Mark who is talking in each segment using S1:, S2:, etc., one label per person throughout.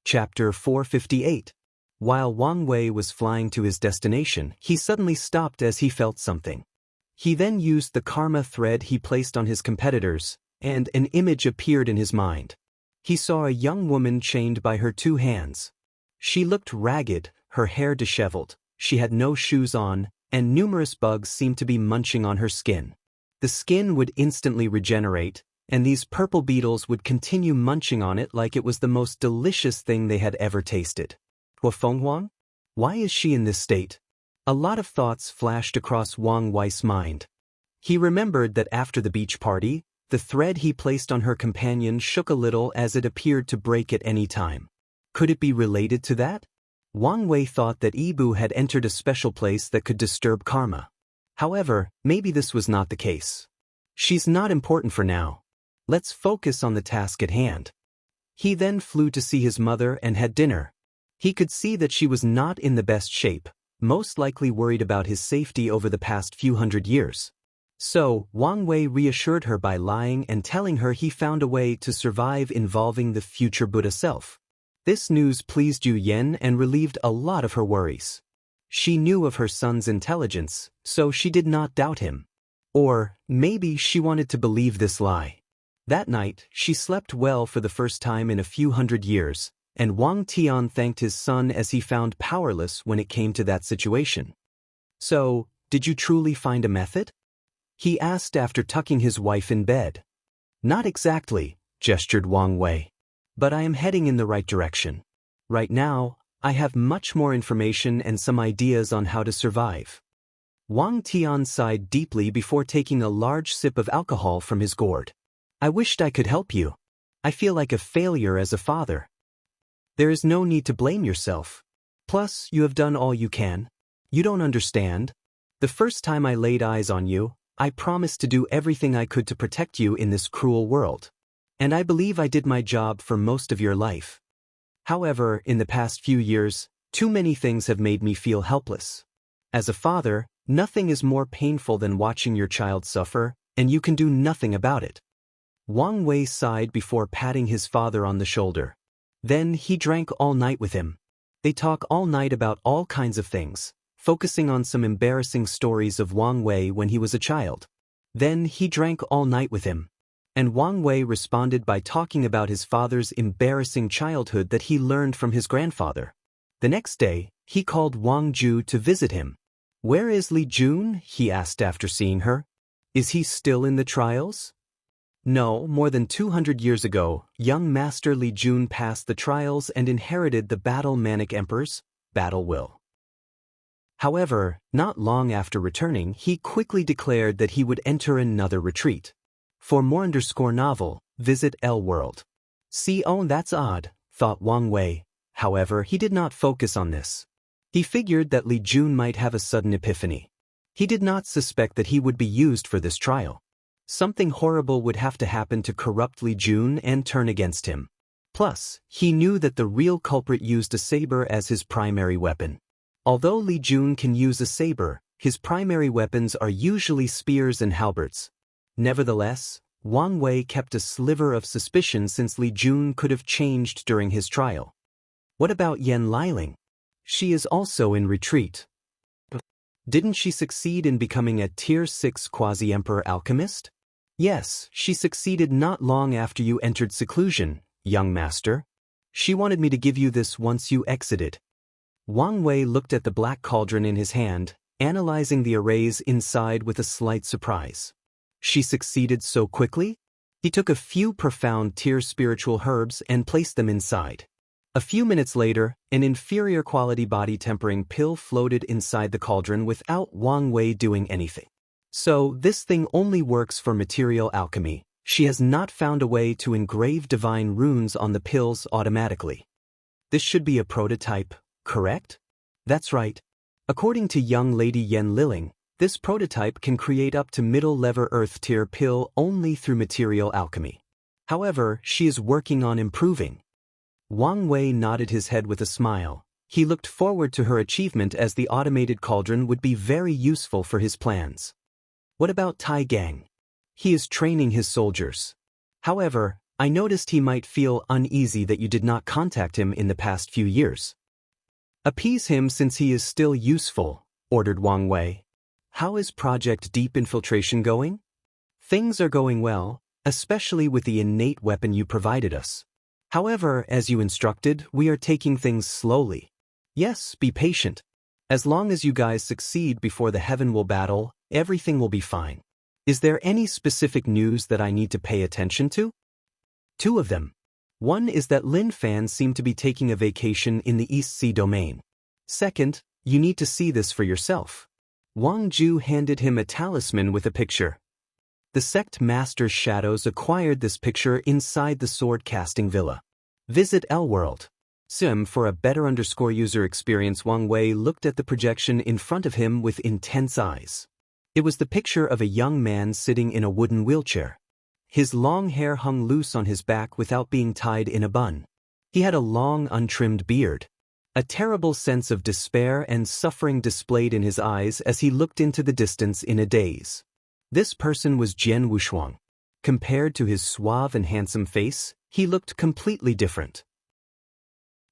S1: Chapter 458. While Wang Wei was flying to his destination, he suddenly stopped as he felt something. He then used the karma thread he placed on his competitors, and an image appeared in his mind. He saw a young woman chained by her two hands. She looked ragged, her hair disheveled, she had no shoes on, and numerous bugs seemed to be munching on her skin. The skin would instantly regenerate, and these purple beetles would continue munching on it like it was the most delicious thing they had ever tasted. Feng Huang? Why is she in this state? A lot of thoughts flashed across Wang Wei's mind. He remembered that after the beach party, the thread he placed on her companion shook a little as it appeared to break at any time. Could it be related to that? Wang Wei thought that Ibu had entered a special place that could disturb karma. However, maybe this was not the case. She's not important for now. Let's focus on the task at hand. He then flew to see his mother and had dinner. He could see that she was not in the best shape, most likely worried about his safety over the past few hundred years. So, Wang Wei reassured her by lying and telling her he found a way to survive involving the future Buddha self. This news pleased Yu Yan and relieved a lot of her worries. She knew of her son's intelligence, so she did not doubt him. Or, maybe she wanted to believe this lie. That night, she slept well for the first time in a few hundred years, and Wang Tian thanked his son as he found powerless when it came to that situation. So, did you truly find a method? He asked after tucking his wife in bed. Not exactly, gestured Wang Wei. But I am heading in the right direction. Right now, I have much more information and some ideas on how to survive. Wang Tian sighed deeply before taking a large sip of alcohol from his gourd. I wished I could help you. I feel like a failure as a father. There is no need to blame yourself. Plus, you have done all you can. You don't understand. The first time I laid eyes on you, I promised to do everything I could to protect you in this cruel world. And I believe I did my job for most of your life. However, in the past few years, too many things have made me feel helpless. As a father, nothing is more painful than watching your child suffer, and you can do nothing about it. Wang Wei sighed before patting his father on the shoulder. Then he drank all night with him. They talk all night about all kinds of things, focusing on some embarrassing stories of Wang Wei when he was a child. Then he drank all night with him. And Wang Wei responded by talking about his father's embarrassing childhood that he learned from his grandfather. The next day, he called Wang Ju to visit him. Where is Li Jun? He asked after seeing her. Is he still in the trials? No, more than 200 years ago, young Master Li Jun passed the trials and inherited the Battle Manic Emperor's battle will. However, not long after returning, he quickly declared that he would enter another retreat. For more novel, visit L World. See, oh, that's odd, thought Wang Wei. However, he did not focus on this. He figured that Li Jun might have a sudden epiphany. He did not suspect that he would be used for this trial. Something horrible would have to happen to corrupt Li Jun and turn against him. Plus, he knew that the real culprit used a saber as his primary weapon. Although Li Jun can use a saber, his primary weapons are usually spears and halberds. Nevertheless, Wang Wei kept a sliver of suspicion since Li Jun could have changed during his trial. What about Yan Liling? She is also in retreat. Didn't she succeed in becoming a Tier 6 quasi-emperor alchemist? Yes, she succeeded not long after you entered seclusion, young master. She wanted me to give you this once you exited. Wang Wei looked at the black cauldron in his hand, analyzing the arrays inside with a slight surprise. She succeeded so quickly? He took a few profound tier spiritual herbs and placed them inside. A few minutes later, an inferior quality body tempering pill floated inside the cauldron without Wang Wei doing anything. So, this thing only works for material alchemy. She has not found a way to engrave divine runes on the pills automatically. This should be a prototype, correct? That's right. According to young lady Yan Liling, this prototype can create up to middle-level earth tier pill only through material alchemy. However, she is working on improving. Wang Wei nodded his head with a smile. He looked forward to her achievement as the automated cauldron would be very useful for his plans. What about Tai Gang? He is training his soldiers. However, I noticed he might feel uneasy that you did not contact him in the past few years. Appease him since he is still useful, ordered Wang Wei. How is Project Deep Infiltration going? Things are going well, especially with the innate weapon you provided us. However, as you instructed, we are taking things slowly. Yes, be patient. As long as you guys succeed before the Heaven will battle, everything will be fine. Is there any specific news that I need to pay attention to? Two of them. One is that Lin Fan seem to be taking a vacation in the East Sea domain. Second, you need to see this for yourself. Wang Ju handed him a talisman with a picture. The sect master's shadows acquired this picture inside the sword-casting villa. Visit L-World. Sim for a better user experience. Wang Wei looked at the projection in front of him with intense eyes. It was the picture of a young man sitting in a wooden wheelchair. His long hair hung loose on his back without being tied in a bun. He had a long untrimmed beard. A terrible sense of despair and suffering displayed in his eyes as he looked into the distance in a daze. This person was Jian Wushuang. Compared to his suave and handsome face, he looked completely different.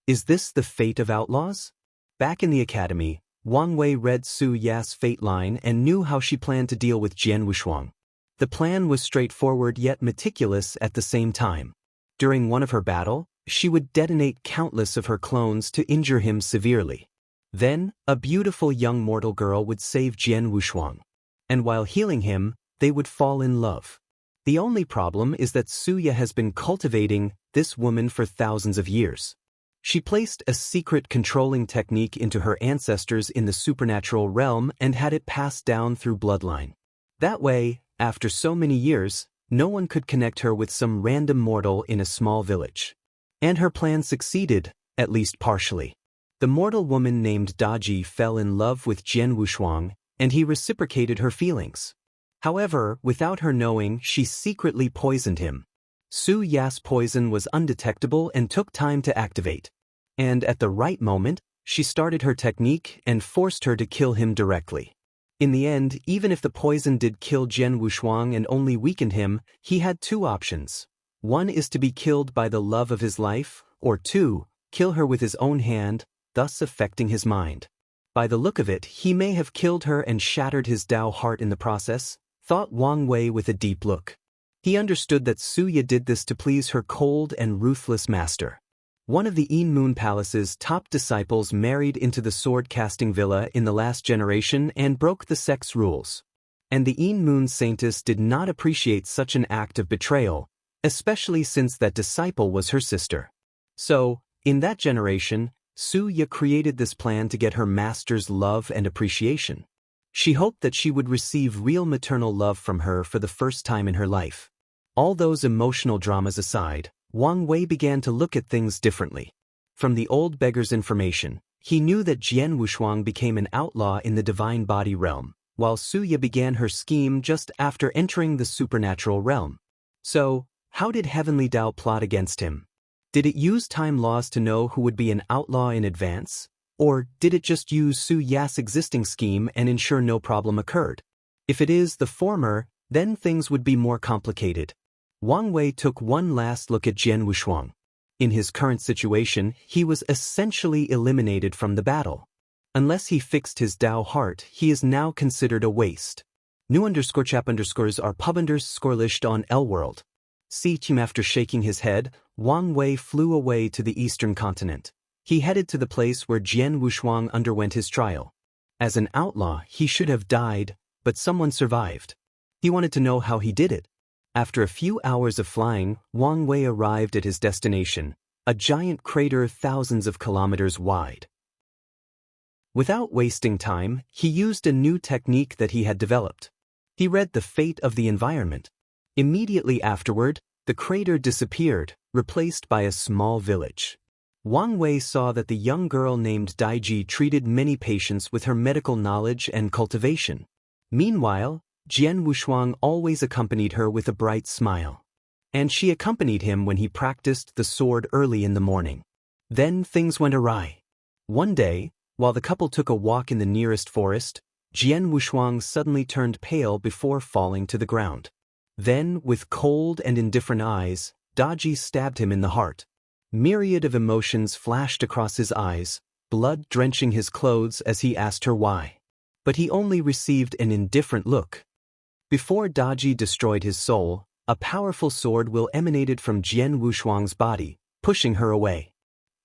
S1: Is this the fate of outlaws? Back in the academy, Wang Wei read Su Ya's fate line and knew how she planned to deal with Jian Wushuang. The plan was straightforward yet meticulous at the same time. During one of her battles, she would detonate countless of her clones to injure him severely. Then, a beautiful young mortal girl would save Jian Wushuang. And while healing him, they would fall in love. The only problem is that Su Ya has been cultivating this woman for thousands of years. She placed a secret controlling technique into her ancestors in the supernatural realm and had it passed down through bloodline. That way, after so many years, no one could connect her with some random mortal in a small village. And her plan succeeded, at least partially. The mortal woman named Daji fell in love with Jian Wushuang, and he reciprocated her feelings. However, without her knowing, she secretly poisoned him. Su Ya's poison was undetectable and took time to activate. And at the right moment, she started her technique and forced her to kill him directly. In the end, even if the poison did kill Jian Wushuang and only weakened him, he had two options. One is to be killed by the love of his life, or two, kill her with his own hand, thus affecting his mind. By the look of it, he may have killed her and shattered his Dao heart in the process, thought Wang Wei with a deep look. He understood that Su Ya did this to please her cold and ruthless master. One of the Yin Moon Palace's top disciples married into the sword-casting villa in the last generation and broke the sect's rules. And the Yin Moon Saintess did not appreciate such an act of betrayal, especially since that disciple was her sister. So, in that generation, Su Ya created this plan to get her master's love and appreciation. She hoped that she would receive real maternal love from her for the first time in her life. All those emotional dramas aside, Wang Wei began to look at things differently. From the old beggar's information, he knew that Jian Wushuang became an outlaw in the divine body realm, while Su Ya began her scheme just after entering the supernatural realm. So, how did Heavenly Dao plot against him? Did it use time laws to know who would be an outlaw in advance? Or did it just use Su Ya's existing scheme and ensure no problem occurred? If it is the former, then things would be more complicated. Wang Wei took one last look at Jian Wushuang. In his current situation, he was essentially eliminated from the battle. Unless he fixed his Dao heart, he is now considered a waste. New_chap_ are pub_scorelist on L-World. See him. After shaking his head, Wang Wei flew away to the eastern continent. He headed to the place where Jian Wushuang underwent his trial. As an outlaw, he should have died, but someone survived. He wanted to know how he did it. After a few hours of flying, Wang Wei arrived at his destination, a giant crater thousands of kilometers wide. Without wasting time, he used a new technique that he had developed. He read the fate of the environment. Immediately afterward, the crater disappeared, replaced by a small village. Wang Wei saw that the young girl named Daiji treated many patients with her medical knowledge and cultivation. Meanwhile, Jian Wushuang always accompanied her with a bright smile. And she accompanied him when he practiced the sword early in the morning. Then things went awry. One day, while the couple took a walk in the nearest forest, Jian Wushuang suddenly turned pale before falling to the ground. Then, with cold and indifferent eyes, Daji stabbed him in the heart. Myriad of emotions flashed across his eyes, blood drenching his clothes as he asked her why. But he only received an indifferent look. Before Daji destroyed his soul, a powerful sword will emanated from Jian Wushuang's body, pushing her away.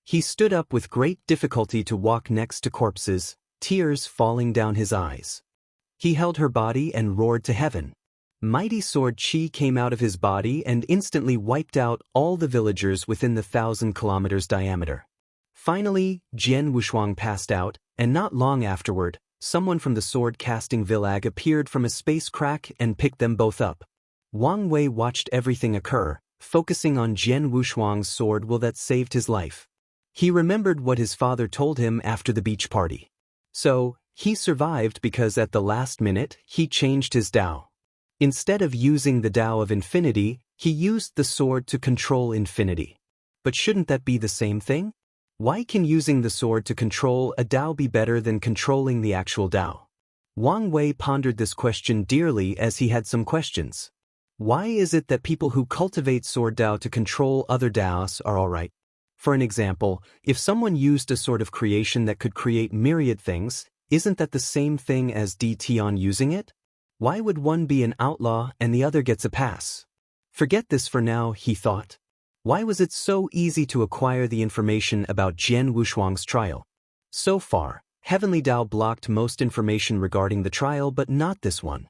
S1: He stood up with great difficulty to walk next to corpses, tears falling down his eyes. He held her body and roared to heaven. Mighty sword chi came out of his body and instantly wiped out all the villagers within the 1,000 kilometers diameter. Finally, Jian Wushuang passed out, and not long afterward, someone from the sword-casting village appeared from a space crack and picked them both up. Wang Wei watched everything occur, focusing on Jian Wushuang's sword will that saved his life. He remembered what his father told him after the beach party. So, he survived because at the last minute, he changed his Dao. Instead of using the Dao of infinity, he used the sword to control infinity. But shouldn't that be the same thing? Why can using the sword to control a Dao be better than controlling the actual Dao? Wang Wei pondered this question dearly as he had some questions. Why is it that people who cultivate sword Dao to control other Daos are alright? For an example, if someone used a sword of creation that could create myriad things, isn't that the same thing as DT on using it? Why would one be an outlaw and the other gets a pass? Forget this for now, he thought. Why was it so easy to acquire the information about Jian Wushuang's trial? So far, Heavenly Dao blocked most information regarding the trial but not this one.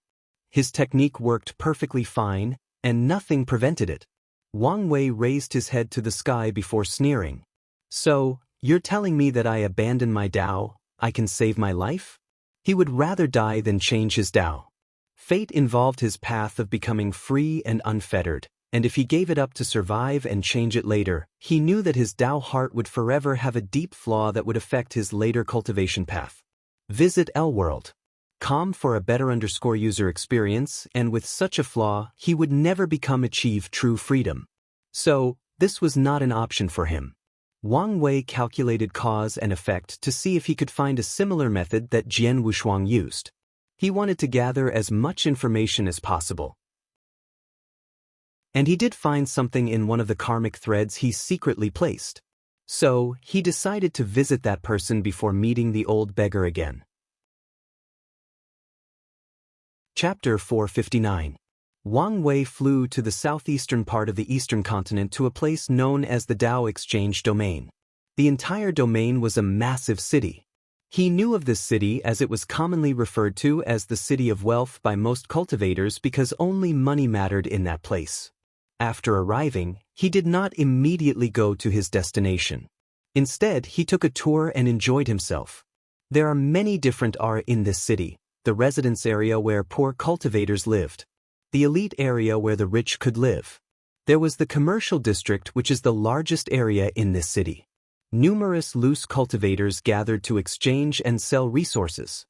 S1: His technique worked perfectly fine, and nothing prevented it. Wang Wei raised his head to the sky before sneering. So, you're telling me that I abandon my Dao, I can save my life? He would rather die than change his Dao. Fate involved his path of becoming free and unfettered, and if he gave it up to survive and change it later, he knew that his Dao heart would forever have a deep flaw that would affect his later cultivation path. Visit lworld.com for a better user experience, and with such a flaw, he would never achieve true freedom. So, this was not an option for him. Wang Wei calculated cause and effect to see if he could find a similar method that Jian Wushuang used. He wanted to gather as much information as possible. And he did find something in one of the karmic threads he secretly placed. So, he decided to visit that person before meeting the old beggar again. Chapter 459. Wang Wei flew to the southeastern part of the eastern continent to a place known as the Dao Exchange Domain. The entire domain was a massive city. He knew of this city as it was commonly referred to as the City of Wealth by most cultivators because only money mattered in that place. After arriving, he did not immediately go to his destination. Instead, he took a tour and enjoyed himself. There are many different in this city: the residence area where poor cultivators lived, the elite area where the rich could live. There was the commercial district, which is the largest area in this city. Numerous loose cultivators gathered to exchange and sell resources.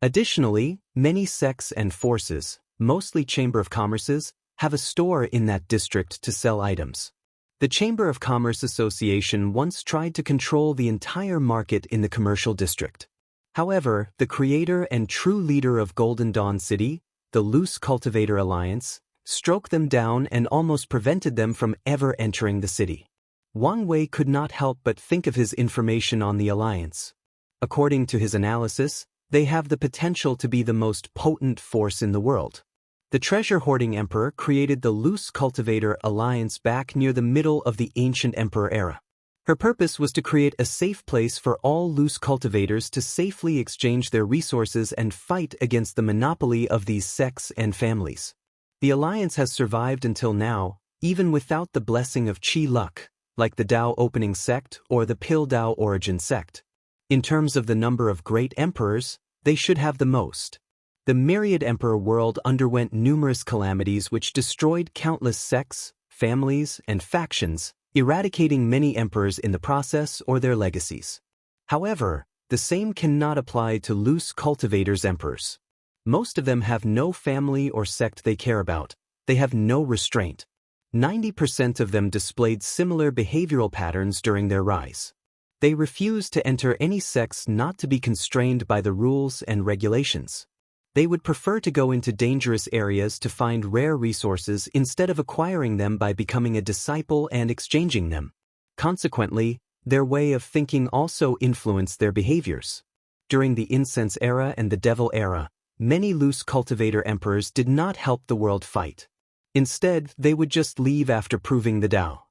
S1: Additionally, many sects and forces, mostly Chamber of Commerce's, have a store in that district to sell items. The Chamber of Commerce Association once tried to control the entire market in the commercial district. However, the creator and true leader of Golden Dawn City, the Loose Cultivator Alliance, struck them down and almost prevented them from ever entering the city. Wang Wei could not help but think of his information on the alliance. According to his analysis, they have the potential to be the most potent force in the world. The treasure-hoarding emperor created the Loose Cultivator Alliance back near the middle of the ancient emperor era. Her purpose was to create a safe place for all loose cultivators to safely exchange their resources and fight against the monopoly of these sects and families. The alliance has survived until now, even without the blessing of Qi luck, like the Dao Opening Sect or the Pill Dao Origin Sect. In terms of the number of great emperors, they should have the most. The Myriad Emperor world underwent numerous calamities which destroyed countless sects, families, and factions, eradicating many emperors in the process or their legacies. However, the same cannot apply to loose cultivators' emperors. Most of them have no family or sect they care about. They have no restraint. 90% of them displayed similar behavioral patterns during their rise. They refused to enter any sects not to be constrained by the rules and regulations. They would prefer to go into dangerous areas to find rare resources instead of acquiring them by becoming a disciple and exchanging them. Consequently, their way of thinking also influenced their behaviors. During the incense era and the devil era, many loose cultivator emperors did not help the world fight. Instead, they would just leave after proving the Tao.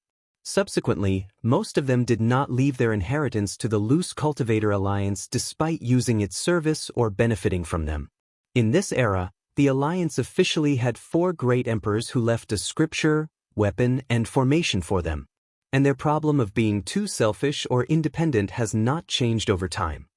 S1: Subsequently, most of them did not leave their inheritance to the loose cultivator alliance despite using its service or benefiting from them. In this era, the alliance officially had 4 great emperors who left a scripture, weapon, and formation for them. And their problem of being too selfish or independent has not changed over time.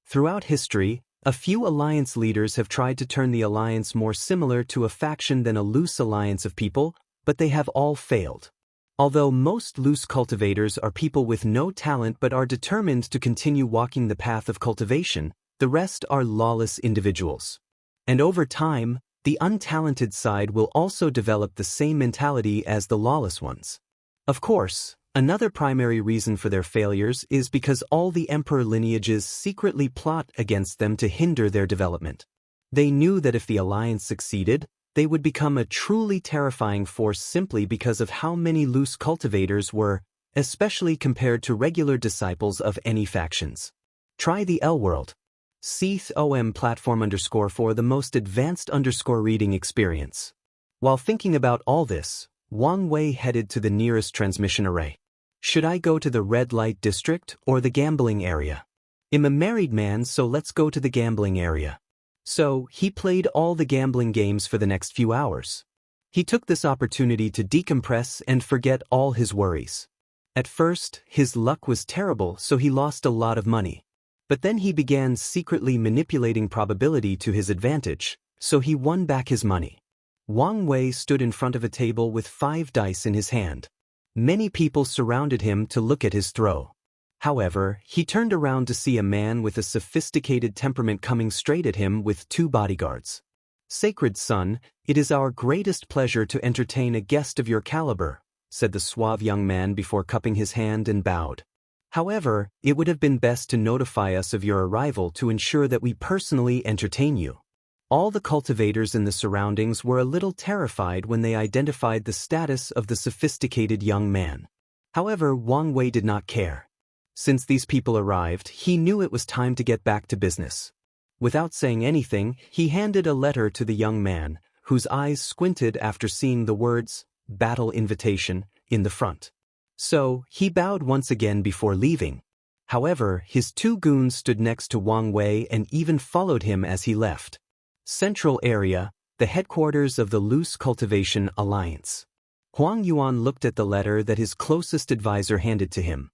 S1: Throughout history, a few alliance leaders have tried to turn the alliance more similar to a faction than a loose alliance of people, but they have all failed. Although most loose cultivators are people with no talent but are determined to continue walking the path of cultivation, the rest are lawless individuals. And over time, the untalented side will also develop the same mentality as the lawless ones. Of course, another primary reason for their failures is because all the emperor lineages secretly plot against them to hinder their development. They knew that if the alliance succeeded, they would become a truly terrifying force simply because of how many loose cultivators were, especially compared to regular disciples of any factions. Try the L world. COM platform _ for the most advanced reading experience. While thinking about all this, Wang Wei headed to the nearest transmission array. Should I go to the red light district or the gambling area? I'm a married man, so let's go to the gambling area. So, he played all the gambling games for the next few hours. He took this opportunity to decompress and forget all his worries. At first, his luck was terrible, so he lost a lot of money. But then he began secretly manipulating probability to his advantage, so he won back his money. Wang Wei stood in front of a table with 5 dice in his hand. Many people surrounded him to look at his throw. However, he turned around to see a man with a sophisticated temperament coming straight at him with 2 bodyguards. "Sacred son, it is our greatest pleasure to entertain a guest of your caliber," said the suave young man before cupping his hand and bowed. "However, it would have been best to notify us of your arrival to ensure that we personally entertain you." All the cultivators in the surroundings were a little terrified when they identified the status of the sophisticated young man. However, Wang Wei did not care. Since these people arrived, he knew it was time to get back to business. Without saying anything, he handed a letter to the young man, whose eyes squinted after seeing the words, "Battle Invitation," in the front. So, he bowed once again before leaving. However, his 2 goons stood next to Wang Wei and even followed him as he left. Central Area, the headquarters of the Loose Cultivation Alliance. Huang Yuan looked at the letter that his closest advisor handed to him.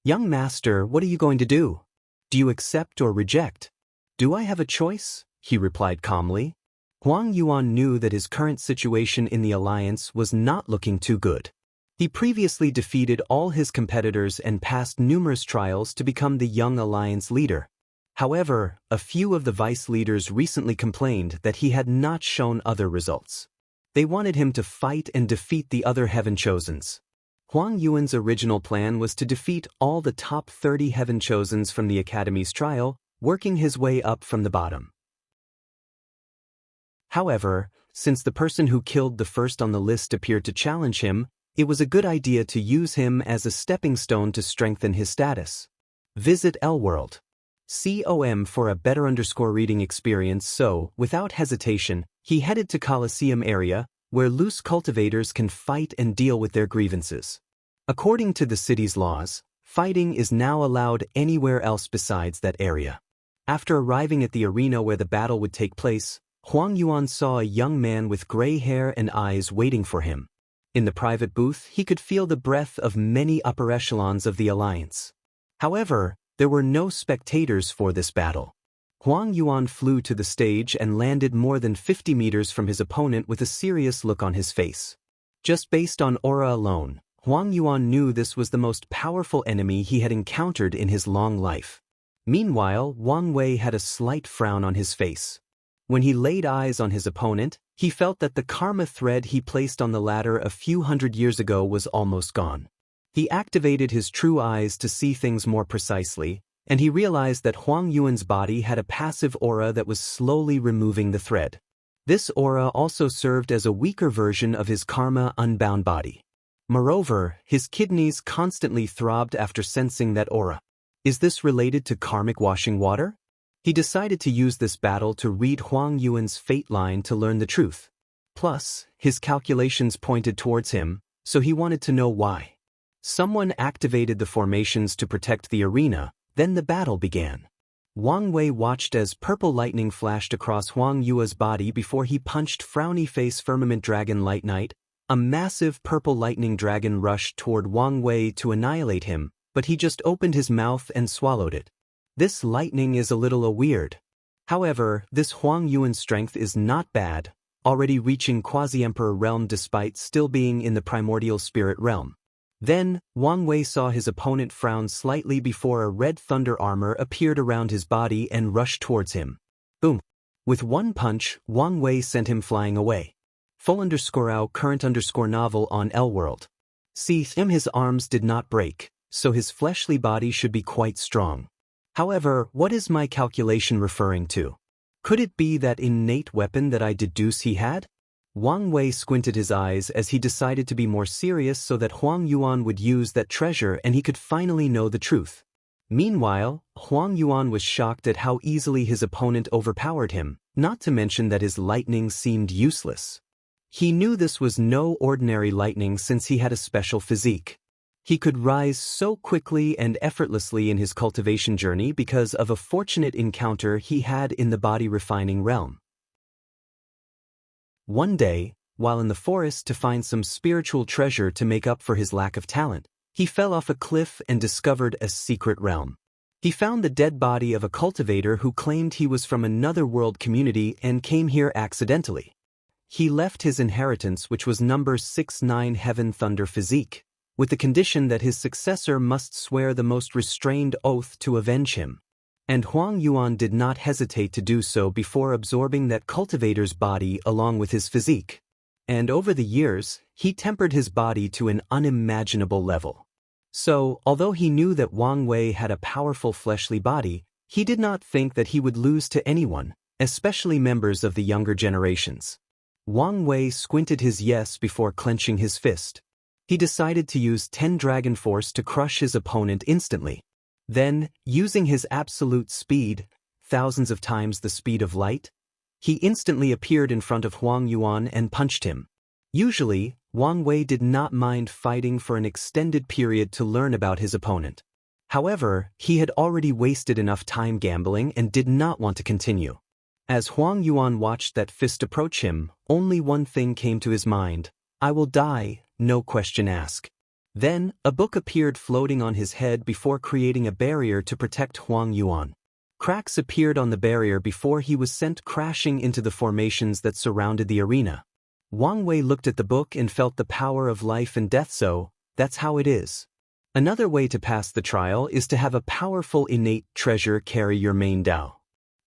S1: "Young master, what are you going to do? Do you accept or reject?" "Do I have a choice?" he replied calmly. Huang Yuan knew that his current situation in the alliance was not looking too good. He previously defeated all his competitors and passed numerous trials to become the young alliance leader. However, a few of the vice leaders recently complained that he had not shown other results. They wanted him to fight and defeat the other Heaven Chosens. Huang Yuan's original plan was to defeat all the top 30 Heaven Chosens from the Academy's trial, working his way up from the bottom. However, since the person who killed the first on the list appeared to challenge him, it was a good idea to use him as a stepping stone to strengthen his status. Visit L World. COM for a better reading experience. So, without hesitation, he headed to Coliseum area, where loose cultivators can fight and deal with their grievances. According to the city's laws, fighting is now allowed anywhere else besides that area. After arriving at the arena where the battle would take place, Huang Yuan saw a young man with gray hair and eyes waiting for him. In the private booth, he could feel the breath of many upper echelons of the alliance. However, there were no spectators for this battle. Huang Yuan flew to the stage and landed more than 50 meters from his opponent with a serious look on his face. Just based on aura alone, Huang Yuan knew this was the most powerful enemy he had encountered in his long life. Meanwhile, Wang Wei had a slight frown on his face. When he laid eyes on his opponent, he felt that the karma thread he placed on the ladder a few hundred years ago was almost gone. He activated his true eyes to see things more precisely, and he realized that Huang Yuan's body had a passive aura that was slowly removing the thread. This aura also served as a weaker version of his karma-unbound body. Moreover, his kidneys constantly throbbed after sensing that aura. Is this related to karmic washing water? He decided to use this battle to read Huang Yuan's fate line to learn the truth. Plus, his calculations pointed towards him, so he wanted to know why. Someone activated the formations to protect the arena, then the battle began. Wang Wei watched as purple lightning flashed across Huang Yuan's body before he punched frowny face Firmament Dragon Light Knight. A massive purple lightning dragon rushed toward Wang Wei to annihilate him, but he just opened his mouth and swallowed it. This lightning is a little weird. However, this Huang Yuan's strength is not bad, already reaching Quasi-Emperor realm despite still being in the primordial spirit realm. Then, Wang Wei saw his opponent frown slightly before a red thunder armor appeared around his body and rushed towards him. Boom! With one punch, Wang Wei sent him flying away. Full_out current_novel on L-World. See him, his arms did not break, so his fleshly body should be quite strong. However, what is my calculation referring to? Could it be that innate weapon that I deduce he had? Wang Wei squinted his eyes as he decided to be more serious so that Huang Yuan would use that treasure and he could finally know the truth. Meanwhile, Huang Yuan was shocked at how easily his opponent overpowered him, not to mention that his lightning seemed useless. He knew this was no ordinary lightning since he had a special physique. He could rise so quickly and effortlessly in his cultivation journey because of a fortunate encounter he had in the body refining realm. One day, while in the forest to find some spiritual treasure to make up for his lack of talent, he fell off a cliff and discovered a secret realm. He found the dead body of a cultivator who claimed he was from another world community and came here accidentally. He left his inheritance, which was number 69 Heaven Thunder Physique, with the condition that his successor must swear the most restrained oath to avenge him. And Huang Yuan did not hesitate to do so before absorbing that cultivator's body along with his physique. And over the years, he tempered his body to an unimaginable level. So, although he knew that Wang Wei had a powerful fleshly body, he did not think that he would lose to anyone, especially members of the younger generations. Wang Wei squinted his yes before clenching his fist. He decided to use 10 Dragon Force to crush his opponent instantly. Then, using his absolute speed, thousands of times the speed of light, he instantly appeared in front of Huang Yuan and punched him. Usually, Wang Wei did not mind fighting for an extended period to learn about his opponent. However, he had already wasted enough time gambling and did not want to continue. As Huang Yuan watched that fist approach him, only one thing came to his mind: I will die, no question asked. Then, a book appeared floating on his head before creating a barrier to protect Huang Yuan. Cracks appeared on the barrier before he was sent crashing into the formations that surrounded the arena. Wang Wei looked at the book and felt the power of life and death, so that's how it is. Another way to pass the trial is to have a powerful innate treasure carry your main Dao.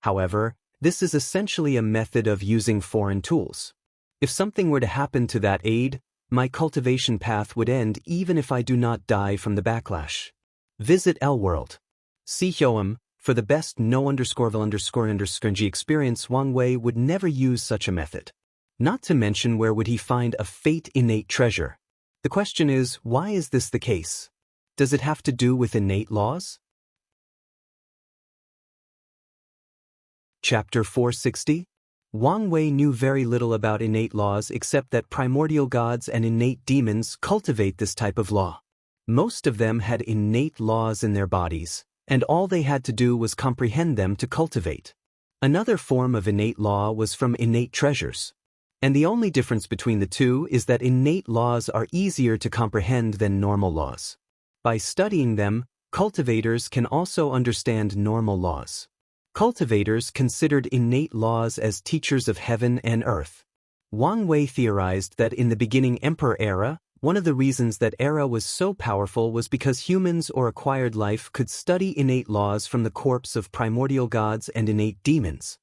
S1: However, this is essentially a method of using foreign tools. If something were to happen to that aid, my cultivation path would end even if I do not die from the backlash. Visit L-World. See Hyoam, for the best no_vil__ng experience. Wang Wei would never use such a method. Not to mention, where would he find a fate innate treasure? The question is, why is this the case? Does it have to do with innate laws? Chapter 460. Wang Wei knew very little about innate laws except that primordial gods and innate demons cultivate this type of law. Most of them had innate laws in their bodies, and all they had to do was comprehend them to cultivate. Another form of innate law was from innate treasures. And the only difference between the two is that innate laws are easier to comprehend than normal laws. By studying them, cultivators can also understand normal laws. Cultivators considered innate laws as teachers of heaven and earth. Wang Wei theorized that in the beginning Emperor era, one of the reasons that era was so powerful was because humans or acquired life could study innate laws from the corpse of primordial gods and innate demons.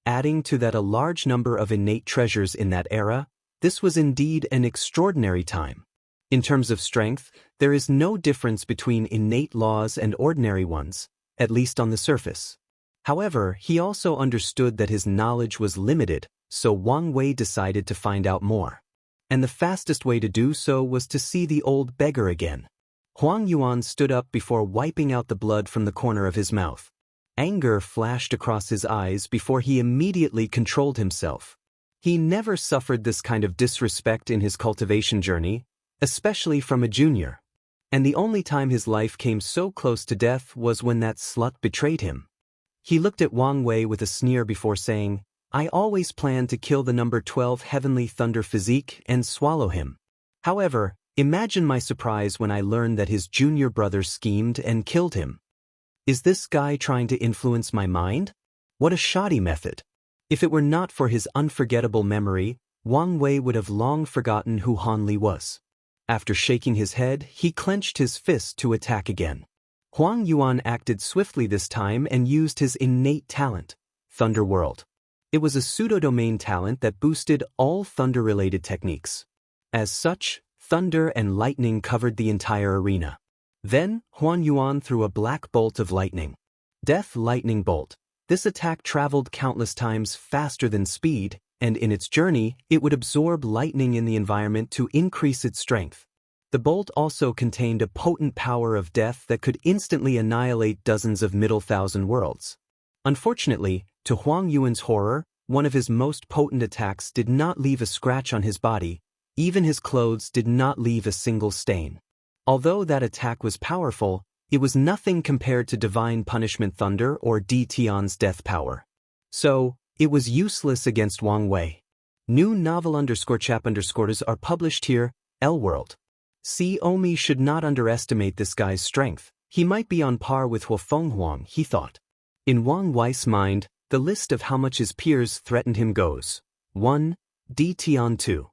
S1: Adding to that a large number of innate treasures in that era, this was indeed an extraordinary time. In terms of strength, there is no difference between innate laws and ordinary ones. at least on the surface. However, he also understood that his knowledge was limited, so Wang Wei decided to find out more. And the fastest way to do so was to see the old beggar again. Huang Yuan stood up before wiping out the blood from the corner of his mouth. Anger flashed across his eyes before he immediately controlled himself. He never suffered this kind of disrespect in his cultivation journey, especially from a junior. And the only time his life came so close to death was when that slut betrayed him. He looked at Wang Wei with a sneer before saying, "I always planned to kill the number 12 Heavenly Thunder physique and swallow him. However, imagine my surprise when I learned that his junior brother schemed and killed him. Is this guy trying to influence my mind? What a shoddy method." If it were not for his unforgettable memory, Wang Wei would have long forgotten who Han Li was. After shaking his head, he clenched his fist to attack again. Huang Yuan acted swiftly this time and used his innate talent, Thunder World. It was a pseudo-domain talent that boosted all thunder-related techniques. As such, thunder and lightning covered the entire arena. Then, Huang Yuan threw a black bolt of lightning. Death Lightning Bolt. This attack traveled countless times faster than speed, and in its journey, it would absorb lightning in the environment to increase its strength. The bolt also contained a potent power of death that could instantly annihilate dozens of Middle Thousand Worlds. Unfortunately, to Huang Yuan's horror, one of his most potent attacks did not leave a scratch on his body, even his clothes did not leave a single stain. Although that attack was powerful, it was nothing compared to Divine Punishment Thunder or Di Tian's death power. So, it was useless against Wang Wei. New novel_chap_ers are published here, L-World. See, Omi should not underestimate this guy's strength. He might be on par with Huofeng Huang, he thought. In Wang Wei's mind, the list of how much his peers threatened him goes. 1. Di Tian 2.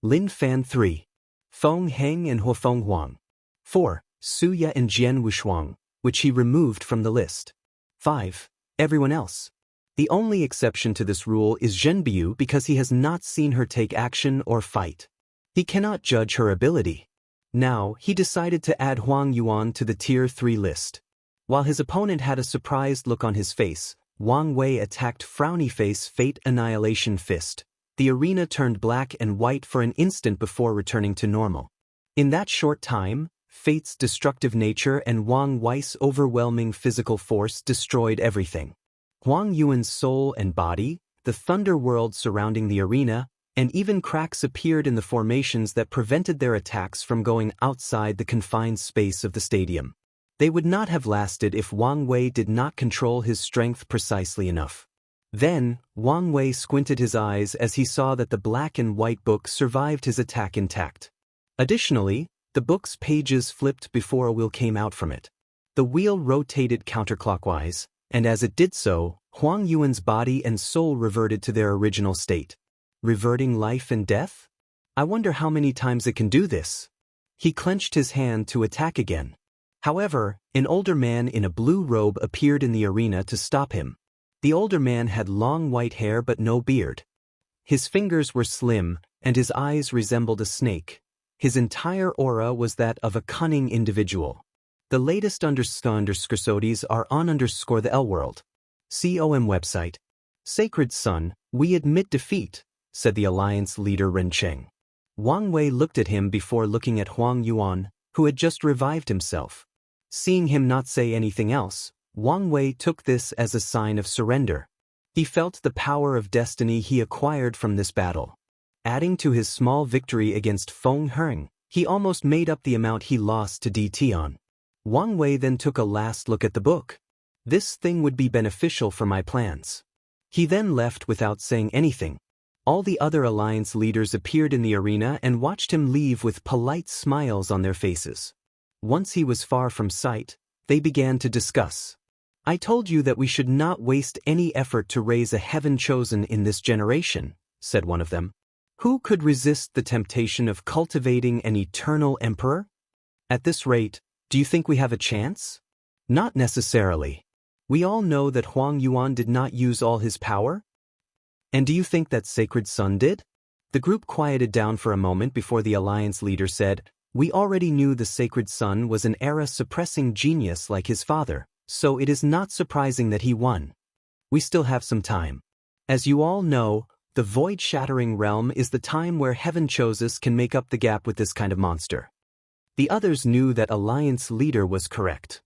S1: Lin Fan 3. Feng Heng and Huofeng Huang. 4. Suya and Jian Wushuang, which he removed from the list. 5. Everyone else. The only exception to this rule is Zhenbiu because he has not seen her take action or fight. He cannot judge her ability. Now, he decided to add Huang Yuan to the Tier 3 list. While his opponent had a surprised look on his face, Wang Wei attacked Frowny Face Fate Annihilation Fist. The arena turned black and white for an instant before returning to normal. In that short time, Fate's destructive nature and Wang Wei's overwhelming physical force destroyed everything. Huang Yuan's soul and body, the thunder world surrounding the arena, and even cracks appeared in the formations that prevented their attacks from going outside the confined space of the stadium. They would not have lasted if Wang Wei did not control his strength precisely enough. Then, Wang Wei squinted his eyes as he saw that the black and white book survived his attack intact. Additionally, the book's pages flipped before a wheel came out from it. The wheel rotated counterclockwise, and as it did so, Huang Yuan's body and soul reverted to their original state. Reverting life and death? I wonder how many times it can do this. He clenched his hand to attack again. However, an older man in a blue robe appeared in the arena to stop him. The older man had long white hair but no beard. His fingers were slim, and his eyes resembled a snake. His entire aura was that of a cunning individual. The latest _scodes are on _the L-World. COM website. Sacred Son, we admit defeat, said the alliance leader Ren Cheng. Wang Wei looked at him before looking at Huang Yuan, who had just revived himself. Seeing him not say anything else, Wang Wei took this as a sign of surrender. He felt the power of destiny he acquired from this battle. Adding to his small victory against Feng Heng, he almost made up the amount he lost to Di Tian. Wang Wei then took a last look at the book. This thing would be beneficial for my plans. He then left without saying anything. All the other alliance leaders appeared in the arena and watched him leave with polite smiles on their faces. Once he was far from sight, they began to discuss. I told you that we should not waste any effort to raise a heaven chosen in this generation, said one of them. Who could resist the temptation of cultivating an eternal emperor? At this rate, do you think we have a chance? Not necessarily. We all know that Huang Yuan did not use all his power. And do you think that Sacred Son did? The group quieted down for a moment before the alliance leader said, We already knew the sacred son was an era-suppressing genius like his father, so it is not surprising that he won. We still have some time. As you all know, the void-shattering realm is the time where heaven chose us can make up the gap with this kind of monster. The others knew that Alliance leader was correct.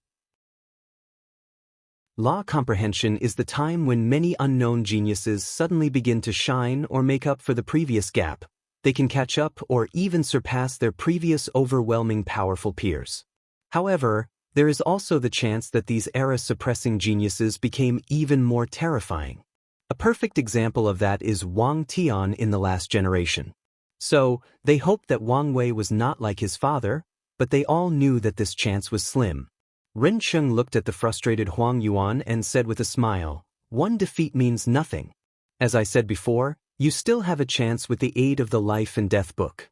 S1: Law comprehension is the time when many unknown geniuses suddenly begin to shine or make up for the previous gap. They can catch up or even surpass their previous overwhelming powerful peers. However, there is also the chance that these era-suppressing geniuses became even more terrifying. A perfect example of that is Wang Tian in the last generation. So, they hoped that Wang Wei was not like his father, but they all knew that this chance was slim. Ren Cheng looked at the frustrated Huang Yuan and said with a smile, "One defeat means nothing. As I said before, you still have a chance with the aid of the Life and Death book.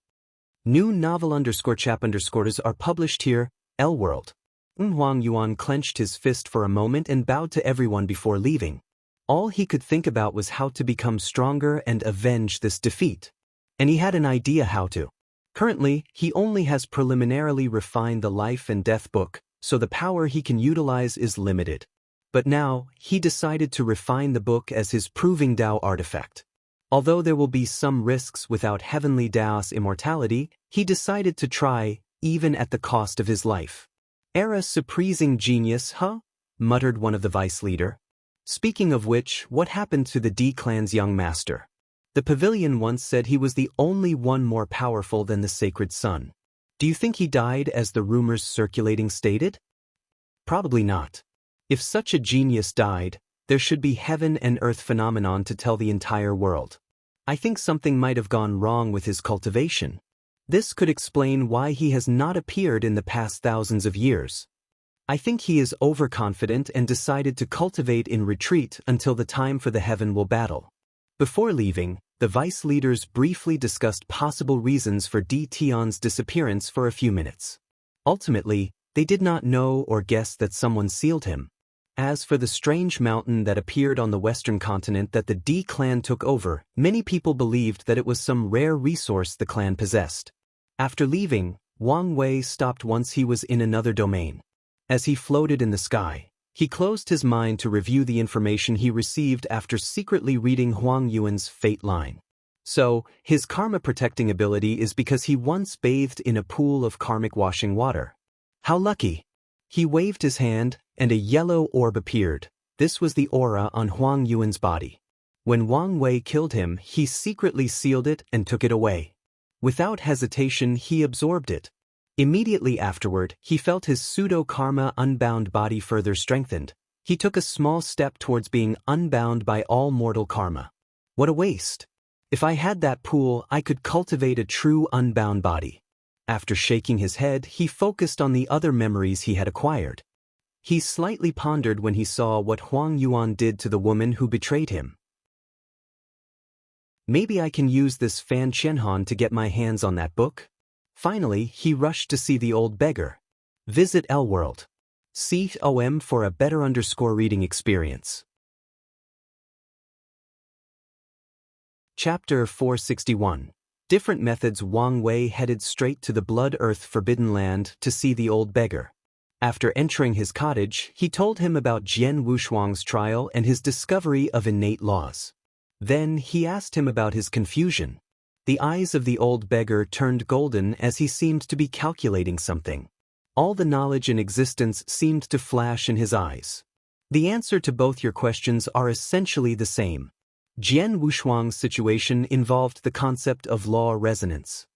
S1: New novel_chap_s are published here, L World." Huang Yuan clenched his fist for a moment and bowed to everyone before leaving. All he could think about was how to become stronger and avenge this defeat. And he had an idea how to. Currently, he only has preliminarily refined the Life and Death book, so the power he can utilize is limited. But now, he decided to refine the book as his Proving Dao artifact. Although there will be some risks without Heavenly Dao's immortality, he decided to try, even at the cost of his life. Era-surprising genius, huh? Muttered one of the vice leader. Speaking of which, what happened to the D clan's young master? The pavilion once said he was the only one more powerful than the sacred son. Do you think he died as the rumors circulating stated? Probably not. If such a genius died, there should be heaven and earth phenomenon to tell the entire world. I think something might have gone wrong with his cultivation. This could explain why he has not appeared in the past thousands of years. I think he is overconfident and decided to cultivate in retreat until the time for the heaven will battle. Before leaving, the vice leaders briefly discussed possible reasons for Di Tian's disappearance for a few minutes. Ultimately, they did not know or guess that someone sealed him. As for the strange mountain that appeared on the western continent that the D clan took over, many people believed that it was some rare resource the clan possessed. After leaving, Wang Wei stopped once he was in another domain. As he floated in the sky, he closed his mind to review the information he received after secretly reading Huang Yuan's fate line. So, his karma-protecting ability is because he once bathed in a pool of karmic washing water. How lucky! He waved his hand, and a yellow orb appeared. This was the aura on Huang Yuan's body. When Wang Wei killed him, he secretly sealed it and took it away. Without hesitation, he absorbed it. Immediately afterward, he felt his pseudo-karma unbound body further strengthened. He took a small step towards being unbound by all mortal karma. What a waste! If I had that pool, I could cultivate a true unbound body. After shaking his head, he focused on the other memories he had acquired. He slightly pondered when he saw what Huang Yuan did to the woman who betrayed him. Maybe I can use this Fan Qianhan to get my hands on that book? Finally, he rushed to see the old beggar. Visit L World. COM for a better reading experience. Chapter 461. Different methods. Wang Wei headed straight to the Blood Earth Forbidden Land to see the old beggar. After entering his cottage, he told him about Jian Wushuang's trial and his discovery of innate laws. Then he asked him about his confusion. The eyes of the old beggar turned golden as he seemed to be calculating something. All the knowledge in existence seemed to flash in his eyes. The answer to both your questions are essentially the same. Jian Wushuang's situation involved the concept of law resonance.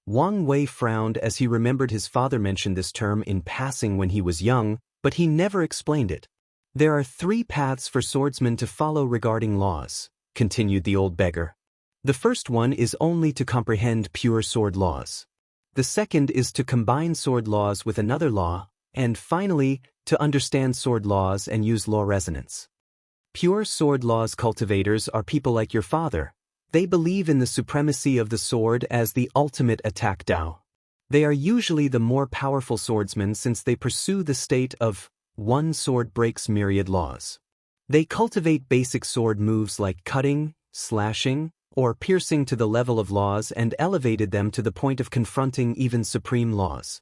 S1: Wang Wei frowned as he remembered his father mentioned this term in passing when he was young, but he never explained it. There are 3 paths for swordsmen to follow regarding laws, continued the old beggar. The first one is only to comprehend pure sword laws. The second is to combine sword laws with another law, and finally, to understand sword laws and use law resonance. Pure sword laws cultivators are people like your father. They believe in the supremacy of the sword as the ultimate attack Dao. They are usually the more powerful swordsmen since they pursue the state of one sword breaks myriad laws. They cultivate basic sword moves like cutting, slashing, or piercing to the level of laws and elevated them to the point of confronting even supreme laws.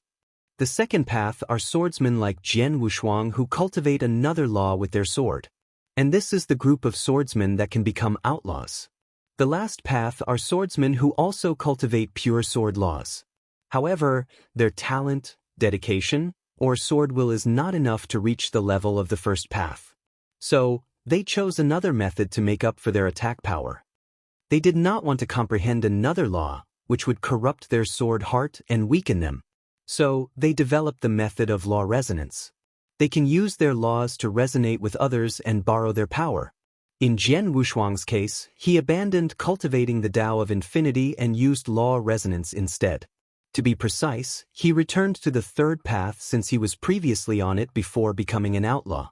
S1: The second path are swordsmen like Jian Wushuang who cultivate another law with their sword. And this is the group of swordsmen that can become outlaws. The last path are swordsmen who also cultivate pure sword laws. However, their talent, dedication, or sword will is not enough to reach the level of the first path. So, they chose another method to make up for their attack power. They did not want to comprehend another law, which would corrupt their sword heart and weaken them. So, they developed the method of law resonance. They can use their laws to resonate with others and borrow their power. In Jian Wushuang's case, he abandoned cultivating the Tao of infinity and used law resonance instead. To be precise, he returned to the third path since he was previously on it before becoming an outlaw.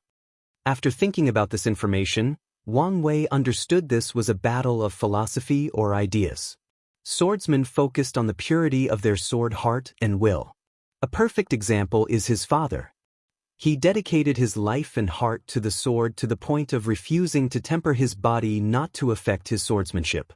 S1: After thinking about this information, Wang Wei understood this was a battle of philosophy or ideas. Swordsmen focused on the purity of their sword heart and will. A perfect example is his father. He dedicated his life and heart to the sword to the point of refusing to temper his body not to affect his swordsmanship.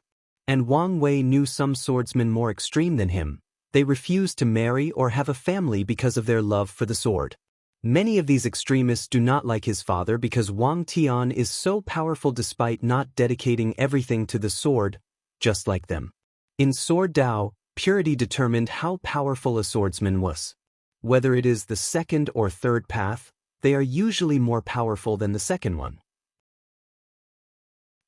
S1: And Wang Wei knew some swordsmen more extreme than him. They refused to marry or have a family because of their love for the sword. Many of these extremists do not like his father because Wang Tian is so powerful despite not dedicating everything to the sword, just like them. In Sword Tao, purity determined how powerful a swordsman was. Whether it is the second or third path, they are usually more powerful than the second one.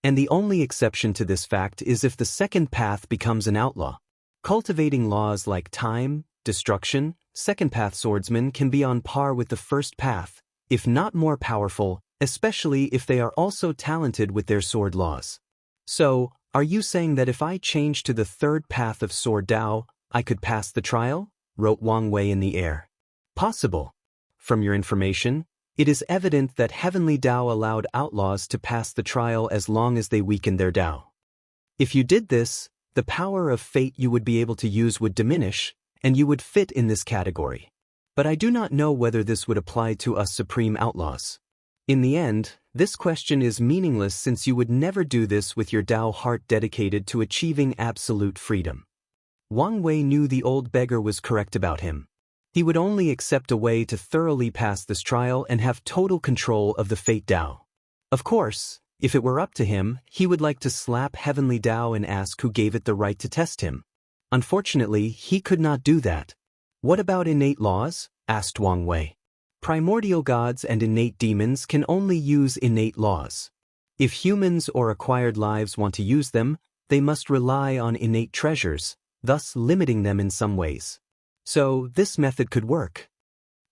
S1: And the only exception to this fact is if the second path becomes an outlaw. Cultivating laws like time, destruction, second path swordsmen can be on par with the first path, if not more powerful, especially if they are also talented with their sword laws. So, are you saying that if I change to the third path of Sword Tao, I could pass the trial? Wrote Wang Wei in the air. Possible. From your information, it is evident that heavenly Tao allowed outlaws to pass the trial as long as they weakened their Tao. If you did this, the power of fate you would be able to use would diminish, and you would fit in this category. But I do not know whether this would apply to us supreme outlaws. In the end, this question is meaningless since you would never do this with your Tao heart dedicated to achieving absolute freedom. Wang Wei knew the old beggar was correct about him. He would only accept a way to thoroughly pass this trial and have total control of the fate Tao. Of course, if it were up to him, he would like to slap heavenly Tao and ask who gave it the right to test him. Unfortunately, he could not do that. What about innate laws? Asked Wang Wei. Primordial gods and innate demons can only use innate laws. If humans or acquired lives want to use them, they must rely on innate treasures, thus limiting them in some ways. So, this method could work.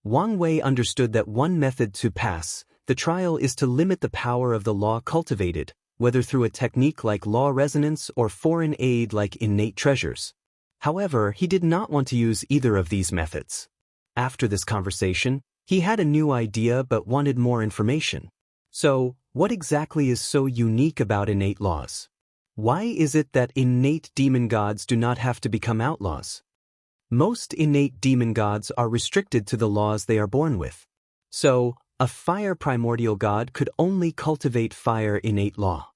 S1: Wang Wei understood that one method to pass the trial is to limit the power of the law cultivated, whether through a technique like law resonance or foreign aid like innate treasures. However, he did not want to use either of these methods. After this conversation, he had a new idea but wanted more information. So, what exactly is so unique about innate laws? Why is it that innate demon gods do not have to become outlaws? Most innate demon gods are restricted to the laws they are born with. So, a fire primordial god could only cultivate fire innate law.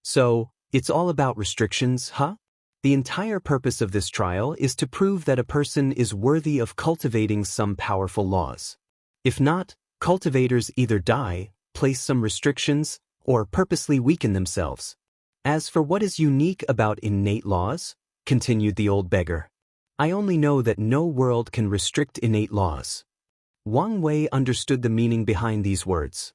S1: So, it's all about restrictions, huh? The entire purpose of this trial is to prove that a person is worthy of cultivating some powerful laws. If not, cultivators either die, place some restrictions, or purposely weaken themselves. As for what is unique about innate laws, continued the old beggar, I only know that no world can restrict innate laws. Wang Wei understood the meaning behind these words.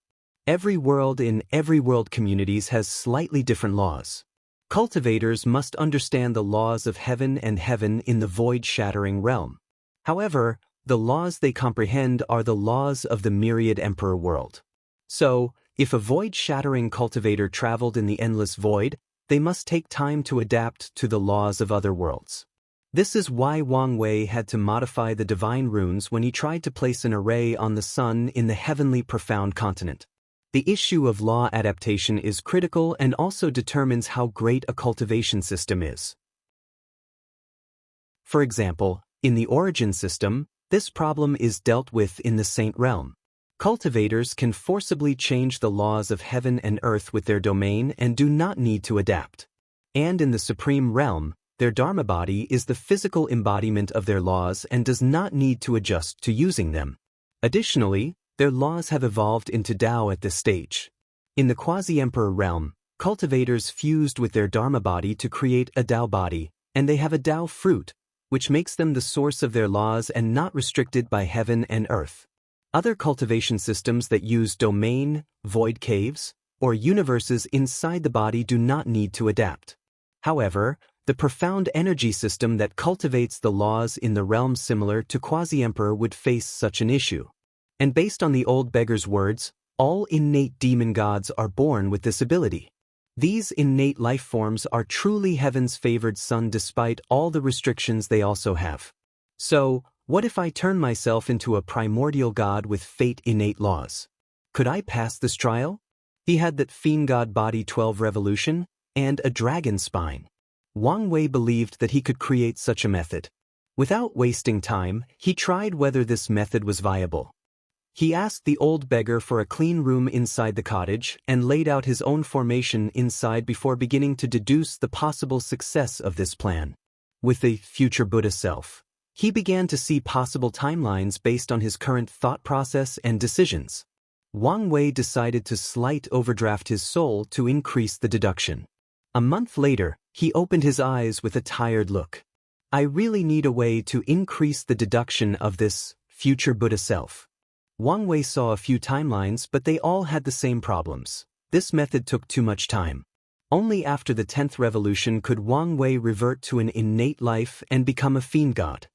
S1: Every world in every world communities has slightly different laws. Cultivators must understand the laws of heaven and heaven in the void-shattering realm. However, the laws they comprehend are the laws of the myriad emperor world. So, if a void-shattering cultivator traveled in the endless void, they must take time to adapt to the laws of other worlds. This is why Wang Wei had to modify the divine runes when he tried to place an array on the sun in the heavenly profound continent. The issue of law adaptation is critical and also determines how great a cultivation system is. For example, in the origin system, this problem is dealt with in the saint realm. Cultivators can forcibly change the laws of heaven and earth with their domain and do not need to adapt. And in the supreme realm, their Dharma body is the physical embodiment of their laws and does not need to adjust to using them. Additionally, their laws have evolved into Tao at this stage. In the quasi-emperor realm, cultivators fused with their Dharma body to create a Tao body, and they have a Tao fruit, which makes them the source of their laws and not restricted by heaven and earth. Other cultivation systems that use domain, void caves, or universes inside the body do not need to adapt. However, the profound energy system that cultivates the laws in the realm similar to quasi-emperor would face such an issue. And based on the old beggar's words, all innate demon gods are born with this ability. These innate life forms are truly heaven's favored son despite all the restrictions they also have. So, what if I turn myself into a primordial god with fate innate laws? Could I pass this trial? He had that fiend god body 12 revolution, and a dragon spine. Wang Wei believed that he could create such a method. Without wasting time, he tried whether this method was viable. He asked the old beggar for a clean room inside the cottage and laid out his own formation inside before beginning to deduce the possible success of this plan. With the future Buddha self, he began to see possible timelines based on his current thought process and decisions. Wang Wei decided to slight overdraft his soul to increase the deduction. A month later, he opened his eyes with a tired look. I really need a way to increase the deduction of this future Buddha self. Wang Wei saw a few timelines, but they all had the same problems. This method took too much time. Only after the 10th revolution could Wang Wei revert to an innate life and become a fiend god.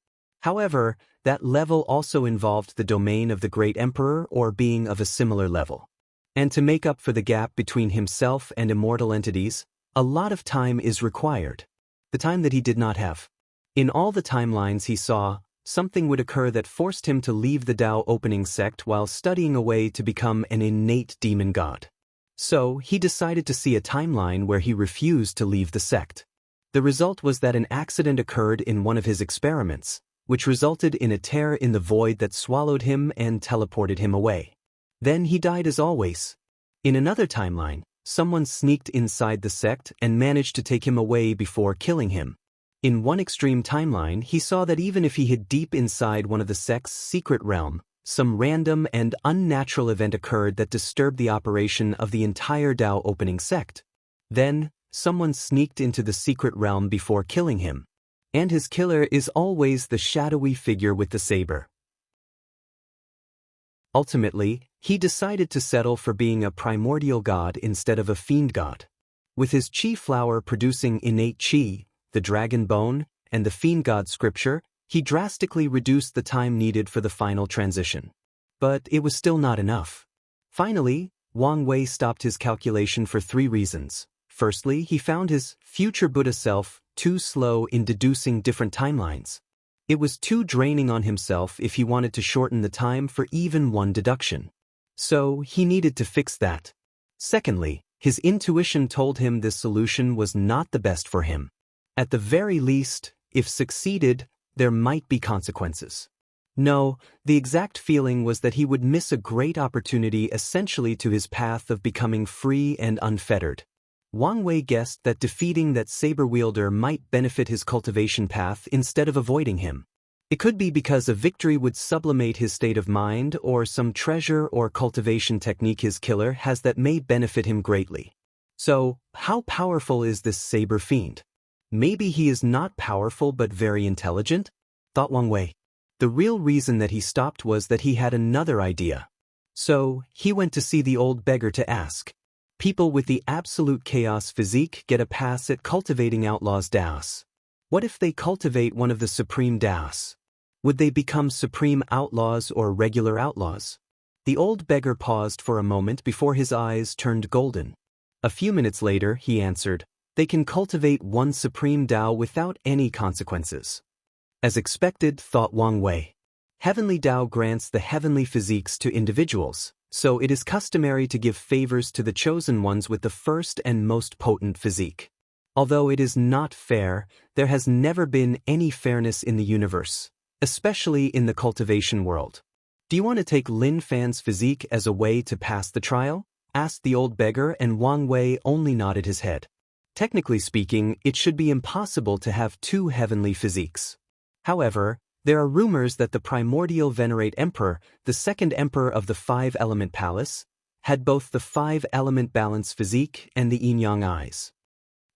S1: However, that level also involved the domain of the great emperor or being of a similar level. And to make up for the gap between himself and immortal entities, a lot of time is required. The time that he did not have. In all the timelines he saw, something would occur that forced him to leave the Tao opening sect while studying a way to become an innate demon god. So, he decided to see a timeline where he refused to leave the sect. The result was that an accident occurred in one of his experiments, which resulted in a tear in the void that swallowed him and teleported him away. Then he died as always. In another timeline, someone sneaked inside the sect and managed to take him away before killing him. In one extreme timeline, he saw that even if he hid deep inside one of the sect's secret realm, some random and unnatural event occurred that disturbed the operation of the entire Tao opening sect. Then, someone sneaked into the secret realm before killing him. And his killer is always the shadowy figure with the saber. Ultimately, he decided to settle for being a primordial god instead of a fiend god. With his chi flower producing innate chi, the dragon bone, and the fiend god scripture, he drastically reduced the time needed for the final transition. But it was still not enough. Finally, Wang Wei stopped his calculation for 3 reasons. Firstly, he found his future Buddha self too slow in deducing different timelines. It was too draining on himself if he wanted to shorten the time for even one deduction. So, he needed to fix that. Secondly, his intuition told him this solution was not the best for him. At the very least, if succeeded, there might be consequences. No, the exact feeling was that he would miss a great opportunity essentially to his path of becoming free and unfettered. Wang Wei guessed that defeating that saber wielder might benefit his cultivation path instead of avoiding him. It could be because a victory would sublimate his state of mind or some treasure or cultivation technique his killer has that may benefit him greatly. So, how powerful is this saber fiend? Maybe he is not powerful but very intelligent? Thought Wang Wei. The real reason that he stopped was that he had another idea. So, he went to see the old beggar to ask. People with the absolute chaos physique get a pass at cultivating outlaws Daos. What if they cultivate one of the supreme Daos? Would they become supreme outlaws or regular outlaws? The old beggar paused for a moment before his eyes turned golden. A few minutes later, he answered, they can cultivate one supreme Tao without any consequences. As expected, thought Wang Wei. Heavenly Tao grants the heavenly physiques to individuals, so it is customary to give favors to the chosen ones with the first and most potent physique. Although it is not fair, there has never been any fairness in the universe, especially in the cultivation world. Do you want to take Lin Fan's physique as a way to pass the trial? Asked the old beggar, and Wang Wei only nodded his head. Technically speaking, it should be impossible to have two heavenly physiques. However, there are rumors that the primordial Venerate Emperor, the second emperor of the five-element palace, had both the five-element balance physique and the yin-yang eyes.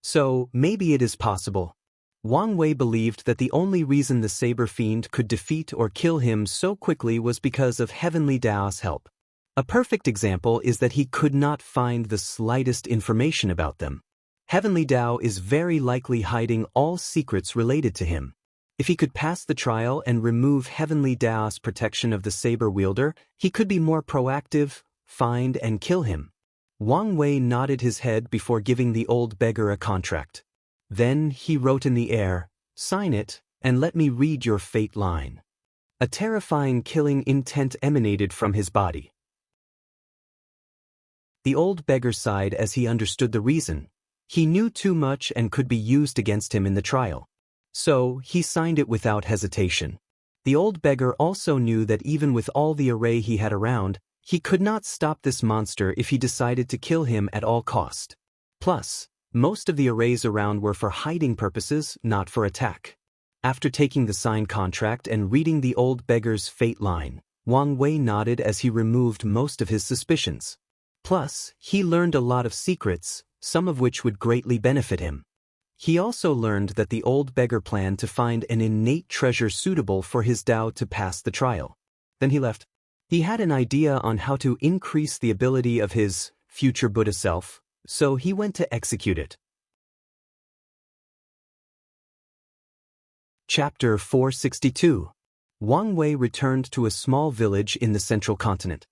S1: So, maybe it is possible. Wang Wei believed that the only reason the Saber Fiend could defeat or kill him so quickly was because of Heavenly Dao's help. A perfect example is that he could not find the slightest information about them. Heavenly Dao is very likely hiding all secrets related to him. If he could pass the trial and remove Heavenly Dao's protection of the saber wielder, he could be more proactive, find and kill him. Wang Wei nodded his head before giving the old beggar a contract. Then he wrote in the air, "Sign it, and let me read your fate line." A terrifying killing intent emanated from his body. The old beggar sighed as he understood the reason. He knew too much and could be used against him in the trial. So, he signed it without hesitation. The old beggar also knew that even with all the array he had around, he could not stop this monster if he decided to kill him at all cost. Plus, most of the arrays around were for hiding purposes, not for attack. After taking the signed contract and reading the old beggar's fate line, Wang Wei nodded as he removed most of his suspicions. Plus, he learned a lot of secrets, some of which would greatly benefit him. He also learned that the old beggar planned to find an innate treasure suitable for his Dao to pass the trial. Then he left. He had an idea on how to increase the ability of his future Buddha self, so he went to execute it. Chapter 462. Wang Wei returned to a small village in the central continent.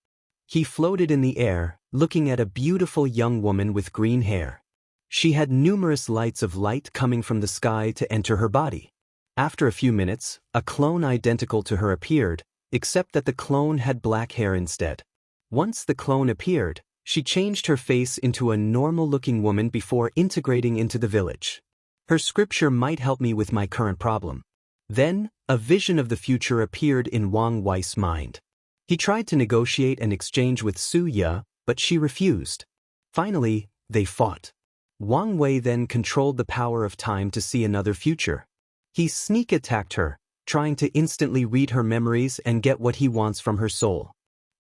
S1: He floated in the air, looking at a beautiful young woman with green hair. She had numerous lights of light coming from the sky to enter her body. After a few minutes, a clone identical to her appeared, except that the clone had black hair instead. Once the clone appeared, she changed her face into a normal-looking woman before integrating into the village. Her scripture might help me with my current problem. Then, a vision of the future appeared in Wang Wei's mind. He tried to negotiate an exchange with Su Ya, but she refused. Finally, they fought. Wang Wei then controlled the power of time to see another future. He sneak attacked her, trying to instantly read her memories and get what he wants from her soul.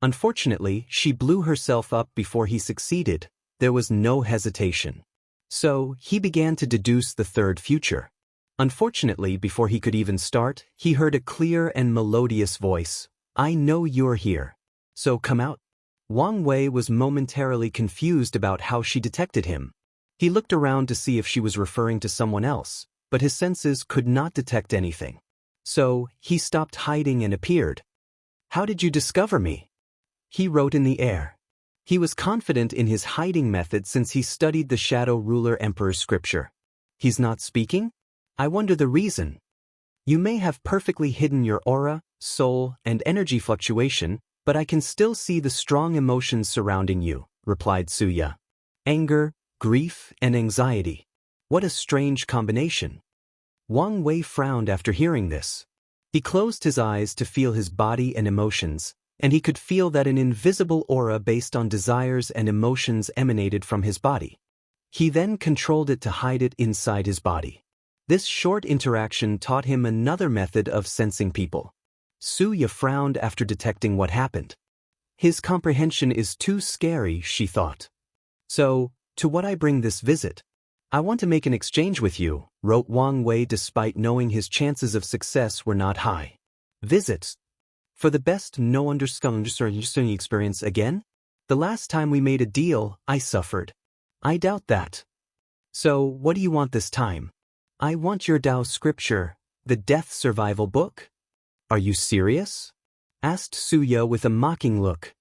S1: Unfortunately, she blew herself up before he succeeded. There was no hesitation. So, he began to deduce the third future. Unfortunately, before he could even start, he heard a clear and melodious voice. "I know you're here. So come out." Wang Wei was momentarily confused about how she detected him. He looked around to see if she was referring to someone else, but his senses could not detect anything. So, he stopped hiding and appeared. "How did you discover me?" He wrote in the air. He was confident in his hiding method since he studied the Shadow Ruler Emperor's scripture. He's not speaking? I wonder the reason. You may have perfectly hidden your aura, soul, and energy fluctuation, but I can still see the strong emotions surrounding you, replied Suya. Anger, grief, and anxiety. What a strange combination. Wang Wei frowned after hearing this. He closed his eyes to feel his body and emotions, and he could feel that an invisible aura based on desires and emotions emanated from his body. He then controlled it to hide it inside his body. This short interaction taught him another method of sensing people. Suya frowned after detecting what happened. His comprehension is too scary, she thought. So, to what I bring this visit? I want to make an exchange with you, wrote Wang Wei despite knowing his chances of success were not high. Visit. For the best no understanding experience again? The last time we made a deal, I suffered. I doubt that. So, what do you want this time? I want your Tao scripture, the death survival book. Are you serious? Asked Suya with a mocking look.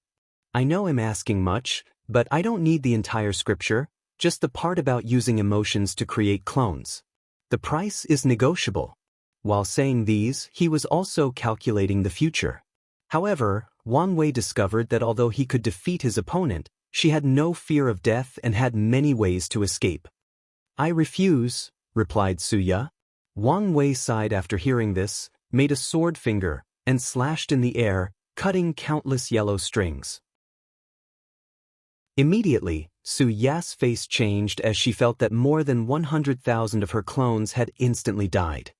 S1: I know I'm asking much, but I don't need the entire scripture, just the part about using emotions to create clones. The price is negotiable. While saying these, he was also calculating the future. However, Wang Wei discovered that although he could defeat his opponent, she had no fear of death and had many ways to escape. I refuse, replied Suya. Wang Wei sighed after hearing this, made a sword finger, and slashed in the air, cutting countless yellow strings. Immediately, Su Ya's face changed as she felt that more than 100,000 of her clones had instantly died.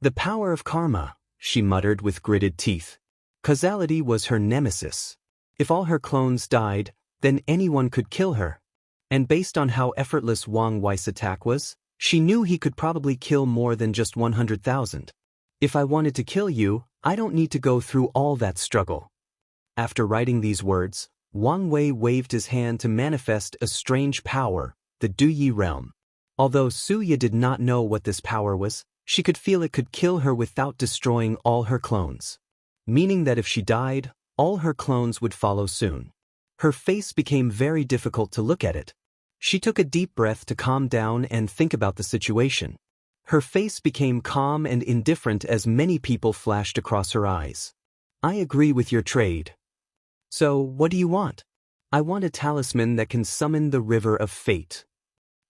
S1: The power of karma, she muttered with gritted teeth. Causality was her nemesis. If all her clones died, then anyone could kill her. And based on how effortless Wang Wei's attack was, she knew he could probably kill more than just 100,000. If I wanted to kill you, I don't need to go through all that struggle. After writing these words, Wang Wei waved his hand to manifest a strange power, the Duyi realm. Although Su Ya did not know what this power was, she could feel it could kill her without destroying all her clones. Meaning that if she died, all her clones would follow soon. Her face became very difficult to look at it. She took a deep breath to calm down and think about the situation. Her face became calm and indifferent as many people flashed across her eyes. I agree with your trade. So, what do you want? I want a talisman that can summon the river of fate.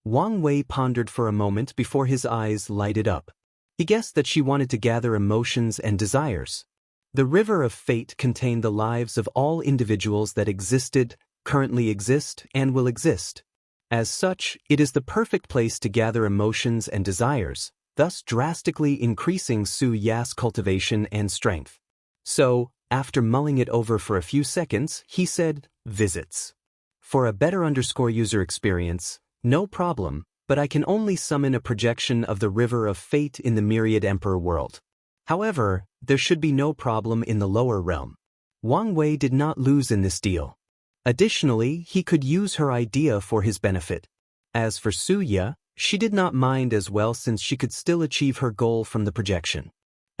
S1: Wang Wei pondered for a moment before his eyes lighted up. He guessed that she wanted to gather emotions and desires. The river of fate contained the lives of all individuals that existed, currently exist, and will exist. As such, it is the perfect place to gather emotions and desires, thus drastically increasing Su Ya's cultivation and strength. So, after mulling it over for a few seconds, he said, visits. For a better user experience, no problem, but I can only summon a projection of the river of fate in the myriad emperor world. However, there should be no problem in the lower realm. Wang Wei did not lose in this deal. Additionally, he could use her idea for his benefit. As for Su Ya, she did not mind as well since she could still achieve her goal from the projection.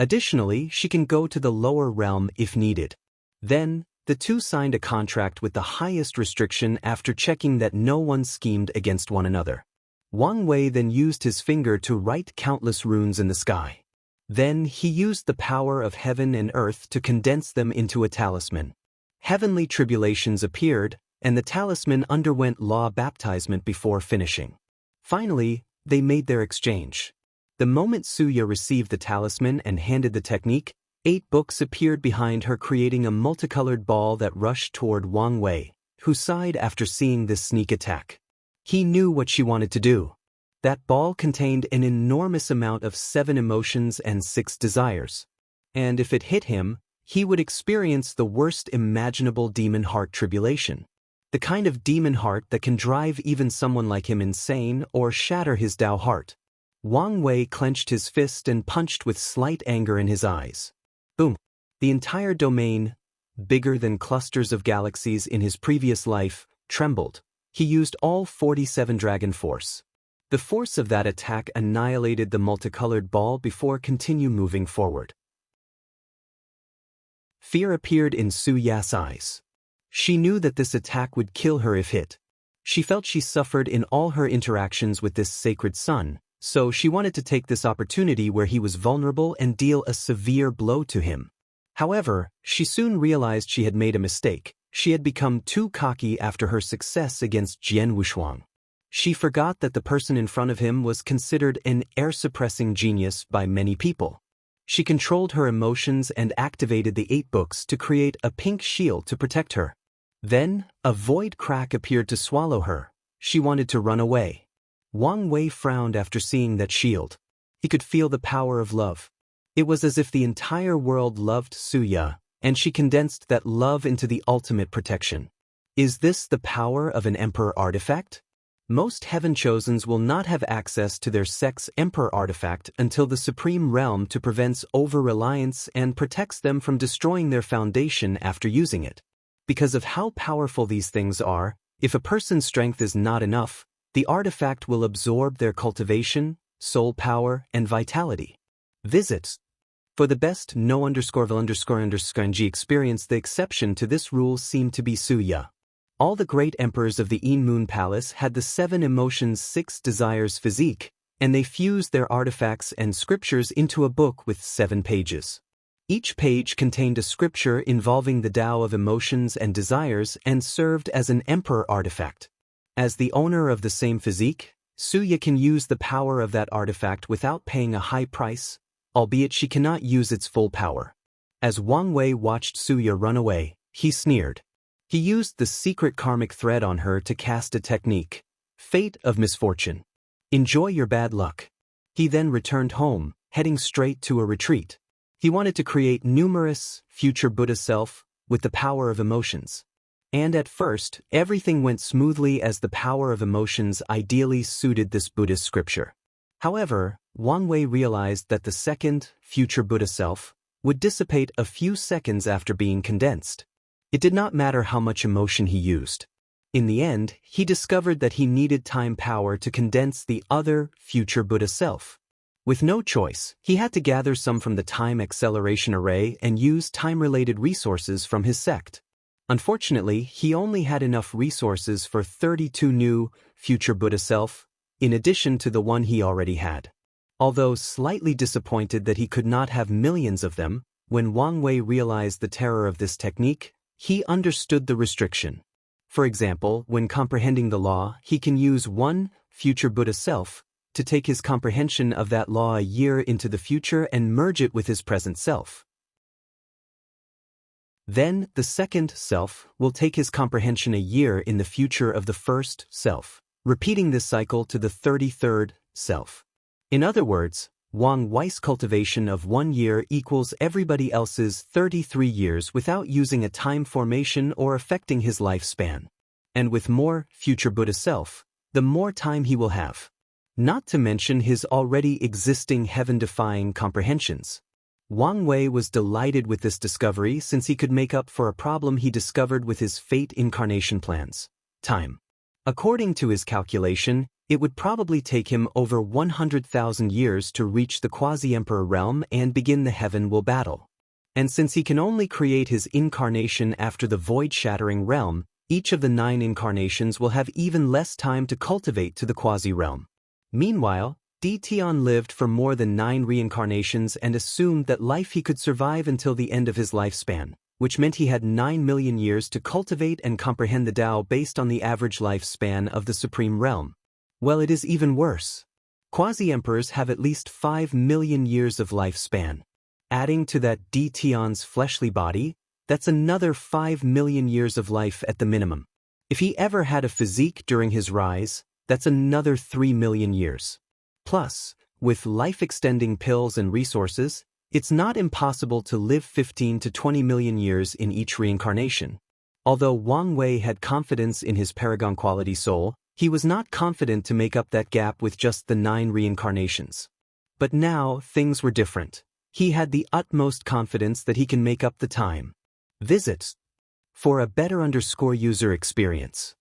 S1: Additionally, she can go to the lower realm if needed. Then, the two signed a contract with the highest restriction after checking that no one schemed against one another. Wang Wei then used his finger to write countless runes in the sky. Then he used the power of heaven and earth to condense them into a talisman. Heavenly tribulations appeared, and the talisman underwent law baptizement before finishing. Finally, they made their exchange. The moment Su Ya received the talisman and handed the technique, 8 books appeared behind her, creating a multicolored ball that rushed toward Wang Wei, who sighed after seeing this sneak attack. He knew what she wanted to do. That ball contained an enormous amount of 7 emotions and 6 desires. And if it hit him, he would experience the worst imaginable demon heart tribulation. The kind of demon heart that can drive even someone like him insane or shatter his Tao heart. Wang Wei clenched his fist and punched with slight anger in his eyes. Boom! The entire domain, bigger than clusters of galaxies in his previous life, trembled. He used all 47 dragon force. The force of that attack annihilated the multicolored ball before continue moving forward. Fear appeared in Su Ya's eyes. She knew that this attack would kill her if hit. She felt she suffered in all her interactions with this sacred son, so she wanted to take this opportunity where he was vulnerable and deal a severe blow to him. However, she soon realized she had made a mistake. She had become too cocky after her success against Jian Wushuang. She forgot that the person in front of him was considered an air-suppressing genius by many people. She controlled her emotions and activated the 8 books to create a pink shield to protect her. Then, a void crack appeared to swallow her. She wanted to run away. Wang Wei frowned after seeing that shield. He could feel the power of love. It was as if the entire world loved Su Ya, and she condensed that love into the ultimate protection. Is this the power of an emperor artifact? Most heaven chosens will not have access to their sex emperor artifact until the supreme realm to prevents over-reliance and protects them from destroying their foundation after using it. Because of how powerful these things are, if a person's strength is not enough, the artifact will absorb their cultivation, soul power, and vitality. Visits. For the best no_vil__ng experience, the exception to this rule seemed to be Su Ya. All the great emperors of the Yin Moon Palace had the 7 emotions 6 desires physique, and they fused their artifacts and scriptures into a book with 7 pages. Each page contained a scripture involving the Tao of emotions and desires and served as an emperor artifact. As the owner of the same physique, Su Ya can use the power of that artifact without paying a high price, albeit she cannot use its full power. As Wang Wei watched Su Ya run away, he sneered. He used the secret karmic thread on her to cast a technique, Fate of Misfortune. Enjoy your bad luck. He then returned home, heading straight to a retreat. He wanted to create numerous future Buddha self with the power of emotions. And at first, everything went smoothly as the power of emotions ideally suited this Buddhist scripture. However, Wang Wei realized that the second, future Buddha self, would dissipate a few seconds after being condensed. It did not matter how much emotion he used. In the end, he discovered that he needed time power to condense the other, future Buddha self. With no choice, he had to gather some from the time acceleration array and use time-related resources from his sect. Unfortunately, he only had enough resources for 32 new, future Buddha self, in addition to the one he already had. Although slightly disappointed that he could not have millions of them, when Wang Wei realized the terror of this technique, he understood the restriction. For example, when comprehending the law, he can use one, future Buddha self, to take his comprehension of that law a year into the future and merge it with his present self. Then, the second self will take his comprehension a year in the future of the first self, repeating this cycle to the 33rd self. In other words, Wang Wei's cultivation of 1 year equals everybody else's 33 years without using a time formation or affecting his lifespan. And with more future Buddha self, the more time he will have. Not to mention his already existing heaven-defying comprehensions. Wang Wei was delighted with this discovery since he could make up for a problem he discovered with his fate incarnation plans. Time. According to his calculation, it would probably take him over 100,000 years to reach the quasi-emperor realm and begin the heaven will battle. And since he can only create his incarnation after the void-shattering realm, each of the 9 incarnations will have even less time to cultivate to the quasi-realm. Meanwhile, Tian lived for more than 9 reincarnations and assumed that life he could survive until the end of his lifespan, which meant he had 9 million years to cultivate and comprehend the Tao based on the average lifespan of the Supreme Realm. Well, it is even worse. Quasi-emperors have at least 5 million years of lifespan. Adding to that Tian's fleshly body, that's another 5 million years of life at the minimum. If he ever had a physique during his rise, that's another 3 million years. Plus, with life-extending pills and resources, it's not impossible to live 15 to 20 million years in each reincarnation. Although Wang Wei had confidence in his paragon quality soul, he was not confident to make up that gap with just the 9 reincarnations. But now, things were different. He had the utmost confidence that he can make up the time. Visit for a better user experience.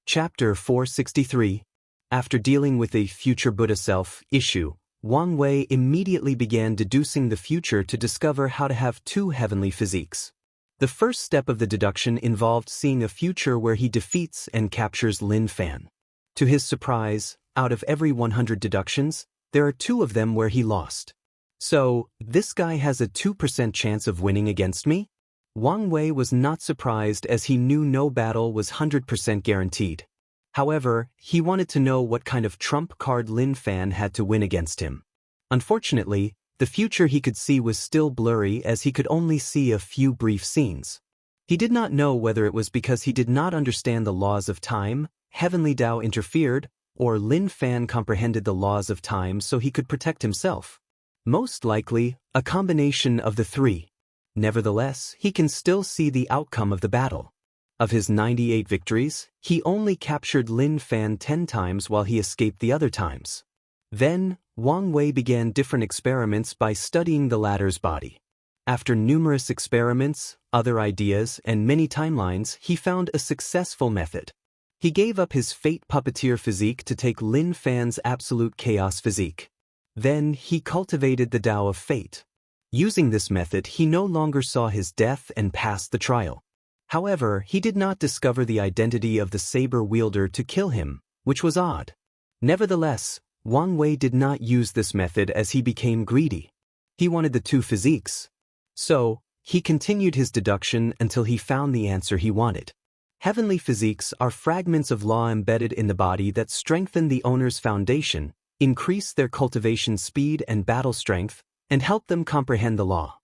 S1: Chapter 463. After dealing with a future Buddha self issue, Wang Wei immediately began deducing the future to discover how to have 2 heavenly physiques. The first step of the deduction involved seeing a future where he defeats and captures Lin Fan. To his surprise, out of every 100 deductions, there are 2 of them where he lost. So, this guy has a 2% chance of winning against me? Wang Wei was not surprised as he knew no battle was 100% guaranteed. However, he wanted to know what kind of trump card Lin Fan had to win against him. Unfortunately, the future he could see was still blurry as he could only see a few brief scenes. He did not know whether it was because he did not understand the laws of time, Heavenly Tao interfered, or Lin Fan comprehended the laws of time so he could protect himself. Most likely, a combination of the 3. Nevertheless, he can still see the outcome of the battle. Of his 98 victories, he only captured Lin Fan 10 times while he escaped the other times. Then, Wang Wei began different experiments by studying the latter's body. After numerous experiments, other ideas, and many timelines, he found a successful method. He gave up his fate puppeteer physique to take Lin Fan's absolute chaos physique. Then, he cultivated the Tao of fate. Using this method, he no longer saw his death and passed the trial. However, he did not discover the identity of the saber wielder to kill him, which was odd. Nevertheless, Wang Wei did not use this method as he became greedy. He wanted the 2 physiques. So, he continued his deduction until he found the answer he wanted. Heavenly physiques are fragments of law embedded in the body that strengthen the owner's foundation, increase their cultivation speed and battle strength, and help them comprehend the law.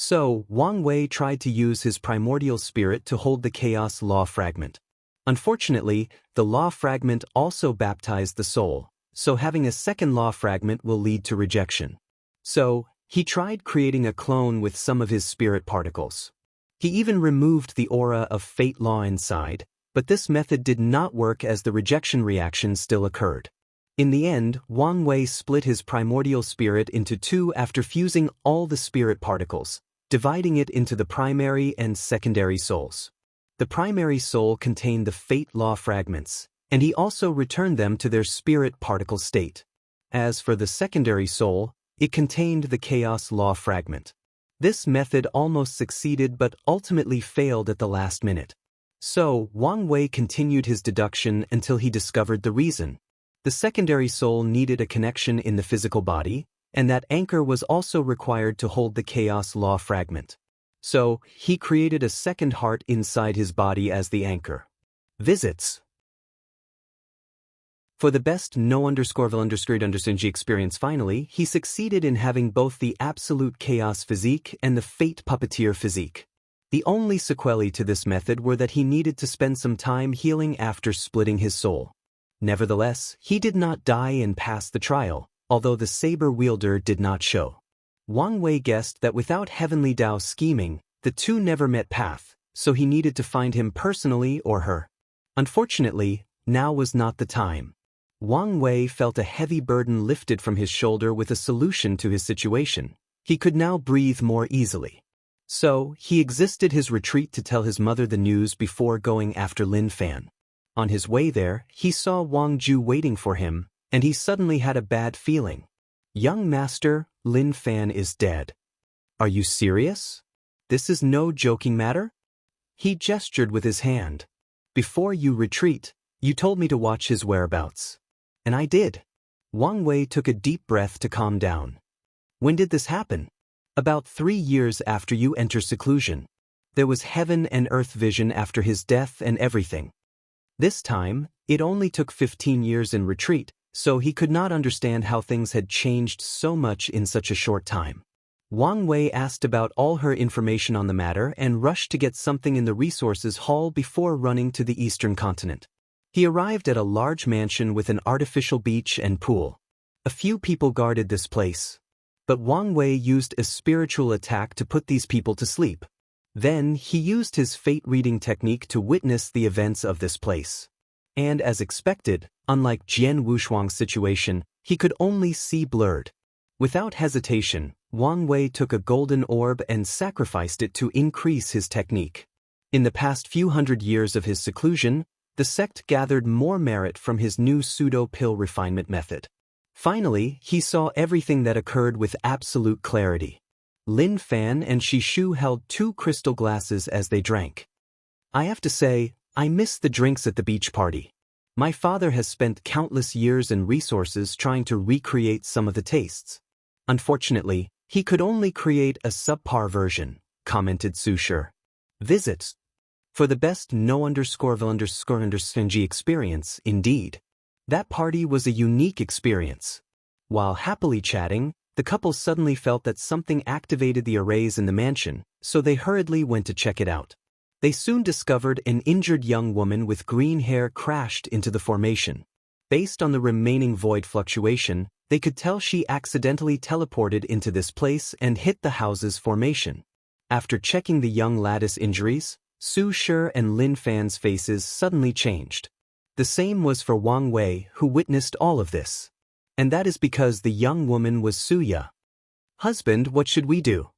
S1: So, Wang Wei tried to use his primordial spirit to hold the chaos law fragment. Unfortunately, the law fragment also baptized the soul, so having a second law fragment will lead to rejection. So, he tried creating a clone with some of his spirit particles. He even removed the aura of fate law inside, but this method did not work as the rejection reaction still occurred. In the end, Wang Wei split his primordial spirit into two after fusing all the spirit particles, dividing it into the primary and secondary souls. The primary soul contained the fate law fragments, and he also returned them to their spirit particle state. As for the secondary soul, it contained the chaos law fragment. This method almost succeeded but ultimately failed at the last minute. So, Wang Wei continued his deduction until he discovered the reason. The secondary soul needed a connection in the physical body, and that anchor was also required to hold the chaos law fragment. So, he created a second heart inside his body as the anchor. Visits. For the best no_underscore_underscore_understand experience finally, he succeeded in having both the absolute chaos physique and the fate puppeteer physique. The only sequelae to this method were that he needed to spend some time healing after splitting his soul. Nevertheless, he did not die and passed the trial, although the saber wielder did not show. Wang Wei guessed that without Heavenly Tao scheming, the two never met path, so he needed to find him personally or her. Unfortunately, now was not the time. Wang Wei felt a heavy burden lifted from his shoulder with a solution to his situation. He could now breathe more easily. So, he exited his retreat to tell his mother the news before going after Lin Fan. On his way there, he saw Wang Ju waiting for him, and he suddenly had a bad feeling. "Young master, Lin Fan is dead." "Are you serious? This is no joking matter?" He gestured with his hand. "Before you retreat, you told me to watch his whereabouts. And I did." Wang Wei took a deep breath to calm down. "When did this happen?" "About 3 years after you enter seclusion. There was heaven and earth vision after his death and everything. This time, it only took 15 years in retreat, so he could not understand how things had changed so much in such a short time." Wang Wei asked about all her information on the matter and rushed to get something in the resources hall before running to the eastern continent. He arrived at a large mansion with an artificial beach and pool. A few people guarded this place. But Wang Wei used a spiritual attack to put these people to sleep. Then, he used his fate-reading technique to witness the events of this place. And as expected, unlike Jian Wushuang's situation, he could only see blurred. Without hesitation, Wang Wei took a golden orb and sacrificed it to increase his technique. In the past few hundred years of his seclusion, the sect gathered more merit from his new pseudo-pill refinement method. Finally, he saw everything that occurred with absolute clarity. Lin Fan and Shi Shu held 2 crystal glasses as they drank. "I have to say, I miss the drinks at the beach party. My father has spent countless years and resources trying to recreate some of the tastes. Unfortunately, he could only create a subpar version," commented Su Shi. Visits. For the best no_underscore_understand experience, indeed. That party was a unique experience. While happily chatting, the couple suddenly felt that something activated the arrays in the mansion, so they hurriedly went to check it out. They soon discovered an injured young woman with green hair crashed into the formation. Based on the remaining void fluctuation, they could tell she accidentally teleported into this place and hit the house's formation. After checking the young lattice injuries, Su Shi and Lin Fan's faces suddenly changed. The same was for Wang Wei, who witnessed all of this. And that is because the young woman was Suya. "Husband, what should we do?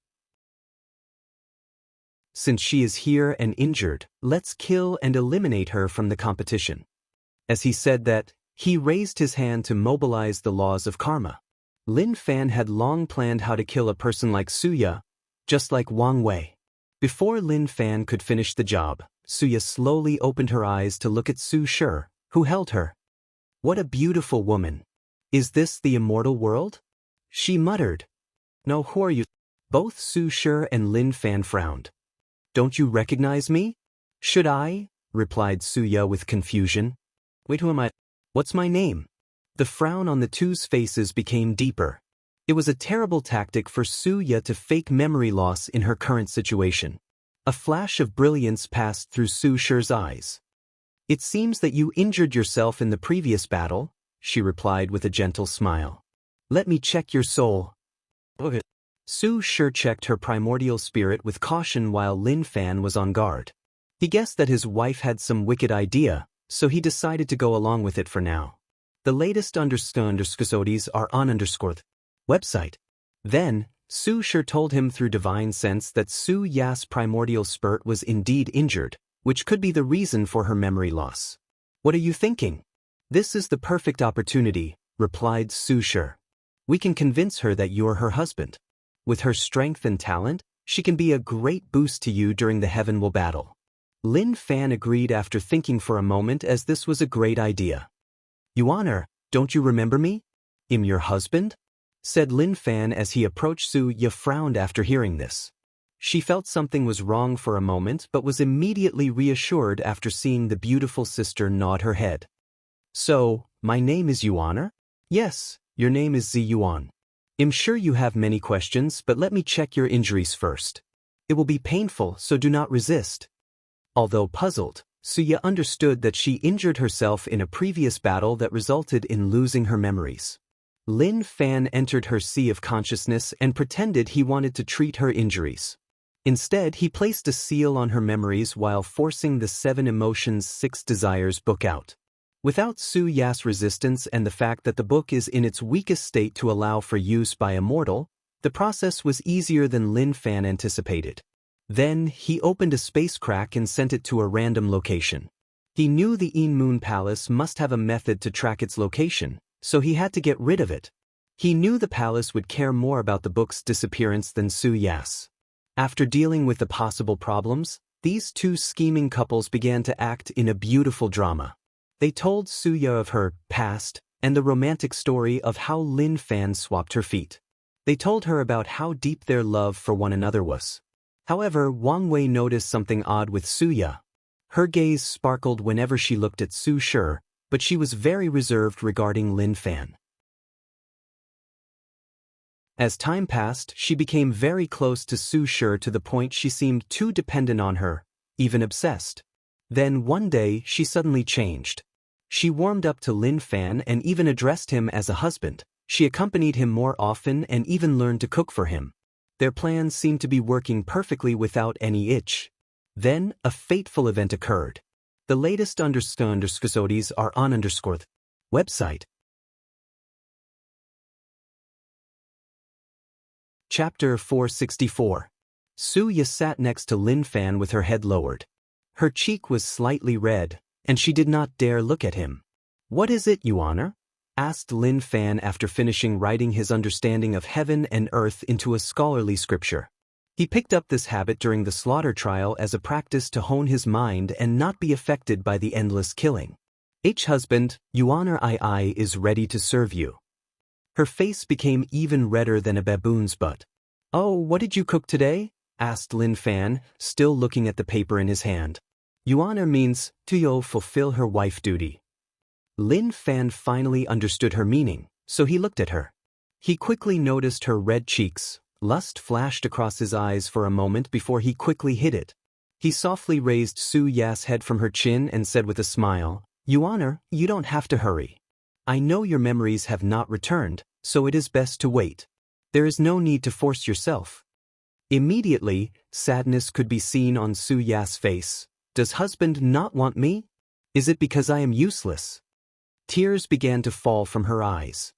S1: Since she is here and injured, let's kill and eliminate her from the competition." As he said that, he raised his hand to mobilize the laws of karma. Lin Fan had long planned how to kill a person like Suya, just like Wang Wei. Before Lin Fan could finish the job, Suya slowly opened her eyes to look at Su Shi, who held her. "What a beautiful woman. Is this the immortal world?" she muttered. "No, who are you?" Both Su Shi and Lin Fan frowned. "Don't you recognize me?" "Should I?" replied Suya with confusion. "Wait, who am I? What's my name?" The frown on the two's faces became deeper. It was a terrible tactic for Suya to fake memory loss in her current situation. A flash of brilliance passed through Su Shi's eyes. "It seems that you injured yourself in the previous battle," she replied with a gentle smile. "Let me check your soul." Okay. Su Shi checked her primordial spirit with caution while Lin Fan was on guard. He guessed that his wife had some wicked idea, so he decided to go along with it for now. The latest underscores are on website. Then, Su Shi told him through divine sense that Su Ya's primordial spirit was indeed injured, which could be the reason for her memory loss. "What are you thinking?" "This is the perfect opportunity," replied Su Shi. "We can convince her that you're her husband. With her strength and talent, she can be a great boost to you during the Heavenwell battle." Lin Fan agreed after thinking for a moment, as this was a great idea. "Yuan, don't you remember me? I'm your husband?" said Lin Fan as he approached. Su Ya frowned after hearing this. She felt something was wrong for a moment but was immediately reassured after seeing the beautiful sister nod her head. "So, my name is Yuan?" "Yes, your name is Yuan. I'm sure you have many questions, but let me check your injuries first. It will be painful, so do not resist." Although puzzled, Suya understood that she injured herself in a previous battle that resulted in losing her memories. Lin Fan entered her sea of consciousness and pretended he wanted to treat her injuries. Instead, he placed a seal on her memories while forcing the 7 Emotions 6 Desires book out. Without Su Ya's resistance and the fact that the book is in its weakest state to allow for use by a mortal, the process was easier than Lin Fan anticipated. Then, he opened a space crack and sent it to a random location. He knew the In Moon Palace must have a method to track its location, so he had to get rid of it. He knew the palace would care more about the book's disappearance than Su Ya's. After dealing with the possible problems, these two scheming couples began to act in a beautiful drama. They told Suya of her past and the romantic story of how Lin Fan swapped her feet. They told her about how deep their love for one another was. However, Wang Wei noticed something odd with Suya. Her gaze sparkled whenever she looked at Su Shi, but she was very reserved regarding Lin Fan. As time passed, she became very close to Su Shi to the point she seemed too dependent on her, even obsessed. Then one day she suddenly changed. She warmed up to Lin Fan and even addressed him as a husband. She accompanied him more often and even learned to cook for him. Their plans seemed to be working perfectly without any itch. Then, a fateful event occurred. The latest underscores are on website. Chapter 464. Suya sat next to Lin Fan with her head lowered. Her cheek was slightly red, and she did not dare look at him. "What is it, Yuan?" asked Lin Fan after finishing writing his understanding of heaven and earth into a scholarly scripture. He picked up this habit during the slaughter trial as a practice to hone his mind and not be affected by the endless killing. "Husband, Yuan I is ready to serve you." Her face became even redder than a baboon's butt. "Oh, what did you cook today?" asked Lin Fan, still looking at the paper in his hand. Yuan means, to fulfill her wife duty. Lin Fan finally understood her meaning, so he looked at her. He quickly noticed her red cheeks. Lust flashed across his eyes for a moment before he quickly hid it. He softly raised Su Ya's head from her chin and said with a smile, "Yuan, you don't have to hurry. I know your memories have not returned, so it is best to wait. There is no need to force yourself." Immediately, sadness could be seen on Su Ya's face. "Does husband not want me? Is it because I am useless?" Tears began to fall from her eyes.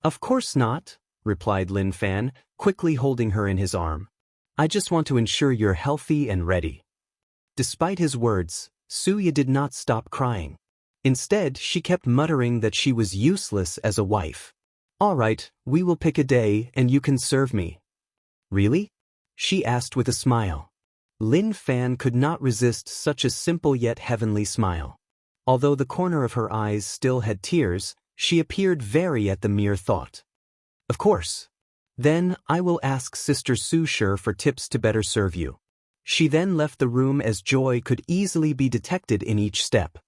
S1: "Of course not," replied Lin Fan, quickly holding her in his arm. "I just want to ensure you're healthy and ready." Despite his words, Suya did not stop crying. Instead, she kept muttering that she was useless as a wife. "All right, we will pick a day and you can serve me." "Really?" she asked with a smile. Lin Fan could not resist such a simple yet heavenly smile. Although the corner of her eyes still had tears, she appeared very at the mere thought. "Of course. Then I will ask Sister Su Shi for tips to better serve you." She then left the room as joy could easily be detected in each step.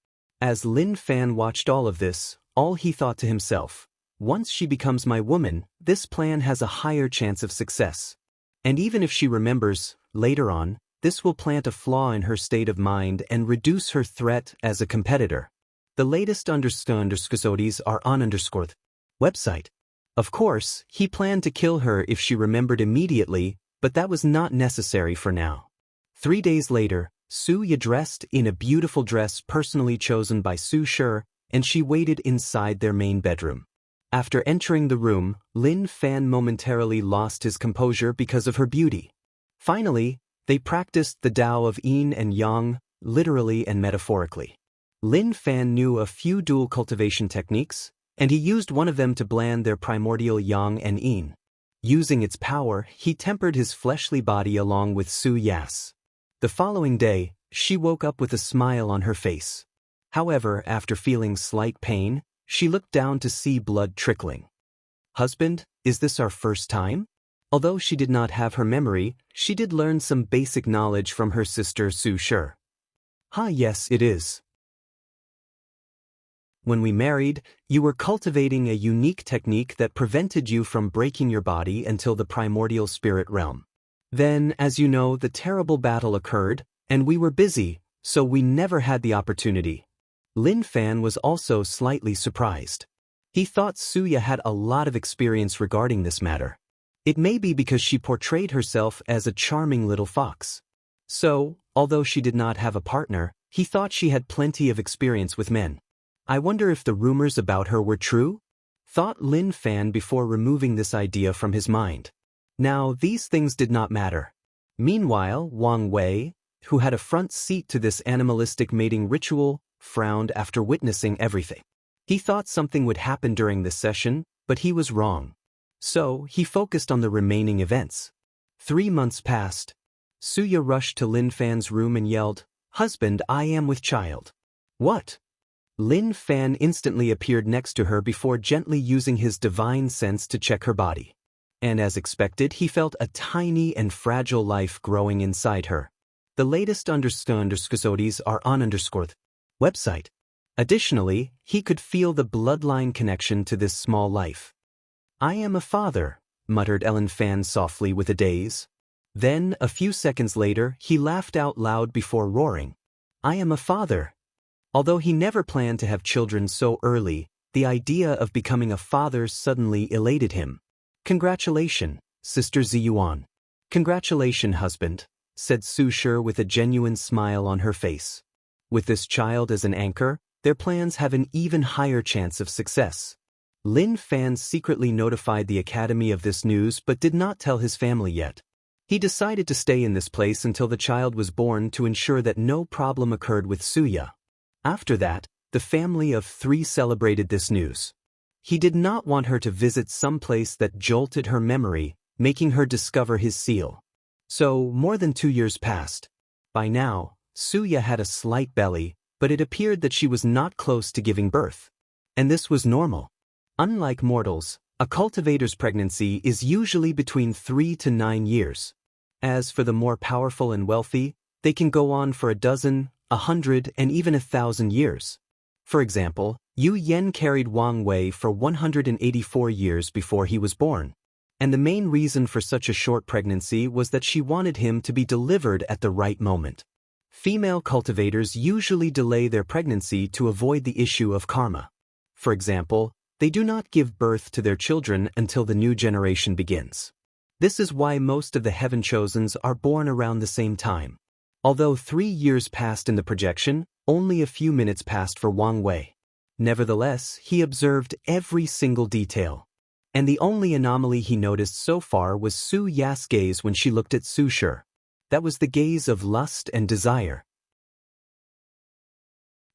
S1: As Lin Fan watched all of this, all he thought to himself, Once she becomes my woman, this plan has a higher chance of success. And even if she remembers, later on, this will plant a flaw in her state of mind and reduce her threat as a competitor. The latest underscores are on website. Of course, he planned to kill her if she remembered immediately, but that was not necessary for now. 3 days later, Suya dressed in a beautiful dress personally chosen by Su Shi, and she waited inside their main bedroom. After entering the room, Lin Fan momentarily lost his composure because of her beauty. Finally, they practiced the Tao of Yin and Yang, literally and metaphorically. Lin Fan knew a few dual cultivation techniques, and he used one of them to blend their primordial Yang and Yin. Using its power, he tempered his fleshly body along with Su Yas. The following day, she woke up with a smile on her face. However, after feeling slight pain, she looked down to see blood trickling. "Husband, is this our first time?" Although she did not have her memory, she did learn some basic knowledge from her sister Su Shi. Yes, it is. When we married, you were cultivating a unique technique that prevented you from breaking your body until the primordial spirit realm. Then, as you know, the terrible battle occurred, and we were busy, so we never had the opportunity. Lin Fan was also slightly surprised. He thought Suya had a lot of experience regarding this matter. It may be because she portrayed herself as a charming little fox. So, although she did not have a partner, he thought she had plenty of experience with men. I wonder if the rumors about her were true? Thought Lin Fan before removing this idea from his mind. Now, these things did not matter. Meanwhile, Wang Wei, who had a front seat to this animalistic mating ritual, frowned after witnessing everything. He thought something would happen during this session, but he was wrong. So, he focused on the remaining events. 3 months passed. Suya rushed to Lin Fan's room and yelled, "Husband, I am with child." "What?" Lin Fan instantly appeared next to her before gently using his divine sense to check her body. And as expected, he felt a tiny and fragile life growing inside her. The latest underscores are on website. Additionally, he could feel the bloodline connection to this small life. "I am a father," muttered Lin Fan softly with a daze. Then, a few seconds later, he laughed out loud before roaring, "I am a father." Although he never planned to have children so early, the idea of becoming a father suddenly elated him. "Congratulations, Sister Ziyuan." "Congratulations, husband," said Su Shi with a genuine smile on her face. With this child as an anchor, their plans have an even higher chance of success. Lin Fan secretly notified the academy of this news but did not tell his family yet. He decided to stay in this place until the child was born to ensure that no problem occurred with Suya. After that, the family of 3 celebrated this news. He did not want her to visit some place that jolted her memory, making her discover his seal. So, more than 2 years passed. By now, Suya had a slight belly, but it appeared that she was not close to giving birth. And this was normal. Unlike mortals, a cultivator's pregnancy is usually between 3 to 9 years. As for the more powerful and wealthy, they can go on for a dozen, 100, and even 1,000 years. For example, Yu Yen carried Wang Wei for 184 years before he was born. And the main reason for such a short pregnancy was that she wanted him to be delivered at the right moment. Female cultivators usually delay their pregnancy to avoid the issue of karma. For example, they do not give birth to their children until the new generation begins. This is why most of the Heaven Chosens are born around the same time. Although 3 years passed in the projection, only a few minutes passed for Wang Wei. Nevertheless, he observed every single detail. And the only anomaly he noticed so far was Su Ya's gaze when she looked at Su Shi. That was the gaze of lust and desire.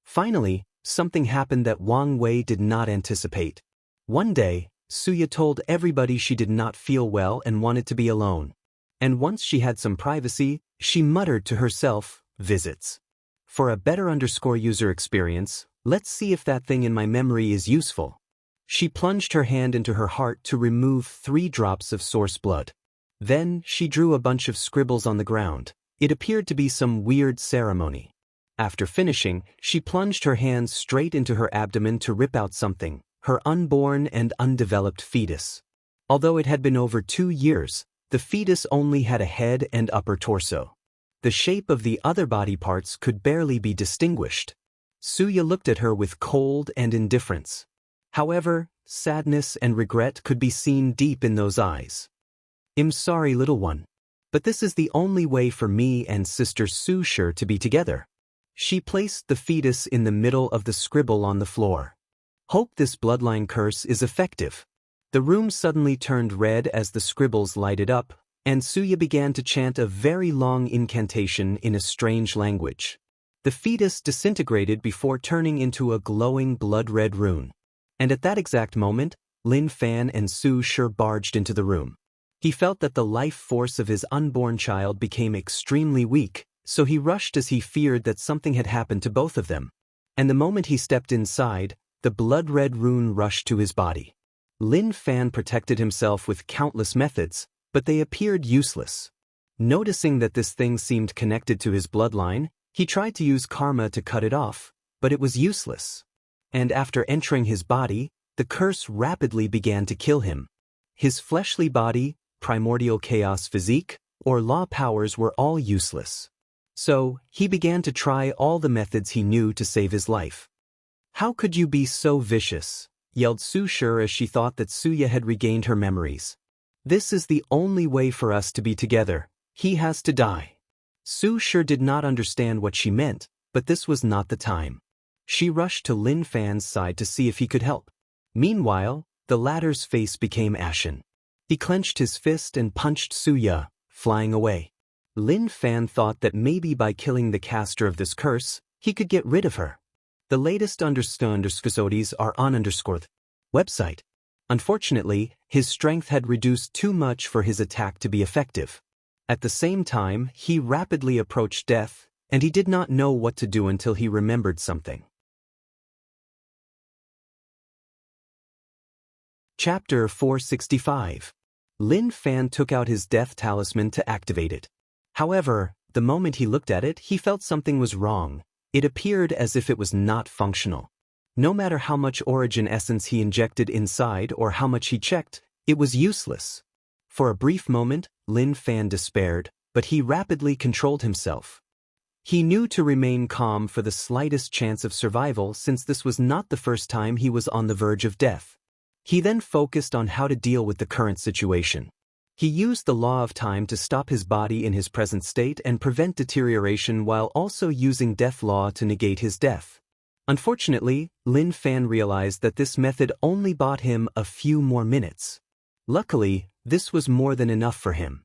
S1: Finally, something happened that Wang Wei did not anticipate. One day, Suya told everybody she did not feel well and wanted to be alone. And once she had some privacy, she muttered to herself, "Visits. For a better user experience, let's see if that thing in my memory is useful." She plunged her hand into her heart to remove 3 drops of source blood. Then, she drew a bunch of scribbles on the ground. It appeared to be some weird ceremony. After finishing, she plunged her hands straight into her abdomen to rip out something, her unborn and undeveloped fetus. Although it had been over 2 years, the fetus only had a head and upper torso. The shape of the other body parts could barely be distinguished. Suya looked at her with cold and indifference. However, sadness and regret could be seen deep in those eyes. "I'm sorry, little one. But this is the only way for me and Sister Su-shur to be together." She placed the fetus in the middle of the scribble on the floor. "Hope this bloodline curse is effective." The room suddenly turned red as the scribbles lighted up, and Suya began to chant a very long incantation in a strange language. The fetus disintegrated before turning into a glowing blood-red rune. And at that exact moment, Lin Fan and Su-shur barged into the room. He felt that the life force of his unborn child became extremely weak, so he rushed as he feared that something had happened to both of them. And the moment he stepped inside, the blood-red rune rushed to his body. Lin Fan protected himself with countless methods, but they appeared useless. Noticing that this thing seemed connected to his bloodline, he tried to use karma to cut it off, but it was useless. And after entering his body, the curse rapidly began to kill him. His fleshly body, primordial chaos physique, or law powers were all useless. So, he began to try all the methods he knew to save his life. "How could you be so vicious?" yelled Su-shur as she thought that Suya had regained her memories. "This is the only way for us to be together. He has to die." Su-shur did not understand what she meant, but this was not the time. She rushed to Lin Fan's side to see if he could help. Meanwhile, the latter's face became ashen. He clenched his fist and punched Suya, flying away. Lin Fan thought that maybe by killing the caster of this curse, he could get rid of her. The latest episodes are on _ website. Unfortunately, his strength had reduced too much for his attack to be effective. At the same time, he rapidly approached death, and he did not know what to do until he remembered something. Chapter 465. Lin Fan took out his death talisman to activate it. However, the moment he looked at it, he felt something was wrong. It appeared as if it was not functional. No matter how much origin essence he injected inside or how much he checked, it was useless. For a brief moment, Lin Fan despaired, but he rapidly controlled himself. He knew to remain calm for the slightest chance of survival since this was not the first time he was on the verge of death. He then focused on how to deal with the current situation. He used the law of time to stop his body in his present state and prevent deterioration while also using death law to negate his death. Unfortunately, Lin Fan realized that this method only bought him a few more minutes. Luckily, this was more than enough for him.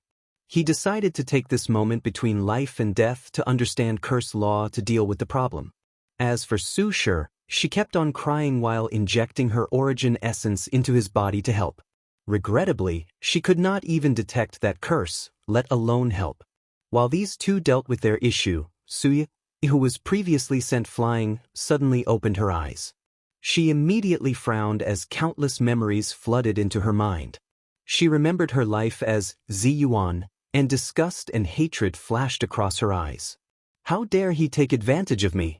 S1: He decided to take this moment between life and death to understand curse law to deal with the problem. As for Su-shur, she kept on crying while injecting her origin essence into his body to help. Regrettably, she could not even detect that curse, let alone help. While these two dealt with their issue, Suya, who was previously sent flying, suddenly opened her eyes. She immediately frowned as countless memories flooded into her mind. She remembered her life as Ziyuan, and disgust and hatred flashed across her eyes. How dare he take advantage of me?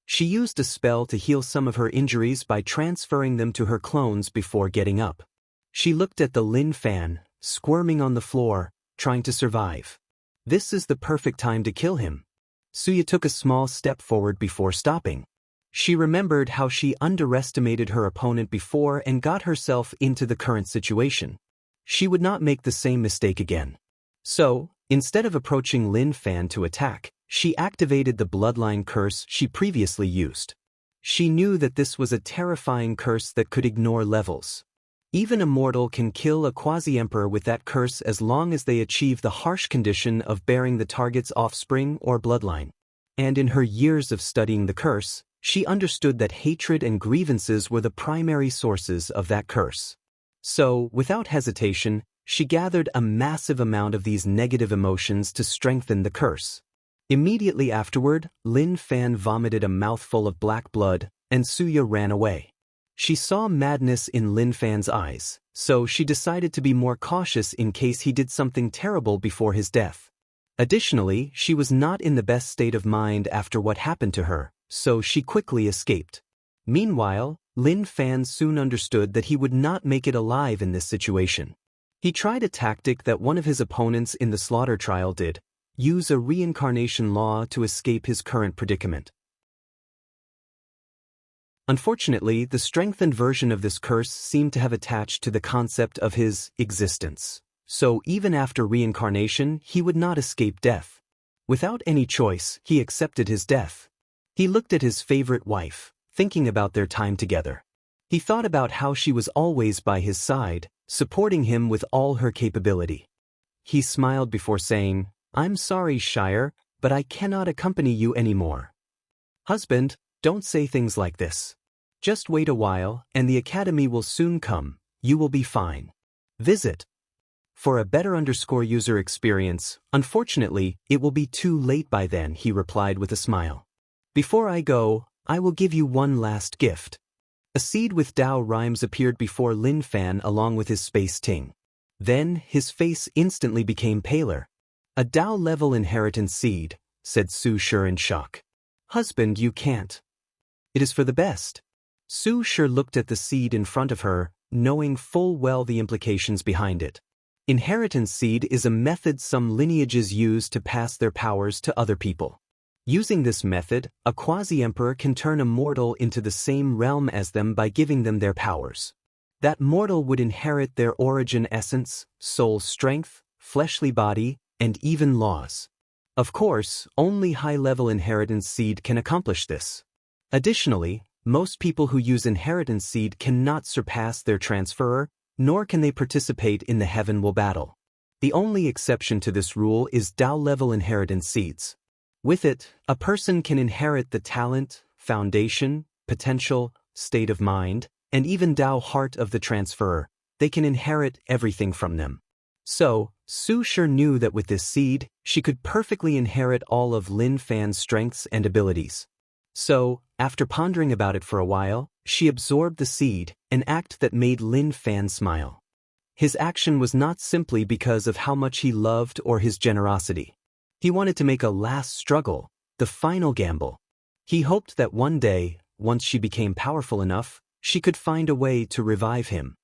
S1: She used a spell to heal some of her injuries by transferring them to her clones before getting up. She looked at the Lin Fan, squirming on the floor, trying to survive. This is the perfect time to kill him. Suya took a small step forward before stopping. She remembered how she underestimated her opponent before and got herself into the current situation. She would not make the same mistake again. So, instead of approaching Lin Fan to attack, she activated the bloodline curse she previously used. She knew that this was a terrifying curse that could ignore levels. Even a mortal can kill a quasi-emperor with that curse as long as they achieve the harsh condition of bearing the target's offspring or bloodline. And in her years of studying the curse, she understood that hatred and grievances were the primary sources of that curse. So, without hesitation, she gathered a massive amount of these negative emotions to strengthen the curse. Immediately afterward, Lin Fan vomited a mouthful of black blood, and Suya ran away. She saw madness in Lin Fan's eyes, so she decided to be more cautious in case he did something terrible before his death. Additionally, she was not in the best state of mind after what happened to her, so she quickly escaped. Meanwhile, Lin Fan soon understood that he would not make it alive in this situation. He tried a tactic that one of his opponents in the slaughter trial did: use a reincarnation law to escape his current predicament. Unfortunately, the strengthened version of this curse seemed to have attached to the concept of his existence. So even after reincarnation, he would not escape death. Without any choice, he accepted his death. He looked at his favorite wife, thinking about their time together. He thought about how she was always by his side, supporting him with all her capability. He smiled before saying, "I'm sorry, Shire, but I cannot accompany you anymore." "Husband, don't say things like this. Just wait a while, and the academy will soon come. You will be fine. Visit." For a better user experience, unfortunately, it will be too late by then, he replied with a smile. "Before I go, I will give you one last gift." A seed with Dao rhymes appeared before Lin Fan along with his space ting. Then, his face instantly became paler. "A Dao-level inheritance seed," said Su Shi in shock. "Husband, you can't. It is for the best." Su Shi looked at the seed in front of her, knowing full well the implications behind it. Inheritance seed is a method some lineages use to pass their powers to other people. Using this method, a quasi-emperor can turn a mortal into the same realm as them by giving them their powers. That mortal would inherit their origin essence, soul strength, fleshly body, and even laws. Of course, only high-level inheritance seed can accomplish this. Additionally, most people who use inheritance seed cannot surpass their transferor, nor can they participate in the heavenward battle. The only exception to this rule is Dao-level inheritance seeds. With it, a person can inherit the talent, foundation, potential, state of mind, and even Dao heart of the transferor. They can inherit everything from them. So, Su Shi knew that with this seed, she could perfectly inherit all of Lin Fan's strengths and abilities. So, after pondering about it for a while, she absorbed the seed, an act that made Lin Fan smile. His action was not simply because of how much he loved or his generosity. He wanted to make a last struggle, the final gamble. He hoped that one day, once she became powerful enough, she could find a way to revive him.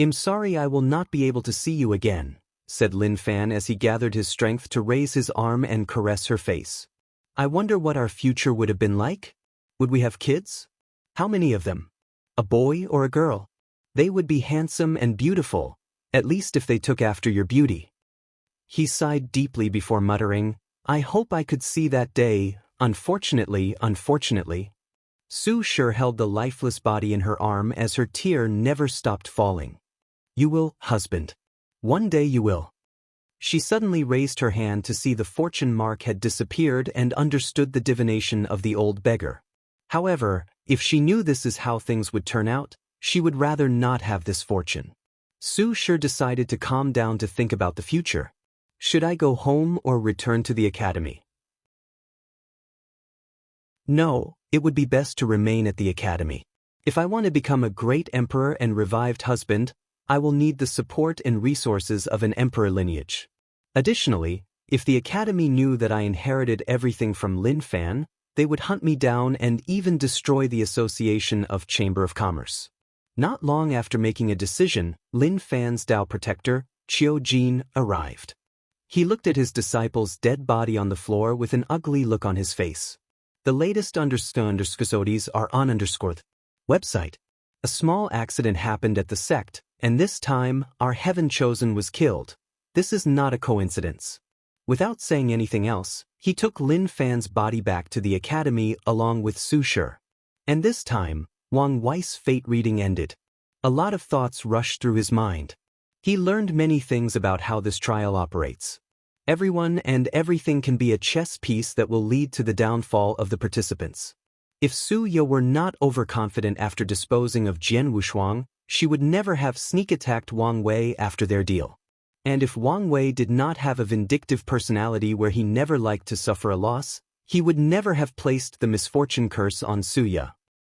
S1: "I'm sorry I will not be able to see you again," said Lin Fan as he gathered his strength to raise his arm and caress her face. "I wonder what our future would have been like? Would we have kids? How many of them? A boy or a girl? They would be handsome and beautiful, at least if they took after your beauty." He sighed deeply before muttering, "I hope I could see that day, unfortunately. Su Shi held the lifeless body in her arm as her tear never stopped falling. "You will, husband. One day you will." She suddenly raised her hand to see the fortune mark had disappeared and understood the divination of the old beggar. However, if she knew this is how things would turn out, she would rather not have this fortune. Su Shi decided to calm down to think about the future. Should I go home or return to the academy? No, it would be best to remain at the academy. If I want to become a great emperor and revived husband, I will need the support and resources of an emperor lineage. Additionally, if the academy knew that I inherited everything from Lin Fan, they would hunt me down and even destroy the Association of Chamber of Commerce. Not long after making a decision, Lin Fan's Dao protector, Qiu Jin, arrived. He looked at his disciple's dead body on the floor with an ugly look on his face. The latest underscores are on website. A small accident happened at the sect, and this time, our heaven chosen was killed. This is not a coincidence. Without saying anything else, he took Lin Fan's body back to the academy along with Su Shi. And this time, Wang Wei's fate reading ended. A lot of thoughts rushed through his mind. He learned many things about how this trial operates. Everyone and everything can be a chess piece that will lead to the downfall of the participants. If Su Ye were not overconfident after disposing of Jian Wushuang, she would never have sneak-attacked Wang Wei after their deal. And if Wang Wei did not have a vindictive personality where he never liked to suffer a loss, he would never have placed the misfortune curse on Su Ye.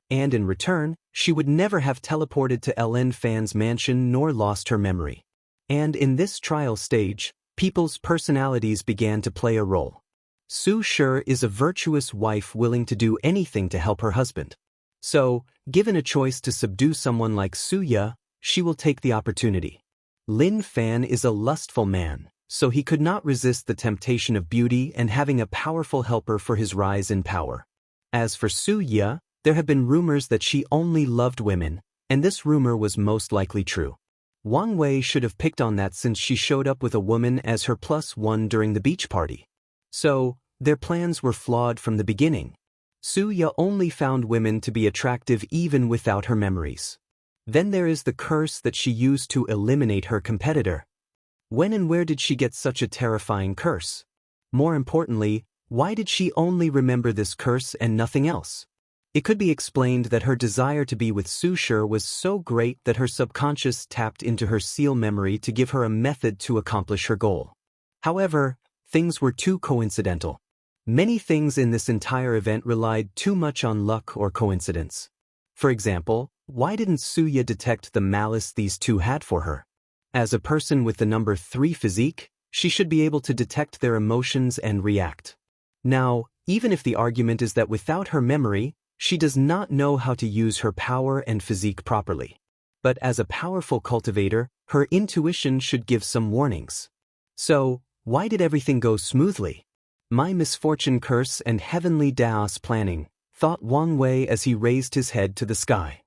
S1: And in return, she would never have teleported to Lin Fan's mansion nor lost her memory. And in this trial stage, people's personalities began to play a role. Su Shi is a virtuous wife willing to do anything to help her husband. So, Given a choice to subdue someone like Suya, she will take the opportunity. Lin Fan is a lustful man, so he could not resist the temptation of beauty and having a powerful helper for his rise in power. As for Suya, there have been rumors that she only loved women, and this rumor was most likely true. Wang Wei should have picked on that since she showed up with a woman as her +1 during the beach party. So, their plans were flawed from the beginning. Suya only found women to be attractive even without her memories. Then there is the curse that she used to eliminate her competitor. When and where did she get such a terrifying curse? More importantly, why did she only remember this curse and nothing else? It could be explained that her desire to be with Sushir was so great that her subconscious tapped into her seal memory to give her a method to accomplish her goal. However, things were too coincidental. Many things in this entire event relied too much on luck or coincidence. For example, why didn't Suya detect the malice these two had for her? As a person with the number 3 physique, she should be able to detect their emotions and react. Now, even if the argument is that without her memory, she does not know how to use her power and physique properly. But as a powerful cultivator, her intuition should give some warnings. So, why did everything go smoothly? My misfortune curse and heavenly Daos planning, thought Wang Wei as he raised his head to the sky.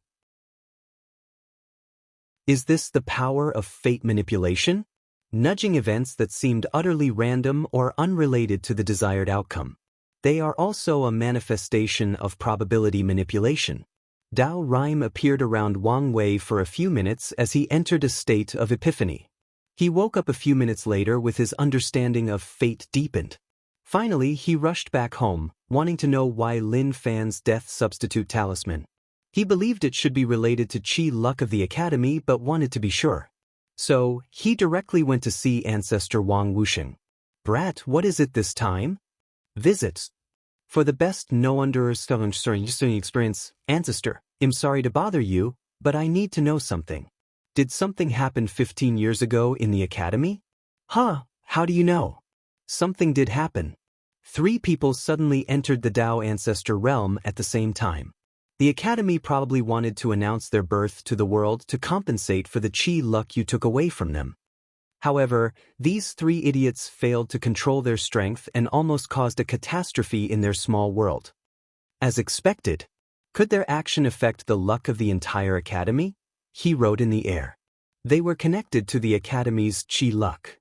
S1: Is this the power of fate manipulation? Nudging events that seemed utterly random or unrelated to the desired outcome. They are also a manifestation of probability manipulation. Dao Rime appeared around Wang Wei for a few minutes as he entered a state of epiphany. He woke up a few minutes later with his understanding of fate deepened. Finally, he rushed back home, wanting to know why Lin Fan's death substitute talisman. He believed it should be related to Qi luck of the academy but wanted to be sure. So, he directly went to see Ancestor Wang Wusheng. Brat, what is it this time? Visits. For the best no-understanding experience, Ancestor, I'm sorry to bother you, but I need to know something. Did something happen 15 years ago in the academy? Huh, how do you know? Something did happen. 3 people suddenly entered the Dao Ancestor realm at the same time. The academy probably wanted to announce their birth to the world to compensate for the Qi luck you took away from them. However, these 3 idiots failed to control their strength and almost caused a catastrophe in their small world. As expected, could their action affect the luck of the entire academy? He wrote in the air. They were connected to the academy's Qi luck.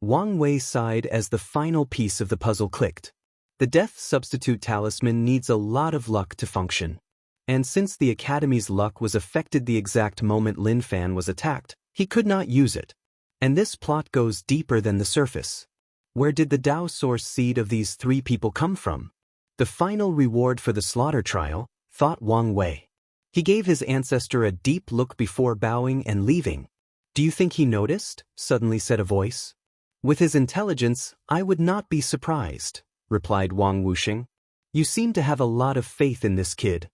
S1: Wang Wei sighed as the final piece of the puzzle clicked. The death substitute talisman needs a lot of luck to function. And since the academy's luck was affected the exact moment Lin Fan was attacked, he could not use it. And this plot goes deeper than the surface. Where did the Dao source seed of these 3 people come from? The final reward for the slaughter trial, thought Wang Wei. He gave his ancestor a deep look before bowing and leaving. Do you think he noticed? Suddenly said a voice. With his intelligence, I would not be surprised, replied Wang Wusheng. You seem to have a lot of faith in this kid.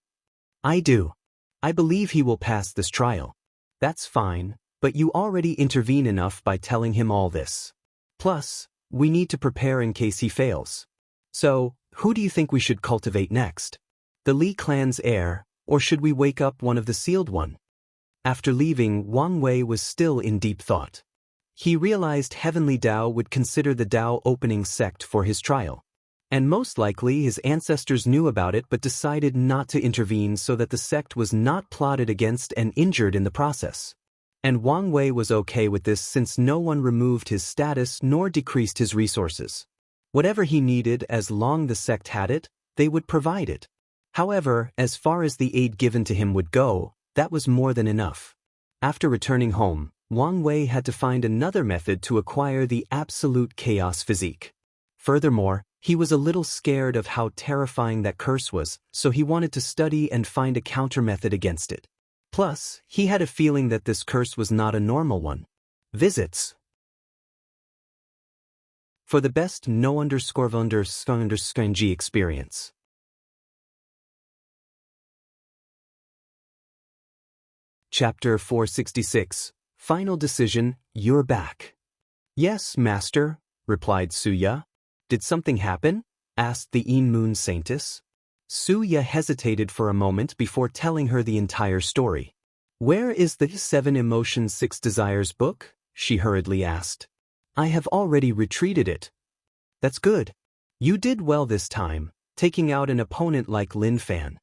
S1: I do. I believe he will pass this trial. That's fine, but you already intervene enough by telling him all this. Plus, we need to prepare in case he fails. So, who do you think we should cultivate next? The Li clan's heir, or should we wake up one of the sealed one? After leaving, Wang Wei was still in deep thought. He realized Heavenly Dao would consider the Dao opening sect for his trial. And most likely his ancestors knew about it but decided not to intervene so that the sect was not plotted against and injured in the process. And Wang Wei was okay with this since no one removed his status nor decreased his resources. Whatever he needed as long the sect had it, they would provide it. However, as far as the aid given to him would go, that was more than enough. After returning home, Wang Wei had to find another method to acquire the absolute chaos physique. Furthermore, he was a little scared of how terrifying that curse was, so he wanted to study and find a counter-method against it. Plus, he had a feeling that this curse was not a normal one. Visits. For the best no_underscore_G experience. Chapter 466. Final decision, you're back. Yes, master, replied Suya. Did something happen? Asked the In Moon Saintess. Suya hesitated for a moment before telling her the entire story. "Where is the 7 Emotions 6 Desires book?" she hurriedly asked. "I have already retrieved it." "That's good. You did well this time, taking out an opponent like Lin Fan."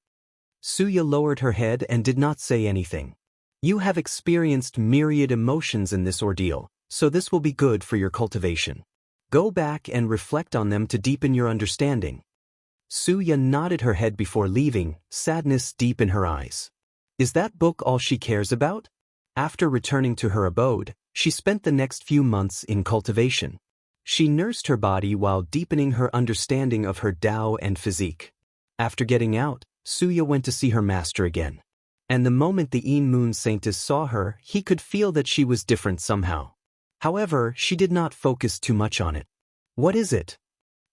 S1: Suya lowered her head and did not say anything. "You have experienced myriad emotions in this ordeal, so this will be good for your cultivation. Go back and reflect on them to deepen your understanding." Suya nodded her head before leaving, sadness deep in her eyes. Is that book all she cares about? After returning to her abode, she spent the next few months in cultivation. She nursed her body while deepening her understanding of her Tao and physique. After getting out, Suya went to see her master again. And the moment the Een Moon Saintess saw her, he could feel that she was different somehow. However, she did not focus too much on it. "What is it?"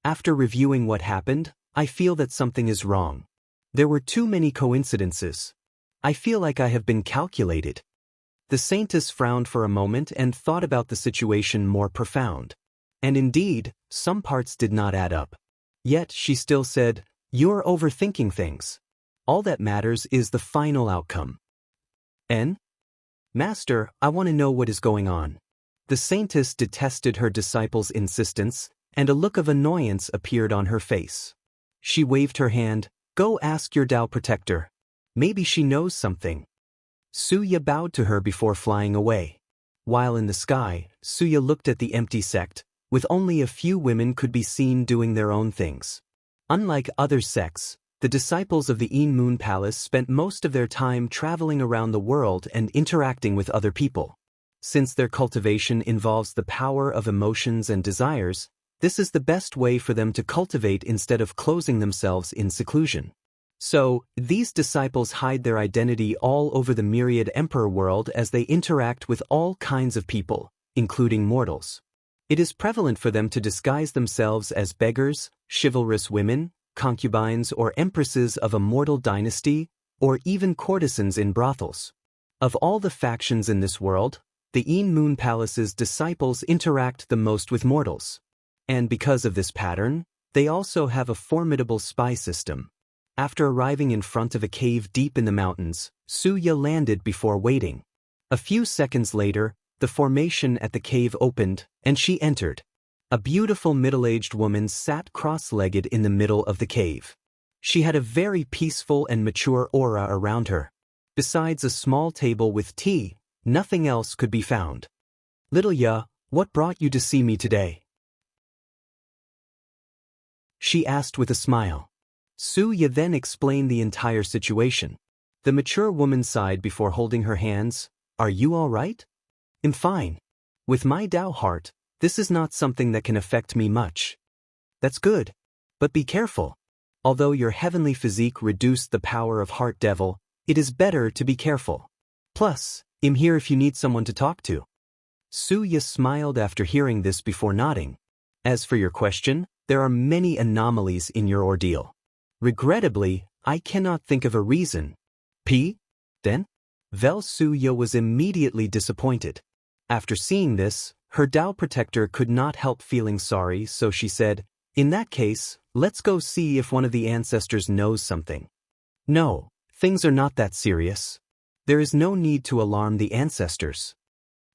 S1: "After reviewing what happened, I feel that something is wrong. There were too many coincidences. I feel like I have been calculated." The Saintess frowned for a moment and thought about the situation more profound. And indeed, some parts did not add up. Yet she still said, "You're overthinking things. All that matters is the final outcome." "En? Master, I want to know what is going on." The Saintess detested her disciple's insistence, and a look of annoyance appeared on her face. She waved her hand. "Go ask your Tao protector. Maybe she knows something." Suya bowed to her before flying away. While in the sky, Suya looked at the empty sect, with only a few women could be seen doing their own things. Unlike other sects, the disciples of the Een Moon Palace spent most of their time traveling around the world and interacting with other people. Since their cultivation involves the power of emotions and desires, this is the best way for them to cultivate instead of closing themselves in seclusion. So, these disciples hide their identity all over the myriad emperor world as they interact with all kinds of people, including mortals. It is prevalent for them to disguise themselves as beggars, chivalrous women, concubines or empresses of a mortal dynasty, or even courtesans in brothels. Of all the factions in this world, the Een Moon Palace's disciples interact the most with mortals. And because of this pattern, they also have a formidable spy system. After arriving in front of a cave deep in the mountains, Suya landed before waiting. A few seconds later, the formation at the cave opened, and she entered. A beautiful middle-aged woman sat cross-legged in the middle of the cave. She had a very peaceful and mature aura around her. Besides a small table with tea, nothing else could be found. "Little Ya, what brought you to see me today?" she asked with a smile. Suya then explained the entire situation. The mature woman sighed before holding her hands. "Are you all right?" "I'm fine. With my Tao heart, this is not something that can affect me much." "That's good. But be careful. Although your heavenly physique reduced the power of Heart Devil, it is better to be careful. Plus, I'm here if you need someone to talk to." Suya smiled after hearing this before nodding. "As for your question, there are many anomalies in your ordeal. Regrettably, I cannot think of a reason." Then? Vel Suya was immediately disappointed. After seeing this, her Tao protector could not help feeling sorry, so she said, "In that case, let's go see if one of the ancestors knows something." "No, things are not that serious. There is no need to alarm the ancestors."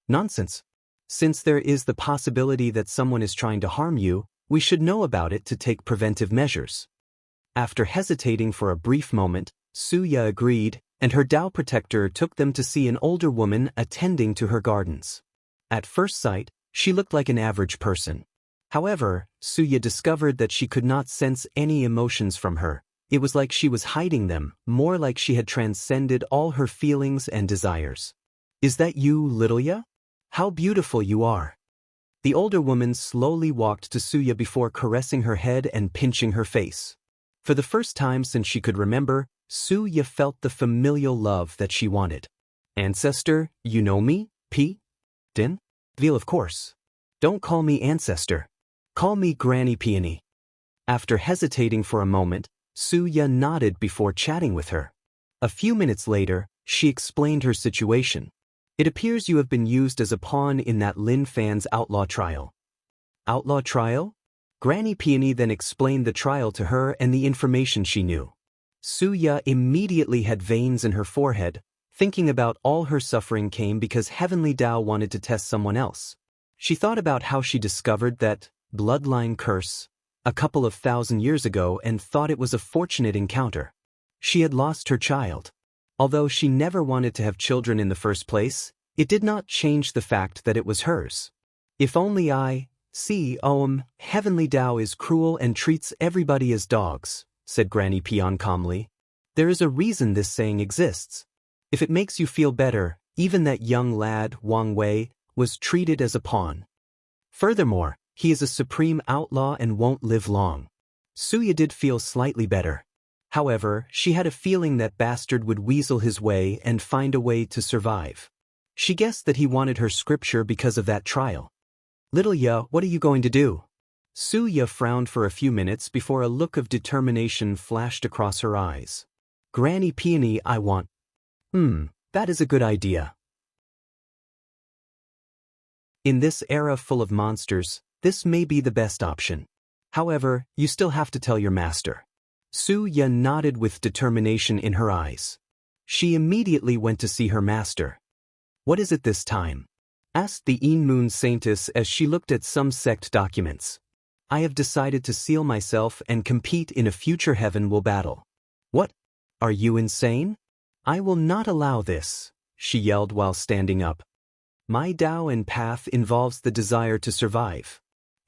S1: "Nonsense. Since there is the possibility that someone is trying to harm you, we should know about it to take preventive measures." After hesitating for a brief moment, Suya agreed, and her Tao protector took them to see an older woman attending to her gardens. At first sight, she looked like an average person. However, Suya discovered that she could not sense any emotions from her. It was like she was hiding them, more like she had transcended all her feelings and desires. "Is that you, Little Ya? How beautiful you are." The older woman slowly walked to Suya before caressing her head and pinching her face. For the first time since she could remember, Suya felt the familial love that she wanted. "Ancestor, you know me, Din? Veal, of course. Don't call me ancestor. Call me Granny Peony." After hesitating for a moment, Suya nodded before chatting with her. A few minutes later, she explained her situation. "It appears you have been used as a pawn in that Lin Fan's outlaw trial." "Outlaw trial?" Granny Peony then explained the trial to her and the information she knew. Suya immediately had veins in her forehead, thinking about all her suffering came because Heavenly Tao wanted to test someone else. She thought about how she discovered that bloodline curse a couple of thousand years ago and thought it was a fortunate encounter. She had lost her child. Although she never wanted to have children in the first place, it did not change the fact that it was hers. If only Heavenly Tao is cruel and treats everybody as dogs, said Granny Peon calmly. There is a reason this saying exists. If it makes you feel better, even that young lad, Wang Wei, was treated as a pawn. Furthermore, he is a supreme outlaw and won't live long. Suya did feel slightly better. However, she had a feeling that bastard would weasel his way and find a way to survive. She guessed that he wanted her scripture because of that trial. Little Ya, what are you going to do? Suya frowned for a few minutes before a look of determination flashed across her eyes. Granny Peony, I want. That is a good idea. In this era full of monsters, this may be the best option. However, you still have to tell your master. Suya nodded with determination in her eyes. She immediately went to see her master. What is it this time? Asked the Moon Saintess as she looked at some sect documents. I have decided to seal myself and compete in a future heaven will battle. What? Are you insane? I will not allow this, she yelled while standing up. My Tao and path involves the desire to survive.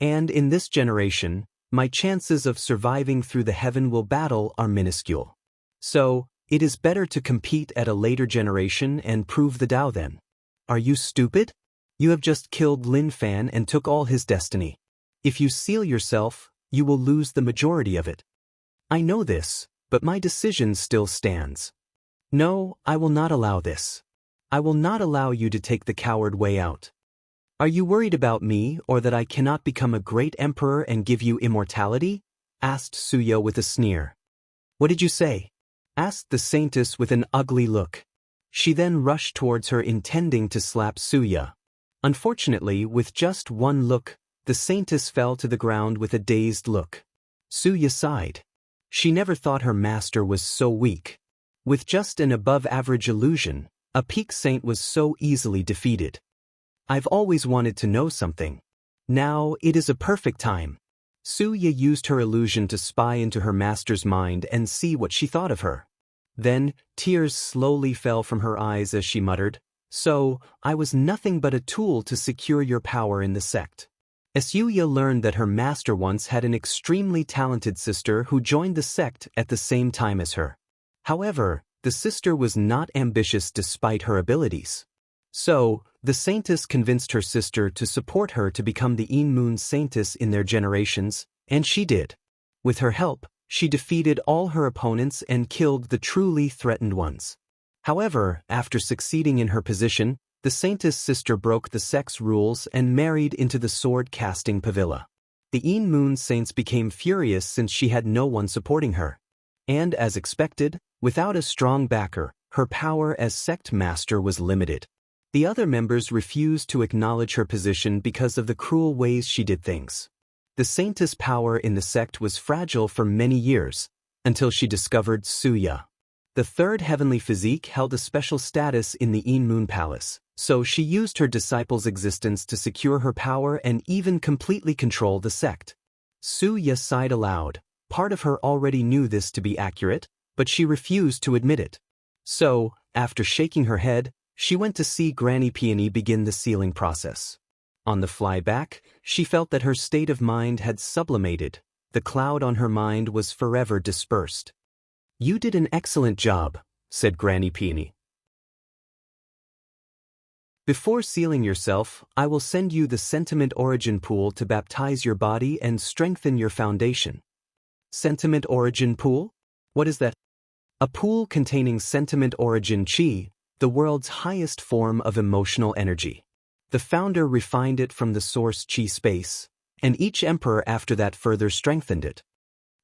S1: And in this generation, my chances of surviving through the heaven will battle are minuscule. So, it is better to compete at a later generation and prove the Tao then. Are you stupid? You have just killed Lin Fan and took all his destiny. If you seal yourself, you will lose the majority of it. I know this, but my decision still stands. No, I will not allow this. I will not allow you to take the coward way out. Are you worried about me or that I cannot become a great emperor and give you immortality? Asked Suya with a sneer. What did you say? Asked the saintess with an ugly look. She then rushed towards her intending to slap Suya. Unfortunately, with just one look, the saintess fell to the ground with a dazed look. Suya sighed. She never thought her master was so weak. With just an above-average illusion, a peak saint was so easily defeated. I've always wanted to know something. Now, it is a perfect time. Suya used her illusion to spy into her master's mind and see what she thought of her. Then, tears slowly fell from her eyes as she muttered, So, I was nothing but a tool to secure your power in the sect. Suya learned that her master once had an extremely talented sister who joined the sect at the same time as her. However, the sister was not ambitious despite her abilities. So, the saintess convinced her sister to support her to become the Moon Saintess in their generations, and she did. With her help, she defeated all her opponents and killed the truly threatened ones. However, after succeeding in her position, the saintess sister broke the sect's rules and married into the sword-casting Pavilla. The Moon Saints became furious since she had no one supporting her. And as expected, without a strong backer, her power as sect master was limited. The other members refused to acknowledge her position because of the cruel ways she did things. The saintess' power in the sect was fragile for many years, until she discovered Suya. The third heavenly physique held a special status in the Moon Palace, so she used her disciple's existence to secure her power and even completely control the sect. Suya sighed aloud. Part of her already knew this to be accurate, but she refused to admit it. So, after shaking her head, she went to see Granny Peony begin the sealing process. On the fly back, she felt that her state of mind had sublimated. The cloud on her mind was forever dispersed. You did an excellent job, said Granny Peony. Before sealing yourself, I will send you the Sentiment Origin Pool to baptize your body and strengthen your foundation. Sentiment Origin Pool? What is that? A pool containing Sentiment Origin Chi, the world's highest form of emotional energy. The founder refined it from the source Chi space, and each emperor after that further strengthened it.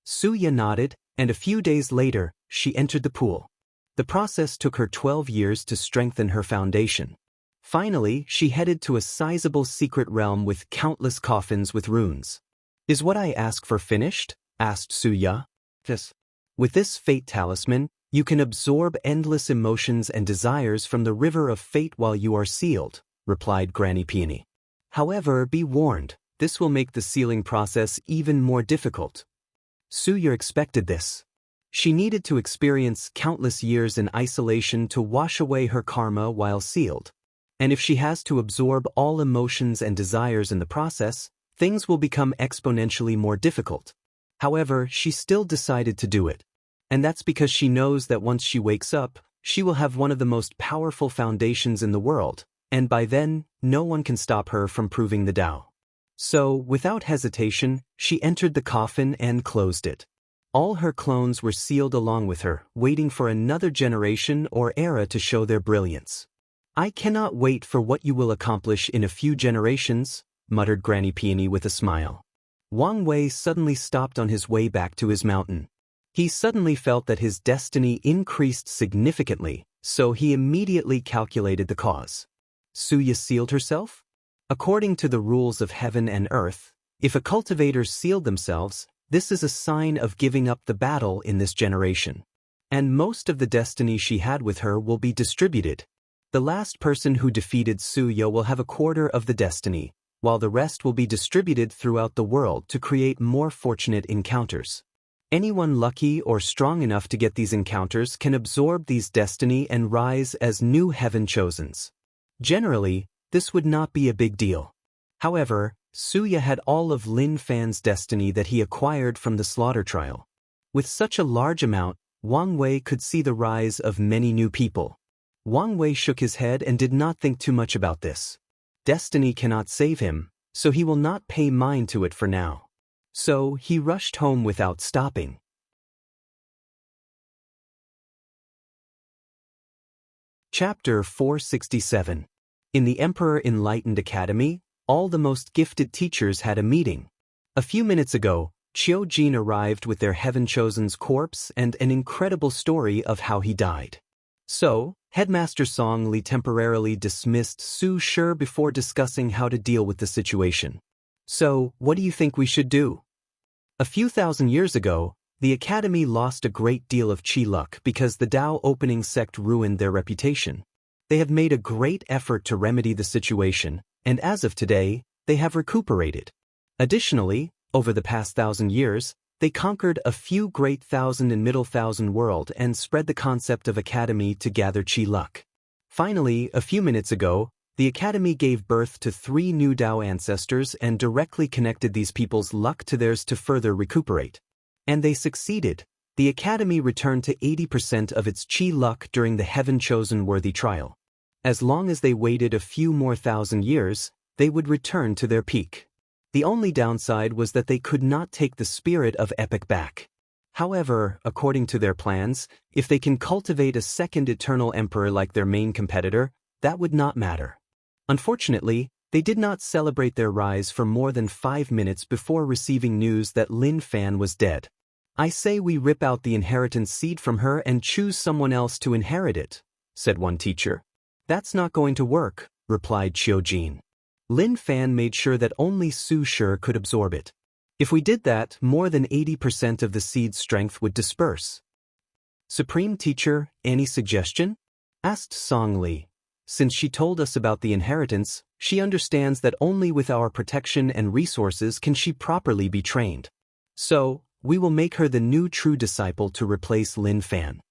S1: Suya nodded, and a few days later, she entered the pool. The process took her 12 years to strengthen her foundation. Finally, she headed to a sizable secret realm with countless coffins with runes. Is what I ask for finished? Asked Suya. Yes. With this fate talisman, you can absorb endless emotions and desires from the river of fate while you are sealed, replied Granny Peony. However, be warned, this will make the sealing process even more difficult. Suya expected this. She needed to experience countless years in isolation to wash away her karma while sealed. And if she has to absorb all emotions and desires in the process, things will become exponentially more difficult. However, she still decided to do it. And that's because she knows that once she wakes up, she will have one of the most powerful foundations in the world, and by then, no one can stop her from proving the Tao. So, without hesitation, she entered the coffin and closed it. All her clones were sealed along with her, waiting for another generation or era to show their brilliance. I cannot wait for what you will accomplish in a few generations, muttered Granny Peony with a smile. Wang Wei suddenly stopped on his way back to his mountain. He suddenly felt that his destiny increased significantly, so he immediately calculated the cause. Suya sealed herself? According to the rules of heaven and earth, if a cultivator sealed themselves, this is a sign of giving up the battle in this generation. And most of the destiny she had with her will be distributed. The last person who defeated Suya will have a quarter of the destiny, while the rest will be distributed throughout the world to create more fortunate encounters. Anyone lucky or strong enough to get these encounters can absorb these destiny and rise as new heaven chosens. Generally, this would not be a big deal. However, Suya had all of Lin Fan's destiny that he acquired from the slaughter trial. With such a large amount, Wang Wei could see the rise of many new people. Wang Wei shook his head and did not think too much about this. Destiny cannot save him, so he will not pay mind to it for now. So he rushed home without stopping. Chapter 467. In the Emperor Enlightened Academy, all the most gifted teachers had a meeting. A few minutes ago, Qiu Jin arrived with their heaven-chosen's corpse and an incredible story of how he died. So, Headmaster Song Li temporarily dismissed Su Shi before discussing how to deal with the situation. So, what do you think we should do? A few thousand years ago, the Academy lost a great deal of Qi luck because the Tao opening sect ruined their reputation. They have made a great effort to remedy the situation, and as of today, they have recuperated. Additionally, over the past 1,000 years, they conquered a few great 1,000 and middle 1,000 world and spread the concept of Academy to gather Qi luck. Finally, a few minutes ago, the Academy gave birth to 3 new Tao ancestors and directly connected these people's luck to theirs to further recuperate. And they succeeded. The Academy returned to 80% of its Qi luck during the heaven-chosen worthy trial. As long as they waited a few more 1,000 years, they would return to their peak. The only downside was that they could not take the spirit of Epic back. However, according to their plans, if they can cultivate a second eternal emperor like their main competitor, that would not matter. Unfortunately, they did not celebrate their rise for more than 5 minutes before receiving news that Lin Fan was dead. I say we rip out the inheritance seed from her and choose someone else to inherit it, said one teacher. That's not going to work, replied Qiu Jin. Lin Fan made sure that only Su Shi could absorb it. If we did that, more than 80% of the seed's strength would disperse. Supreme Teacher, any suggestion? Asked Song Li. Since she told us about the inheritance, she understands that only with our protection and resources can she properly be trained. So, we will make her the new true disciple to replace Lin Fan.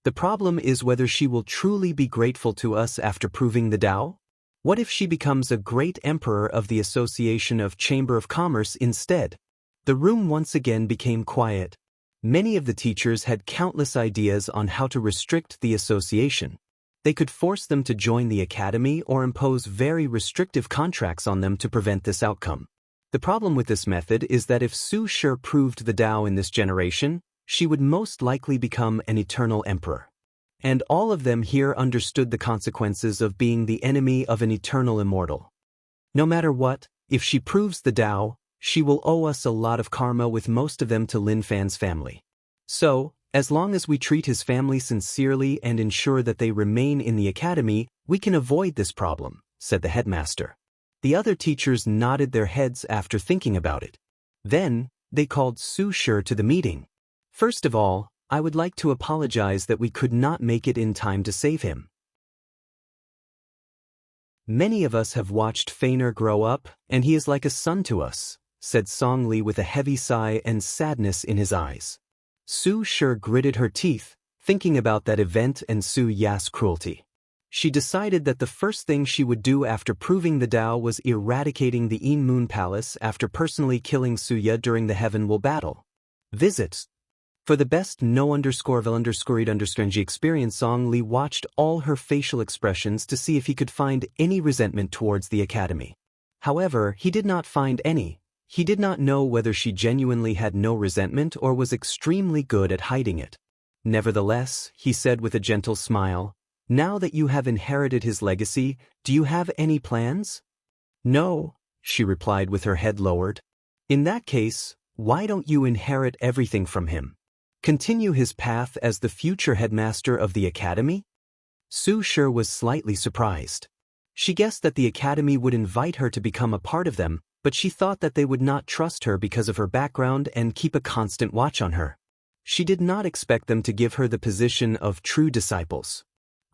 S1: The problem is whether she will truly be grateful to us after proving the Tao? What if she becomes a great emperor of the Association of Chamber of Commerce instead? The room once again became quiet. Many of the teachers had countless ideas on how to restrict the association. They could force them to join the academy or impose very restrictive contracts on them to prevent this outcome. The problem with this method is that if Su Shi proved the Tao in this generation, she would most likely become an eternal emperor. And all of them here understood the consequences of being the enemy of an eternal immortal. No matter what, if she proves the Tao, she will owe us a lot of karma, with most of them to Lin Fan's family. So, as long as we treat his family sincerely and ensure that they remain in the academy, we can avoid this problem, said the headmaster. The other teachers nodded their heads after thinking about it. Then, they called Su Shi to the meeting. First of all, I would like to apologize that we could not make it in time to save him. Many of us have watched Fener grow up, and he is like a son to us, said Song Li with a heavy sigh and sadness in his eyes. Su Shi gritted her teeth, thinking about that event and Su Ya's cruelty. She decided that the first thing she would do after proving the Tao was eradicating the Yin Moon Palace after personally killing Su Ya during the Heaven Will battle. Visits. For the best no_vil_read_strange experience, Song Li watched all her facial expressions to see if he could find any resentment towards the academy. However, he did not find any. He did not know whether she genuinely had no resentment or was extremely good at hiding it. Nevertheless, he said with a gentle smile, "Now that you have inherited his legacy, do you have any plans?" "No," she replied with her head lowered. "In that case, why don't you inherit everything from him? Continue his path as the future headmaster of the academy?" Su Shi was slightly surprised. She guessed that the academy would invite her to become a part of them, but she thought that they would not trust her because of her background and keep a constant watch on her. She did not expect them to give her the position of true disciples.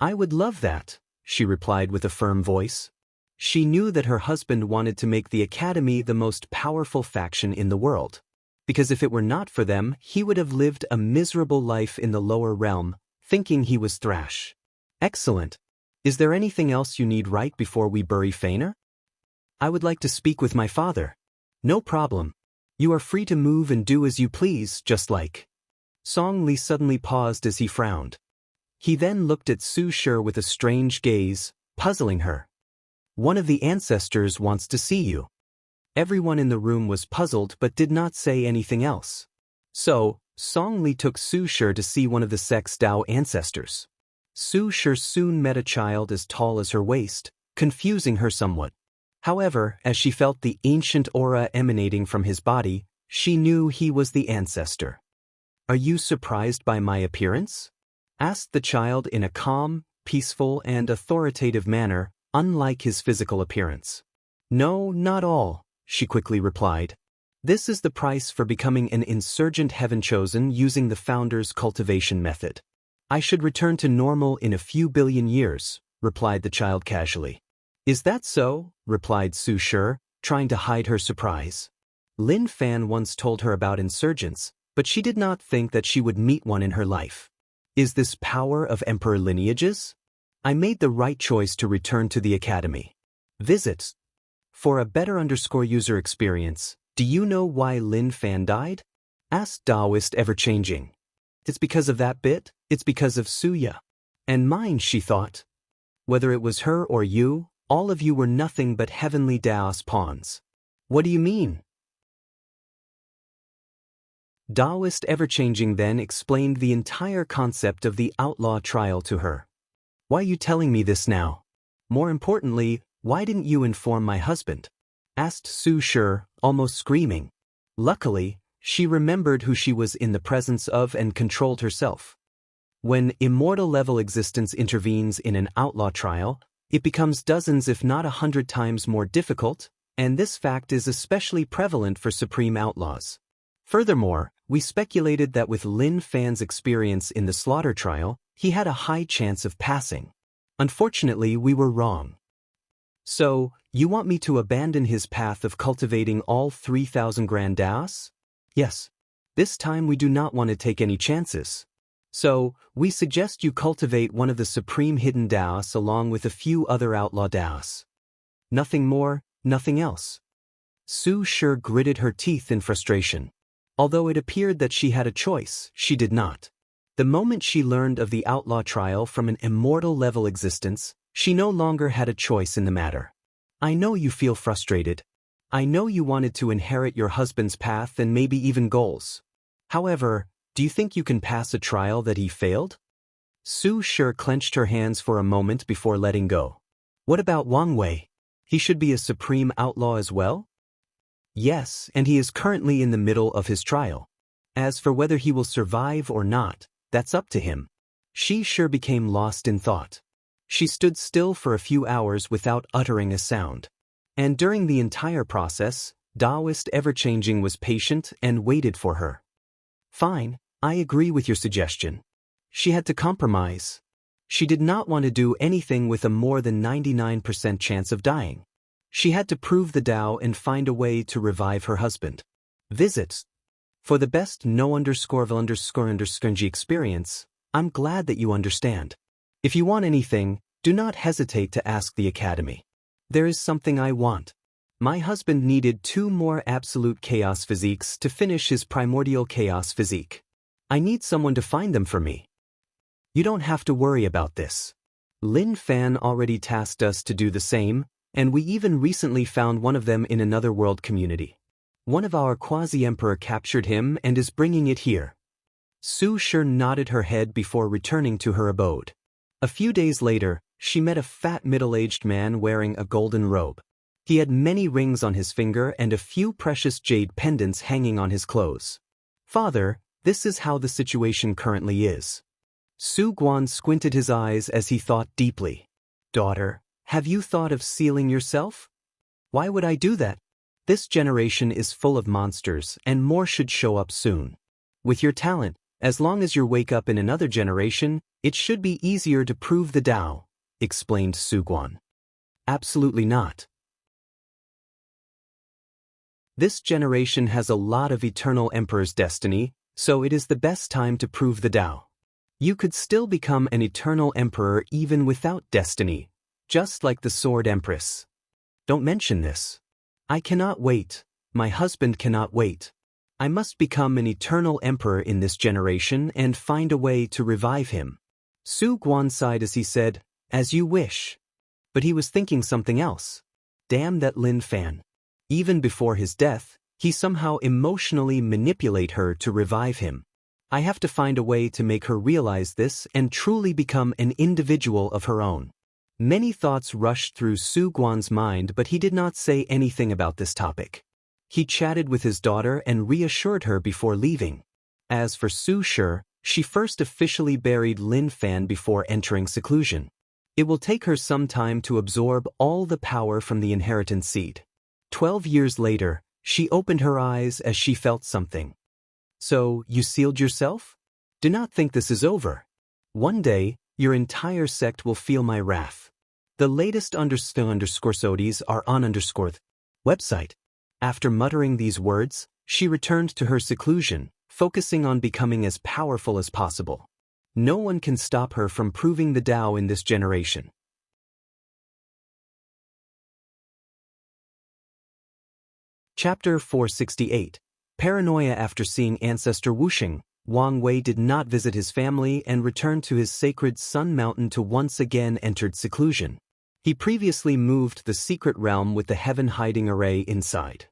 S1: "I would love that," she replied with a firm voice. She knew that her husband wanted to make the academy the most powerful faction in the world. Because if it were not for them, he would have lived a miserable life in the lower realm, thinking he was Thrash. "Excellent. Is there anything else you need right before we bury Fener?" "I would like to speak with my father." "No problem. You are free to move and do as you please, just like." Song Li suddenly paused as he frowned. He then looked at Su Shi with a strange gaze, puzzling her. "One of the ancestors wants to see you." Everyone in the room was puzzled but did not say anything else. So, Song Li took Su Shi to see one of the sect's Tao ancestors. Su Shi soon met a child as tall as her waist, confusing her somewhat. However, as she felt the ancient aura emanating from his body, she knew he was the ancestor. "Are you surprised by my appearance?" asked the child in a calm, peaceful, and authoritative manner, unlike his physical appearance. "No, not all," she quickly replied. "This is the price for becoming an insurgent heaven chosen using the founder's cultivation method. I should return to normal in a few billion years," replied the child casually. "Is that so?" replied Su Shi, trying to hide her surprise. Lin Fan once told her about insurgents, but she did not think that she would meet one in her life. "Is this power of emperor lineages? I made the right choice to return to the academy." Visits. For a better_user experience, do you know why Lin Fan died? Asked Taoist ever-changing. "It's because of that bit, it's because of Su Ya. And mine," she thought. "Whether it was her or you, all of you were nothing but heavenly Taoist pawns." "What do you mean?" Taoist ever-changing then explained the entire concept of the outlaw trial to her. "Why are you telling me this now? More importantly, why didn't you inform my husband?" asked Su Shi, almost screaming. Luckily, she remembered who she was in the presence of and controlled herself. When immortal-level existence intervenes in an outlaw trial, it becomes dozens if not 100 times more difficult, and this fact is especially prevalent for supreme outlaws. Furthermore, we speculated that with Lin Fan's experience in the slaughter trial, he had a high chance of passing. Unfortunately, we were wrong. "So, you want me to abandon his path of cultivating all 3,000 grand Taos?" "Yes. This time we do not want to take any chances. So, we suggest you cultivate one of the supreme hidden Taos along with a few other outlaw Taos. Nothing more, nothing else." Su Shi gritted her teeth in frustration. Although it appeared that she had a choice, she did not. The moment she learned of the outlaw trial from an immortal-level existence, she no longer had a choice in the matter. "I know you feel frustrated. I know you wanted to inherit your husband's path and maybe even goals. However, do you think you can pass a trial that he failed?" Su Shi clenched her hands for a moment before letting go. "What about Wang Wei? He should be a supreme outlaw as well?" "Yes, and he is currently in the middle of his trial. As for whether he will survive or not, that's up to him." She sure became lost in thought. She stood still for a few hours without uttering a sound. And during the entire process, Taoist ever-changing was patient and waited for her. "Fine, I agree with your suggestion. She had to compromise. She did not want to do anything with a more than 99% chance of dying. She had to prove the Tao and find a way to revive her husband. Visits. For the best no_vil__ng experience, I'm glad that you understand. If you want anything, do not hesitate to ask the Academy. There is something I want. My husband needed 2 more absolute chaos physiques to finish his primordial chaos physique. I need someone to find them for me. You don't have to worry about this. Lin Fan already tasked us to do the same, and we even recently found one of them in another world community. One of our quasi-emperor captured him and is bringing it here. Su Shi nodded her head before returning to her abode. A few days later, she met a fat middle-aged man wearing a golden robe. He had many rings on his finger and a few precious jade pendants hanging on his clothes. Father, this is how the situation currently is. Su Guan squinted his eyes as he thought deeply. Daughter, have you thought of sealing yourself? Why would I do that? This generation is full of monsters and more should show up soon. With your talent, as long as you wake up in another generation, it should be easier to prove the Tao, explained Su Guan. Absolutely not. This generation has a lot of eternal emperor's destiny, so it is the best time to prove the Tao. You could still become an eternal emperor even without destiny, just like the Sword Empress. Don't mention this. I cannot wait. My husband cannot wait. I must become an eternal emperor in this generation and find a way to revive him. Su Guan sighed as he said, as you wish. But he was thinking something else. Damn that Lin Fan. Even before his death, he somehow emotionally manipulate her to revive him. I have to find a way to make her realize this and truly become an individual of her own. Many thoughts rushed through Su Guan's mind, but he did not say anything about this topic. He chatted with his daughter and reassured her before leaving. As for Su Shi, she first officially buried Lin Fan before entering seclusion. It will take her some time to absorb all the power from the inheritance seed. 12 years later, she opened her eyes as she felt something. So, you sealed yourself? Do not think this is over. One day, your entire sect will feel my wrath. The latest _SODs are on _ website. After muttering these words, she returned to her seclusion, focusing on becoming as powerful as possible. No one can stop her from proving the Tao in this generation. Chapter 468. Paranoia. After seeing Ancestor Wuxing, Wang Wei did not visit his family and returned to his sacred Sun Mountain to once again entered seclusion. He previously moved the secret realm with the heaven hiding array inside.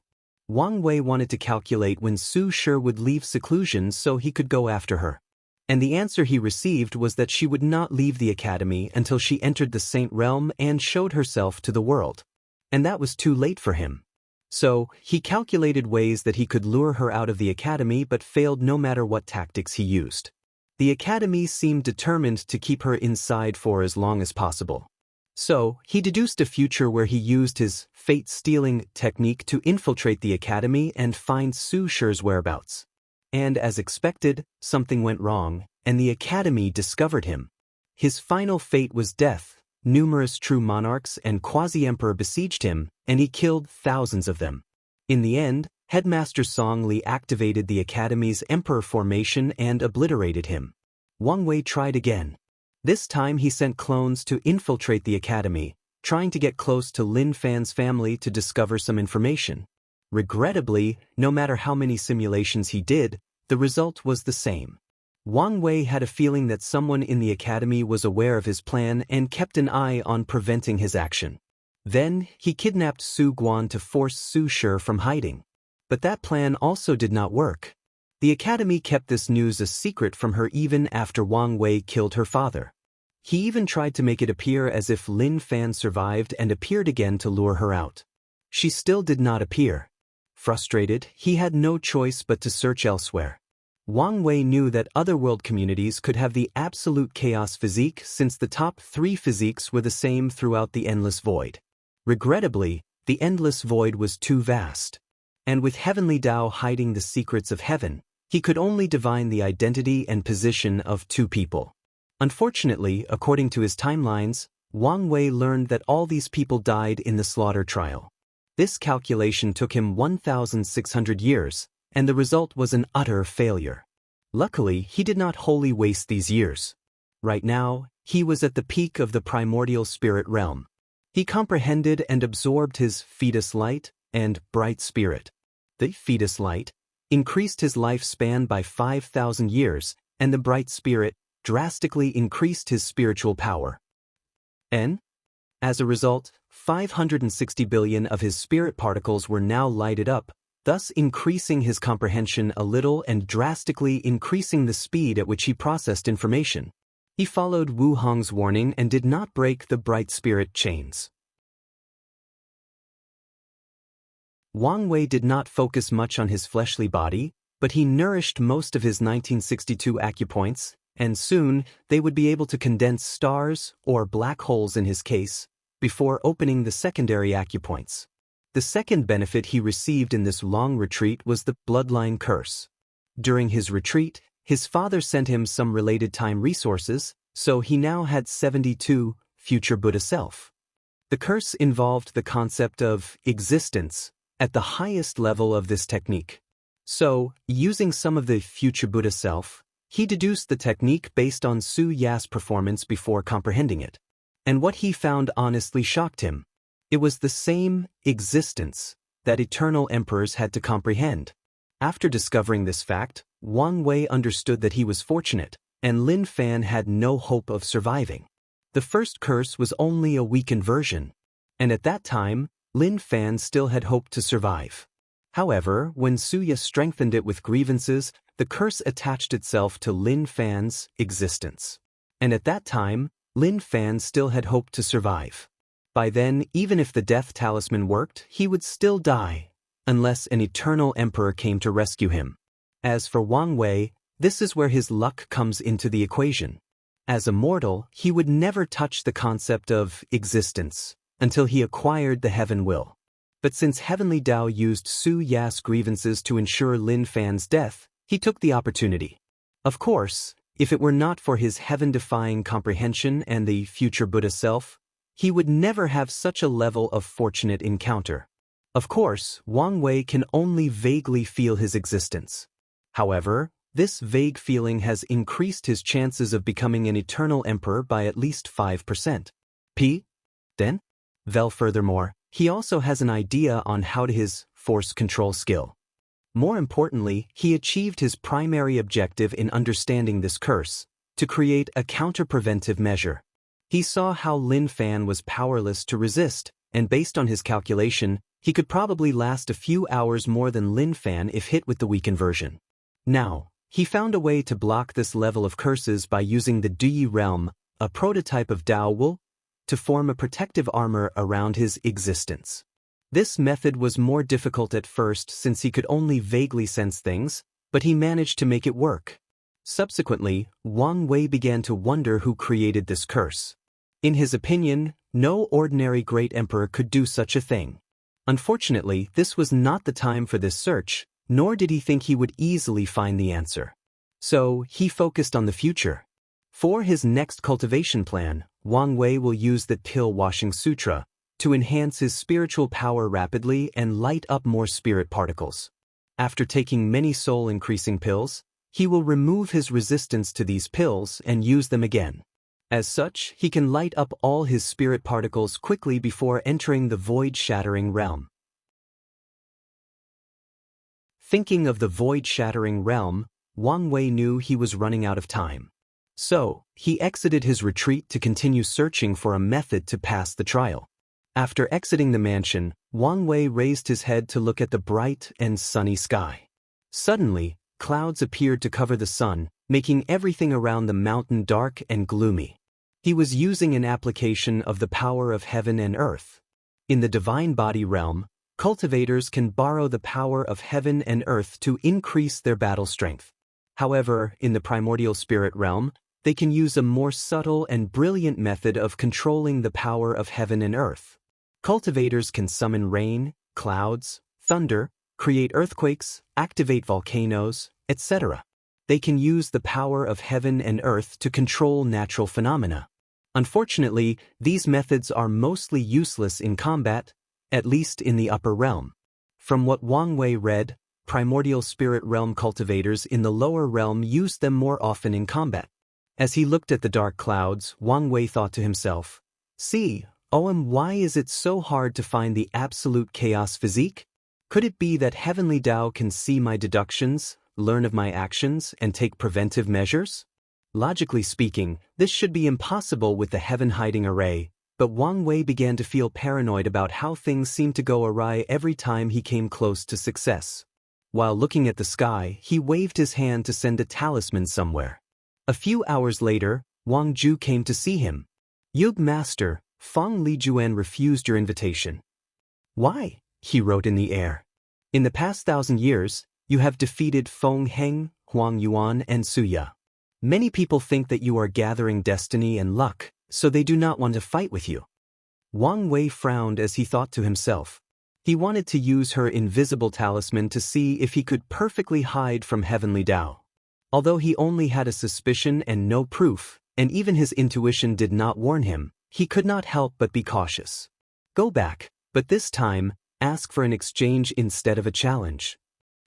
S1: Wang Wei wanted to calculate when Su Shi would leave seclusion so he could go after her. And the answer he received was that she would not leave the academy until she entered the Saint Realm and showed herself to the world. And that was too late for him. So, he calculated ways that he could lure her out of the academy but failed no matter what tactics he used. The academy seemed determined to keep her inside for as long as possible. So, he deduced a future where he used his fate-stealing technique to infiltrate the academy and find Su Shi's whereabouts. And as expected, something went wrong, and the academy discovered him. His final fate was death. Numerous true monarchs and quasi-emperor besieged him, and he killed thousands of them. In the end, Headmaster Song Li activated the academy's emperor formation and obliterated him. Wang Wei tried again. This time he sent clones to infiltrate the academy, trying to get close to Lin Fan's family to discover some information. Regrettably, no matter how many simulations he did, the result was the same. Wang Wei had a feeling that someone in the academy was aware of his plan and kept an eye on preventing his action. Then, he kidnapped Su Guan to force Su Shi from hiding. But that plan also did not work. The academy kept this news a secret from her even after Wang Wei killed her father. He even tried to make it appear as if Lin Fan survived and appeared again to lure her out. She still did not appear. Frustrated, he had no choice but to search elsewhere. Wang Wei knew that other world communities could have the absolute chaos physique since the top 3 physiques were the same throughout the endless void. Regrettably, the endless void was too vast. And with heavenly Tao hiding the secrets of heaven, He could only divine the identity and position of two people. Unfortunately, according to his timelines, Wang Wei learned that all these people died in the slaughter trial. This calculation took him 1,600 years, and the result was an utter failure. Luckily, he did not wholly waste these years. Right now, he was at the peak of the primordial spirit realm. He comprehended and absorbed his fetus light and bright spirit. The fetus light increased his lifespan by 5,000 years, and the bright spirit drastically increased his spiritual power. As a result, 560 billion of his spirit particles were now lighted up, thus increasing his comprehension a little and drastically increasing the speed at which he processed information. He followed Wu Hong's warning and did not break the bright spirit chains. Wang Wei did not focus much on his fleshly body, but he nourished most of his 1962 acupoints, and soon they would be able to condense stars, or black holes in his case, before opening the secondary acupoints. The second benefit he received in this long retreat was the bloodline curse. During his retreat, his father sent him some related time resources, so he now had 72 future Buddha self. The curse involved the concept of existence at the highest level of this technique. So, using some of the future Buddha self, he deduced the technique based on Su Ya's performance before comprehending it. And what he found honestly shocked him. It was the same existence that eternal emperors had to comprehend. After discovering this fact, Wang Wei understood that he was fortunate, and Lin Fan had no hope of surviving. The first curse was only a weakened version, and at that time, Lin Fan still had hope to survive. However, when Su Ya strengthened it with grievances, the curse attached itself to Lin Fan's existence. And at that time, Lin Fan still had hope to survive. By then, even if the death talisman worked, he would still die, unless an eternal emperor came to rescue him. As for Wang Wei, this is where his luck comes into the equation. As a mortal, he would never touch the concept of existence until he acquired the heaven will. But since Heavenly Tao used Su Ya's grievances to ensure Lin Fan's death, he took the opportunity. Of course, if it were not for his heaven-defying comprehension and the future Buddha self, he would never have such a level of fortunate encounter. Of course, Wang Wei can only vaguely feel his existence. However, this vague feeling has increased his chances of becoming an eternal emperor by at least 5%. Furthermore, he also has an idea on how to his force control skill. More importantly, he achieved his primary objective in understanding this curse, to create a counter-preventive measure. He saw how Lin Fan was powerless to resist, and based on his calculation, he could probably last a few hours more than Lin Fan if hit with the weakened version. Now, he found a way to block this level of curses by using the Duyi realm, a prototype of Dao Wu, to form a protective armor around his existence. This method was more difficult at first since he could only vaguely sense things, but he managed to make it work. Subsequently, Wang Wei began to wonder who created this curse. In his opinion, no ordinary great emperor could do such a thing. Unfortunately, this was not the time for this search, nor did he think he would easily find the answer. So, he focused on the future. For his next cultivation plan, Wang Wei will use the Pill Washing Sutra to enhance his spiritual power rapidly and light up more spirit particles. After taking many soul-increasing pills, he will remove his resistance to these pills and use them again. As such, he can light up all his spirit particles quickly before entering the void-shattering realm. Thinking of the void-shattering realm, Wang Wei knew he was running out of time. So, he exited his retreat to continue searching for a method to pass the trial. After exiting the mansion, Wang Wei raised his head to look at the bright and sunny sky. Suddenly, clouds appeared to cover the sun, making everything around the mountain dark and gloomy. He was using an application of the power of heaven and earth. In the divine body realm, cultivators can borrow the power of heaven and earth to increase their battle strength. However, in the primordial spirit realm, they can use a more subtle and brilliant method of controlling the power of heaven and earth. Cultivators can summon rain, clouds, thunder, create earthquakes, activate volcanoes, etc. They can use the power of heaven and earth to control natural phenomena. Unfortunately, these methods are mostly useless in combat, at least in the upper realm. From what Wang Wei read, primordial spirit realm cultivators in the lower realm use them more often in combat. As he looked at the dark clouds, Wang Wei thought to himself, "See, why is it so hard to find the absolute chaos physique? Could it be that heavenly Tao can see my deductions, learn of my actions, and take preventive measures?" Logically speaking, this should be impossible with the heaven-hiding array, but Wang Wei began to feel paranoid about how things seemed to go awry every time he came close to success. While looking at the sky, he waved his hand to send a talisman somewhere. A few hours later, Wang Ju came to see him. "Yug Master, Feng Lijuan refused your invitation." "Why?" he wrote in the air. "In the past 1,000 years, you have defeated Feng Heng, Huang Yuan, and Suya. Many people think that you are gathering destiny and luck, so they do not want to fight with you." Wang Wei frowned as he thought to himself. He wanted to use her invisible talisman to see if he could perfectly hide from heavenly Tao. Although he only had a suspicion and no proof, and even his intuition did not warn him, he could not help but be cautious. Go back, but this time, ask for an exchange instead of a challenge.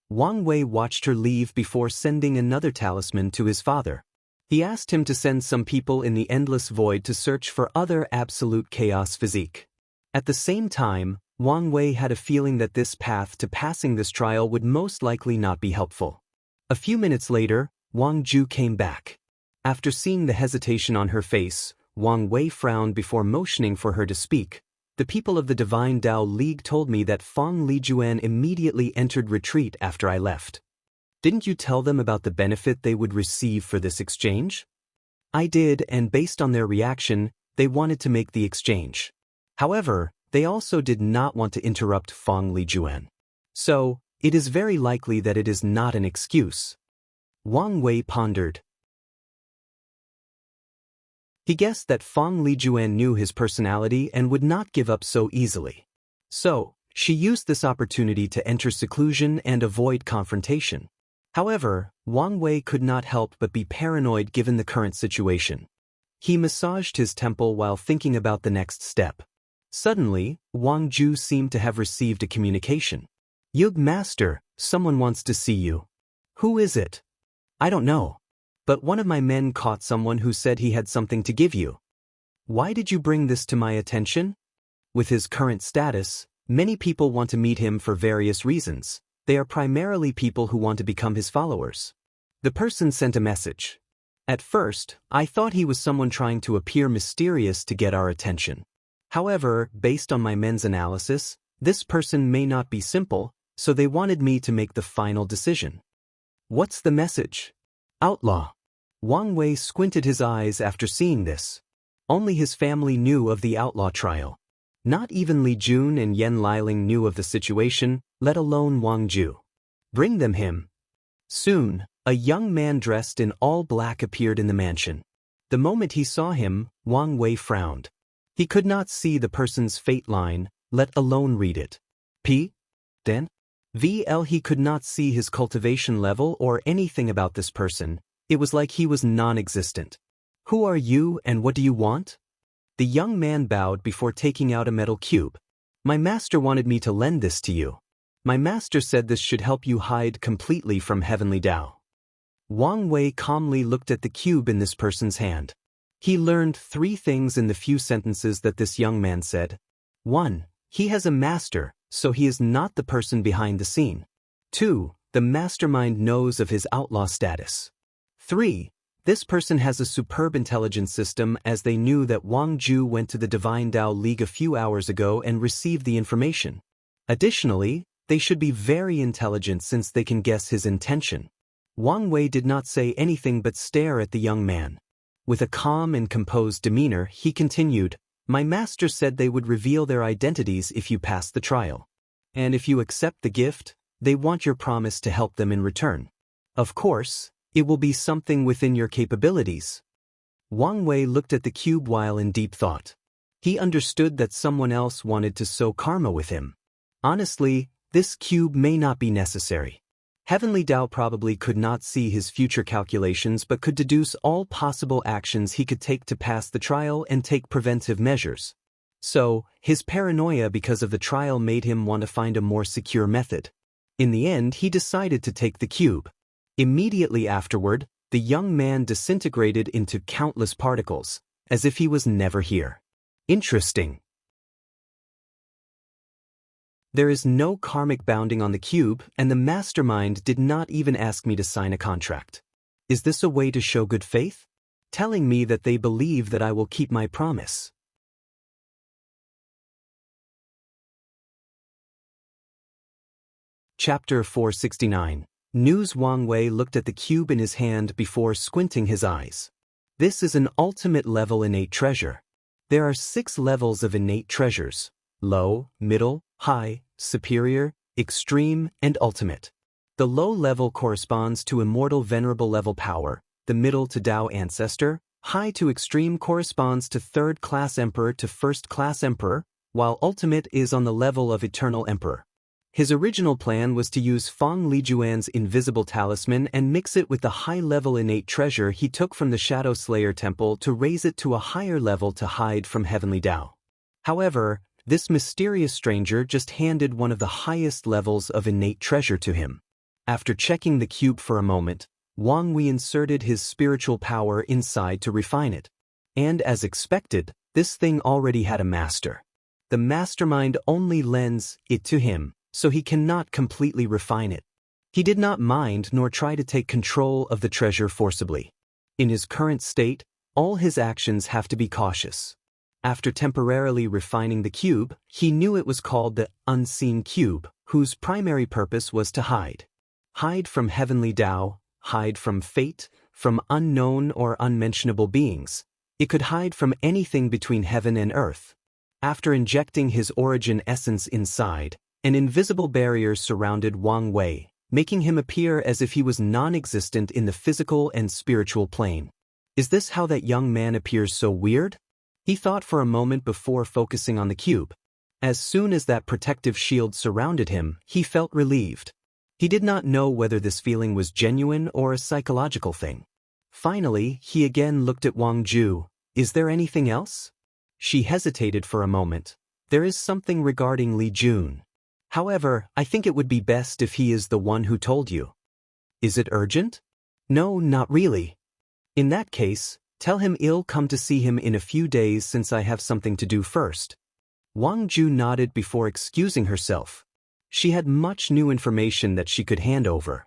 S1: Wang Wei watched her leave before sending another talisman to his father. He asked him to send some people in the endless void to search for other absolute chaos physique. At the same time, Wang Wei had a feeling that this path to passing this trial would most likely not be helpful. A few minutes later, Wang Ju came back. After seeing the hesitation on her face, Wang Wei frowned before motioning for her to speak. "The people of the Divine Tao League told me that Feng Lijuan immediately entered retreat after I left. Didn't you tell them about the benefit they would receive for this exchange?" "I did, and based on their reaction, they wanted to make the exchange. However, they also did not want to interrupt Feng Lijuan. So, it is very likely that it is not an excuse." Wang Wei pondered. He guessed that Feng Lijuan knew his personality and would not give up so easily. So, she used this opportunity to enter seclusion and avoid confrontation. However, Wang Wei could not help but be paranoid given the current situation. He massaged his temple while thinking about the next step. Suddenly, Wang Ju seemed to have received a communication. "Yug Master, someone wants to see you." "Who is it?" "I don't know. But one of my men caught someone who said he had something to give you." "Why did you bring this to my attention?" With his current status, many people want to meet him for various reasons. They are primarily people who want to become his followers. The person sent a message. "At first, I thought he was someone trying to appear mysterious to get our attention. However, based on my men's analysis, this person may not be simple, so they wanted me to make the final decision." "What's the message?" "Outlaw." Wang Wei squinted his eyes after seeing this. Only his family knew of the outlaw trial. Not even Li Jun and Yen Liling knew of the situation, let alone Wang Ju. "Bring them him." Soon, a young man dressed in all black appeared in the mansion. The moment he saw him, Wang Wei frowned. He could not see the person's fate line, let alone read it. Then? He could not see his cultivation level or anything about this person. It was like he was non-existent. "Who are you and what do you want?" The young man bowed before taking out a metal cube. "My master wanted me to lend this to you. My master said this should help you hide completely from heavenly Tao." Wang Wei calmly looked at the cube in this person's hand. He learned 3 things in the few sentences that this young man said. 1. He has a master, so he is not the person behind the scene. 2. The mastermind knows of his outlaw status. 3. This person has a superb intelligence system as they knew that Wang Ju went to the Divine Tao League a few hours ago and received the information. Additionally, they should be very intelligent since they can guess his intention. Wang Wei did not say anything but stare at the young man. With a calm and composed demeanor, he continued, "My master said they would reveal their identities if you pass the trial. And if you accept the gift, they want your promise to help them in return. Of course, it will be something within your capabilities." Wang Wei looked at the cube while in deep thought. He understood that someone else wanted to sow karma with him. Honestly, this cube may not be necessary. Heavenly Tao probably could not see his future calculations but could deduce all possible actions he could take to pass the trial and take preventive measures. So, his paranoia because of the trial made him want to find a more secure method. In the end, he decided to take the cube. Immediately afterward, the young man disintegrated into countless particles, as if he was never here. Interesting. There is no karmic bounding on the cube, and the mastermind did not even ask me to sign a contract. Is this a way to show good faith? Telling me that they believe that I will keep my promise. Chapter 469. News. Wang Wei looked at the cube in his hand before squinting his eyes. This is an ultimate level innate treasure. There are 6 levels of innate treasures: low, middle, high, superior, extreme, and ultimate. The low level corresponds to immortal venerable level power, the middle to Tao ancestor, high to extreme corresponds to 3rd class emperor to 1st class emperor, while ultimate is on the level of eternal emperor. His original plan was to use Feng Lijuan's invisible talisman and mix it with the high-level innate treasure he took from the Shadow Slayer temple to raise it to a higher level to hide from Heavenly Tao. However, this mysterious stranger just handed one of the highest levels of innate treasure to him. After checking the cube for a moment, Wang Wei inserted his spiritual power inside to refine it. And as expected, this thing already had a master. The mastermind only lends it to him, so he cannot completely refine it. He did not mind nor try to take control of the treasure forcibly. In his current state, all his actions have to be cautious. After temporarily refining the cube, he knew it was called the Unseen Cube, whose primary purpose was to hide. Hide from Heavenly Tao, hide from fate, from unknown or unmentionable beings. It could hide from anything between heaven and earth. After injecting his origin essence inside, an invisible barrier surrounded Wang Wei, making him appear as if he was non-existent in the physical and spiritual plane. Is this how that young man appears so weird? He thought for a moment before focusing on the cube. As soon as that protective shield surrounded him, he felt relieved. He did not know whether this feeling was genuine or a psychological thing. Finally, he again looked at Wang Ju. Is there anything else? She hesitated for a moment. There is something regarding Li Jun. However, I think it would be best if he is the one who told you. Is it urgent? No, not really. In that case, tell him I'll come to see him in a few days since I have something to do first. Wang Ju nodded before excusing herself. She had much new information that she could hand over.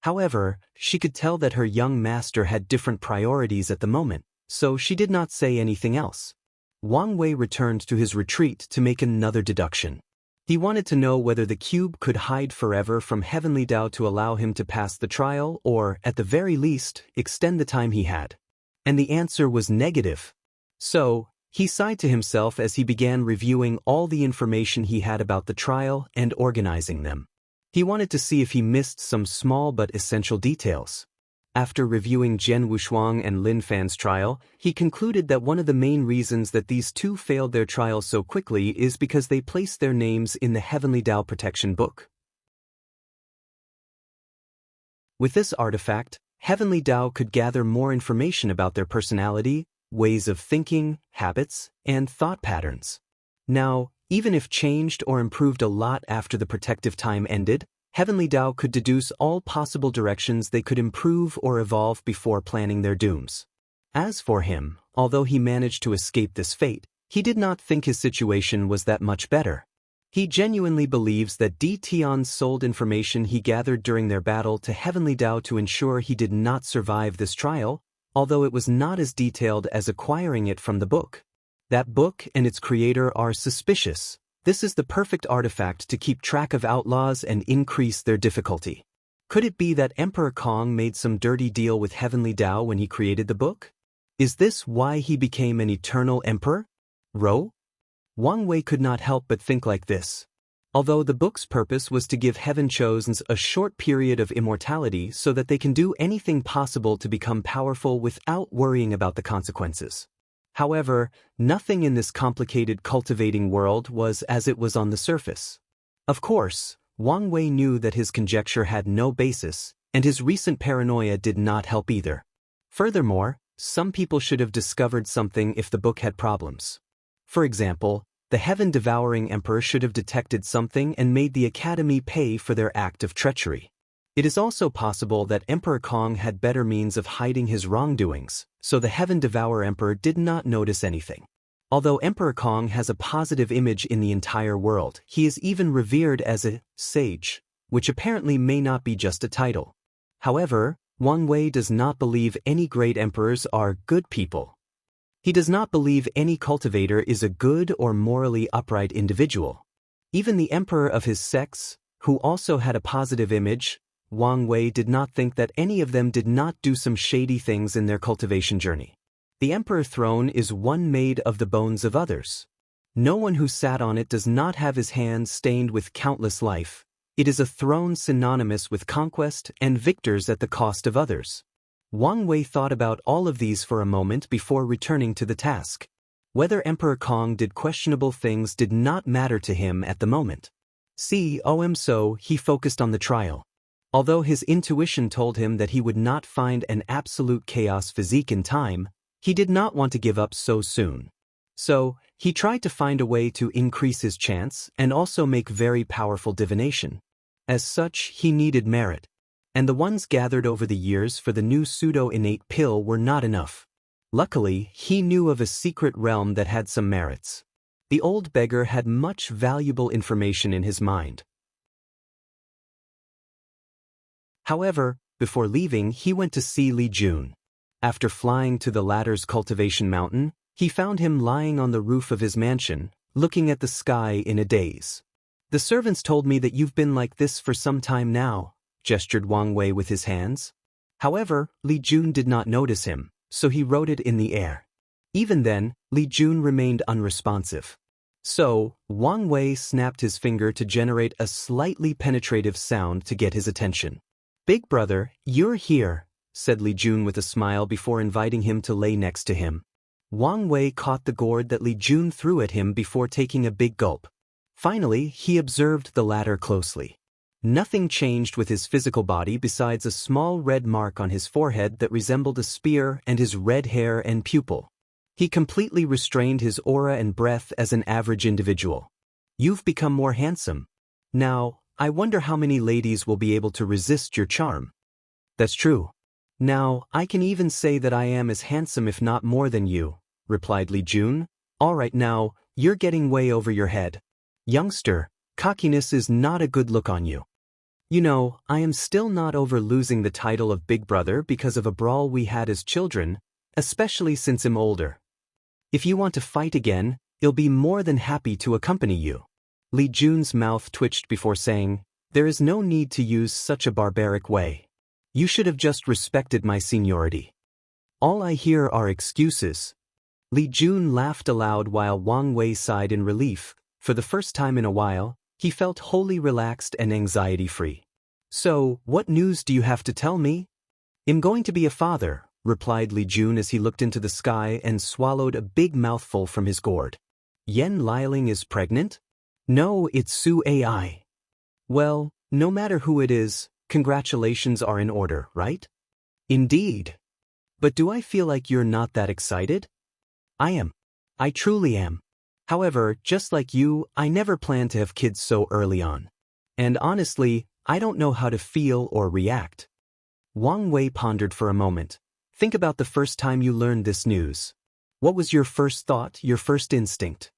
S1: However, she could tell that her young master had different priorities at the moment, so she did not say anything else. Wang Wei returned to his retreat to make another deduction. He wanted to know whether the cube could hide forever from Heavenly Tao to allow him to pass the trial or, at the very least, extend the time he had. And the answer was negative. So, he sighed to himself as he began reviewing all the information he had about the trial and organizing them. He wanted to see if he missed some small but essential details. After reviewing Zhen Wushuang and Lin Fan's trial, he concluded that one of the main reasons that these two failed their trials so quickly is because they placed their names in the Heavenly Tao Protection Book. With this artifact, Heavenly Tao could gather more information about their personality, ways of thinking, habits, and thought patterns. Now, even if changed or improved a lot after the protective time ended, Heavenly Tao could deduce all possible directions they could improve or evolve before planning their dooms. As for him, although he managed to escape this fate, he did not think his situation was that much better. He genuinely believes that Di Tian sold information he gathered during their battle to Heavenly Tao to ensure he did not survive this trial, although it was not as detailed as acquiring it from the book. That book and its creator are suspicious. This is the perfect artifact to keep track of outlaws and increase their difficulty. Could it be that Emperor Kong made some dirty deal with Heavenly Tao when he created the book? Is this why he became an eternal emperor? Ro? Wang Wei could not help but think like this. Although the book's purpose was to give Heaven Chosens a short period of immortality so that they can do anything possible to become powerful without worrying about the consequences. However, nothing in this complicated cultivating world was as it was on the surface. Of course, Wang Wei knew that his conjecture had no basis, and his recent paranoia did not help either. Furthermore, some people should have discovered something if the book had problems. For example, the heaven-devouring emperor should have detected something and made the academy pay for their act of treachery. It is also possible that Emperor Kong had better means of hiding his wrongdoings, so the heaven-devourer emperor did not notice anything. Although Emperor Kong has a positive image in the entire world, he is even revered as a sage, which apparently may not be just a title. However, Wang Wei does not believe any great emperors are good people. He does not believe any cultivator is a good or morally upright individual. Even the emperor of his sex, who also had a positive image, Wang Wei did not think that any of them did not do some shady things in their cultivation journey. The emperor throne is one made of the bones of others. No one who sat on it does not have his hands stained with countless life. It is a throne synonymous with conquest and victors at the cost of others. Wang Wei thought about all of these for a moment before returning to the task. Whether Emperor Kong did questionable things did not matter to him at the moment. So he focused on the trial. Although his intuition told him that he would not find an absolute chaos physique in time, he did not want to give up so soon. So, he tried to find a way to increase his chance and also make very powerful divination. As such, he needed merit. And the ones gathered over the years for the new pseudo-innate pill were not enough. Luckily, he knew of a secret realm that had some merits. The old beggar had much valuable information in his mind. However, before leaving, he went to see Li Jun. After flying to the latter's cultivation mountain, he found him lying on the roof of his mansion, looking at the sky in a daze. "The servants told me that you've been like this for some time now," gestured Wang Wei with his hands. However, Li Jun did not notice him, so he wrote it in the air. Even then, Li Jun remained unresponsive. So, Wang Wei snapped his finger to generate a slightly penetrative sound to get his attention. "Big brother, you're here," said Li Jun with a smile before inviting him to lay next to him. Wang Wei caught the gourd that Li Jun threw at him before taking a big gulp. Finally, he observed the latter closely. Nothing changed with his physical body besides a small red mark on his forehead that resembled a spear and his red hair and pupil. He completely restrained his aura and breath as an average individual. "You've become more handsome. Now, I wonder how many ladies will be able to resist your charm." "That's true. Now, I can even say that I am as handsome if not more than you," replied Li Jun. "All right now, you're getting way over your head. Youngster, cockiness is not a good look on you. You know, I am still not over losing the title of Big Brother because of a brawl we had as children, especially since I'm older. If you want to fight again, I'll be more than happy to accompany you." Li Jun's mouth twitched before saying, "There is no need to use such a barbaric way. You should have just respected my seniority. All I hear are excuses." Li Jun laughed aloud while Wang Wei sighed in relief. For the first time in a while, he felt wholly relaxed and anxiety-free. "So, what news do you have to tell me?" "I'm going to be a father," replied Li Jun as he looked into the sky and swallowed a big mouthful from his gourd. "Yen Liling is pregnant?" "No, it's Su Ai." "Well, no matter who it is, congratulations are in order, right?" "Indeed. But do I feel like you're not that excited?" "I am. I truly am. However, just like you, I never planned to have kids so early on. And honestly, I don't know how to feel or react." Wang Wei pondered for a moment. "Think about the first time you learned this news. What was your first thought, your first instinct?"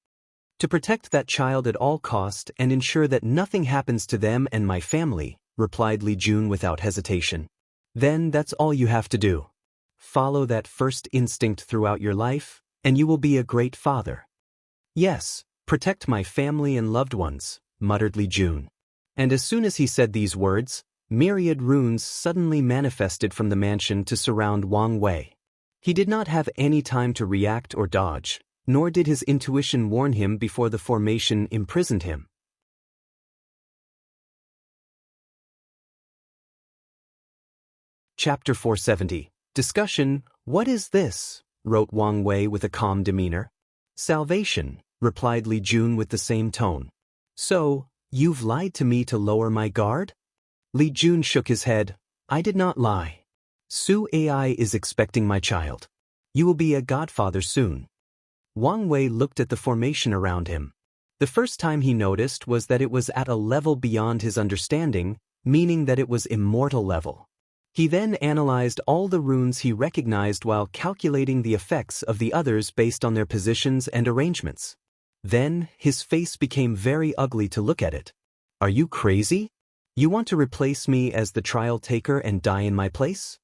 S1: "To protect that child at all cost and ensure that nothing happens to them and my family," replied Li Jun without hesitation. "Then that's all you have to do. Follow that first instinct throughout your life, and you will be a great father." "Yes, protect my family and loved ones," muttered Li Jun. And as soon as he said these words, myriad runes suddenly manifested from the mansion to surround Wang Wei. He did not have any time to react or dodge, nor did his intuition warn him before the formation imprisoned him. Chapter 470. Discussion. "What is this?" wrote Wang Wei with a calm demeanor. "Salvation," replied Li Jun with the same tone. "So, You've lied to me to lower my guard? Li Jun shook his head. I did not lie. Su Ai is expecting my child. You will be a godfather soon. Wang Wei looked at the formation around him. The first time he noticed was that it was at a level beyond his understanding, meaning that it was immortal level. He then analyzed all the runes he recognized while calculating the effects of the others based on their positions and arrangements. Then, his face became very ugly to look at it. Are you crazy? You want to replace me as the trial taker and die in my place?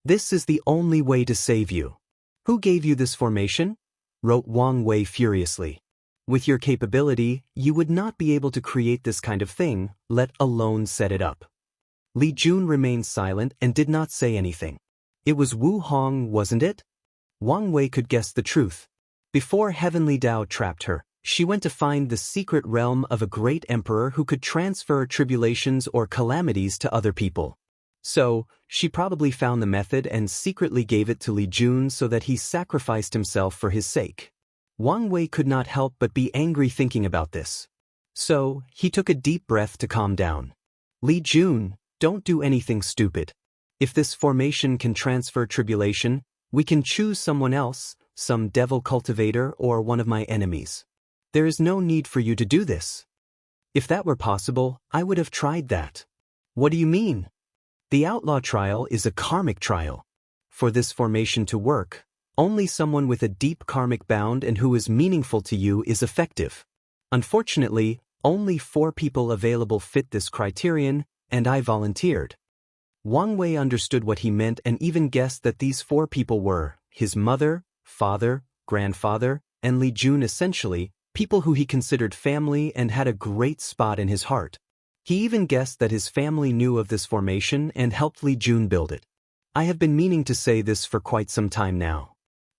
S1: This is the only way to save you. Who gave you this formation? Wrote Wang Wei furiously. With your capability, you would not be able to create this kind of thing, let alone set it up. Li Jun remained silent and did not say anything. It was Wu Hong, wasn't it? Wang Wei could guess the truth. Before Heavenly Tao trapped her, she went to find the secret realm of a great emperor who could transfer tribulations or calamities to other people. So, she probably found the method and secretly gave it to Li Jun so that he sacrificed himself for his sake. Wang Wei could not help but be angry thinking about this. So, he took a deep breath to calm down. Li Jun, don't do anything stupid. If this formation can transfer tribulation, we can choose someone else, some devil cultivator or one of my enemies. There is no need for you to do this. If that were possible, I would have tried that. What do you mean? The outlaw trial is a karmic trial. For this formation to work, only someone with a deep karmic bound and who is meaningful to you is effective. Unfortunately, only 4 people available fit this criterion, and I volunteered. Wang Wei understood what he meant and even guessed that these 4 people were his mother, father, grandfather, and Li Jun, essentially, people who he considered family and had a great spot in his heart. He even guessed that his family knew of this formation and helped Li Jun build it. I have been meaning to say this for quite some time now.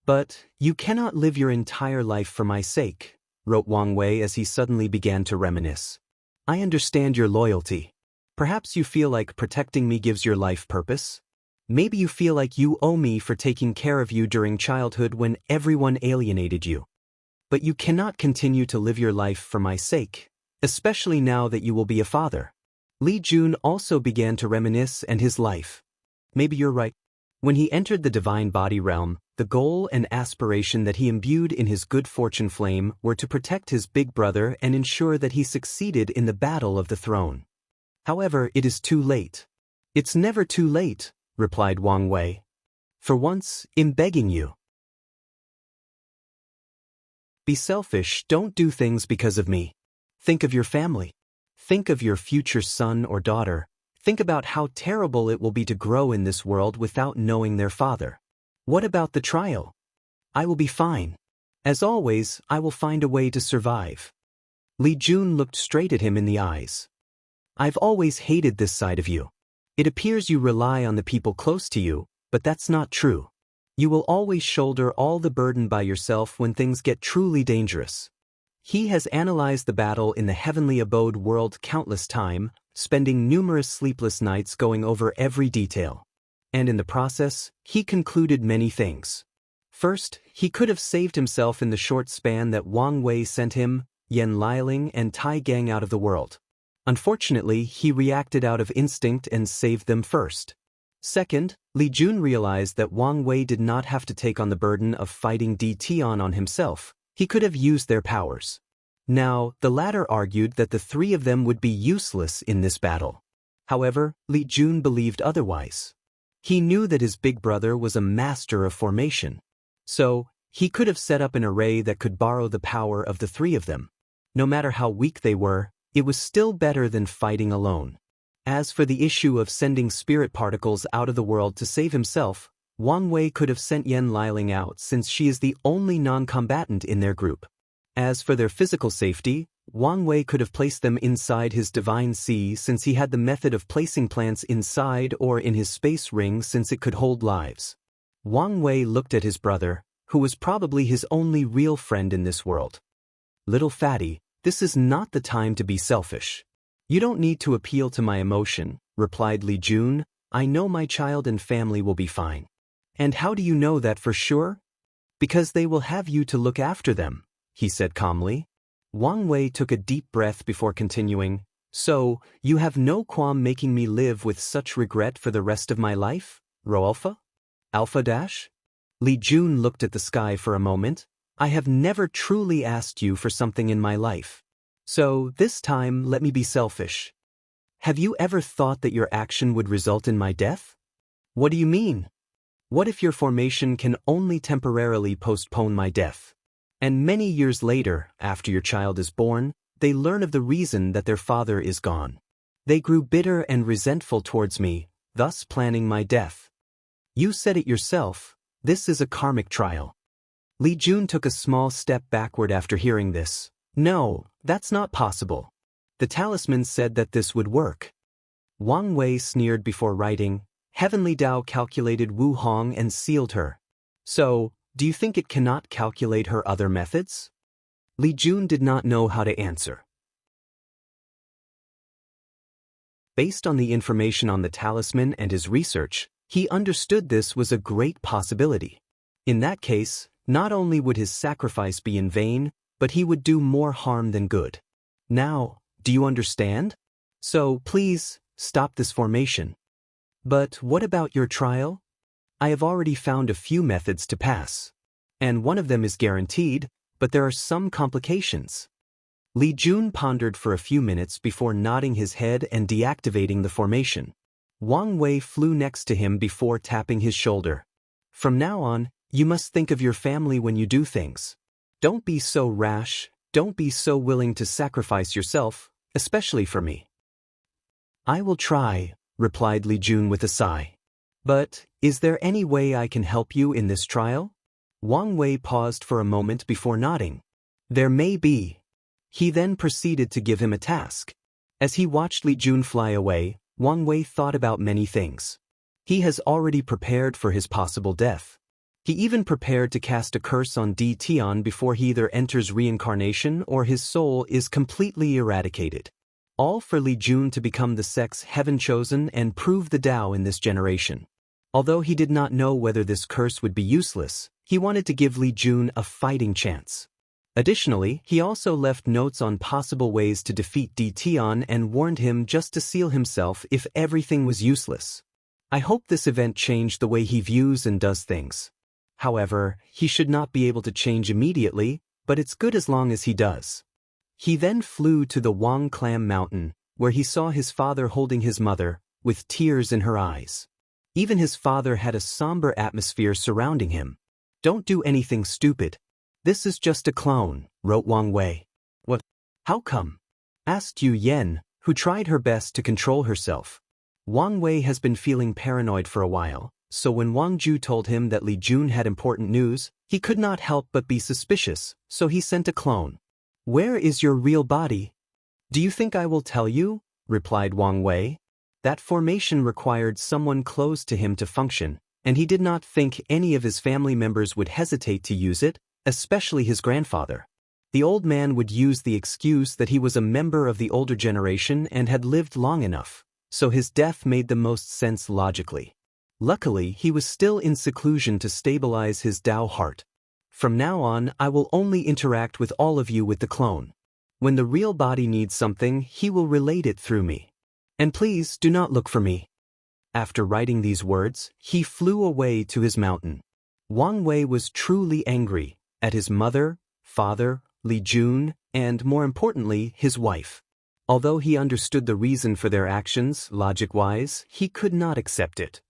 S1: But, you cannot live your entire life for my sake, wrote Wang Wei as he suddenly began to reminisce. I understand your loyalty. Perhaps you feel like protecting me gives your life purpose? Maybe you feel like you owe me for taking care of you during childhood when everyone alienated you. But you cannot continue to live your life for my sake, especially now that you will be a father. Li Jun also began to reminisce and his life. Maybe you're right. When he entered the divine body realm, the goal and aspiration that he imbued in his good fortune flame were to protect his big brother and ensure that he succeeded in the battle of the throne. However, it is too late. It's never too late, replied Wang Wei. For once, I'm begging you. Be selfish, don't do things because of me. Think of your family. Think of your future son or daughter. Think about how terrible it will be to grow in this world without knowing their father. What about the trial? I will be fine. As always, I will find a way to survive. Li Jun looked straight at him in the eyes. I've always hated this side of you. It appears you rely on the people close to you, but that's not true. You will always shoulder all the burden by yourself when things get truly dangerous. He has analyzed the battle in the heavenly abode world countless times, spending numerous sleepless nights going over every detail. And in the process, he concluded many things. First, he could have saved himself in the short span that Wang Wei sent him, Yan Liling and Tai Gang out of the world. Unfortunately, he reacted out of instinct and saved them first. Second, Li Jun realized that Wang Wei did not have to take on the burden of fighting Tian on himself. He could have used their powers. Now, the latter argued that the 3 of them would be useless in this battle. However, Li Jun believed otherwise. He knew that his big brother was a master of formation. So, he could have set up an array that could borrow the power of the 3 of them. No matter how weak they were, it was still better than fighting alone. As for the issue of sending spirit particles out of the world to save himself, Wang Wei could have sent Yan Liling out since she is the only non-combatant in their group. As for their physical safety, Wang Wei could have placed them inside his divine sea since he had the method of placing plants inside or in his space ring since it could hold lives. Wang Wei looked at his brother, who was probably his only real friend in this world. Little fatty, this is not the time to be selfish. You don't need to appeal to my emotion, replied Li Jun. I know my child and family will be fine. And how do you know that for sure? Because they will have you to look after them, he said calmly. Wang Wei took a deep breath before continuing. So, you have no qualm making me live with such regret for the rest of my life, Rho Alpha? Alpha Dash? Li Jun looked at the sky for a moment. I have never truly asked you for something in my life. So, this time let me be selfish. Have you ever thought that your action would result in my death? What do you mean? What if your formation can only temporarily postpone my death? And many years later, after your child is born, they learn of the reason that their father is gone. They grew bitter and resentful towards me, thus planning my death. You said it yourself, this is a karmic trial. Li Jun took a small step backward after hearing this. No, that's not possible. The talisman said that this would work. Wang Wei sneered before writing, Heavenly Tao calculated Wu Hong and sealed her. So, do you think it cannot calculate her other methods? Li Jun did not know how to answer. Based on the information on the talisman and his research, he understood this was a great possibility. In that case, not only would his sacrifice be in vain, but he would do more harm than good. Now, do you understand? So, please, stop this formation. But what about your trial? I have already found a few methods to pass. And one of them is guaranteed, but there are some complications. Li Jun pondered for a few minutes before nodding his head and deactivating the formation. Wang Wei flew next to him before tapping his shoulder. From now on, you must think of your family when you do things. Don't be so rash, don't be so willing to sacrifice yourself, especially for me. I will try, replied Li Jun with a sigh. But, is there any way I can help you in this trial? Wang Wei paused for a moment before nodding. There may be. He then proceeded to give him a task. As he watched Li Jun fly away, Wang Wei thought about many things. He has already prepared for his possible death. He even prepared to cast a curse on Di Tian before he either enters reincarnation or his soul is completely eradicated. All for Li Jun to become the sect's heaven-chosen and prove the Tao in this generation. Although he did not know whether this curse would be useless, he wanted to give Li Jun a fighting chance. Additionally, he also left notes on possible ways to defeat Di Tian and warned him just to seal himself if everything was useless. I hope this event changed the way he views and does things. However, he should not be able to change immediately, but it's good as long as he does. He then flew to the Wang Clam Mountain, where he saw his father holding his mother, with tears in her eyes. Even his father had a somber atmosphere surrounding him. Don't do anything stupid. This is just a clone, wrote Wang Wei. What? How come? Asked Yu Yen, who tried her best to control herself. Wang Wei has been feeling paranoid for a while, so when Wang Ju told him that Li Jun had important news, he could not help but be suspicious, so he sent a clone. Where is your real body? Do you think I will tell you? Replied Wang Wei. That formation required someone close to him to function, and he did not think any of his family members would hesitate to use it, especially his grandfather. The old man would use the excuse that he was a member of the older generation and had lived long enough, so his death made the most sense logically. Luckily, he was still in seclusion to stabilize his Tao heart. From now on, I will only interact with all of you with the clone. When the real body needs something, he will relate it through me. And please do not look for me. After writing these words, he flew away to his mountain. Wang Wei was truly angry at his mother, father, Li Jun, and more importantly, his wife. Although he understood the reason for their actions, logic-wise, he could not accept it.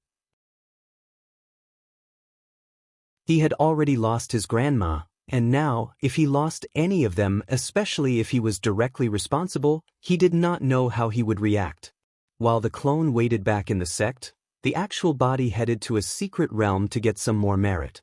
S1: He had already lost his grandma, and now, if he lost any of them, especially if he was directly responsible, he did not know how he would react. While the clone waited back in the sect, the actual body headed to a secret realm to get some more merit.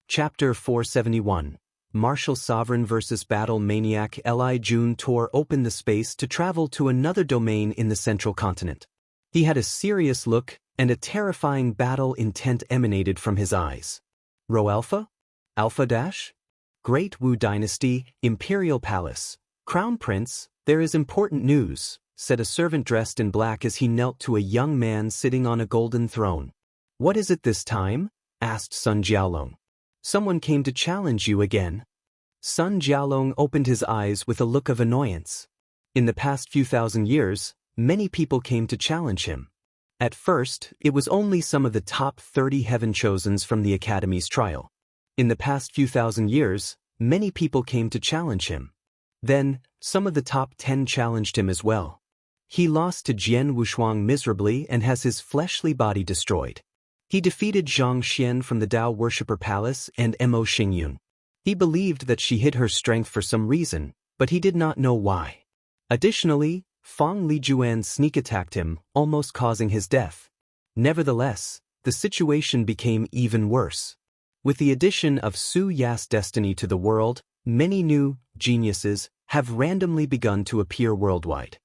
S1: Chapter 471. Martial Sovereign vs. Battle Maniac. Li Jun tore open the space to travel to another domain in the central continent. He had a serious look, and a terrifying battle intent emanated from his eyes. Rho Alpha? Alpha Dash? Great Wu Dynasty, Imperial Palace. Crown Prince, there is important news, said a servant dressed in black as he knelt to a young man sitting on a golden throne. What is it this time? asked Sun Jiaolong. Someone came to challenge you again. Sun Jiaolong opened his eyes with a look of annoyance. In the past few thousand years, many people came to challenge him. At first, it was only some of the top 30 heaven chosens from the Academy's trial. In the past few thousand years, many people came to challenge him. Then, some of the top 10 challenged him as well. He lost to Jian Wushuang miserably and has his fleshly body destroyed. He defeated Zhang Xian from the Dao Worshipper Palace and Mo Xingyun. He believed that she hid her strength for some reason, but he did not know why. Additionally, Fang Lijuan sneak attacked him, almost causing his death. Nevertheless, the situation became even worse. With the addition of Su Ya's destiny to the world, many new geniuses have randomly begun to appear worldwide.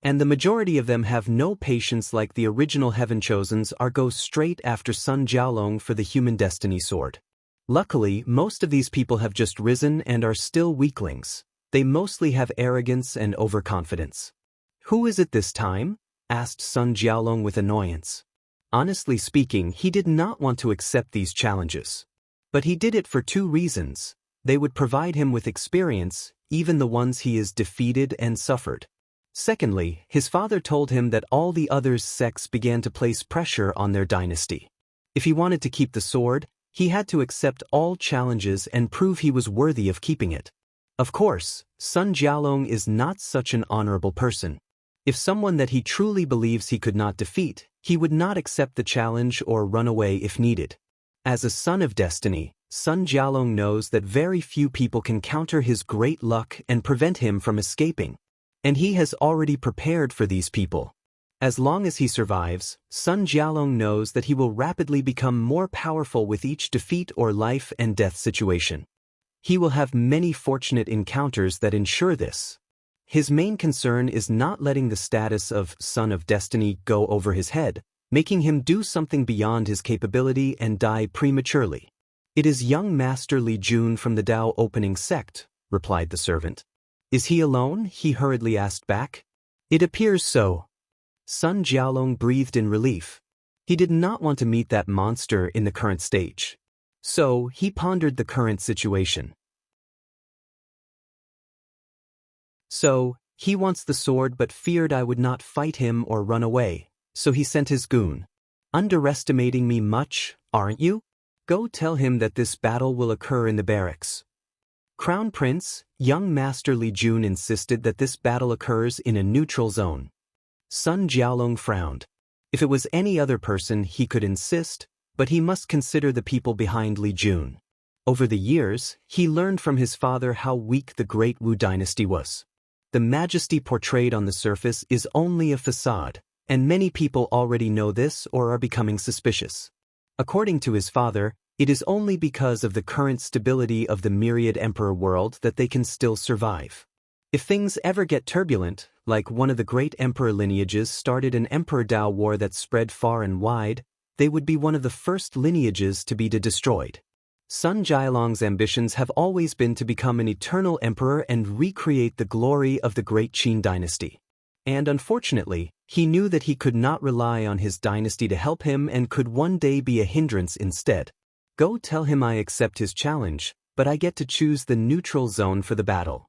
S1: And the majority of them have no patience like the original Heaven Chosens or go straight after Sun Jiaolong for the human destiny sword. Luckily, most of these people have just risen and are still weaklings. They mostly have arrogance and overconfidence. Who is it this time? Asked Sun Jiaolong with annoyance. Honestly speaking, he did not want to accept these challenges. But he did it for two reasons. They would provide him with experience, even the ones he has defeated and suffered. Secondly, his father told him that all the others' sects began to place pressure on their dynasty. If he wanted to keep the sword, he had to accept all challenges and prove he was worthy of keeping it. Of course, Sun Jiaolong is not such an honorable person. If someone that he truly believes he could not defeat, he would not accept the challenge or run away if needed. As a son of destiny, Sun Jiaolong knows that very few people can counter his great luck and prevent him from escaping. And he has already prepared for these people. As long as he survives, Sun Jiaolong knows that he will rapidly become more powerful with each defeat or life and death situation. He will have many fortunate encounters that ensure this. His main concern is not letting the status of Son of Destiny go over his head, making him do something beyond his capability and die prematurely. It is young Master Li Jun from the Dao Opening Sect, replied the servant. Is he alone? He hurriedly asked back. It appears so. Sun Jiaolong breathed in relief. He did not want to meet that monster in the current stage. So, he pondered the current situation. So, he wants the sword but feared I would not fight him or run away, so he sent his goon. Underestimating me much, aren't you? Go tell him that this battle will occur in the barracks. Crown Prince, young Master Li Jun insisted that this battle occurs in a neutral zone. Sun Jiaolong frowned. If it was any other person he could insist, but he must consider the people behind Li Jun. Over the years, he learned from his father how weak the Great Wu dynasty was. The majesty portrayed on the surface is only a facade, and many people already know this or are becoming suspicious. According to his father, it is only because of the current stability of the myriad emperor world that they can still survive. If things ever get turbulent, like one of the great emperor lineages started an emperor Dao war that spread far and wide, they would be one of the first lineages to be destroyed. Sun Jiaolong's ambitions have always been to become an eternal emperor and recreate the glory of the great Qin dynasty. And unfortunately, he knew that he could not rely on his dynasty to help him and could one day be a hindrance instead. Go tell him I accept his challenge, but I get to choose the neutral zone for the battle.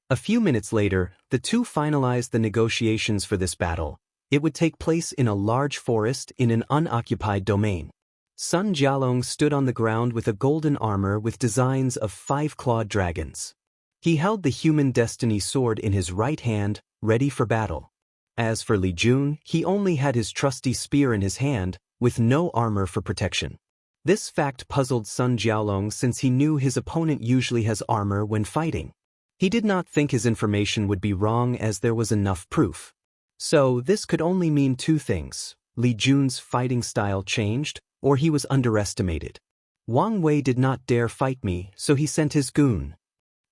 S1: A few minutes later, the two finalized the negotiations for this battle. It would take place in a large forest in an unoccupied domain. Sun Jiaolong stood on the ground with a golden armor with designs of 5-clawed dragons. He held the human destiny sword in his right hand, ready for battle. As for Li Jun, he only had his trusty spear in his hand, with no armor for protection. This fact puzzled Sun Jiaolong since he knew his opponent usually has armor when fighting. He did not think his information would be wrong as there was enough proof. So this could only mean two things: Li Jun's fighting style changed, or he was underestimated. Wang Wei did not dare fight me, so he sent his goon.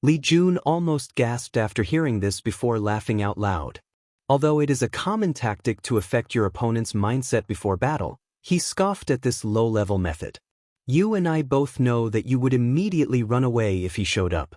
S1: Li Jun almost gasped after hearing this before laughing out loud. Although it is a common tactic to affect your opponent's mindset before battle, he scoffed at this low-level method. You and I both know that you would immediately run away if he showed up.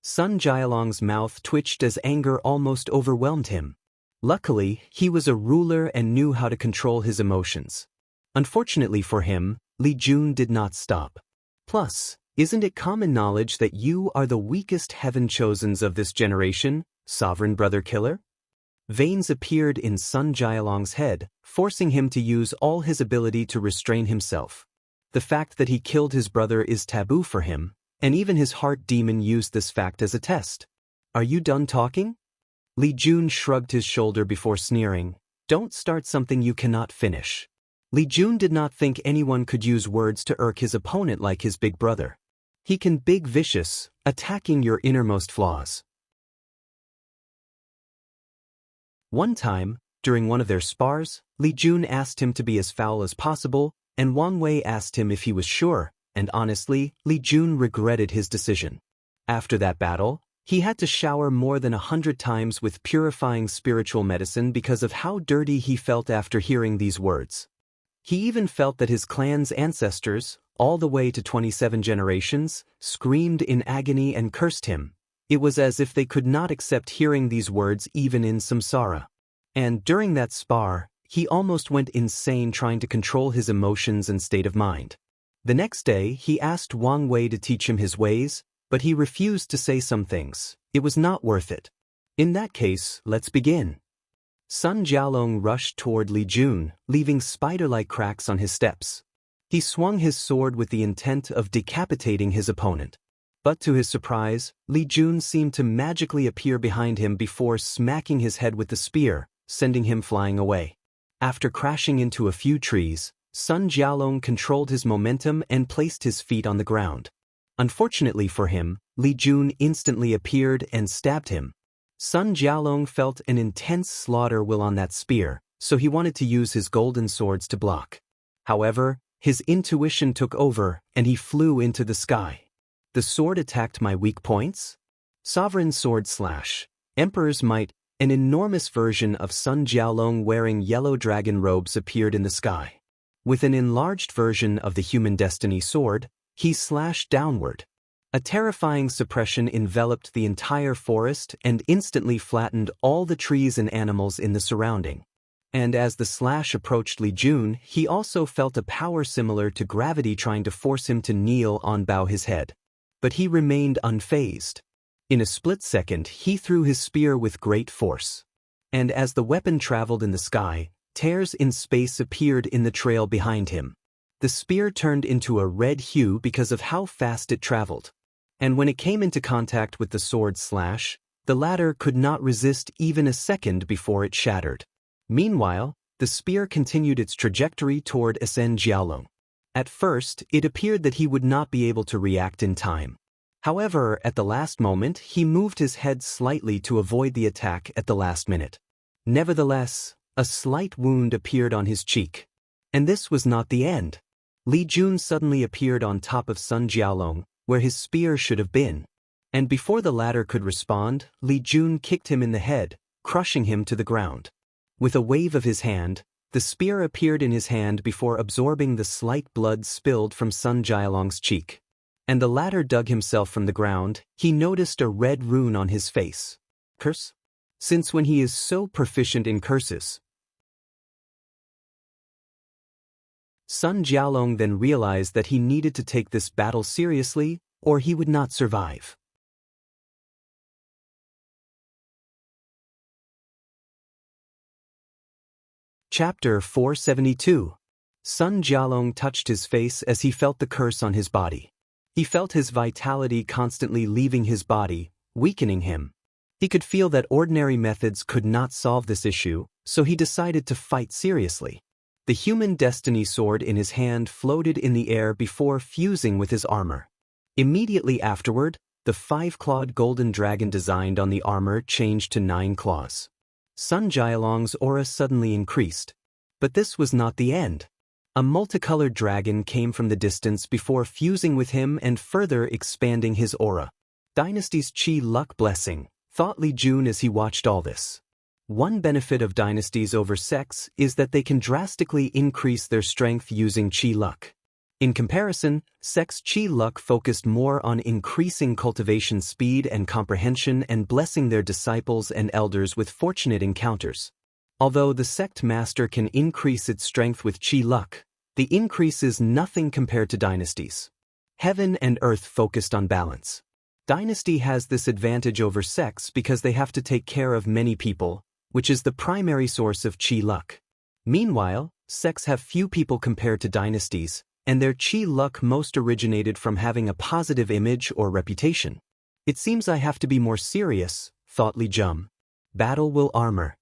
S1: Sun Jiaolong's mouth twitched as anger almost overwhelmed him. Luckily, he was a ruler and knew how to control his emotions. Unfortunately for him, Li Jun did not stop. Plus, isn't it common knowledge that you are the weakest heaven-chosens of this generation, sovereign brother killer? Veins appeared in Sun Jialong's head, forcing him to use all his ability to restrain himself. The fact that he killed his brother is taboo for him, and even his heart demon used this fact as a test. Are you done talking? Li Jun shrugged his shoulder before sneering. Don't start something you cannot finish. Li Jun did not think anyone could use words to irk his opponent like his big brother. He can big vicious, attacking your innermost flaws. One time, during one of their spars, Li Jun asked him to be as foul as possible, and Wang Wei asked him if he was sure, and honestly, Li Jun regretted his decision. After that battle, he had to shower more than 100 times with purifying spiritual medicine because of how dirty he felt after hearing these words. He even felt that his clan's ancestors, all the way to 27 generations, screamed in agony and cursed him. It was as if they could not accept hearing these words even in samsara. And during that spar, he almost went insane trying to control his emotions and state of mind. The next day, he asked Wang Wei to teach him his ways, but he refused to say some things. It was not worth it. In that case, let's begin. Sun Jialong rushed toward Li Jun, leaving spider-like cracks on his steps. He swung his sword with the intent of decapitating his opponent. But to his surprise, Li Jun seemed to magically appear behind him before smacking his head with the spear, sending him flying away. After crashing into a few trees, Sun Jialong controlled his momentum and placed his feet on the ground. Unfortunately for him, Li Jun instantly appeared and stabbed him. Sun Jialong felt an intense slaughter will on that spear, so he wanted to use his golden swords to block. However, his intuition took over, and he flew into the sky. The sword attacked my weak points? Sovereign sword slash. Emperor's might, an enormous version of Sun Jialong wearing yellow dragon robes appeared in the sky. With an enlarged version of the human destiny sword, he slashed downward. A terrifying suppression enveloped the entire forest and instantly flattened all the trees and animals in the surrounding. And as the slash approached Li Jun, he also felt a power similar to gravity trying to force him to kneel on bow his head. But he remained unfazed. In a split second, he threw his spear with great force. And as the weapon traveled in the sky, tears in space appeared in the trail behind him. The spear turned into a red hue because of how fast it traveled. And when it came into contact with the sword slash, the latter could not resist even a second before it shattered. Meanwhile, the spear continued its trajectory toward Sun Jialong. At first, it appeared that he would not be able to react in time. However, at the last moment, he moved his head slightly to avoid the attack at the last minute. Nevertheless, a slight wound appeared on his cheek. And this was not the end. Li Jun suddenly appeared on top of Sun Jialong, where his spear should have been. And before the latter could respond, Li Jun kicked him in the head, crushing him to the ground. With a wave of his hand, the spear appeared in his hand before absorbing the slight blood spilled from Sun Jialong's cheek. And the latter dug himself from the ground, he noticed a red rune on his face. Curse? Since when he is so proficient in curses? Sun Jialong then realized that he needed to take this battle seriously, or he would not survive. Chapter 472. Sun Jialong touched his face as he felt the curse on his body. He felt his vitality constantly leaving his body, weakening him. He could feel that ordinary methods could not solve this issue, so he decided to fight seriously. The human destiny sword in his hand floated in the air before fusing with his armor. Immediately afterward, the 5-clawed golden dragon designed on the armor changed to 9 claws. Sun Jialong's aura suddenly increased. But this was not the end. A multicolored dragon came from the distance before fusing with him and further expanding his aura. Dynasty's Qi luck blessing, thought Li Jun as he watched all this. One benefit of dynasties over sects is that they can drastically increase their strength using Qi luck. In comparison, sects' Qi luck focused more on increasing cultivation speed and comprehension and blessing their disciples and elders with fortunate encounters. Although the sect master can increase its strength with Qi luck, The increase is nothing compared to dynasties. Heaven and earth focused on balance. Dynasty has this advantage over sex because they have to take care of many people, which is the primary source of chi luck. Meanwhile, sects have few people compared to dynasties, and their chi luck most originated from having a positive image or reputation. It seems I have to be more serious, thought Li Jun. Battle will armor.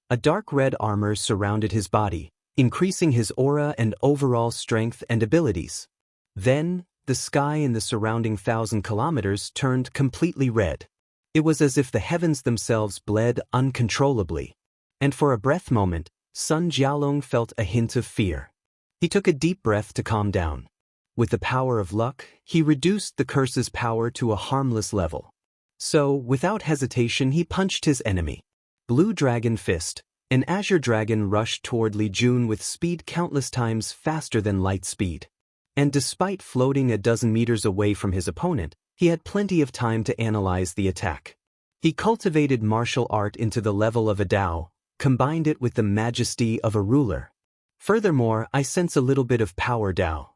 S1: A dark red armor surrounded his body, increasing his aura and overall strength and abilities. Then, the sky in the surrounding 1,000 kilometers turned completely red. It was as if the heavens themselves bled uncontrollably. And for a breath moment, Sun Jialong felt a hint of fear. He took a deep breath to calm down. With the power of luck, he reduced the curse's power to a harmless level. So, without hesitation, he punched his enemy. Blue Dragon Fist. An azure dragon rushed toward Li Jun with speed countless times faster than light speed. And despite floating a dozen meters away from his opponent, he had plenty of time to analyze the attack. He cultivated martial art into the level of a Dao, combined it with the majesty of a ruler. Furthermore, I sense a little bit of power Dao.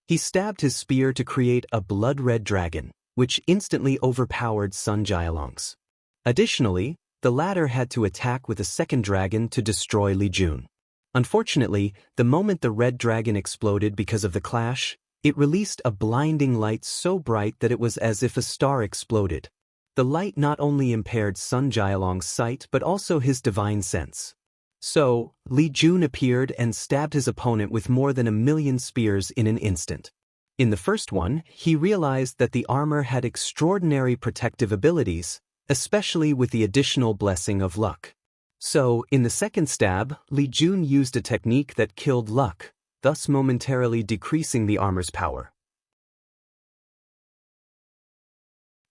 S1: He stabbed his spear to create a blood-red dragon, which instantly overpowered Sun Jialong's. Additionally, the latter had to attack with a second dragon to destroy Li Jun. Unfortunately, the moment the red dragon exploded because of the clash, it released a blinding light so bright that it was as if a star exploded. The light not only impaired Sun Jialong's sight but also his divine sense. So, Li Jun appeared and stabbed his opponent with more than 1,000,000 spears in an instant. In the first one, he realized that the armor had extraordinary protective abilities, especially with the additional blessing of luck. So, in the second stab, Li Jun used a technique that killed luck, thus momentarily decreasing the armor's power.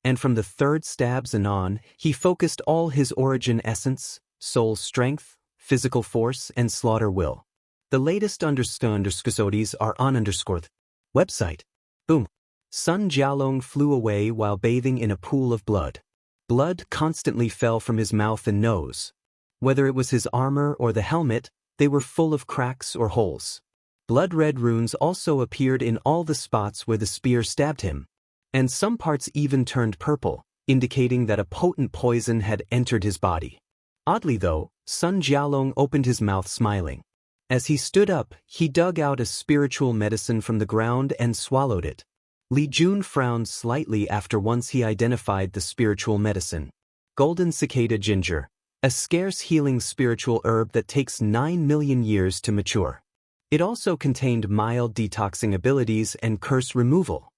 S1: And from the third stabs and on, he focused all his origin essence, soul strength, physical force, and slaughter will. The latest __episodes are on _ website. Boom. Sun Jialong flew away while bathing in a pool of blood. Blood constantly fell from his mouth and nose. Whether it was his armor or the helmet, they were full of cracks or holes. Blood-red runes also appeared in all the spots where the spear stabbed him. And some parts even turned purple, indicating that a potent poison had entered his body. Oddly though, Sun Jialong opened his mouth smiling. As he stood up, he dug out a spiritual medicine from the ground and swallowed it. Li Jun frowned slightly after once he identified the spiritual medicine. Golden cicada ginger, a scarce healing spiritual herb that takes 9 million years to mature. It also contained mild detoxing abilities and curse removal.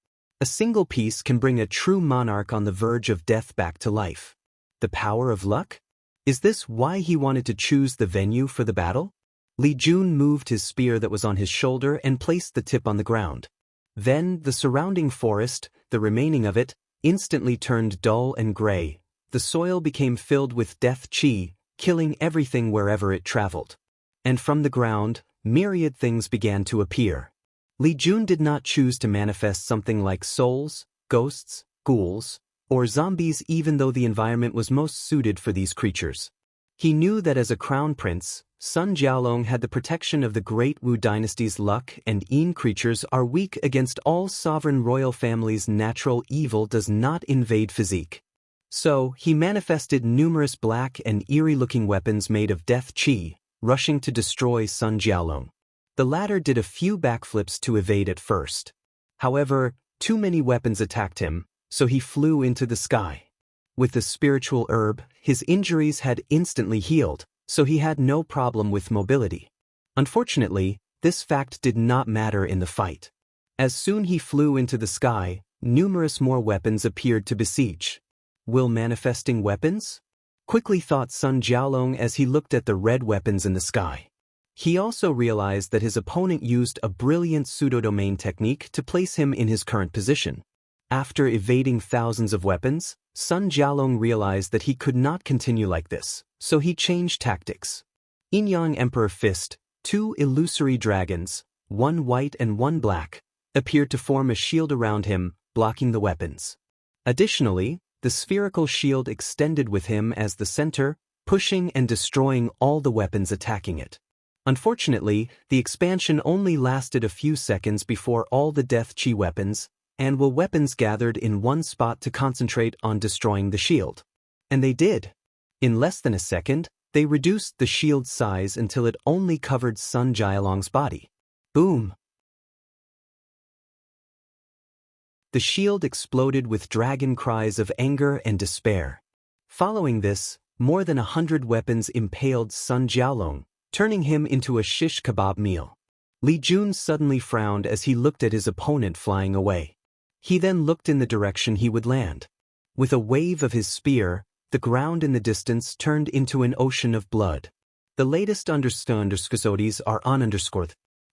S1: A single piece can bring a true monarch on the verge of death back to life. The power of luck? Is this why he wanted to choose the venue for the battle? Li Jun moved his spear that was on his shoulder and placed the tip on the ground. Then, the surrounding forest, the remaining of it, instantly turned dull and gray. The soil became filled with death chi, killing everything wherever it traveled. And from the ground, myriad things began to appear. Li Jun did not choose to manifest something like souls, ghosts, ghouls, or zombies even though the environment was most suited for these creatures. He knew that as a crown prince, Sun Jialong had the protection of the great Wu dynasty's luck, and Yin creatures are weak against all sovereign royal families. Natural evil does not invade physique. So, he manifested numerous black and eerie-looking weapons made of death chi, rushing to destroy Sun Jialong. The latter did a few backflips to evade at first. However, too many weapons attacked him, so he flew into the sky. With the spiritual herb, his injuries had instantly healed, so he had no problem with mobility. Unfortunately, this fact did not matter in the fight. As soon he flew into the sky, numerous more weapons appeared to besiege. Will manifesting weapons? Quickly thought Sun Jialong as he looked at the red weapons in the sky. He also realized that his opponent used a brilliant pseudo-domain technique to place him in his current position. After evading thousands of weapons, Sun Jialong realized that he could not continue like this, so he changed tactics. Yin-Yang Emperor Fist, 2 illusory dragons, one white and one black, appeared to form a shield around him, blocking the weapons. Additionally, the spherical shield extended with him as the center, pushing and destroying all the weapons attacking it. Unfortunately, the expansion only lasted a few seconds before all the Death Chi weapons and Will weapons gathered in one spot to concentrate on destroying the shield. And they did. In less than a second, they reduced the shield's size until it only covered Sun Jialong's body. Boom! The shield exploded with dragon cries of anger and despair. Following this, more than 100 weapons impaled Sun Jialong, turning him into a shish kebab meal. Li Jun suddenly frowned as he looked at his opponent flying away. He then looked in the direction he would land. With a wave of his spear, the ground in the distance turned into an ocean of blood. The latest underscores are on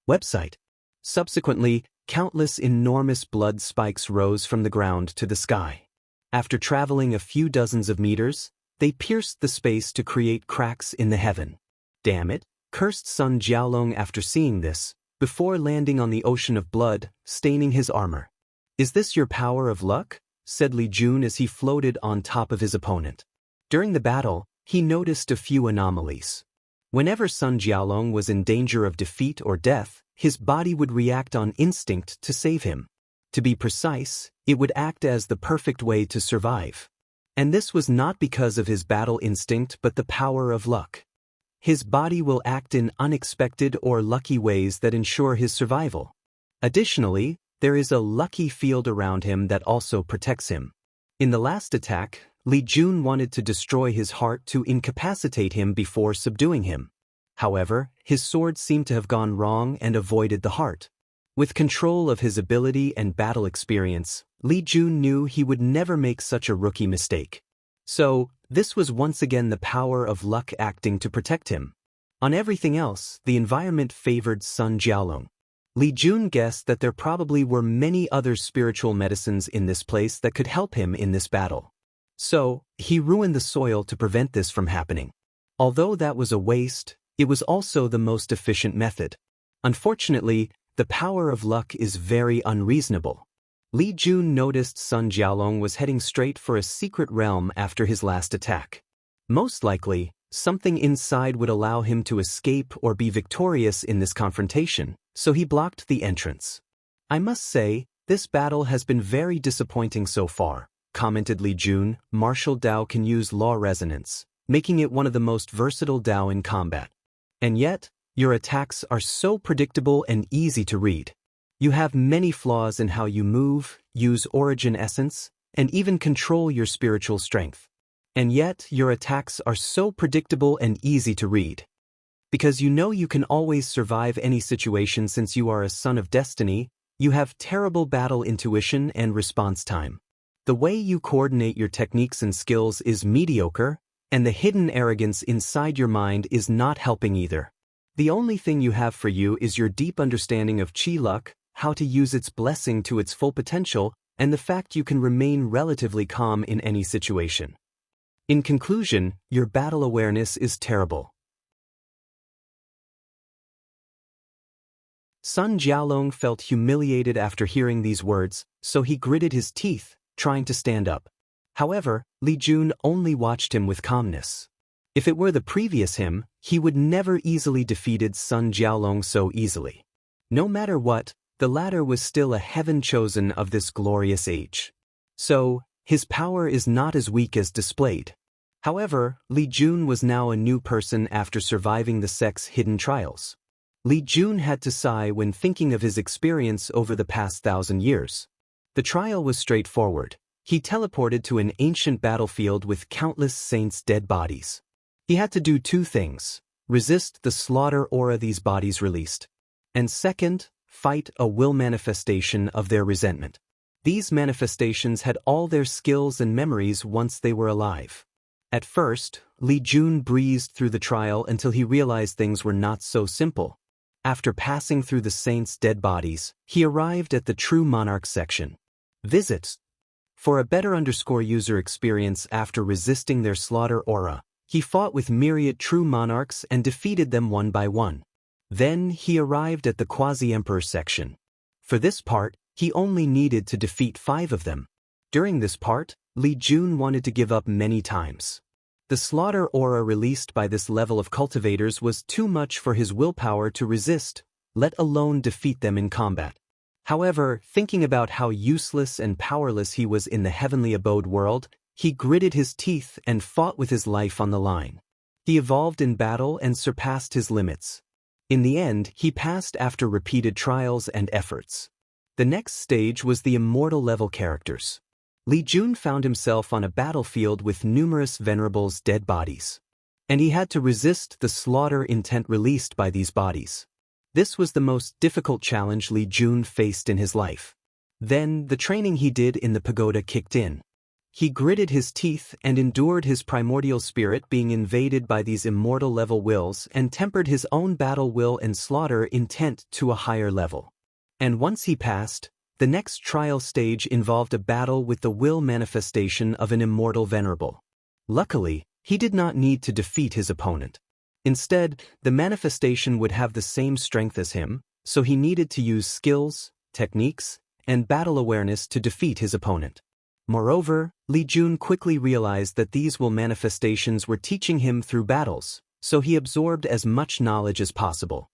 S1: website. Subsequently, countless enormous blood spikes rose from the ground to the sky. After traveling a few dozens of meters, they pierced the space to create cracks in the heaven. Damn it, cursed Sun Jialong after seeing this, before landing on the ocean of blood, staining his armor. Is this your power of luck? Said Li Jun as he floated on top of his opponent. During the battle, he noticed a few anomalies. Whenever Sun Jialong was in danger of defeat or death, his body would react on instinct to save him. To be precise, it would act as the perfect way to survive. And this was not because of his battle instinct but the power of luck. His body will act in unexpected or lucky ways that ensure his survival. Additionally, there is a lucky field around him that also protects him. In the last attack, Li Jun wanted to destroy his heart to incapacitate him before subduing him. However, his sword seemed to have gone wrong and avoided the heart. With control of his ability and battle experience, Li Jun knew he would never make such a rookie mistake. So, this was once again the power of luck acting to protect him. On everything else, the environment favored Sun Jialong. Li Jun guessed that there probably were many other spiritual medicines in this place that could help him in this battle. So, he ruined the soil to prevent this from happening. Although that was a waste, it was also the most efficient method. Unfortunately, the power of luck is very unreasonable. Li Jun noticed Sun Jialong was heading straight for a secret realm after his last attack. Most likely, something inside would allow him to escape or be victorious in this confrontation, so he blocked the entrance. I must say, this battle has been very disappointing so far, commented Li Jun. Martial Dao can use law resonance, making it one of the most versatile Dao in combat. And yet, your attacks are so predictable and easy to read. You have many flaws in how you move, use origin essence, and even control your spiritual strength. And yet, your attacks are so predictable and easy to read. Because you know you can always survive any situation since you are a son of destiny, you have terrible battle intuition and response time. The way you coordinate your techniques and skills is mediocre, and the hidden arrogance inside your mind is not helping either. The only thing you have for you is your deep understanding of Qi luck, how to use its blessing to its full potential, and the fact you can remain relatively calm in any situation. In conclusion, your battle awareness is terrible. Sun Jialong felt humiliated after hearing these words, so he gritted his teeth, trying to stand up. However, Li Jun only watched him with calmness. If it were the previous him, he would never easily defeated Sun Jialong so easily. No matter what, the latter was still a heaven chosen of this glorious age. So, his power is not as weak as displayed. However, Li Jun was now a new person after surviving the sect's hidden trials. Li Jun had to sigh when thinking of his experience over the past 1,000 years. The trial was straightforward. He teleported to an ancient battlefield with countless saints' dead bodies. He had to do two things: resist the slaughter aura these bodies released, and second, fight a will manifestation of their resentment. These manifestations had all their skills and memories once they were alive. At first, Li Jun breezed through the trial until he realized things were not so simple. After passing through the saints' dead bodies, he arrived at the True Monarch section. Visits. For a better user experience after resisting their slaughter aura, he fought with myriad true monarchs and defeated them one by one. Then he arrived at the Quasi-Emperor section. For this part, he only needed to defeat 5 of them. During this part, Li Jun wanted to give up many times. The slaughter aura released by this level of cultivators was too much for his willpower to resist, let alone defeat them in combat. However, thinking about how useless and powerless he was in the heavenly abode world, he gritted his teeth and fought with his life on the line. He evolved in battle and surpassed his limits. In the end, he passed after repeated trials and efforts. The next stage was the immortal level characters. Li Jun found himself on a battlefield with numerous venerables' dead bodies. And he had to resist the slaughter intent released by these bodies. This was the most difficult challenge Li Jun faced in his life. Then, the training he did in the pagoda kicked in. He gritted his teeth and endured his primordial spirit being invaded by these immortal level wills and tempered his own battle will and slaughter intent to a higher level. And once he passed, the next trial stage involved a battle with the will manifestation of an immortal venerable. Luckily, he did not need to defeat his opponent. Instead, the manifestation would have the same strength as him, so he needed to use skills, techniques, and battle awareness to defeat his opponent. Moreover, Li Jun quickly realized that these will manifestations were teaching him through battles, so he absorbed as much knowledge as possible.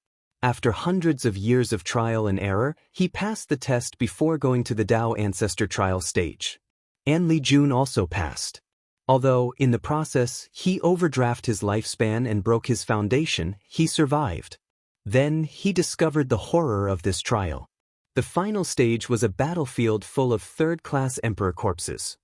S1: After hundreds of years of trial and error, he passed the test before going to the Dao Ancestor trial stage. And Li Jun also passed. Although, in the process, he overdrafted his lifespan and broke his foundation, he survived. Then, he discovered the horror of this trial. The final stage was a battlefield full of third-class emperor corpses.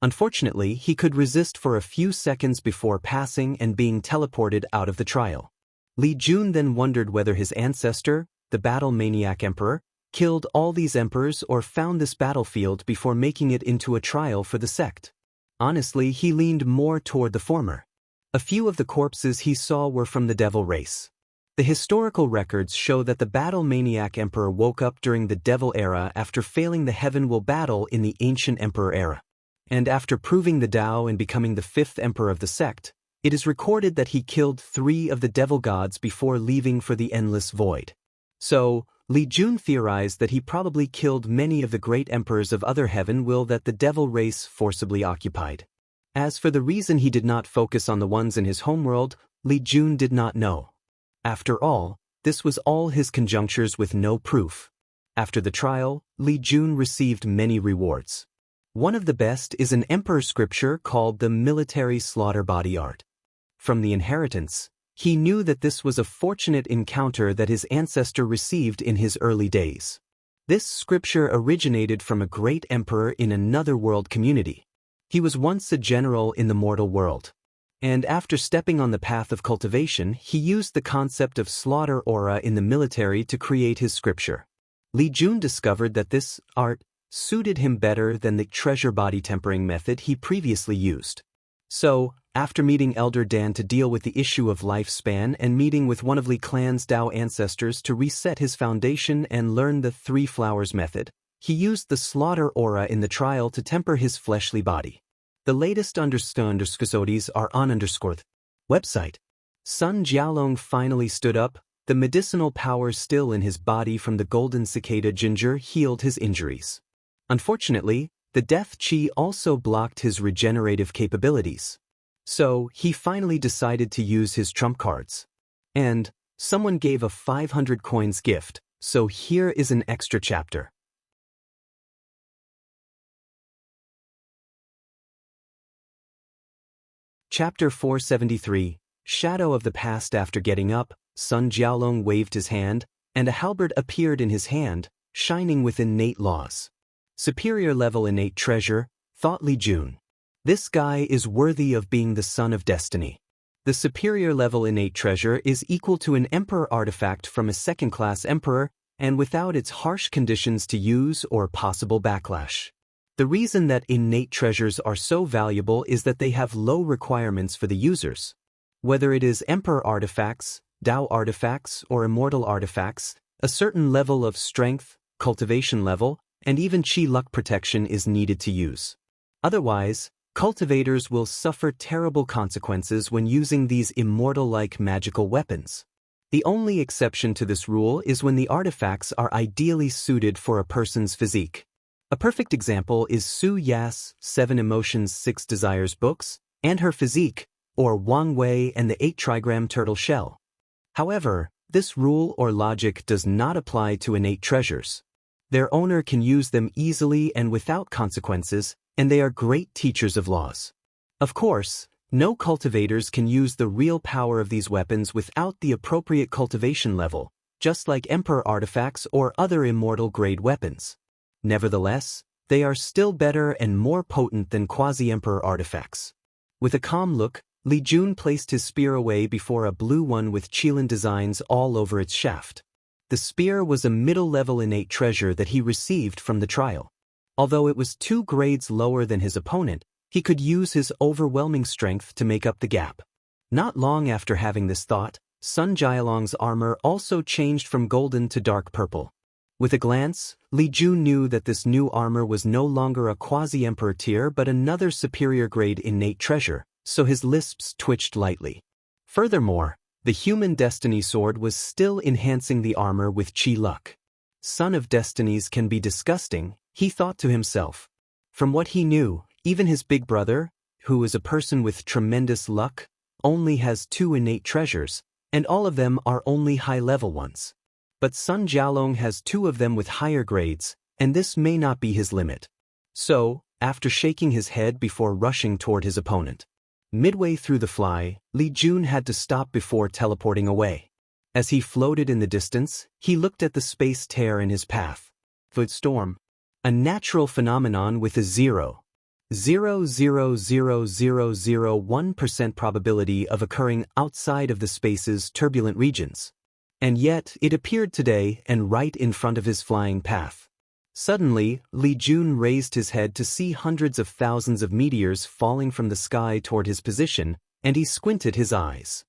S1: Unfortunately, he could resist for a few seconds before passing and being teleported out of the trial. Li Jun then wondered whether his ancestor, the battle maniac emperor, killed all these emperors or found this battlefield before making it into a trial for the sect. Honestly, he leaned more toward the former. A few of the corpses he saw were from the devil race. The historical records show that the battle maniac emperor woke up during the devil era after failing the heaven will battle in the ancient emperor era. And after proving the Tao and becoming the fifth emperor of the sect, it is recorded that he killed 3 of the devil gods before leaving for the endless void. So, Li Jun theorized that he probably killed many of the great emperors of other heaven will that the devil race forcibly occupied. As for the reason he did not focus on the ones in his homeworld, Li Jun did not know. After all, this was all his conjunctures with no proof. After the trial, Li Jun received many rewards. One of the best is an emperor scripture called the Military Slaughter Body Art. From the inheritance, he knew that this was a fortunate encounter that his ancestor received in his early days. This scripture originated from a great emperor in another world community. He was once a general in the mortal world. And after stepping on the path of cultivation, he used the concept of slaughter aura in the military to create his scripture. Li Jun discovered that this art suited him better than the treasure body tempering method he previously used. So, after meeting Elder Dan to deal with the issue of lifespan and meeting with one of Li Clan's Dao ancestors to reset his foundation and learn the 3 flowers method, he used the slaughter aura in the trial to temper his fleshly body. The latest underscores are on website. Sun Jialong finally stood up. The medicinal power still in his body from the golden cicada ginger healed his injuries. Unfortunately, the death chi also blocked his regenerative capabilities. So, he finally decided to use his trump cards. And, someone gave a 500 coins gift, so here is an extra chapter. Chapter 473, Shadow of the Past. After getting up, Sun Jialong waved his hand, and a halberd appeared in his hand, shining with innate laws. Superior level innate treasure, thought Li Jun. This guy is worthy of being the son of destiny. The superior level innate treasure is equal to an emperor artifact from a second-class emperor, and without its harsh conditions to use or possible backlash. The reason that innate treasures are so valuable is that they have low requirements for the users. Whether it is emperor artifacts, Dao artifacts, or immortal artifacts, a certain level of strength, cultivation level, and even chi luck protection is needed to use. Otherwise, cultivators will suffer terrible consequences when using these immortal-like magical weapons. The only exception to this rule is when the artifacts are ideally suited for a person's physique. A perfect example is Su Ya's 7 Emotions 6 Desires books, and her physique, or Wang Wei and the 8 trigram turtle shell. However, this rule or logic does not apply to innate treasures. Their owner can use them easily and without consequences, and they are great teachers of laws. Of course, no cultivators can use the real power of these weapons without the appropriate cultivation level, just like Emperor artifacts or other immortal-grade weapons. Nevertheless, they are still better and more potent than quasi-Emperor artifacts. With a calm look, Li Jun placed his spear away before a blue one with Qilin designs all over its shaft. The spear was a middle-level innate treasure that he received from the trial. Although it was 2 grades lower than his opponent, he could use his overwhelming strength to make up the gap. Not long after having this thought, Sun Jialong's armor also changed from golden to dark purple. With a glance, Li Jun knew that this new armor was no longer a quasi-emperor tier but another superior-grade innate treasure, so his lips twitched lightly. Furthermore, the human destiny sword was still enhancing the armor with Qi luck. Son of Destinies can be disgusting, he thought to himself. From what he knew, even his big brother, who is a person with tremendous luck, only has 2 innate treasures, and all of them are only high-level ones. But Sun Jialong has 2 of them with higher grades, and this may not be his limit. So, after shaking his head before rushing toward his opponent, midway through the fly, Li Jun had to stop before teleporting away. As he floated in the distance, he looked at the space tear in his path. Footstorm. A natural phenomenon with a 0.0000001% probability of occurring outside of the space's turbulent regions. And yet, it appeared today and right in front of his flying path. Suddenly, Li Jun raised his head to see hundreds of thousands of meteors falling from the sky toward his position, and he squinted his eyes.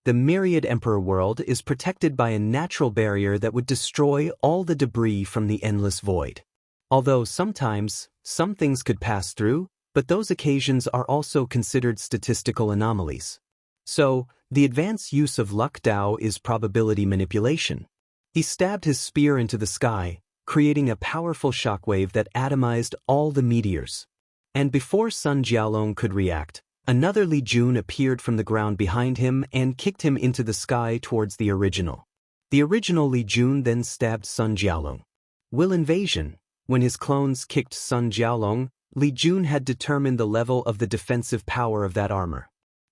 S1: The myriad Emperor world is protected by a natural barrier that would destroy all the debris from the endless void. Although sometimes, some things could pass through, but those occasions are also considered statistical anomalies. So, the advanced use of luck Dao is probability manipulation. He stabbed his spear into the sky, creating a powerful shockwave that atomized all the meteors. And before Sun Jialong could react, another Li Jun appeared from the ground behind him and kicked him into the sky towards the original. The original Li Jun then stabbed Sun Jialong. Will invasion. When his clones kicked Sun Jialong, Li Jun had determined the level of the defensive power of that armor.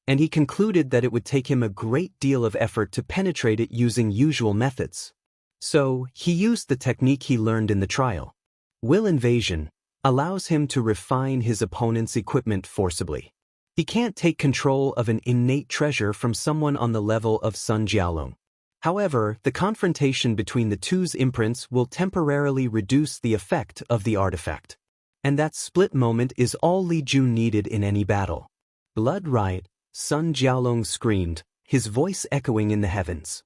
S1: And he concluded that it would take him a great deal of effort to penetrate it using usual methods. So, he used the technique he learned in the trial. Will invasion allows him to refine his opponent's equipment forcibly. He can't take control of an innate treasure from someone on the level of Sun Jialong. However, the confrontation between the two's imprints will temporarily reduce the effect of the artifact. And that split moment is all Li Jun needed in any battle. Blood right, Sun Jialong screamed, his voice echoing in the heavens.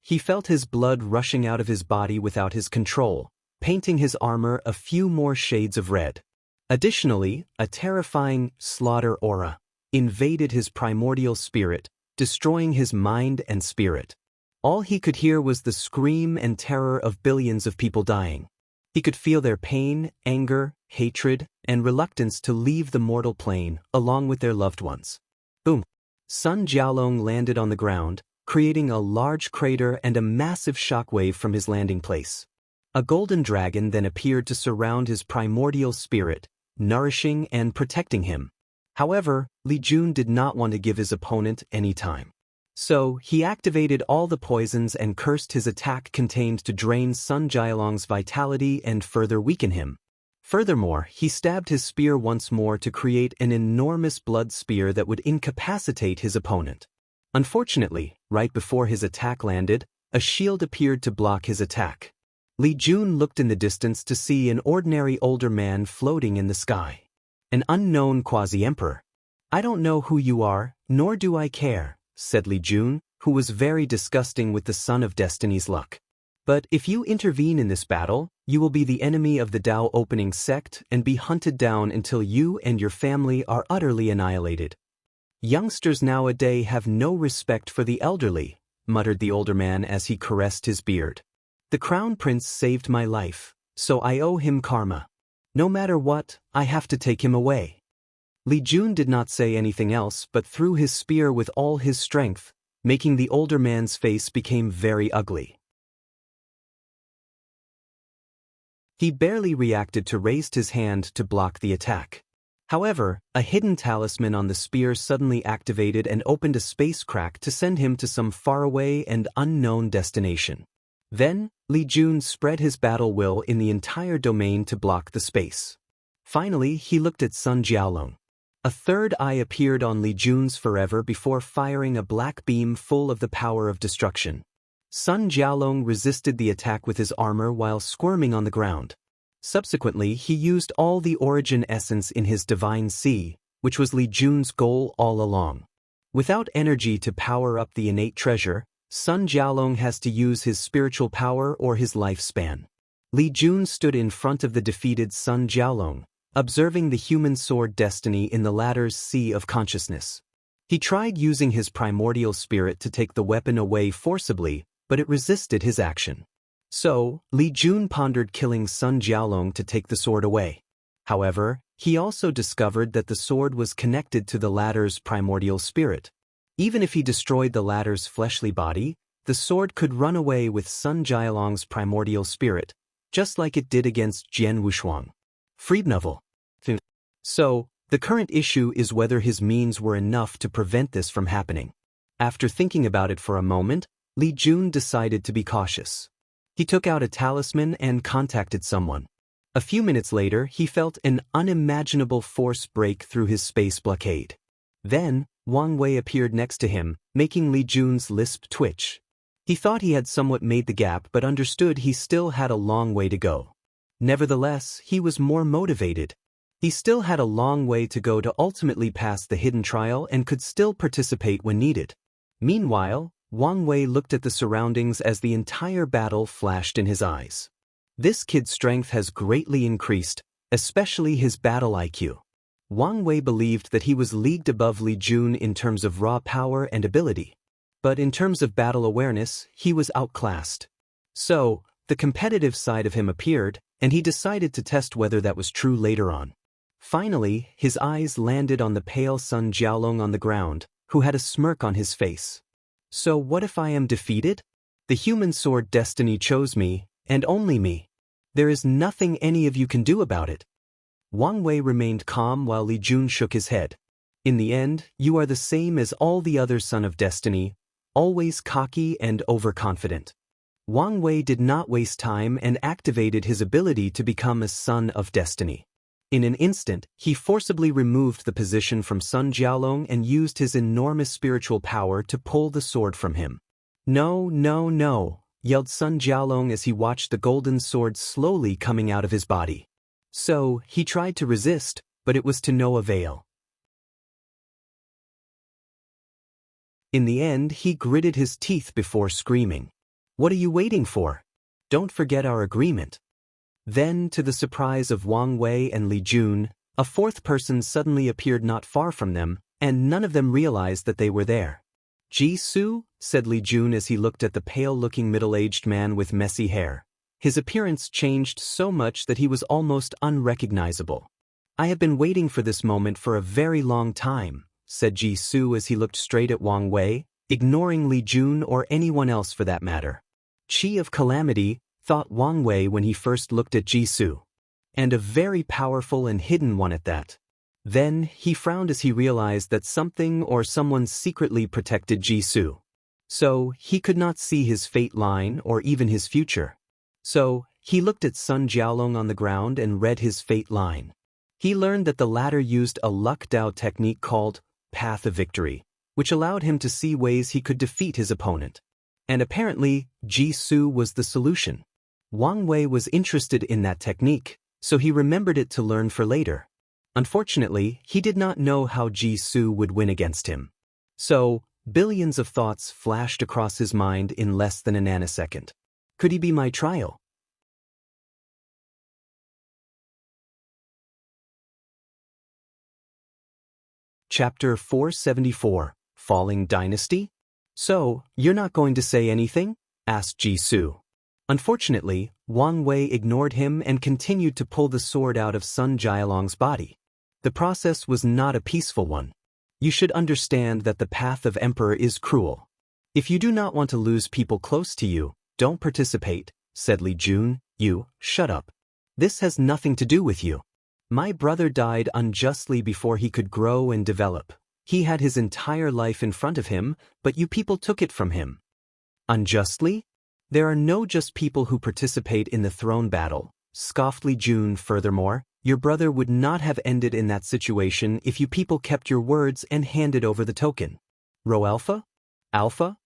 S1: He felt his blood rushing out of his body without his control, painting his armor a few more shades of red. Additionally, a terrifying slaughter aura invaded his primordial spirit, destroying his mind and spirit. All he could hear was the scream and terror of billions of people dying. He could feel their pain, anger, hatred, and reluctance to leave the mortal plane, along with their loved ones. Boom! Sun Jialong landed on the ground, creating a large crater and a massive shockwave from his landing place. A golden dragon then appeared to surround his primordial spirit, nourishing and protecting him. However, Li Jun did not want to give his opponent any time. So, he activated all the poisons and cursed his attack contained to drain Sun Jialong's vitality and further weaken him. Furthermore, he stabbed his spear once more to create an enormous blood spear that would incapacitate his opponent. Unfortunately, right before his attack landed, a shield appeared to block his attack. Li Jun looked in the distance to see an ordinary older man floating in the sky. An unknown quasi-emperor. "I don't know who you are, nor do I care," said Li Jun, who was very disgusting with the Son of Destiny's luck. "But if you intervene in this battle, you will be the enemy of the Dao opening sect and be hunted down until you and your family are utterly annihilated." "Youngsters nowadays have no respect for the elderly," muttered the older man as he caressed his beard. The Crown Prince saved my life, so I owe him karma. No matter what, I have to take him away. Li Jun did not say anything else but threw his spear with all his strength, making the older man's face become very ugly. He barely reacted to raised his hand to block the attack. However, a hidden talisman on the spear suddenly activated and opened a space crack to send him to some faraway and unknown destination. Then, Li Jun spread his battle will in the entire domain to block the space. Finally, he looked at Sun Jiaolong. A third eye appeared on Li Jun's forever before firing a black beam full of the power of destruction. Sun Jiaolong resisted the attack with his armor while squirming on the ground. Subsequently, he used all the origin essence in his divine sea, which was Li Jun's goal all along. Without energy to power up the innate treasure, Sun Jiaolong has to use his spiritual power or his lifespan. Li Jun stood in front of the defeated Sun Jiaolong, observing the human sword destiny in the latter's sea of consciousness. He tried using his primordial spirit to take the weapon away forcibly, but it resisted his action. So, Li Jun pondered killing Sun Jiaolong to take the sword away. However, he also discovered that the sword was connected to the latter's primordial spirit. Even if he destroyed the latter's fleshly body, the sword could run away with Sun Jiaolong's primordial spirit, just like it did against Jian Wushuang. Friednovel. So, the current issue is whether his means were enough to prevent this from happening. After thinking about it for a moment, Li Jun decided to be cautious. He took out a talisman and contacted someone. A few minutes later, he felt an unimaginable force break through his space blockade. Then, Wang Wei appeared next to him, making Li Jun's lisp twitch. He thought he had somewhat made the gap but understood he still had a long way to go. Nevertheless, he was more motivated. He still had a long way to go to ultimately pass the hidden trial and could still participate when needed. Meanwhile, Wang Wei looked at the surroundings as the entire battle flashed in his eyes. This kid's strength has greatly increased, especially his battle IQ. Wang Wei believed that he was leagued above Li Jun in terms of raw power and ability. But in terms of battle awareness, he was outclassed. So, the competitive side of him appeared, and he decided to test whether that was true later on. Finally, his eyes landed on the pale Sun Jiaolong on the ground, who had a smirk on his face. So what if I am defeated? The human sword destiny chose me, and only me. There is nothing any of you can do about it. Wang Wei remained calm while Li Jun shook his head. In the end, you are the same as all the other Son of Destiny, always cocky and overconfident. Wang Wei did not waste time and activated his ability to become a Son of Destiny. In an instant, he forcibly removed the position from Sun Jiaolong and used his enormous spiritual power to pull the sword from him. No, no, no, yelled Sun Jiaolong as he watched the golden sword slowly coming out of his body. So, he tried to resist, but it was to no avail. In the end, he gritted his teeth before screaming. What are you waiting for? Don't forget our agreement. Then, to the surprise of Wang Wei and Li Jun, a fourth person suddenly appeared not far from them, and none of them realized that they were there. Ji-Su, said Li Jun as he looked at the pale-looking middle-aged man with messy hair. His appearance changed so much that he was almost unrecognizable. I have been waiting for this moment for a very long time, said Ji-Su as he looked straight at Wang Wei, ignoring Li Jun or anyone else for that matter. Chi of Calamity, thought Wang Wei when he first looked at Ji-Su. And a very powerful and hidden one at that. Then, he frowned as he realized that something or someone secretly protected Ji-Su. So, he could not see his fate line or even his future. So, he looked at Sun Jiaolong on the ground and read his fate line. He learned that the latter used a luck Dao technique called Path of Victory, which allowed him to see ways he could defeat his opponent. And apparently, Ji-Su was the solution. Wang Wei was interested in that technique, so he remembered it to learn for later. Unfortunately, he did not know how Ji-Su would win against him. So, billions of thoughts flashed across his mind in less than a nanosecond. Could he be my trial? Chapter 474, Falling Dynasty? So, you're not going to say anything? Asked Ji-Su. Unfortunately, Wang Wei ignored him and continued to pull the sword out of Sun Jialong's body. The process was not a peaceful one. You should understand that the path of emperor is cruel. If you do not want to lose people close to you, don't participate, said Li Jun. You, shut up. This has nothing to do with you. My brother died unjustly before he could grow and develop. He had his entire life in front of him, but you people took it from him. Unjustly? There are no just people who participate in the throne battle, scoffed Li Jun. Furthermore, your brother would not have ended in that situation if you people kept your words and handed over the token. Rho Alpha? Alpha?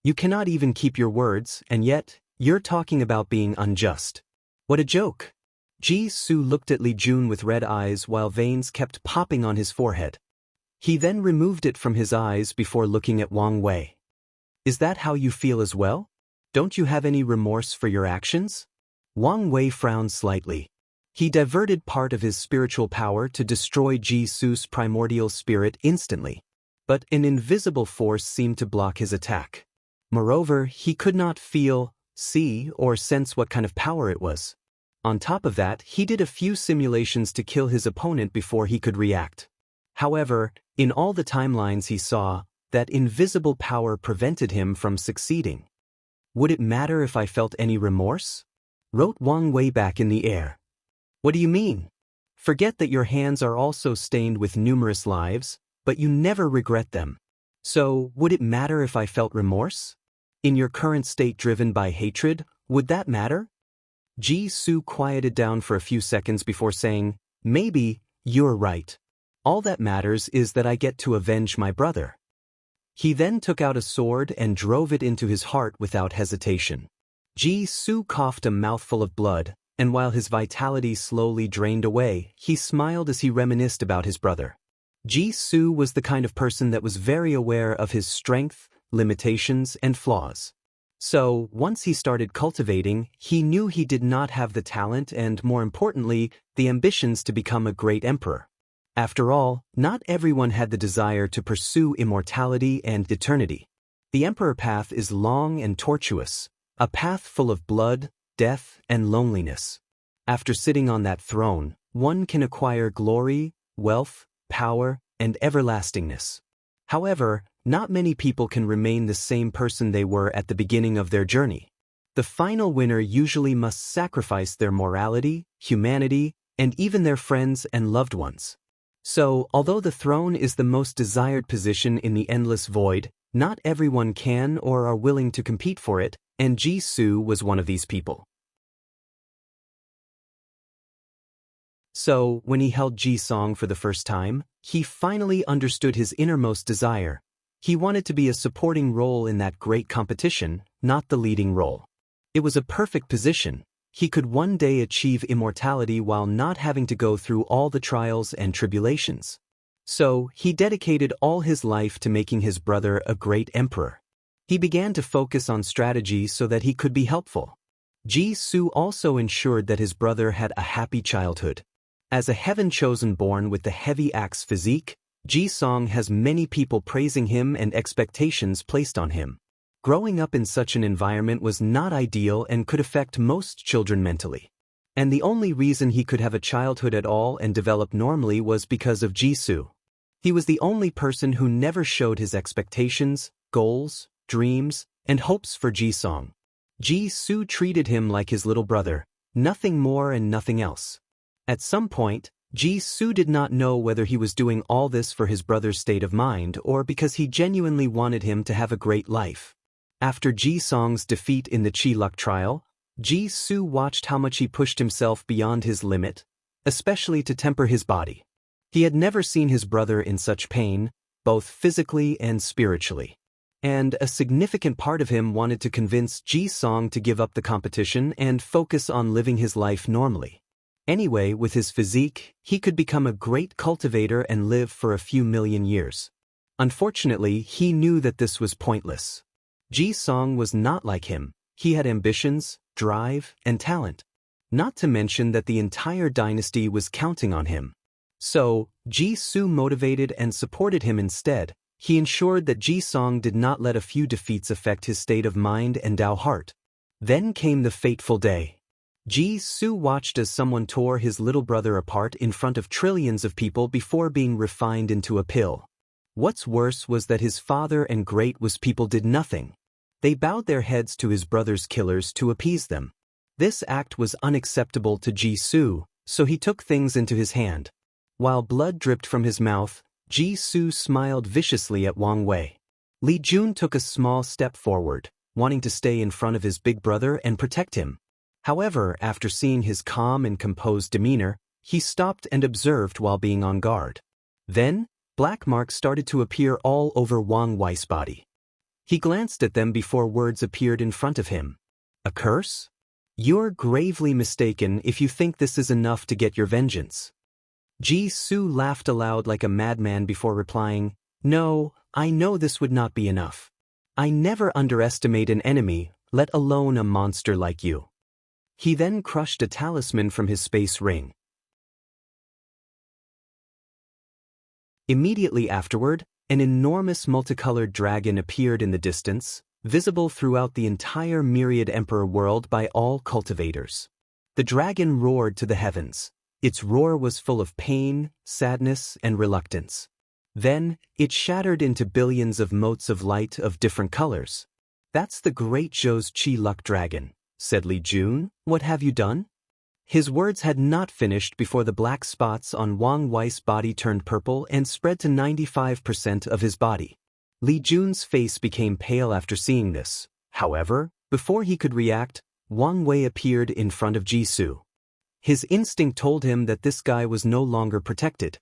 S1: You cannot even keep your words, and yet, you're talking about being unjust. What a joke. Ji Su looked at Li Jun with red eyes while veins kept popping on his forehead. He then removed it from his eyes before looking at Wang Wei. Is that how you feel as well? Don't you have any remorse for your actions? Wang Wei frowned slightly. He diverted part of his spiritual power to destroy Ji Su's primordial spirit instantly. But an invisible force seemed to block his attack. Moreover, he could not feel, see, or sense what kind of power it was. On top of that, he did a few simulations to kill his opponent before he could react. However, in all the timelines he saw, that invisible power prevented him from succeeding. Would it matter if I felt any remorse? Wrote Wang Wei back in the air. What do you mean? Forget that your hands are also stained with numerous lives, but you never regret them. So, would it matter if I felt remorse? In your current state driven by hatred, would that matter? Ji Su quieted down for a few seconds before saying, maybe, you're right. All that matters is that I get to avenge my brother. He then took out a sword and drove it into his heart without hesitation. Ji Su coughed a mouthful of blood, and while his vitality slowly drained away, he smiled as he reminisced about his brother. Ji Su was the kind of person that was very aware of his strength, limitations, and flaws. So, once he started cultivating, he knew he did not have the talent and, more importantly, the ambitions to become a great emperor. After all, not everyone had the desire to pursue immortality and eternity. The emperor path is long and tortuous, a path full of blood, death, and loneliness. After sitting on that throne, one can acquire glory, wealth, power, and everlastingness. However, not many people can remain the same person they were at the beginning of their journey. The final winner usually must sacrifice their morality, humanity, and even their friends and loved ones. So, although the throne is the most desired position in the endless void, not everyone can or are willing to compete for it, and Ji Su was one of these people. So, when he held Ji Song for the first time, he finally understood his innermost desire. He wanted to be a supporting role in that great competition, not the leading role. It was a perfect position. He could one day achieve immortality while not having to go through all the trials and tribulations. So, he dedicated all his life to making his brother a great emperor. He began to focus on strategy so that he could be helpful. Ji Su also ensured that his brother had a happy childhood. As a heaven-chosen born with the heavy axe physique, Ji Song has many people praising him and expectations placed on him. Growing up in such an environment was not ideal and could affect most children mentally. And the only reason he could have a childhood at all and develop normally was because of Ji Su. He was the only person who never showed his expectations, goals, dreams, and hopes for Ji Song. Ji Su treated him like his little brother, nothing more and nothing else. At some point, Ji Su did not know whether he was doing all this for his brother's state of mind or because he genuinely wanted him to have a great life. After Ji Song's defeat in the Qi Luck trial, Ji Su watched how much he pushed himself beyond his limit, especially to temper his body. He had never seen his brother in such pain, both physically and spiritually. And a significant part of him wanted to convince Ji Song to give up the competition and focus on living his life normally. Anyway, with his physique, he could become a great cultivator and live for a few million years. Unfortunately, he knew that this was pointless. Ji Song was not like him. He had ambitions, drive, and talent. Not to mention that the entire dynasty was counting on him. So, Ji Su motivated and supported him instead. He ensured that Ji Song did not let a few defeats affect his state of mind and Dao heart. Then came the fateful day. Ji-Su watched as someone tore his little brother apart in front of trillions of people before being refined into a pill. What's worse was that his father and great-was people did nothing. They bowed their heads to his brother's killers to appease them. This act was unacceptable to Ji-Su, so he took things into his hand. While blood dripped from his mouth, Ji-Su smiled viciously at Wang Wei. Li Jun took a small step forward, wanting to stay in front of his big brother and protect him. However, after seeing his calm and composed demeanor, he stopped and observed while being on guard. Then, black marks started to appear all over Wang Wei's body. He glanced at them before words appeared in front of him. A curse? You're gravely mistaken if you think this is enough to get your vengeance. Ji-Su laughed aloud like a madman before replying, No, I know this would not be enough. I never underestimate an enemy, let alone a monster like you. He then crushed a talisman from his space ring. Immediately afterward, an enormous multicolored dragon appeared in the distance, visible throughout the entire myriad emperor world by all cultivators. The dragon roared to the heavens. Its roar was full of pain, sadness, and reluctance. Then, it shattered into billions of motes of light of different colors. That's the great Zhou's Qi Luck Dragon, said Li Jun. What have you done? His words had not finished before the black spots on Wang Wei's body turned purple and spread to 95% of his body. Li Jun's face became pale after seeing this. However, before he could react, Wang Wei appeared in front of Ji-Su. His instinct told him that this guy was no longer protected.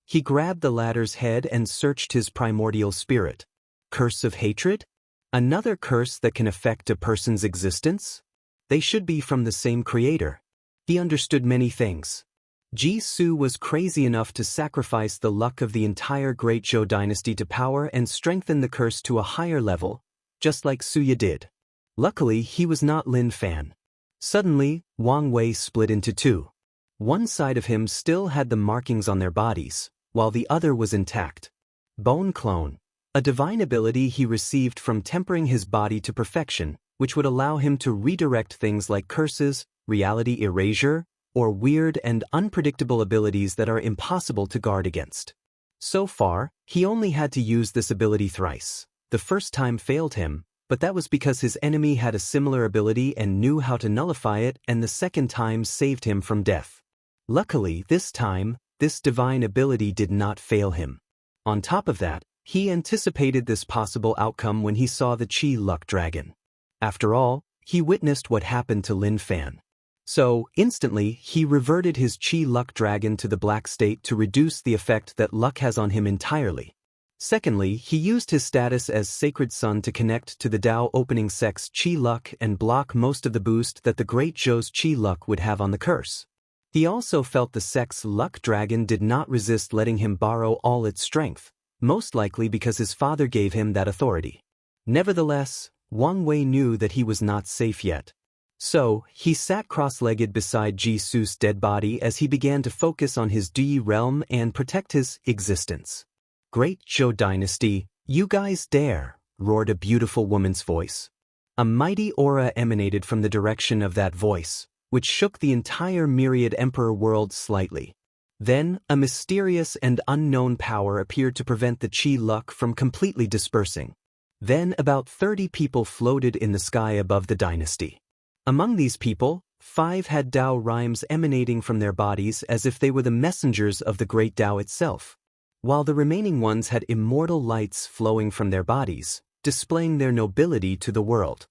S1: He grabbed the latter's head and searched his primordial spirit. Curse of hatred? Another curse that can affect a person's existence? They should be from the same creator. He understood many things. Ji-Su was crazy enough to sacrifice the luck of the entire Great Zhou dynasty to power and strengthen the curse to a higher level, just like Suya did. Luckily, he was not Lin Fan. Suddenly, Wang Wei split into two. One side of him still had the markings on their bodies, while the other was intact. Bone Clone, a divine ability he received from tempering his body to perfection, which would allow him to redirect things like curses, reality erasure, or weird and unpredictable abilities that are impossible to guard against. So far, he only had to use this ability thrice. The first time failed him, but that was because his enemy had a similar ability and knew how to nullify it, and the second time saved him from death. Luckily, this time, this divine ability did not fail him. On top of that, he anticipated this possible outcome when he saw the Qi Luck Dragon. After all, he witnessed what happened to Lin Fan. So, instantly, he reverted his Qi Luck Dragon to the black state to reduce the effect that luck has on him entirely. Secondly, he used his status as Sacred Son to connect to the Tao opening sect's Qi Luck and block most of the boost that the Great Zhou's Qi Luck would have on the curse. He also felt the sect's Luck Dragon did not resist letting him borrow all its strength, most likely because his father gave him that authority. Nevertheless, Wang Wei knew that he was not safe yet. So, he sat cross-legged beside Ji-Su's dead body as he began to focus on his Di realm and protect his existence. Great Zhou Dynasty, you guys dare, roared a beautiful woman's voice. A mighty aura emanated from the direction of that voice, which shook the entire myriad emperor world slightly. Then, a mysterious and unknown power appeared to prevent the Qi Luck from completely dispersing. Then about 30 people floated in the sky above the dynasty. Among these people, 5 had Tao rhymes emanating from their bodies as if they were the messengers of the great Tao itself, while the remaining ones had immortal lights flowing from their bodies, displaying their nobility to the world.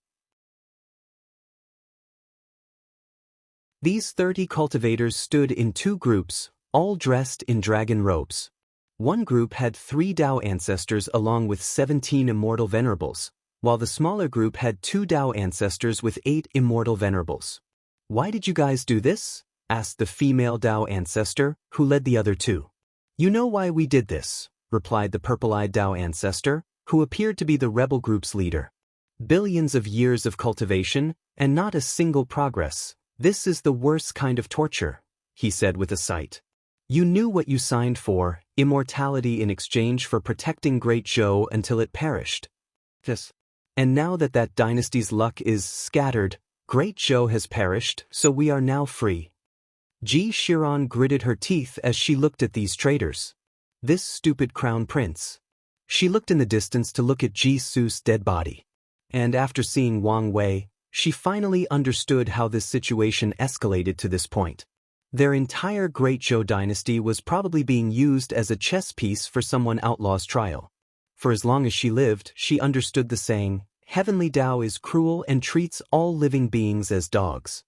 S1: These 30 cultivators stood in 2 groups, all dressed in dragon robes. One group had 3 Tao ancestors along with 17 immortal venerables, while the smaller group had 2 Tao ancestors with 8 immortal venerables. Why did you guys do this? Asked the female Tao ancestor, who led the other 2. You know why we did this, replied the purple-eyed Tao ancestor, who appeared to be the rebel group's leader. Billions of years of cultivation, and not a single progress. This is the worst kind of torture, he said with a sigh. You knew what you signed for, immortality in exchange for protecting Great Zhou until it perished. Yes. And now that that dynasty's luck is scattered, Great Zhou has perished, so we are now free. Ji Xiran gritted her teeth as she looked at these traitors. This stupid crown prince. She looked in the distance to look at Ji Su's dead body. And after seeing Wang Wei, she finally understood how this situation escalated to this point. Their entire Great Zhou dynasty was probably being used as a chess piece for someone outlaw's trial. For as long as she lived, she understood the saying, "Heavenly Tao is cruel and treats all living beings as dogs."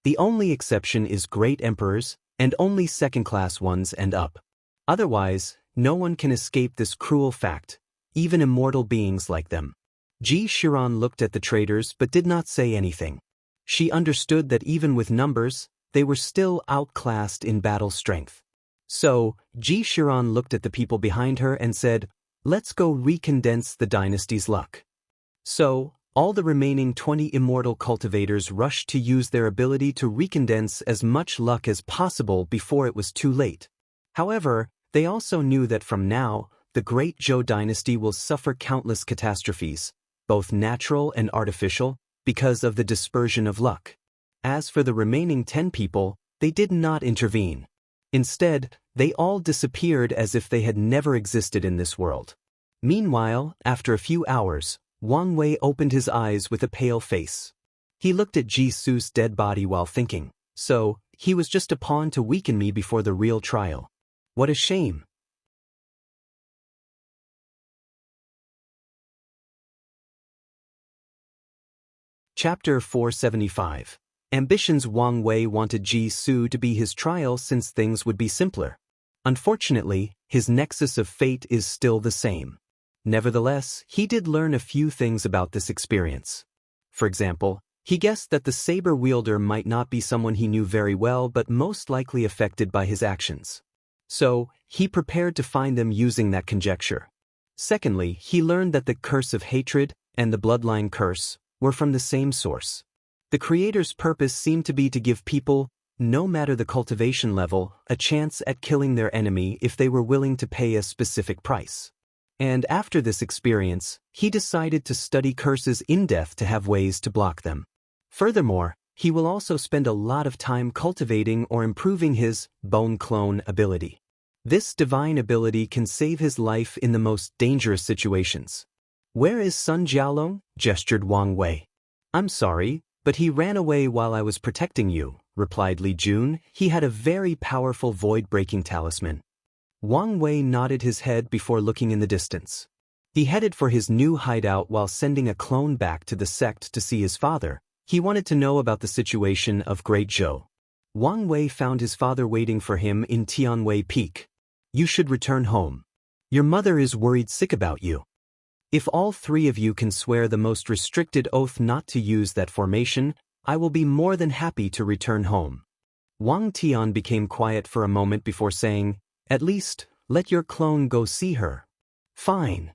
S1: The only exception is great emperors, and only second-class ones and up. Otherwise, no one can escape this cruel fact, even immortal beings like them. Ji Xiran looked at the traitors but did not say anything. She understood that even with numbers, they were still outclassed in battle strength. So, Ji Xiran looked at the people behind her and said, "Let's go recondense the dynasty's luck." So, all the remaining 20 immortal cultivators rushed to use their ability to recondense as much luck as possible before it was too late. However, they also knew that from now, the Great Zhou dynasty will suffer countless catastrophes, both natural and artificial, because of the dispersion of luck. As for the remaining 10 people, they did not intervene. Instead, they all disappeared as if they had never existed in this world. Meanwhile, after a few hours, Wang Wei opened his eyes with a pale face. He looked at Ji Su's dead body while thinking, so, he was just a pawn to weaken me before the real trial. What a shame. Chapter 475. Ambitions. Wang Wei wanted Ji Su to be his trial since things would be simpler. Unfortunately, his nexus of fate is still the same. Nevertheless, he did learn a few things about this experience. For example, he guessed that the saber wielder might not be someone he knew very well but most likely affected by his actions. So, he prepared to find them using that conjecture. Secondly, he learned that the curse of hatred and the bloodline curse were from the same source. The creator's purpose seemed to be to give people, no matter the cultivation level, a chance at killing their enemy if they were willing to pay a specific price. And after this experience, he decided to study curses in depth to have ways to block them. Furthermore, he will also spend a lot of time cultivating or improving his bone clone ability. This divine ability can save his life in the most dangerous situations. "Where is Sun Jiaolong?" gestured Wang Wei. "I'm sorry, but he ran away while I was protecting you," replied Li Jun. He had a very powerful void-breaking talisman. Wang Wei nodded his head before looking in the distance. He headed for his new hideout while sending a clone back to the sect to see his father. He wanted to know about the situation of Great Zhou. Wang Wei found his father waiting for him in Tianwei Peak. "You should return home. Your mother is worried sick about you. If all three of you can swear the most restricted oath not to use that formation, I will be more than happy to return home." Wang Tian became quiet for a moment before saying, "At least, let your clone go see her." "Fine."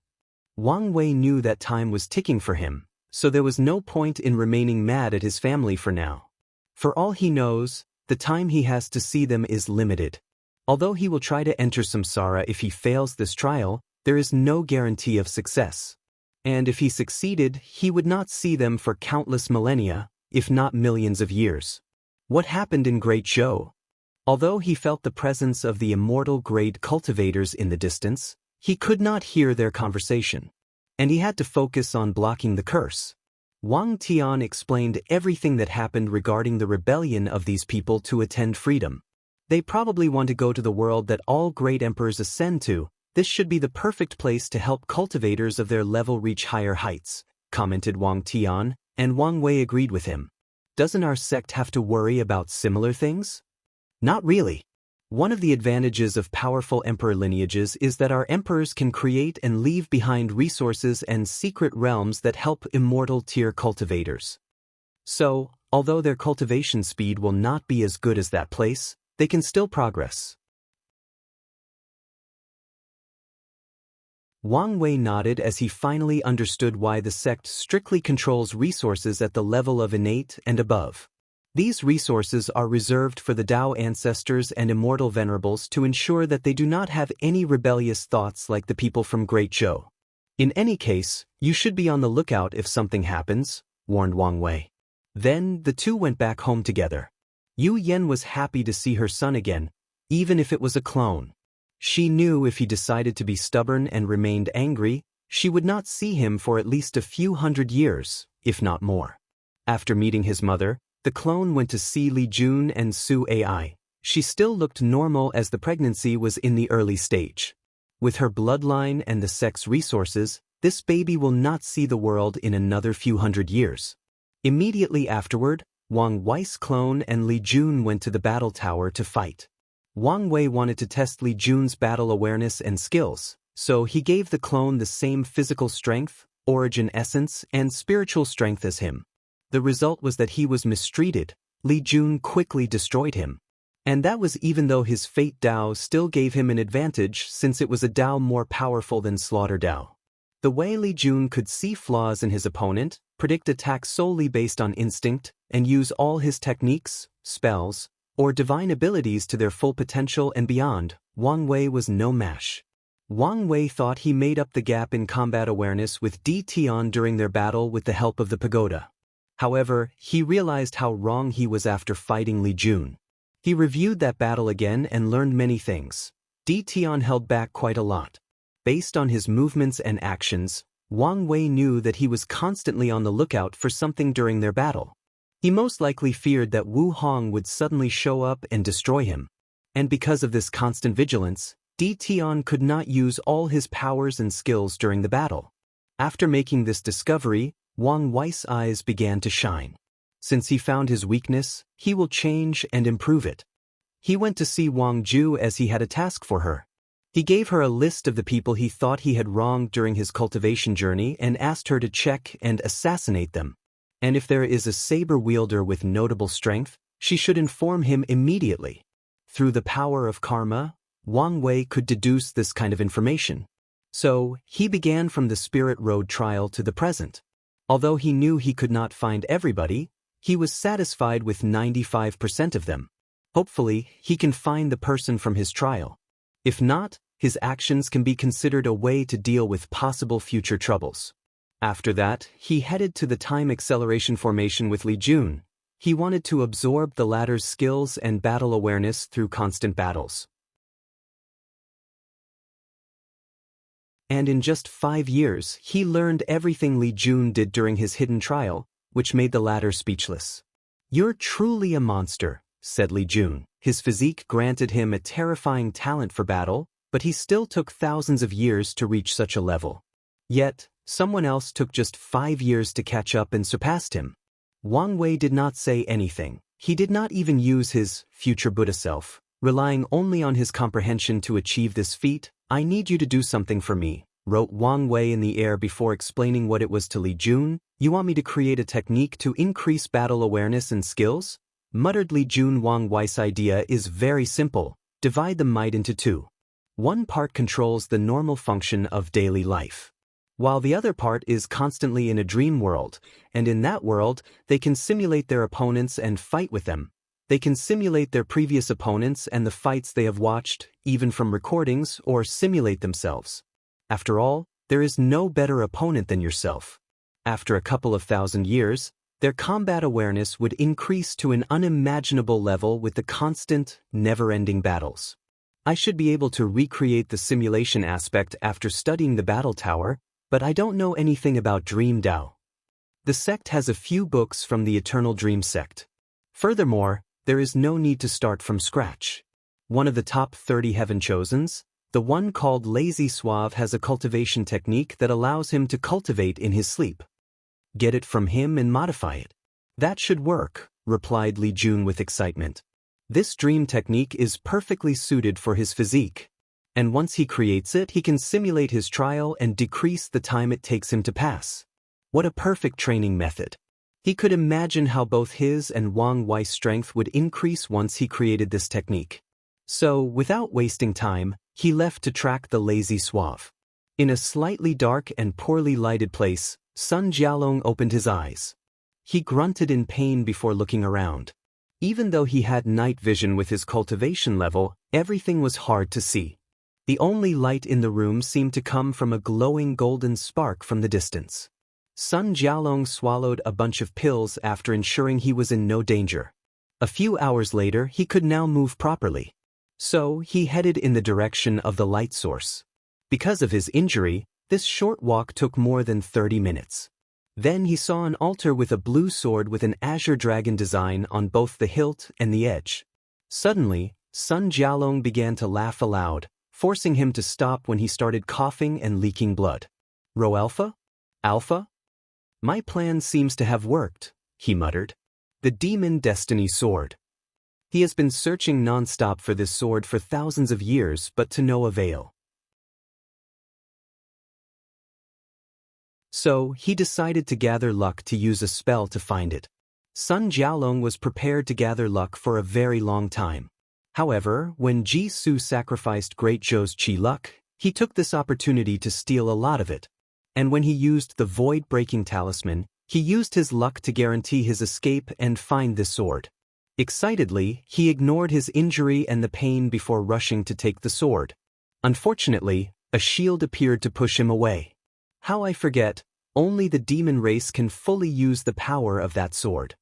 S1: Wang Wei knew that time was ticking for him, so there was no point in remaining mad at his family for now. For all he knows, the time he has to see them is limited. Although he will try to enter samsara if he fails this trial, there is no guarantee of success. And if he succeeded, he would not see them for countless millennia, if not millions of years. What happened in Great Zhou? Although he felt the presence of the immortal grade cultivators in the distance, he could not hear their conversation. And he had to focus on blocking the curse. Wang Tian explained everything that happened regarding the rebellion of these people to attend freedom. They probably want to go to the world that all great emperors ascend to. This should be the perfect place to help cultivators of their level reach higher heights, commented Wang Tian, and Wang Wei agreed with him. Doesn't our sect have to worry about similar things? Not really. One of the advantages of powerful emperor lineages is that our emperors can create and leave behind resources and secret realms that help immortal tier cultivators. So, although their cultivation speed will not be as good as that place, they can still progress. Wang Wei nodded as he finally understood why the sect strictly controls resources at the level of innate and above. These resources are reserved for the Tao ancestors and immortal venerables to ensure that they do not have any rebellious thoughts like the people from Great Zhou. In any case, you should be on the lookout if something happens, warned Wang Wei. Then, the two went back home together. Yu Yen was happy to see her son again, even if it was a clone. She knew if he decided to be stubborn and remained angry, she would not see him for at least a few hundred years, if not more. After meeting his mother, the clone went to see Li Jun and Su Ai. She still looked normal as the pregnancy was in the early stage. With her bloodline and the sex resources, this baby will not see the world in another few hundred years. Immediately afterward, Wang Wei's clone and Li Jun went to the battle tower to fight. Wang Wei wanted to test Li Jun's battle awareness and skills, so he gave the clone the same physical strength, origin essence, and spiritual strength as him. The result was that he was mistreated. Li Jun quickly destroyed him. And that was even though his Fate Dao still gave him an advantage since it was a Dao more powerful than Slaughter Dao. The way Li Jun could see flaws in his opponent, predict attacks solely based on instinct, and use all his techniques, spells, or divine abilities to their full potential and beyond, Wang Wei was no match. Wang Wei thought he made up the gap in combat awareness with Di Tian during their battle with the help of the pagoda. However, he realized how wrong he was after fighting Li Jun. He reviewed that battle again and learned many things. Di Tian held back quite a lot. Based on his movements and actions, Wang Wei knew that he was constantly on the lookout for something during their battle. He most likely feared that Wu Hong would suddenly show up and destroy him. And because of this constant vigilance, Di Tian could not use all his powers and skills during the battle. After making this discovery, Wang Wei's eyes began to shine. Since he found his weakness, he will change and improve it. He went to see Wang Ju as he had a task for her. He gave her a list of the people he thought he had wronged during his cultivation journey and asked her to check and assassinate them. And if there is a saber wielder with notable strength, she should inform him immediately. Through the power of karma, Wang Wei could deduce this kind of information. So, he began from the Spirit Road trial to the present. Although he knew he could not find everybody, he was satisfied with 95% of them. Hopefully, he can find the person from his trial. If not, his actions can be considered a way to deal with possible future troubles. After that, he headed to the time acceleration formation with Li Jun. He wanted to absorb the latter's skills and battle awareness through constant battles. And in just 5 years, he learned everything Li Jun did during his hidden trial, which made the latter speechless. "You're truly a monster," said Li Jun. His physique granted him a terrifying talent for battle, but he still took thousands of years to reach such a level. Yet, someone else took just 5 years to catch up and surpassed him. Wang Wei did not say anything. He did not even use his future Buddha self, relying only on his comprehension to achieve this feat. "I need you to do something for me," wrote Wang Wei in the air before explaining what it was to Li Jun. "You want me to create a technique to increase battle awareness and skills?" Muttered Li Jun. Wang Wei's idea is very simple. Divide the might into two. One part controls the normal function of daily life, while the other part is constantly in a dream world, and in that world, they can simulate their opponents and fight with them. They can simulate their previous opponents and the fights they have watched, even from recordings, or simulate themselves. After all, there is no better opponent than yourself. After a couple of thousand years, their combat awareness would increase to an unimaginable level with the constant, never-ending battles. I should be able to recreate the simulation aspect after studying the battle tower, but I don't know anything about Dream Dao. The sect has a few books from the Eternal Dream sect. Furthermore, there is no need to start from scratch. One of the top 30 Heaven Chosens, the one called Lazy Suave, has a cultivation technique that allows him to cultivate in his sleep. Get it from him and modify it. "That should work," replied Li Jun with excitement. "This dream technique is perfectly suited for his physique. And once he creates it, he can simulate his trial and decrease the time it takes him to pass. What a perfect training method." He could imagine how both his and Wang Wei's strength would increase once he created this technique. So, without wasting time, he left to track the Lazy Suave. In a slightly dark and poorly lighted place, Sun Jialong opened his eyes. He grunted in pain before looking around. Even though he had night vision with his cultivation level, everything was hard to see. The only light in the room seemed to come from a glowing golden spark from the distance. Sun Jialong swallowed a bunch of pills after ensuring he was in no danger. A few hours later, he could now move properly. So, he headed in the direction of the light source. Because of his injury, this short walk took more than 30 minutes. Then he saw an altar with a blue sword with an azure dragon design on both the hilt and the edge. Suddenly, Sun Jialong began to laugh aloud, forcing him to stop when he started coughing and leaking blood. Rho Alpha? Alpha? My plan seems to have worked, he muttered. The Demon Destiny Sword. He has been searching non-stop for this sword for thousands of years, but to no avail. So, he decided to gather luck to use a spell to find it. Sun Jialong was prepared to gather luck for a very long time. However, when Ji Su sacrificed Great Zhou's Qi luck, he took this opportunity to steal a lot of it. And when he used the void-breaking talisman, he used his luck to guarantee his escape and find this sword. Excitedly, he ignored his injury and the pain before rushing to take the sword. Unfortunately, a shield appeared to push him away. How I forget, only the demon race can fully use the power of that sword.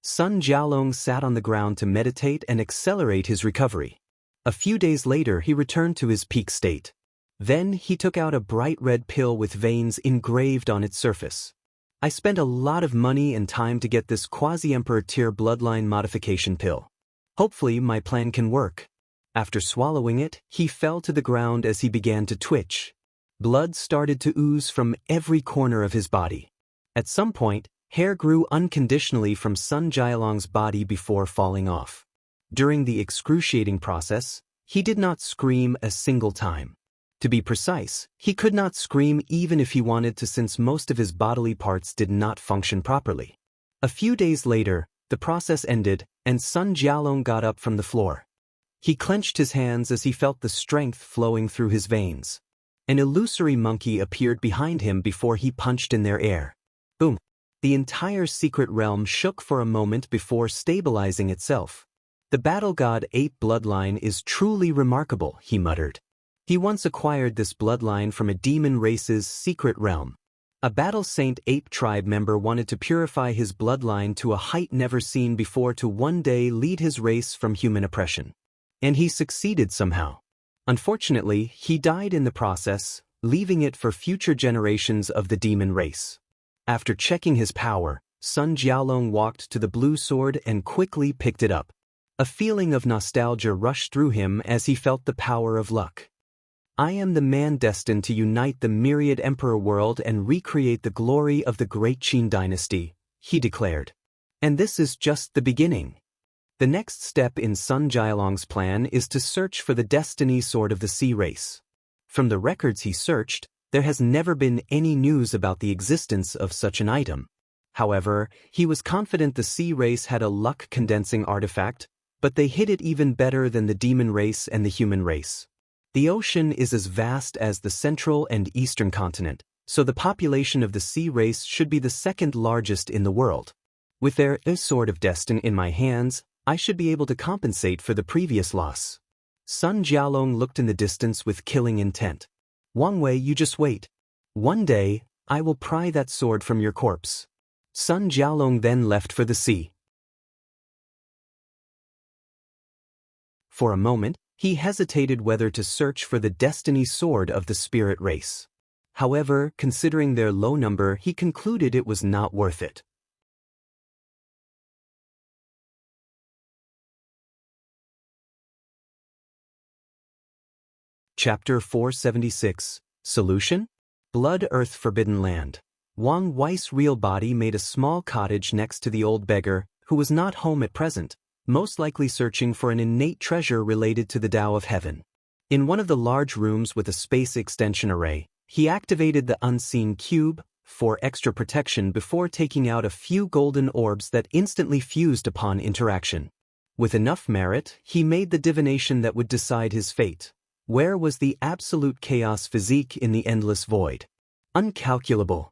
S1: Sun Jialong sat on the ground to meditate and accelerate his recovery. A few days later he returned to his peak state. Then he took out a bright red pill with veins engraved on its surface. I spent a lot of money and time to get this quasi-emperor tier bloodline modification pill. Hopefully my plan can work. After swallowing it, he fell to the ground as he began to twitch. Blood started to ooze from every corner of his body. At some point, hair grew unconditionally from Sun Jialong's body before falling off. During the excruciating process, he did not scream a single time. To be precise, he could not scream even if he wanted to, since most of his bodily parts did not function properly. A few days later, the process ended, and Sun Jialong got up from the floor. He clenched his hands as he felt the strength flowing through his veins. An illusory monkey appeared behind him before he punched in their air. Boom! The entire secret realm shook for a moment before stabilizing itself. The battle god ape bloodline is truly remarkable, he muttered. He once acquired this bloodline from a demon race's secret realm. A battle saint ape tribe member wanted to purify his bloodline to a height never seen before to one day lead his race from human oppression. And he succeeded somehow. Unfortunately, he died in the process, leaving it for future generations of the demon race. After checking his power, Sun Jialong walked to the blue sword and quickly picked it up. A feeling of nostalgia rushed through him as he felt the power of luck. I am the man destined to unite the myriad emperor world and recreate the glory of the great Qin dynasty, he declared. And this is just the beginning. The next step in Sun Jialong's plan is to search for the destiny sword of the sea race. From the records he searched, there has never been any news about the existence of such an item. However, he was confident the sea race had a luck-condensing artifact, but they hid it even better than the demon race and the human race. The ocean is as vast as the central and eastern continent, so the population of the sea race should be the second largest in the world. With their sword of destiny in my hands, I should be able to compensate for the previous loss. Sun Jialong looked in the distance with killing intent. Wang Wei, you just wait. One day, I will pry that sword from your corpse. Sun Jialong then left for the sea. For a moment, he hesitated whether to search for the destiny sword of the spirit race. However, considering their low number, he concluded it was not worth it. Chapter 476. Solution? Blood Earth Forbidden Land. Wang Wei's real body made a small cottage next to the old beggar, who was not home at present, most likely searching for an innate treasure related to the Tao of Heaven. In one of the large rooms with a space extension array, he activated the unseen cube for extra protection before taking out a few golden orbs that instantly fused upon interaction. With enough merit, he made the divination that would decide his fate. Where was the absolute chaos physique in the endless void? Uncalculable.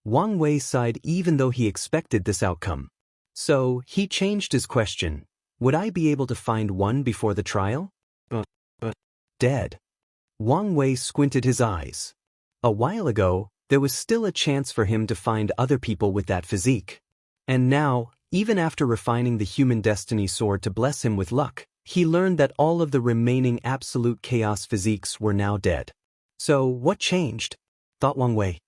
S1: Wang Wei sighed even though he expected this outcome. So, he changed his question. Would I be able to find one before the trial? Dead. Wang Wei squinted his eyes. A while ago, there was still a chance for him to find other people with that physique. And now, even after refining the human destiny sword to bless him with luck, he learned that all of the remaining absolute chaos physiques were now dead. So, what changed? Thought Wang Wei.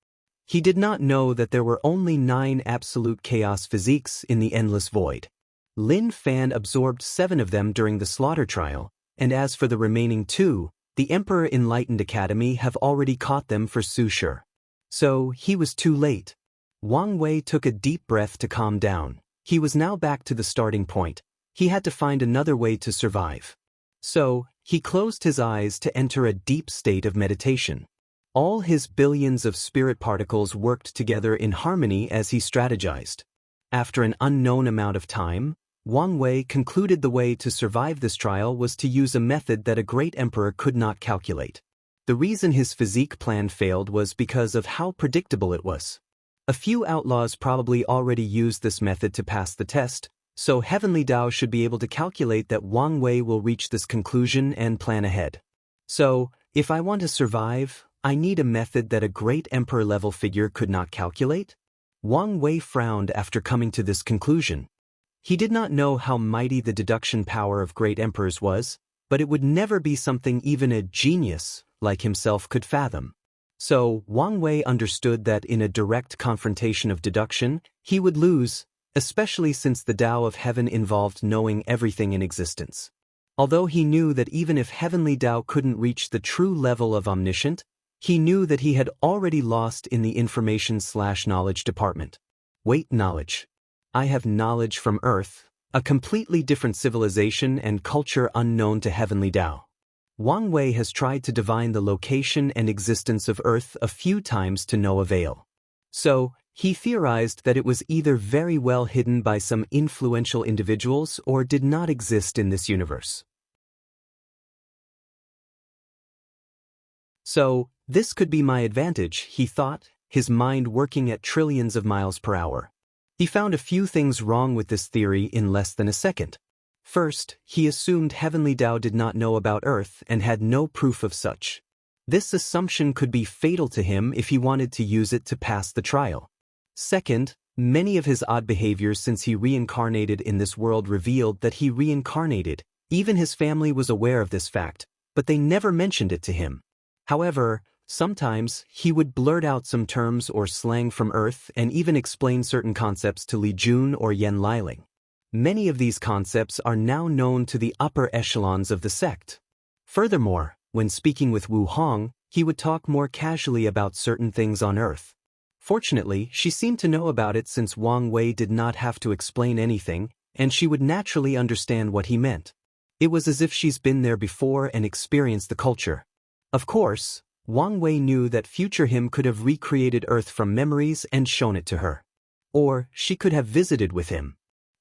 S1: He did not know that there were only 9 absolute chaos physiques in the endless void. Lin Fan absorbed 7 of them during the slaughter trial, and as for the remaining 2, the Emperor Enlightened Academy have already caught them for Susure. So, he was too late. Wang Wei took a deep breath to calm down. He was now back to the starting point. He had to find another way to survive. So, he closed his eyes to enter a deep state of meditation. All his billions of spirit particles worked together in harmony as he strategized. After an unknown amount of time, Wang Wei concluded the way to survive this trial was to use a method that a great emperor could not calculate. The reason his physique plan failed was because of how predictable it was. A few outlaws probably already used this method to pass the test, so Heavenly Dao should be able to calculate that Wang Wei will reach this conclusion and plan ahead. So, if I want to survive, I need a method that a great emperor-level figure could not calculate? Wang Wei frowned after coming to this conclusion. He did not know how mighty the deduction power of great emperors was, but it would never be something even a genius like himself could fathom. So, Wang Wei understood that in a direct confrontation of deduction, he would lose, especially since the Tao of Heaven involved knowing everything in existence. Although he knew that even if Heavenly Tao couldn't reach the true level of omniscient, he knew that he had already lost in the information/knowledge department. Wait, knowledge. I have knowledge from Earth, a completely different civilization and culture unknown to Heavenly Tao. Wang Wei has tried to divine the location and existence of Earth a few times to no avail. So, he theorized that it was either very well hidden by some influential individuals or did not exist in this universe. So, this could be my advantage, he thought, his mind working at trillions of miles per hour. He found a few things wrong with this theory in less than a second. First, he assumed Heavenly Tao did not know about Earth and had no proof of such. This assumption could be fatal to him if he wanted to use it to pass the trial. Second, many of his odd behaviors since he reincarnated in this world revealed that he reincarnated. Even his family was aware of this fact, but they never mentioned it to him. However, sometimes he would blurt out some terms or slang from Earth and even explain certain concepts to Li Jun or Yan Liling. Many of these concepts are now known to the upper echelons of the sect. Furthermore, when speaking with Wu Hong, he would talk more casually about certain things on Earth. Fortunately, she seemed to know about it since Wang Wei did not have to explain anything, and she would naturally understand what he meant. It was as if she's been there before and experienced the culture. Of course, Wang Wei knew that future him could have recreated Earth from memories and shown it to her. Or she could have visited with him.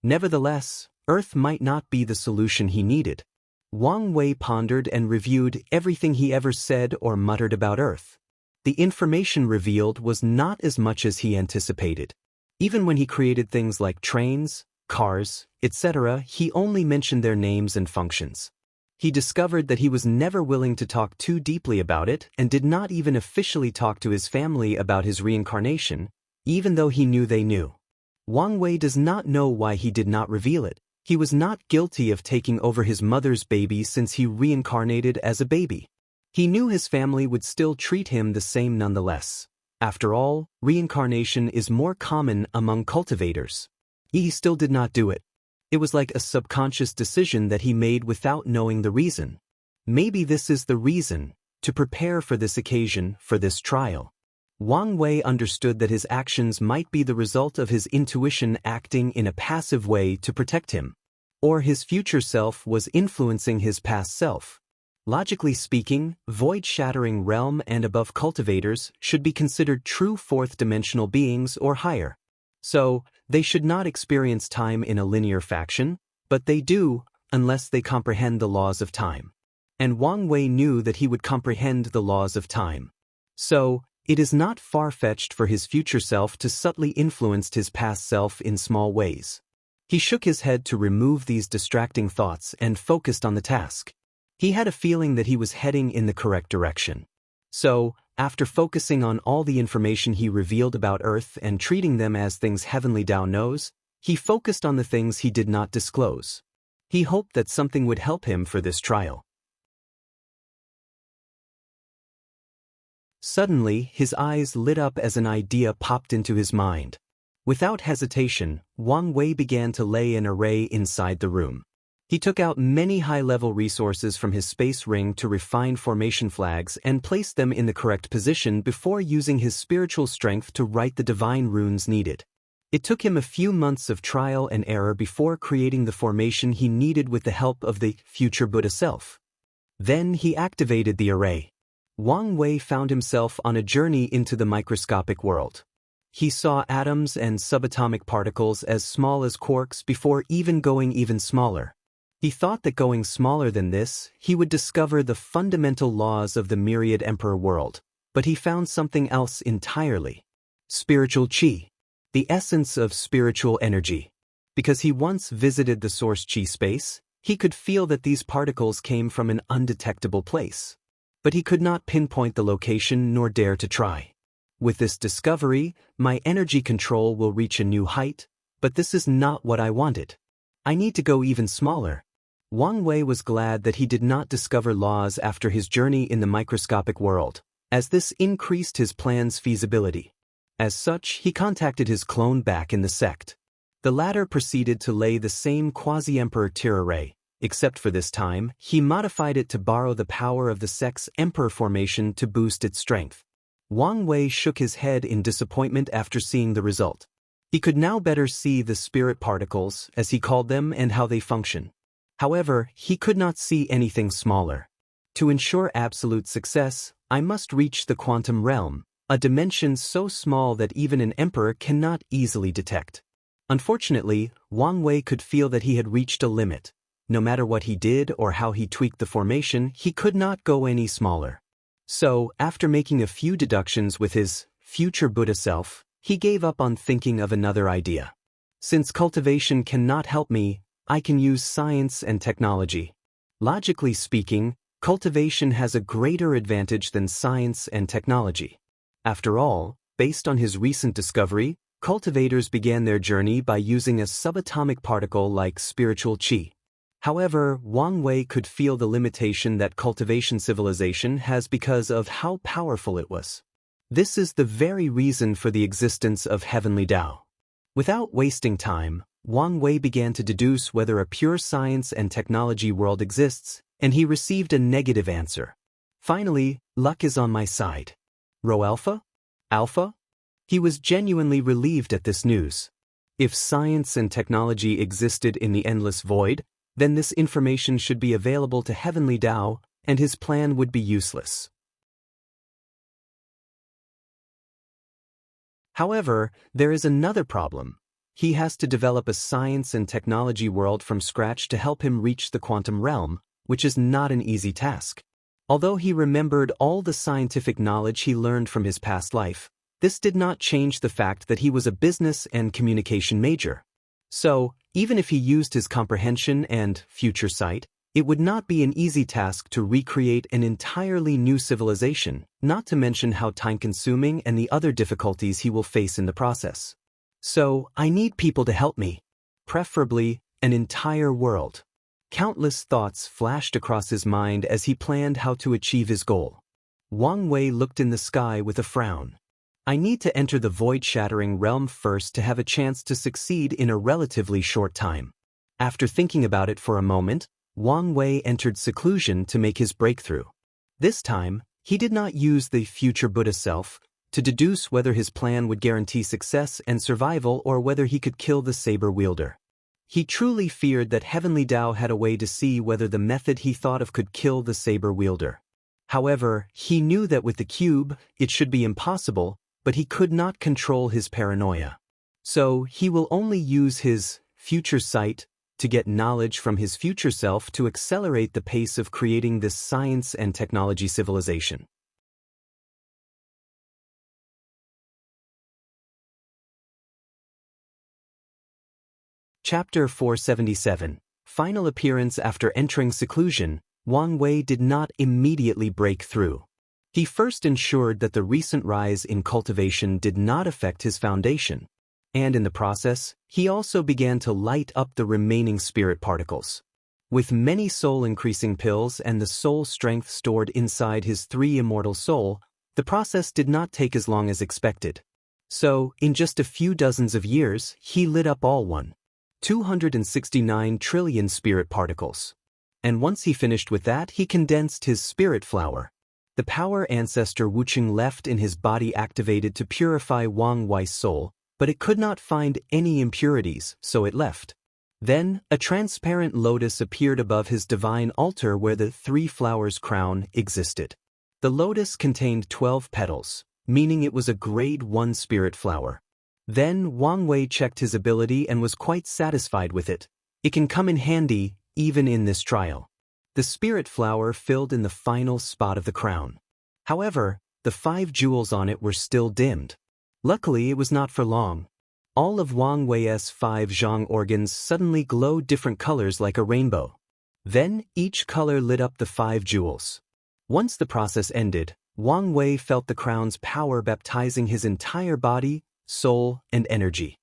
S1: Nevertheless, Earth might not be the solution he needed. Wang Wei pondered and reviewed everything he ever said or muttered about Earth. The information revealed was not as much as he anticipated. Even when he created things like trains, cars, etc., he only mentioned their names and functions. He discovered that he was never willing to talk too deeply about it and did not even officially talk to his family about his reincarnation, even though he knew they knew. Wang Wei does not know why he did not reveal it. He was not guilty of taking over his mother's baby since he reincarnated as a baby. He knew his family would still treat him the same nonetheless. After all, reincarnation is more common among cultivators. He still did not do it. It was like a subconscious decision that he made without knowing the reason. Maybe this is the reason, to prepare for this occasion, for this trial. Wang Wei understood that his actions might be the result of his intuition acting in a passive way to protect him. Or his future self was influencing his past self. Logically speaking, void-shattering realm and above cultivators should be considered true fourth-dimensional beings or higher. So, they should not experience time in a linear fashion, but they do, unless they comprehend the laws of time. And Wang Wei knew that he would comprehend the laws of time. So, it is not far-fetched for his future self to subtly influence his past self in small ways. He shook his head to remove these distracting thoughts and focused on the task. He had a feeling that he was heading in the correct direction. So, After focusing on all the information he revealed about Earth and treating them as things Heavenly Tao knows, he focused on the things he did not disclose. He hoped that something would help him for this trial. Suddenly, his eyes lit up as an idea popped into his mind. Without hesitation, Wang Wei began to lay an array inside the room. He took out many high-level resources from his space ring to refine formation flags and placed them in the correct position before using his spiritual strength to write the divine runes needed. It took him a few months of trial and error before creating the formation he needed with the help of the future Buddha self. Then he activated the array. Wang Wei found himself on a journey into the microscopic world. He saw atoms and subatomic particles as small as quarks before going even smaller. He thought that going smaller than this, he would discover the fundamental laws of the myriad emperor world, but he found something else entirely. Spiritual qi, the essence of spiritual energy. Because he once visited the source qi space, he could feel that these particles came from an undetectable place. But he could not pinpoint the location nor dare to try. With this discovery, my energy control will reach a new height, but this is not what I wanted. I need to go even smaller. Wang Wei was glad that he did not discover laws after his journey in the microscopic world, as this increased his plan's feasibility. As such, he contacted his clone back in the sect. The latter proceeded to lay the same quasi-emperor tier array, except for this time, he modified it to borrow the power of the sect's emperor formation to boost its strength. Wang Wei shook his head in disappointment after seeing the result. He could now better see the spirit particles, as he called them, and how they function. However, he could not see anything smaller. To ensure absolute success, I must reach the quantum realm, a dimension so small that even an emperor cannot easily detect. Unfortunately, Wang Wei could feel that he had reached a limit. No matter what he did or how he tweaked the formation, he could not go any smaller. So, after making a few deductions with his future Buddha self, he gave up on thinking of another idea. Since cultivation cannot help me, I can use science and technology. Logically speaking, cultivation has a greater advantage than science and technology. After all, based on his recent discovery, cultivators began their journey by using a subatomic particle like spiritual qi. However, Wang Wei could feel the limitation that cultivation civilization has because of how powerful it was. This is the very reason for the existence of Heavenly Tao. Without wasting time, Wang Wei began to deduce whether a pure science and technology world exists, and he received a negative answer. Finally, luck is on my side. Rho Alpha? Alpha? He was genuinely relieved at this news. If science and technology existed in the endless void, then this information should be available to Heavenly Tao, and his plan would be useless. However, there is another problem. He has to develop a science and technology world from scratch to help him reach the quantum realm, which is not an easy task. Although he remembered all the scientific knowledge he learned from his past life, this did not change the fact that he was a business and communication major. So, even if he used his comprehension and future sight, it would not be an easy task to recreate an entirely new civilization, not to mention how time-consuming and the other difficulties he will face in the process. So, I need people to help me. Preferably, an entire world. Countless thoughts flashed across his mind as he planned how to achieve his goal. Wang Wei looked in the sky with a frown. I need to enter the void-shattering realm first to have a chance to succeed in a relatively short time. After thinking about it for a moment, Wang Wei entered seclusion to make his breakthrough. This time, he did not use the future Buddha self to deduce whether his plan would guarantee success and survival or whether he could kill the saber wielder. He truly feared that Heavenly Tao had a way to see whether the method he thought of could kill the saber wielder. However, he knew that with the cube, it should be impossible, but he could not control his paranoia. So, he will only use his future sight to get knowledge from his future self to accelerate the pace of creating this science and technology civilization. Chapter 477. Final appearance. After entering seclusion, Wang Wei did not immediately break through. He first ensured that the recent rise in cultivation did not affect his foundation, and in the process, he also began to light up the remaining spirit particles. With many soul-increasing pills and the soul strength stored inside his 3 immortal soul, the process did not take as long as expected. So, in just a few dozens of years, he lit up all 269 trillion spirit particles. And once he finished with that, he condensed his spirit flower. The power ancestor Wucheng left in his body activated to purify Wang Wei's soul, but it could not find any impurities, so it left. Then, a transparent lotus appeared above his divine altar where the 3 flowers crown existed. The lotus contained 12 petals, meaning it was a grade 1 spirit flower. Then Wang Wei checked his ability and was quite satisfied with it. It can come in handy, even in this trial. The spirit flower filled in the final spot of the crown. However, the 5 jewels on it were still dimmed. Luckily, it was not for long. All of Wang Wei's 5 zhang organs suddenly glowed different colors like a rainbow. Then, each color lit up the 5 jewels. Once the process ended, Wang Wei felt the crown's power baptizing his entire body, soul, and energy.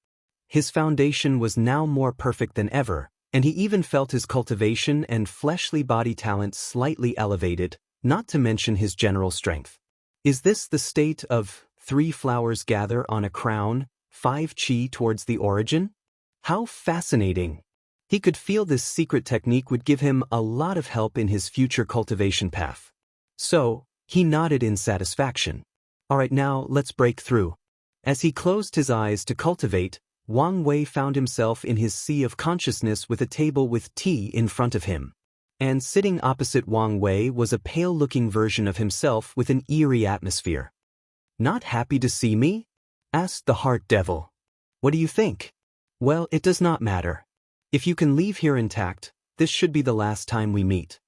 S1: His foundation was now more perfect than ever, and he even felt his cultivation and fleshly body talent slightly elevated, not to mention his general strength. Is this the state of 3 flowers gather on a crown, 5 qi towards the origin? How fascinating! He could feel this secret technique would give him a lot of help in his future cultivation path. So, he nodded in satisfaction. Alright, now let's break through. As he closed his eyes to cultivate, Wang Wei found himself in his sea of consciousness with a table with tea in front of him. And sitting opposite Wang Wei was a pale-looking version of himself with an eerie atmosphere. "Not happy to see me?" asked the heart devil. "What do you think?" "Well, it does not matter. If you can leave here intact, this should be the last time we meet."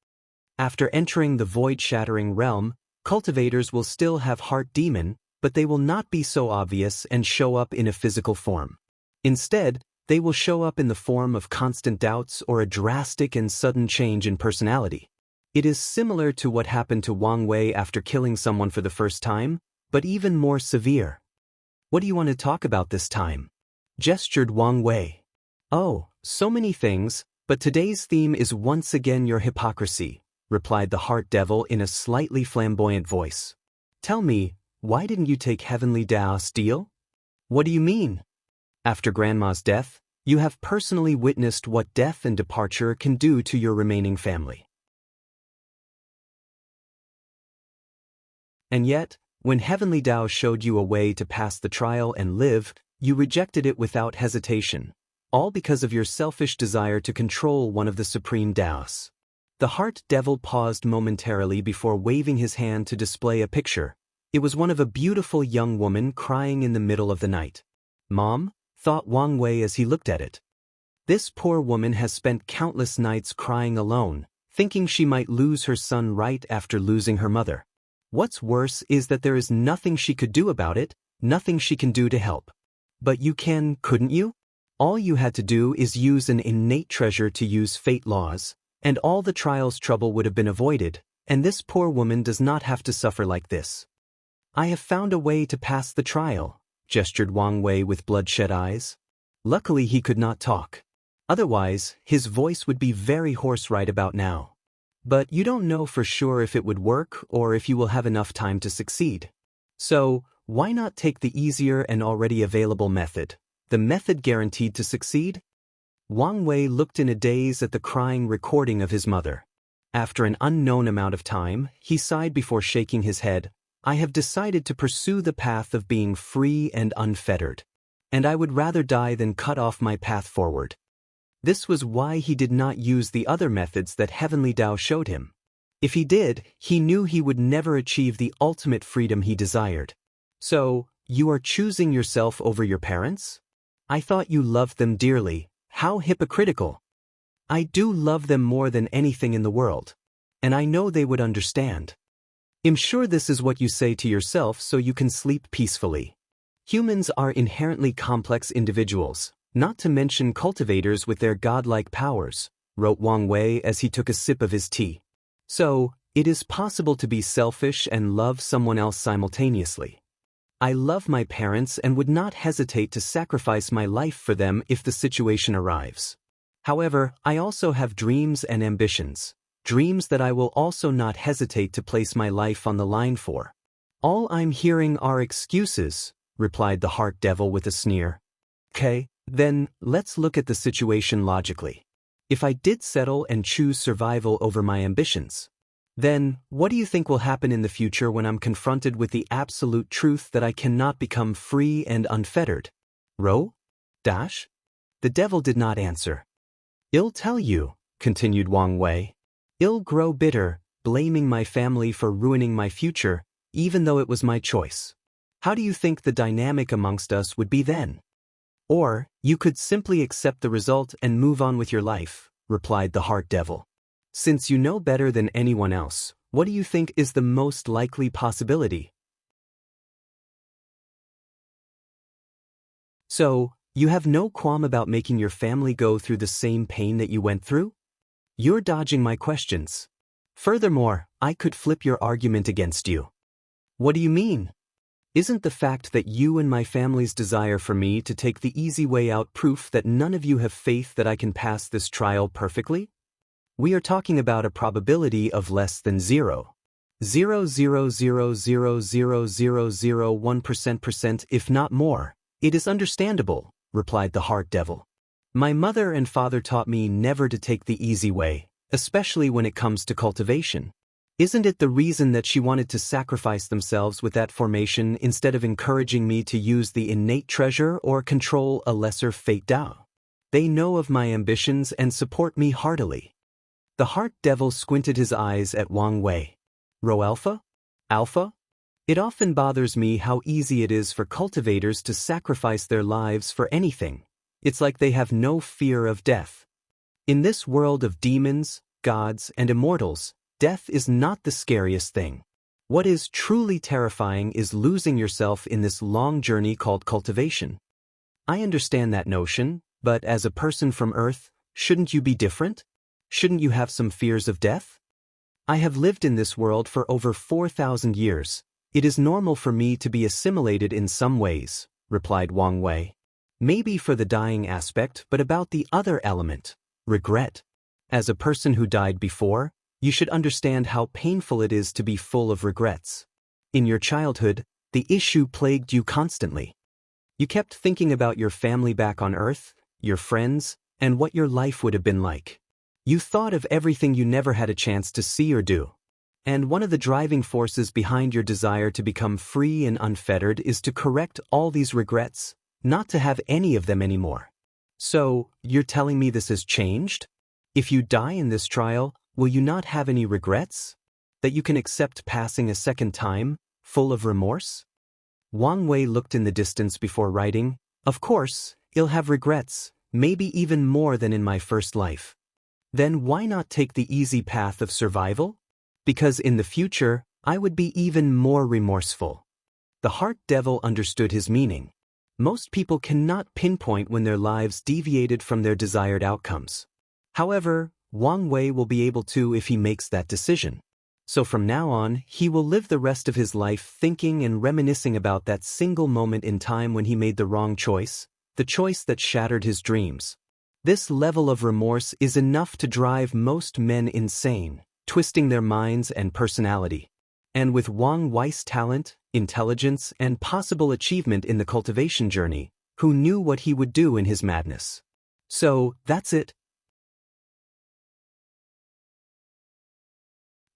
S1: After entering the void-shattering realm, cultivators will still have heart demon, but they will not be so obvious and show up in a physical form. Instead, they will show up in the form of constant doubts or a drastic and sudden change in personality. It is similar to what happened to Wang Wei after killing someone for the first time, but even more severe. "What do you want to talk about this time?" gestured Wang Wei. "Oh, so many things, but today's theme is once again your hypocrisy," replied the heart devil in a slightly flamboyant voice. "Tell me, why didn't you take Heavenly Dao's deal?" "What do you mean?" "After Grandma's death, you have personally witnessed what death and departure can do to your remaining family. And yet, when Heavenly Dao showed you a way to pass the trial and live, you rejected it without hesitation, all because of your selfish desire to control one of the supreme Daos." The heart devil paused momentarily before waving his hand to display a picture. It was one of a beautiful young woman crying in the middle of the night. "Mom?" thought Wang Wei as he looked at it. This poor woman has spent countless nights crying alone, thinking she might lose her son right after losing her mother. What's worse is that there is nothing she could do about it, nothing she can do to help. "But you can, couldn't you? All you had to do is use an innate treasure to use fate laws, and all the trial's trouble would have been avoided, and this poor woman does not have to suffer like this." "I have found a way to pass the trial," gestured Wang Wei with bloodshot eyes. Luckily he could not talk. Otherwise, his voice would be very hoarse right about now. "But you don't know for sure if it would work or if you will have enough time to succeed. So, why not take the easier and already available method, the method guaranteed to succeed?" Wang Wei looked in a daze at the crying recording of his mother. After an unknown amount of time, he sighed before shaking his head. "I have decided to pursue the path of being free and unfettered. And I would rather die than cut off my path forward." This was why he did not use the other methods that Heavenly Dao showed him. If he did, he knew he would never achieve the ultimate freedom he desired. "So, you are choosing yourself over your parents? I thought you loved them dearly. How hypocritical." "I do love them more than anything in the world. And I know they would understand. I'm sure this is what you say to yourself so you can sleep peacefully. Humans are inherently complex individuals, not to mention cultivators with their godlike powers," wrote Wang Wei as he took a sip of his tea. "So, It is possible to be selfish and love someone else simultaneously. I love my parents and would not hesitate to sacrifice my life for them if the situation arrives. However, I also have dreams and ambitions, dreams that I will also not hesitate to place my life on the line for. All I'm hearing are excuses, replied the heart devil with a sneer. Okay, then, let's look at the situation logically. If I did settle and choose survival over my ambitions, then, what do you think will happen in the future when I'm confronted with the absolute truth that I cannot become free and unfettered? Row? Dash? The devil did not answer. I'll tell you, continued Wang Wei. I'll grow bitter, blaming my family for ruining my future, even though it was my choice. How do you think the dynamic amongst us would be then? Or, you could simply accept the result and move on with your life, replied the heart devil. Since you know better than anyone else, what do you think is the most likely possibility? So, you have no qualm about making your family go through the same pain that you went through? You're dodging my questions. Furthermore, I could flip your argument against you. What do you mean? Isn't the fact that you and my family's desire for me to take the easy way out proof that none of you have faith that I can pass this trial perfectly? We are talking about a probability of less than 0.000000001%, if not more. It is understandable, replied the heart devil. My mother and father taught me never to take the easy way, especially when it comes to cultivation. Isn't it the reason that she wanted to sacrifice themselves with that formation instead of encouraging me to use the innate treasure or control a lesser fate Dao? They know of my ambitions and support me heartily. The heart devil squinted his eyes at Wang Wei. Rho Alpha? Alpha? It often bothers me how easy it is for cultivators to sacrifice their lives for anything. It's like they have no fear of death. In this world of demons, gods, and immortals, death is not the scariest thing. What is truly terrifying is losing yourself in this long journey called cultivation. I understand that notion, but as a person from Earth, shouldn't you be different? Shouldn't you have some fears of death? I have lived in this world for over 4,000 years. It is normal for me to be assimilated in some ways, replied Wang Wei. Maybe for the dying aspect, but about the other element, regret. As a person who died before, you should understand how painful it is to be full of regrets. In your childhood, the issue plagued you constantly. You kept thinking about your family back on Earth, your friends, and what your life would have been like. You thought of everything you never had a chance to see or do. And one of the driving forces behind your desire to become free and unfettered is to correct all these regrets, not to have any of them anymore. So, you're telling me this has changed? If you die in this trial, will you not have any regrets? That you can accept passing a second time, full of remorse? Wang Wei looked in the distance before writing, Of course, I'll have regrets, maybe even more than in my first life. Then why not take the easy path of survival? Because in the future, I would be even more remorseful. The heart devil understood his meaning. Most people cannot pinpoint when their lives deviated from their desired outcomes. However, Wang Wei will be able to if he makes that decision. So from now on, he will live the rest of his life thinking and reminiscing about that single moment in time when he made the wrong choice, the choice that shattered his dreams. This level of remorse is enough to drive most men insane, twisting their minds and personality. And with Wang Wei's talent, intelligence, and possible achievement in the cultivation journey, who knew what he would do in his madness? So, that's it.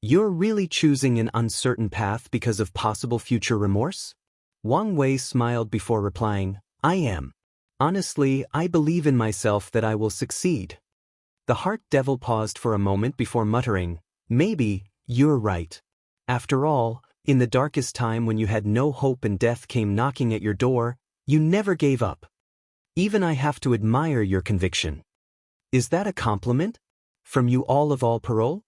S1: You're really choosing an uncertain path because of possible future remorse? Wang Wei smiled before replying, I am. Honestly, I believe in myself that I will succeed. The heart devil paused for a moment before muttering, Maybe, you're right. After all, in the darkest time when you had no hope and death came knocking at your door, you never gave up. Even I have to admire your conviction. Is that a compliment? From you all parole?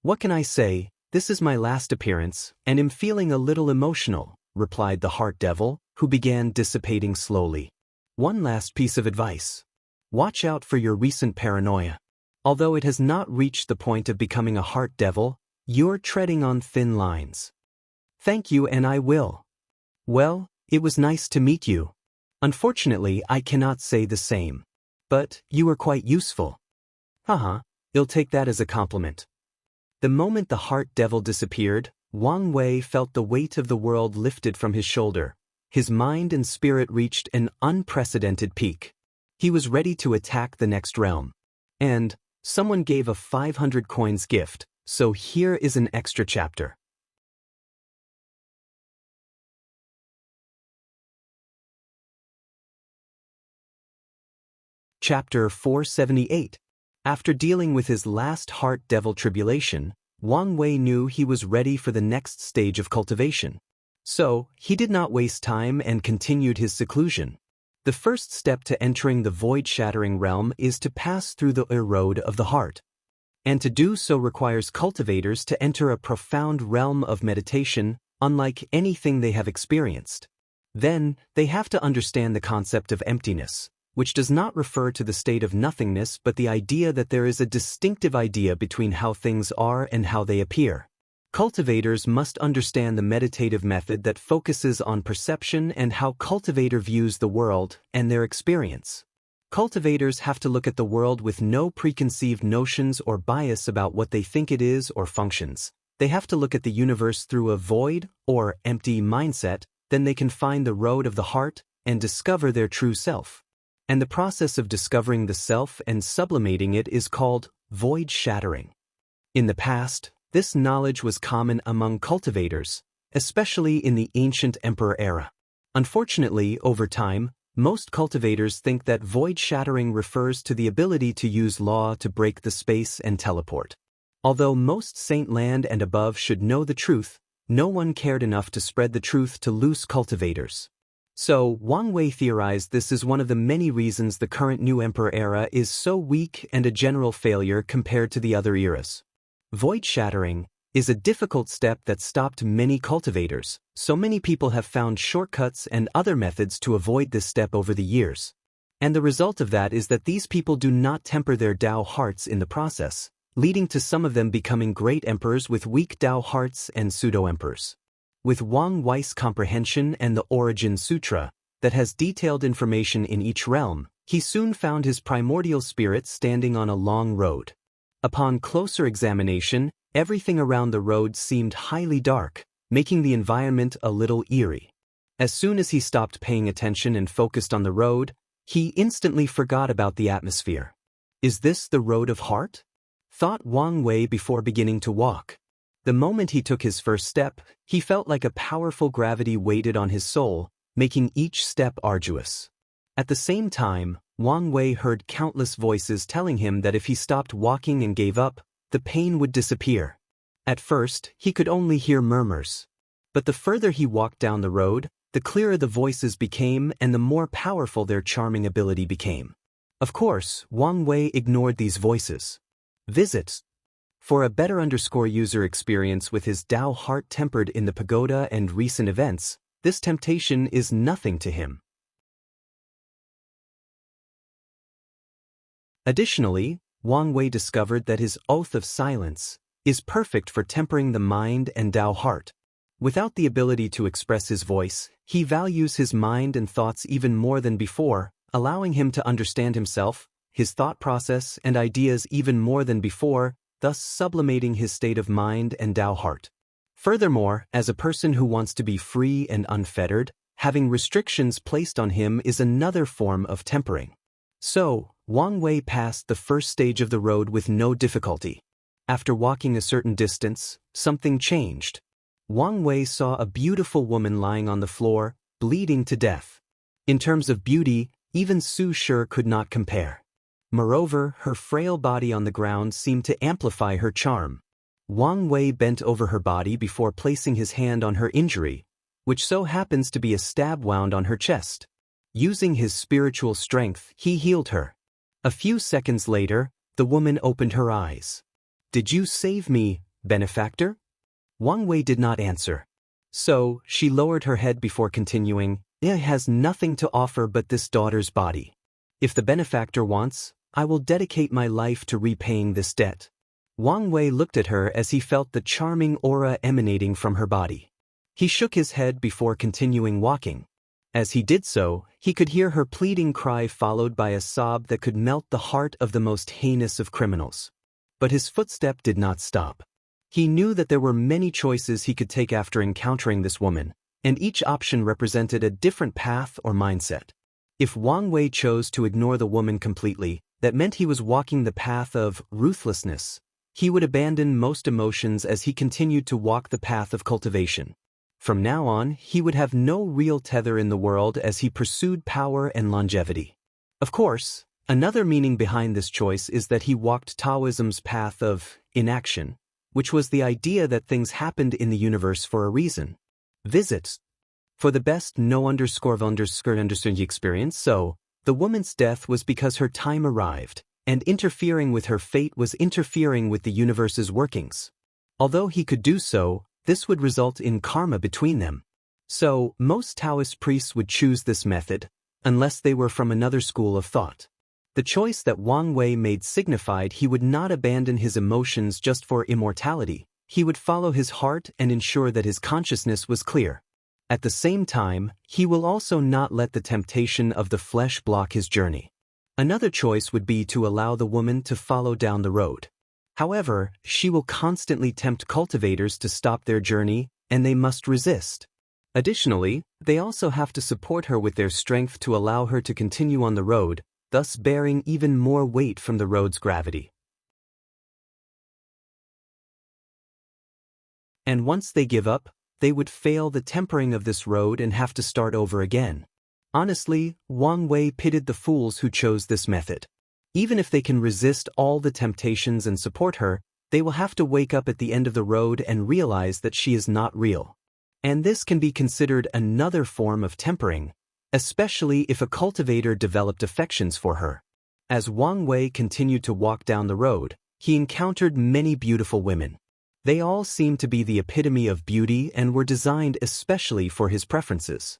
S1: What can I say? This is my last appearance, and am feeling a little emotional, replied the heart devil, who began dissipating slowly. One last piece of advice. Watch out for your recent paranoia. Although it has not reached the point of becoming a heart devil, You're treading on thin lines. Thank you and I will. Well, it was nice to meet you. Unfortunately, I cannot say the same. But you were quite useful. Haha, you'll take that as a compliment. The moment the heart devil disappeared, Wang Wei felt the weight of the world lifted from his shoulder. His mind and spirit reached an unprecedented peak. He was ready to attack the next realm. And someone gave a 500 coins gift, so here is an extra chapter. Chapter 478. After dealing with his last heart devil tribulation, Wang Wei knew he was ready for the next stage of cultivation. So, he did not waste time and continued his seclusion. The first step to entering the void-shattering realm is to pass through the road of the heart. And to do so requires cultivators to enter a profound realm of meditation, unlike anything they have experienced. Then, they have to understand the concept of emptiness, which does not refer to the state of nothingness but the idea that there is a distinctive idea between how things are and how they appear. Cultivators must understand the meditative method that focuses on perception and how cultivator views the world and their experience. Cultivators have to look at the world with no preconceived notions or bias about what they think it is or functions. They have to look at the universe through a void or empty mindset, then they can find the road of the heart and discover their true self. And the process of discovering the self and sublimating it is called void shattering. In the past, this knowledge was common among cultivators, especially in the ancient emperor era. Unfortunately, over time, most cultivators think that void shattering refers to the ability to use law to break the space and teleport. Although most Saint Land and above should know the truth, no one cared enough to spread the truth to loose cultivators. So, Wang Wei theorized this is one of the many reasons the current new emperor era is so weak and a general failure compared to the other eras. Void shattering is a difficult step that stopped many cultivators, so many people have found shortcuts and other methods to avoid this step over the years. And the result of that is that these people do not temper their Tao hearts in the process, leading to some of them becoming great emperors with weak Tao hearts and pseudo-emperors. With Wang Wei's comprehension and the Origin Sutra, that has detailed information in each realm, he soon found his primordial spirit standing on a long road. Upon closer examination, everything around the road seemed highly dark, making the environment a little eerie. As soon as he stopped paying attention and focused on the road, he instantly forgot about the atmosphere. Is this the road of heart? Thought Wang Wei before beginning to walk. The moment he took his first step, he felt like a powerful gravity weighted on his soul, making each step arduous. At the same time, Wang Wei heard countless voices telling him that if he stopped walking and gave up, the pain would disappear. At first, he could only hear murmurs. But the further he walked down the road, the clearer the voices became and the more powerful their charming ability became. Of course, Wang Wei ignored these voices. Visits. For a better user experience with his Tao heart tempered in the pagoda and recent events, this temptation is nothing to him. Additionally, Wang Wei discovered that his oath of silence is perfect for tempering the mind and Tao heart. Without the ability to express his voice, he values his mind and thoughts even more than before, allowing him to understand himself, his thought process and ideas even more than before, thus sublimating his state of mind and Tao heart. Furthermore, as a person who wants to be free and unfettered, having restrictions placed on him is another form of tempering. So, Wang Wei passed the first stage of the road with no difficulty. After walking a certain distance, something changed. Wang Wei saw a beautiful woman lying on the floor, bleeding to death. In terms of beauty, even Su Shi could not compare. Moreover, her frail body on the ground seemed to amplify her charm. Wang Wei bent over her body before placing his hand on her injury, which so happens to be a stab wound on her chest. Using his spiritual strength, he healed her. A few seconds later, the woman opened her eyes. "Did you save me, benefactor?" Wang Wei did not answer. So, she lowered her head before continuing, "It has nothing to offer but this daughter's body. If the benefactor wants, I will dedicate my life to repaying this debt." Wang Wei looked at her as he felt the charming aura emanating from her body. He shook his head before continuing walking. As he did so, he could hear her pleading cry followed by a sob that could melt the heart of the most heinous of criminals. But his footstep did not stop. He knew that there were many choices he could take after encountering this woman, and each option represented a different path or mindset. If Wang Wei chose to ignore the woman completely, that meant he was walking the path of ruthlessness. He would abandon most emotions as he continued to walk the path of cultivation. From now on, he would have no real tether in the world as he pursued power and longevity. Of course, another meaning behind this choice is that he walked Taoism's path of inaction, which was the idea that things happened in the universe for a reason. Visits. For the best no_underscore_understand experience, so, the woman's death was because her time arrived, and interfering with her fate was interfering with the universe's workings. Although he could do so, this would result in karma between them. So, most Taoist priests would choose this method, unless they were from another school of thought. The choice that Wang Wei made signified he would not abandon his emotions just for immortality. He would follow his heart and ensure that his consciousness was clear. At the same time, he will also not let the temptation of the flesh block his journey. Another choice would be to allow the woman to follow down the road. However, she will constantly tempt cultivators to stop their journey, and they must resist. Additionally, they also have to support her with their strength to allow her to continue on the road, thus bearing even more weight from the road's gravity. And once they give up, they would fail the tempering of this road and have to start over again. Honestly, Wang Wei pitied the fools who chose this method. Even if they can resist all the temptations and support her, they will have to wake up at the end of the road and realize that she is not real. And this can be considered another form of tempering, especially if a cultivator developed affections for her. As Wang Wei continued to walk down the road, he encountered many beautiful women. They all seemed to be the epitome of beauty and were designed especially for his preferences.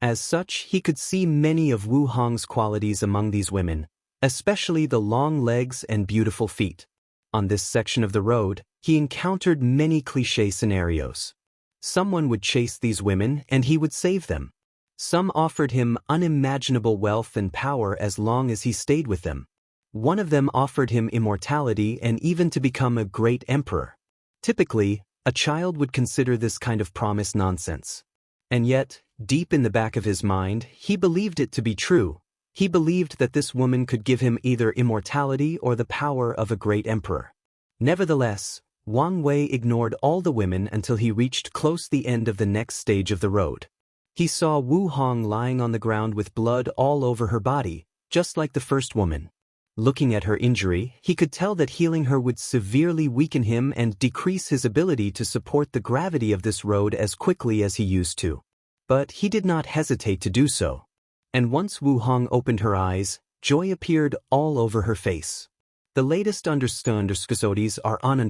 S1: As such, he could see many of Wu Hong's qualities among these women, especially the long legs and beautiful feet. On this section of the road, he encountered many cliché scenarios. Someone would chase these women and he would save them. Some offered him unimaginable wealth and power as long as he stayed with them. One of them offered him immortality and even to become a great emperor. Typically, a child would consider this kind of promise nonsense. And yet, deep in the back of his mind, he believed it to be true. He believed that this woman could give him either immortality or the power of a great emperor. Nevertheless, Wang Wei ignored all the women until he reached close the end of the next stage of the road. He saw Wu Hong lying on the ground with blood all over her body, just like the first woman. Looking at her injury, he could tell that healing her would severely weaken him and decrease his ability to support the gravity of this road as quickly as he used to. But he did not hesitate to do so. And once Wu Hong opened her eyes, joy appeared all over her face. The latest underscores are on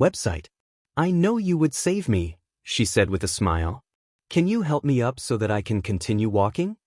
S1: website. I know you would save me, she said with a smile. Can you help me up so that I can continue walking?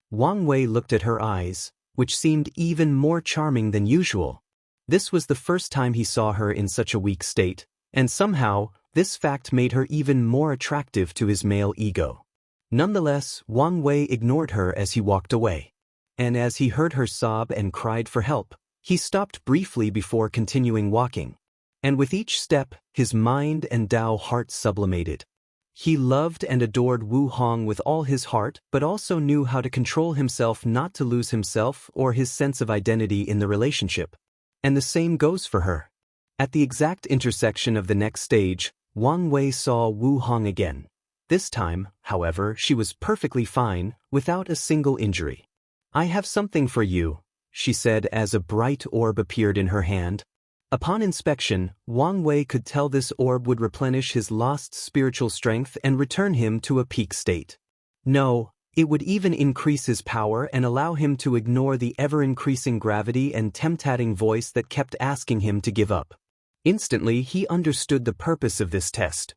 S1: Wang Wei looked at her eyes, which seemed even more charming than usual. This was the first time he saw her in such a weak state, and somehow, this fact made her even more attractive to his male ego. Nonetheless, Wang Wei ignored her as he walked away. And as he heard her sob and cried for help, he stopped briefly before continuing walking. And with each step, his mind and Dao heart sublimated. He loved and adored Wu Hong with all his heart, but also knew how to control himself not to lose himself or his sense of identity in the relationship. And the same goes for her. At the exact intersection of the next stage, Wang Wei saw Wu Hong again. This time, however, she was perfectly fine, without a single injury. I have something for you, she said as a bright orb appeared in her hand. Upon inspection, Wang Wei could tell this orb would replenish his lost spiritual strength and return him to a peak state. No, it would even increase his power and allow him to ignore the ever-increasing gravity and tempting voice that kept asking him to give up. Instantly, he understood the purpose of this test.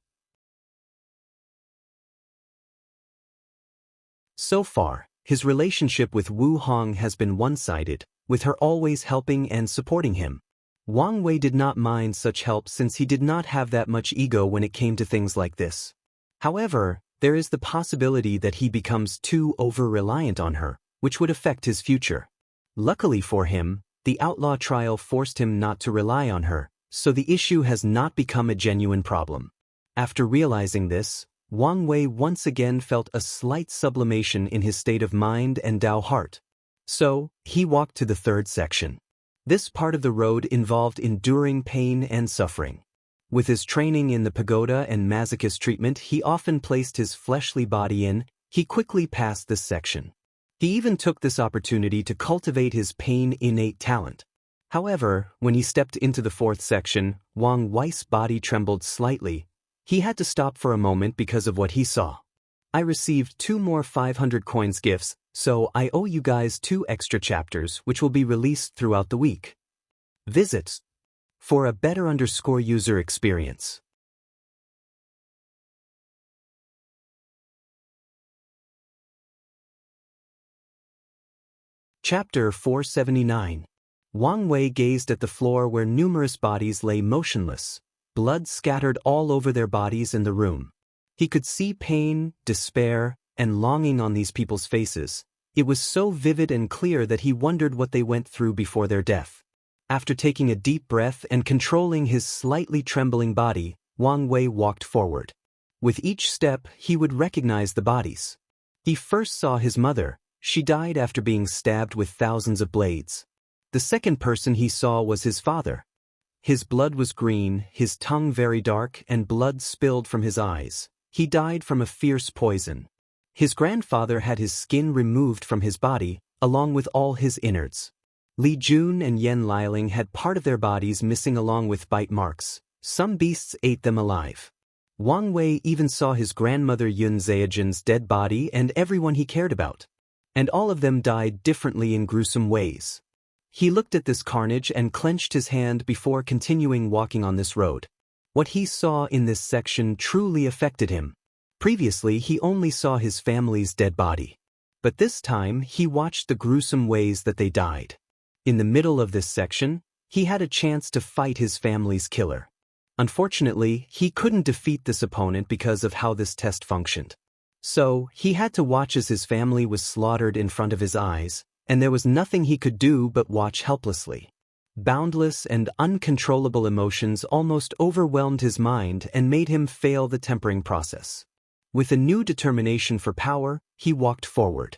S1: So far, his relationship with Wu Hong has been one-sided, with her always helping and supporting him. Wang Wei did not mind such help since he did not have that much ego when it came to things like this. However, there is the possibility that he becomes too over-reliant on her, which would affect his future. Luckily for him, the outlaw trial forced him not to rely on her, so the issue has not become a genuine problem. After realizing this, Wang Wei once again felt a slight sublimation in his state of mind and Dao heart. So, he walked to the third section. This part of the road involved enduring pain and suffering. With his training in the pagoda and masochist treatment he often placed his fleshly body in, he quickly passed this section. He even took this opportunity to cultivate his pain innate talent. However, when he stepped into the fourth section, Wang Wei's body trembled slightly. He had to stop for a moment because of what he saw. I received 2 more 500 coins gifts, so I owe you guys 2 extra chapters which will be released throughout the week. Visit for a better user experience. Chapter 479. Wang Wei gazed at the floor where numerous bodies lay motionless, blood scattered all over their bodies in the room. He could see pain, despair, and longing on these people's faces. It was so vivid and clear that he wondered what they went through before their death. After taking a deep breath and controlling his slightly trembling body, Wang Wei walked forward. With each step, he would recognize the bodies. He first saw his mother. She died after being stabbed with thousands of blades. The second person he saw was his father. His blood was green, his tongue very dark, and blood spilled from his eyes. He died from a fierce poison. His grandfather had his skin removed from his body, along with all his innards. Li Jun and Yen Liling had part of their bodies missing along with bite marks. Some beasts ate them alive. Wang Wei even saw his grandmother Yun Zaijin's dead body and everyone he cared about. And all of them died differently in gruesome ways. He looked at this carnage and clenched his hand before continuing walking on this road. What he saw in this section truly affected him. Previously he only saw his family's dead body. But this time he watched the gruesome ways that they died. In the middle of this section, he had a chance to fight his family's killer. Unfortunately, he couldn't defeat this opponent because of how this test functioned. So, he had to watch as his family was slaughtered in front of his eyes, and there was nothing he could do but watch helplessly. Boundless and uncontrollable emotions almost overwhelmed his mind and made him fail the tempering process. With a new determination for power, he walked forward.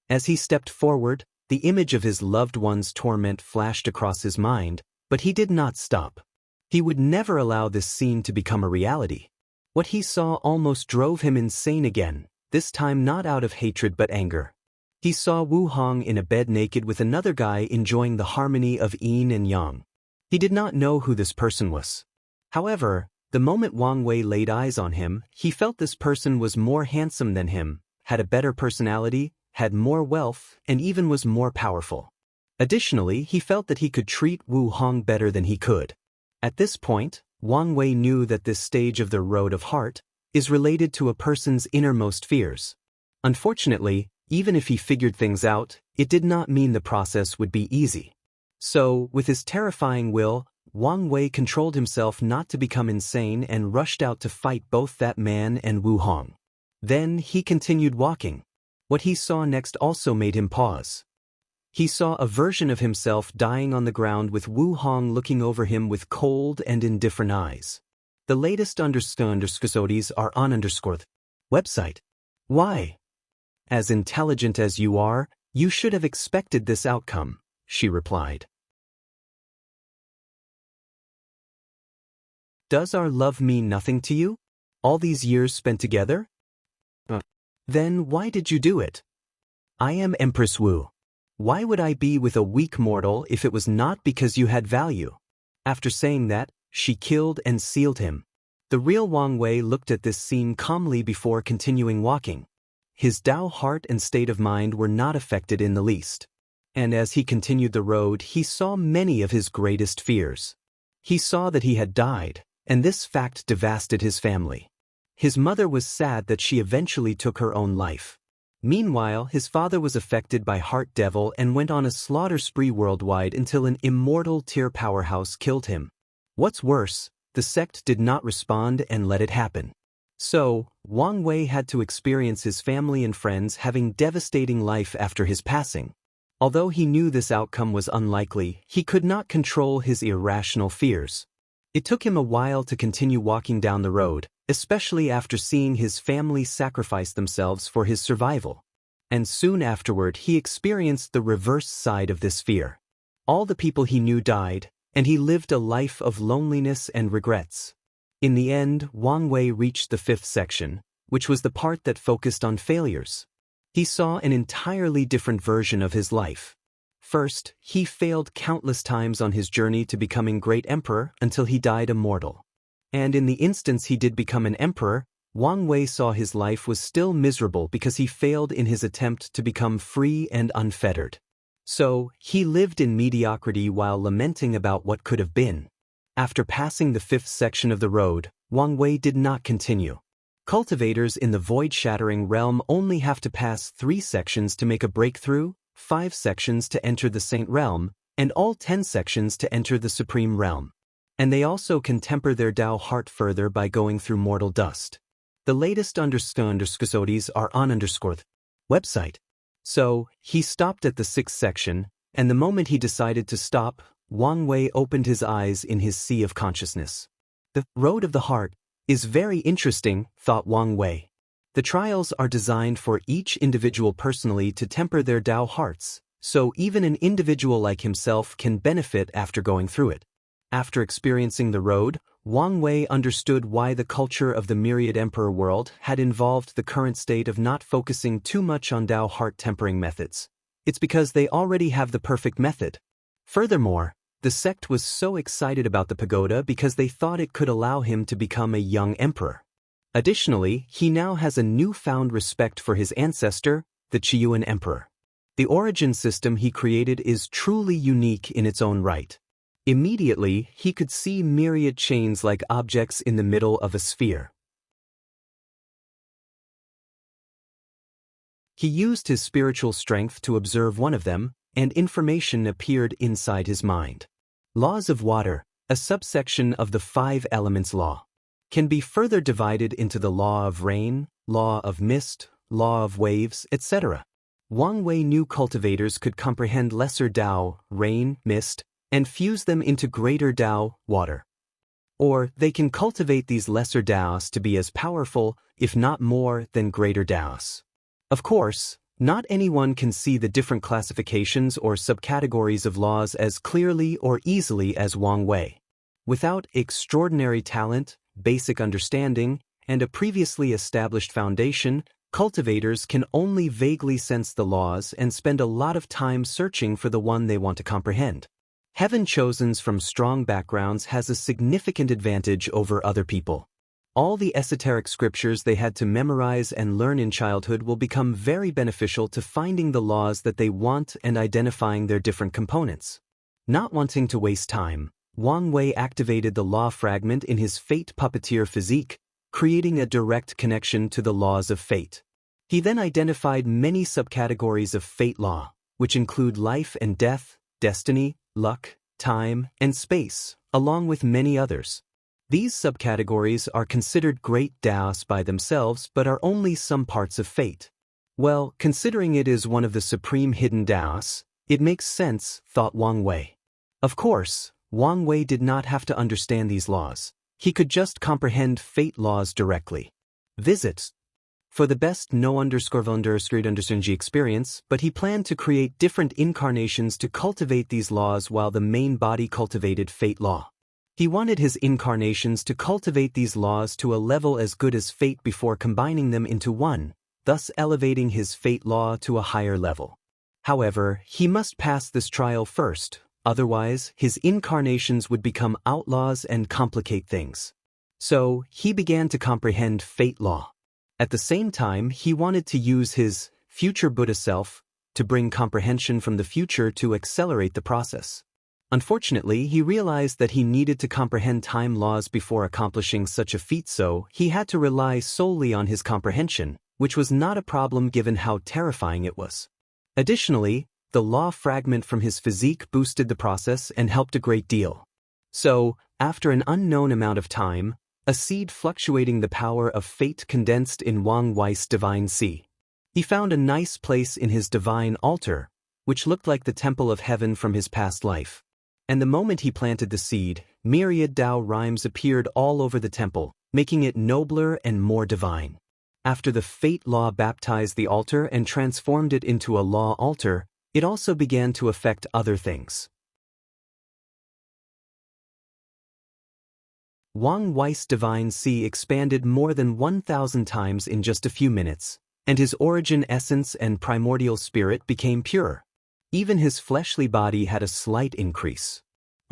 S1: As he stepped forward, the image of his loved one's torment flashed across his mind, but he did not stop. He would never allow this scene to become a reality. What he saw almost drove him insane again, this time not out of hatred but anger. He saw Wu Hong in a bed naked with another guy enjoying the harmony of yin and yang. He did not know who this person was. However, the moment Wang Wei laid eyes on him, he felt this person was more handsome than him, had a better personality, had more wealth, and even was more powerful. Additionally, he felt that he could treat Wu Hong better than he could. At this point, Wang Wei knew that this stage of the road of heart is related to a person's innermost fears. Unfortunately, even if he figured things out, it did not mean the process would be easy. So, with his terrifying will, Wang Wei controlled himself not to become insane and rushed out to fight both that man and Wu Hong. Then he continued walking. What he saw next also made him pause. He saw a version of himself dying on the ground with Wu Hong looking over him with cold and indifferent eyes. The latest underscores are on website. Why? As intelligent as you are, you should have expected this outcome, she replied. Does our love mean nothing to you? All these years spent together? Then why did you do it? I am Empress Wu. Why would I be with a weak mortal if it was not because you had value? After saying that, she killed and sealed him. The real Wang Wei looked at this scene calmly before continuing walking. His Dao heart and state of mind were not affected in the least. And as he continued the road, he saw many of his greatest fears. He saw that he had died, and this fact devastated his family. His mother was sad that she eventually took her own life. Meanwhile, his father was affected by Heart Devil and went on a slaughter spree worldwide until an immortal tier powerhouse killed him. What's worse, the sect did not respond and let it happen. So, Wang Wei had to experience his family and friends having devastating life after his passing. Although he knew this outcome was unlikely, he could not control his irrational fears. It took him a while to continue walking down the road, especially after seeing his family sacrifice themselves for his survival. And soon afterward he experienced the reverse side of this fear. All the people he knew died, and he lived a life of loneliness and regrets. In the end, Wang Wei reached the 5th section, which was the part that focused on failures. He saw an entirely different version of his life. First, he failed countless times on his journey to becoming great emperor until he died immortal. And in the instance he did become an emperor, Wang Wei saw his life was still miserable because he failed in his attempt to become free and unfettered. So, he lived in mediocrity while lamenting about what could have been. After passing the 5th section of the road, Wang Wei did not continue. Cultivators in the void-shattering realm only have to pass 3 sections to make a breakthrough, 5 sections to enter the Saint realm, and all 10 sections to enter the Supreme realm. And they also can temper their Tao heart further by going through mortal dust. The latest underscores are on website. So, he stopped at the 6th section, and the moment he decided to stop, Wang Wei opened his eyes in his sea of consciousness. The road of the heart is very interesting, thought Wang Wei. The trials are designed for each individual personally to temper their Tao hearts, so even an individual like himself can benefit after going through it. After experiencing the road, Wang Wei understood why the culture of the myriad emperor world had involved the current state of not focusing too much on Tao heart tempering methods. It's because they already have the perfect method. Furthermore, the sect was so excited about the pagoda because they thought it could allow him to become a young emperor. Additionally, he now has a newfound respect for his ancestor, the Qiyuan emperor. The origin system he created is truly unique in its own right. Immediately, he could see myriad chains like objects in the middle of a sphere. He used his spiritual strength to observe one of them, and information appeared inside his mind. Laws of water, a subsection of the 5 elements law, can be further divided into the law of rain, law of mist, law of waves, etc. Wang Wei knew cultivators could comprehend lesser Tao, rain, mist, and fuse them into greater Tao, water. Or they can cultivate these lesser Taos to be as powerful, if not more, than greater Taos. Of course, not anyone can see the different classifications or subcategories of laws as clearly or easily as Wang Wei. Without extraordinary talent, basic understanding, and a previously established foundation, cultivators can only vaguely sense the laws and spend a lot of time searching for the one they want to comprehend. Heaven Chosens from strong backgrounds has a significant advantage over other people. All the esoteric scriptures they had to memorize and learn in childhood will become very beneficial to finding the laws that they want and identifying their different components. Not wanting to waste time, Wang Wei activated the law fragment in his fate puppeteer physique, creating a direct connection to the laws of fate. He then identified many subcategories of fate law, which include life and death, destiny, luck, time, and space, along with many others. These subcategories are considered great Taos by themselves but are only some parts of fate. Well, considering it is one of the supreme hidden Taos, it makes sense, thought Wang Wei. Of course, Wang Wei did not have to understand these laws. He could just comprehend fate laws directly. Visit for the best no_underscreen experience, but he planned to create different incarnations to cultivate these laws while the main body cultivated fate law. He wanted his incarnations to cultivate these laws to a level as good as fate before combining them into one, thus elevating his fate law to a higher level. However, he must pass this trial first, otherwise his incarnations would become outlaws and complicate things. So, he began to comprehend fate law. At the same time, he wanted to use his future Buddha self to bring comprehension from the future to accelerate the process. Unfortunately, he realized that he needed to comprehend time laws before accomplishing such a feat, so he had to rely solely on his comprehension, which was not a problem given how terrifying it was. Additionally, the law fragment from his physique boosted the process and helped a great deal. So, after an unknown amount of time, a seed fluctuating the power of fate condensed in Wang Wei's divine sea. He found a nice place in his divine altar, which looked like the temple of heaven from his past life. And the moment he planted the seed, myriad Tao rhymes appeared all over the temple, making it nobler and more divine. After the fate law baptized the altar and transformed it into a law altar, it also began to affect other things. Wang Wei's divine sea expanded more than 1,000 times in just a few minutes, and his origin essence and primordial spirit became pure. Even his fleshly body had a slight increase.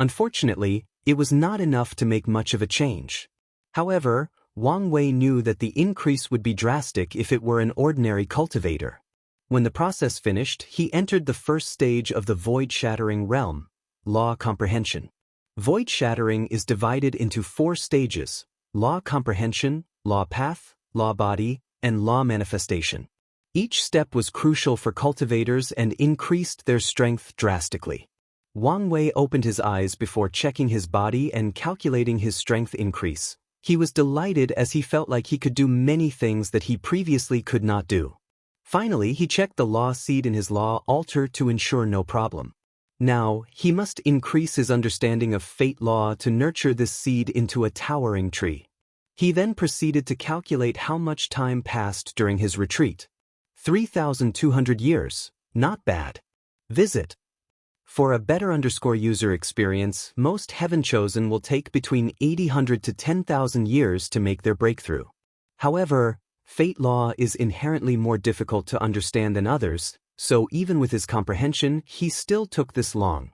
S1: Unfortunately, it was not enough to make much of a change. However, Wang Wei knew that the increase would be drastic if it were an ordinary cultivator. When the process finished, he entered the first stage of the void-shattering realm, law comprehension. Void shattering is divided into 4 stages: law comprehension, law path, law body, and law manifestation. Each step was crucial for cultivators and increased their strength drastically. Wang Wei opened his eyes before checking his body and calculating his strength increase. He was delighted as he felt like he could do many things that he previously could not do. Finally, he checked the law seed in his law altar to ensure no problem. Now, he must increase his understanding of fate law to nurture this seed into a towering tree. He then proceeded to calculate how much time passed during his retreat. 3,200 years, not bad. Visit. For a better user experience, most Heaven Chosen will take between 800 to 10,000 years to make their breakthrough. However, fate law is inherently more difficult to understand than others, so even with his comprehension, he still took this long.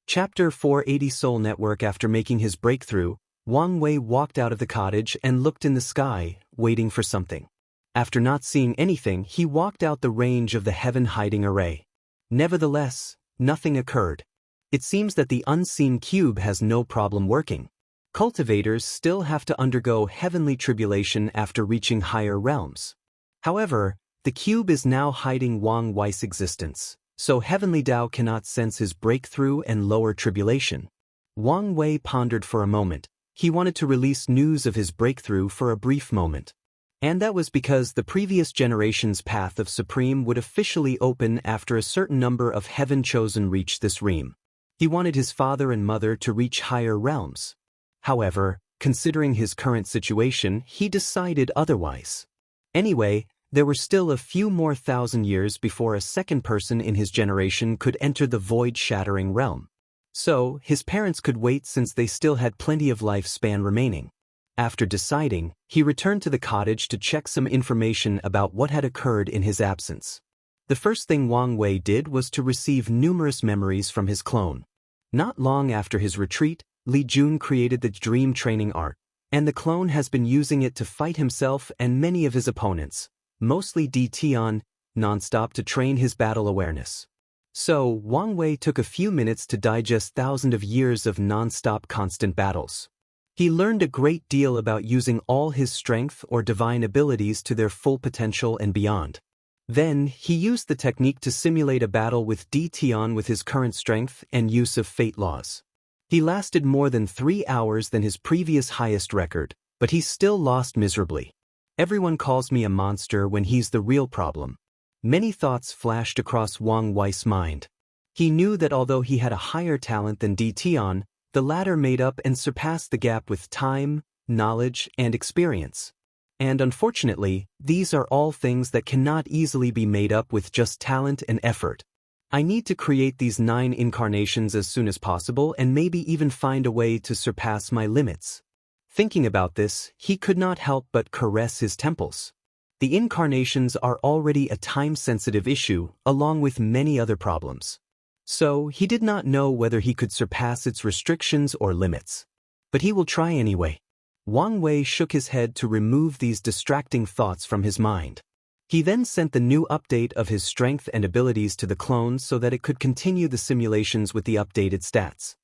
S1: Chapter 480 Soul Network. After making his breakthrough, Wang Wei walked out of the cottage and looked in the sky, waiting for something. After not seeing anything, he walked out the range of the heaven hiding array. Nevertheless, nothing occurred. It seems that the unseen cube has no problem working. Cultivators still have to undergo heavenly tribulation after reaching higher realms. However, the cube is now hiding Wang Wei's existence, so heavenly Tao cannot sense his breakthrough and lower tribulation. Wang Wei pondered for a moment. He wanted to release news of his breakthrough for a brief moment. And that was because the previous generation's path of Supreme would officially open after a certain number of Heaven Chosen reached this realm. He wanted his father and mother to reach higher realms. However, considering his current situation, he decided otherwise. Anyway, there were still a few more thousand years before a second person in his generation could enter the void-shattering realm. So, his parents could wait since they still had plenty of lifespan remaining. After deciding, he returned to the cottage to check some information about what had occurred in his absence. The first thing Wang Wei did was to receive numerous memories from his clone. Not long after his retreat, Li Jun created the dream training art, and the clone has been using it to fight himself and many of his opponents, mostly Di Tian, non-stop to train his battle awareness. So, Wang Wei took a few minutes to digest thousands of years of non-stop constant battles. He learned a great deal about using all his strength or divine abilities to their full potential and beyond. Then, he used the technique to simulate a battle with Di Tian with his current strength and use of fate laws. He lasted more than 3 hours than his previous highest record, but he still lost miserably. Everyone calls me a monster when he's the real problem. Many thoughts flashed across Wang Wei's mind. He knew that although he had a higher talent than Di Tian, the latter made up and surpassed the gap with time, knowledge, and experience. And unfortunately, these are all things that cannot easily be made up with just talent and effort. I need to create these 9 incarnations as soon as possible and maybe even find a way to surpass my limits. Thinking about this, he could not help but caress his temples. The incarnations are already a time-sensitive issue, along with many other problems. So, he did not know whether he could surpass its restrictions or limits. But he will try anyway. Wang Wei shook his head to remove these distracting thoughts from his mind. He then sent the new update of his strength and abilities to the clone so that it could continue the simulations with the updated stats.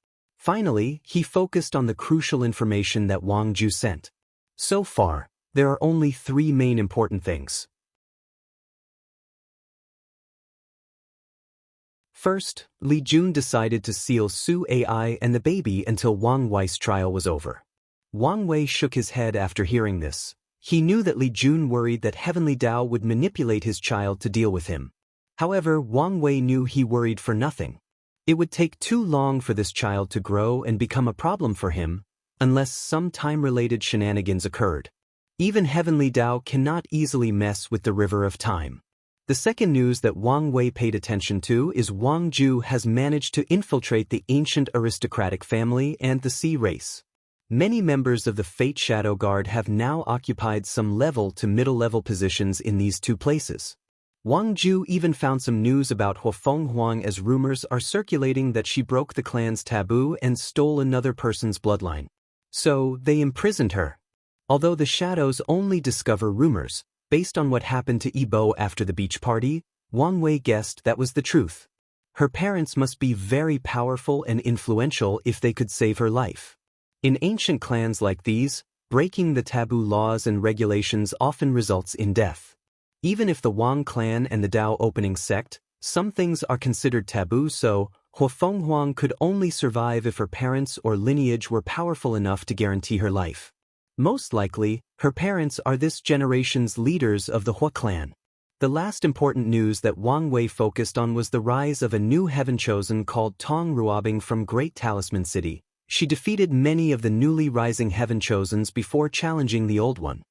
S1: Finally, he focused on the crucial information that Wang Ju sent. So far, there are only 3 main important things. First, Li Jun decided to seal Su Ai and the baby until Wang Wei's trial was over. Wang Wei shook his head after hearing this. He knew that Li Jun worried that Heavenly Tao would manipulate his child to deal with him. However, Wang Wei knew he worried for nothing. It would take too long for this child to grow and become a problem for him, unless some time-related shenanigans occurred. Even Heavenly Tao cannot easily mess with the river of time. The second news that Wang Wei paid attention to is Wang Ju has managed to infiltrate the ancient aristocratic family and the sea race. Many members of the Fate Shadow Guard have now occupied some level to middle-level positions in these 2 places. Wang Ju even found some news about Huafeng Huang, as rumors are circulating that she broke the clan's taboo and stole another person's bloodline. So, they imprisoned her. Although the shadows only discover rumors, based on what happened to Yibo after the beach party, Wang Wei guessed that was the truth. Her parents must be very powerful and influential if they could save her life. In ancient clans like these, breaking the taboo laws and regulations often results in death. Even if the Wang clan and the Dao opening sect, some things are considered taboo, so Huafeng Huang could only survive if her parents or lineage were powerful enough to guarantee her life. Most likely, her parents are this generation's leaders of the Hua clan. The last important news that Wang Wei focused on was the rise of a new heaven chosen called Tong Ruobing from Great Talisman City. She defeated many of the newly rising heaven chosens before challenging the old one.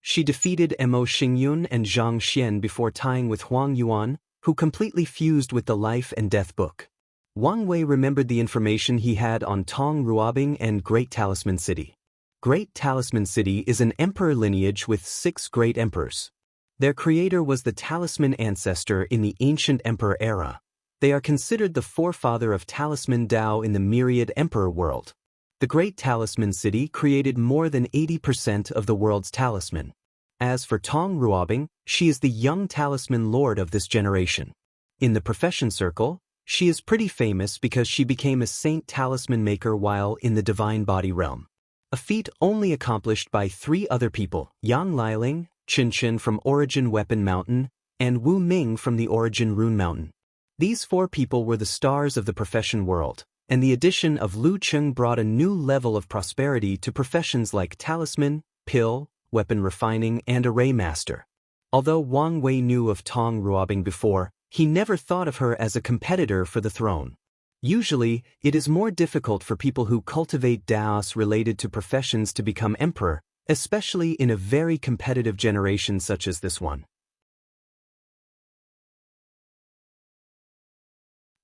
S1: She defeated Mo Xingyun and Zhang Xian before tying with Huang Yuan, who completely fused with the Life and Death book. Wang Wei remembered the information he had on Tong Ruobing and Great Talisman City. Great Talisman City is an emperor lineage with 6 great emperors. Their creator was the talisman ancestor in the ancient emperor era. They are considered the forefather of talisman Dao in the myriad emperor world. The Great Talisman City created more than 80% of the world's talisman. As for Tong Ruobing, she is the young talisman lord of this generation. In the profession circle, she is pretty famous because she became a saint talisman maker while in the divine body realm. A feat only accomplished by 3 other people, Yang Liling, Qin Qin from Origin Weapon Mountain, and Wu Ming from the Origin Rune Mountain. These 4 people were the stars of the profession world, and the addition of Lu Cheng brought a new level of prosperity to professions like talisman, pill, weapon refining, and array master. Although Wang Wei knew of Tong Ruobing before, he never thought of her as a competitor for the throne. Usually, it is more difficult for people who cultivate Daos related to professions to become emperor, especially in a very competitive generation such as this one.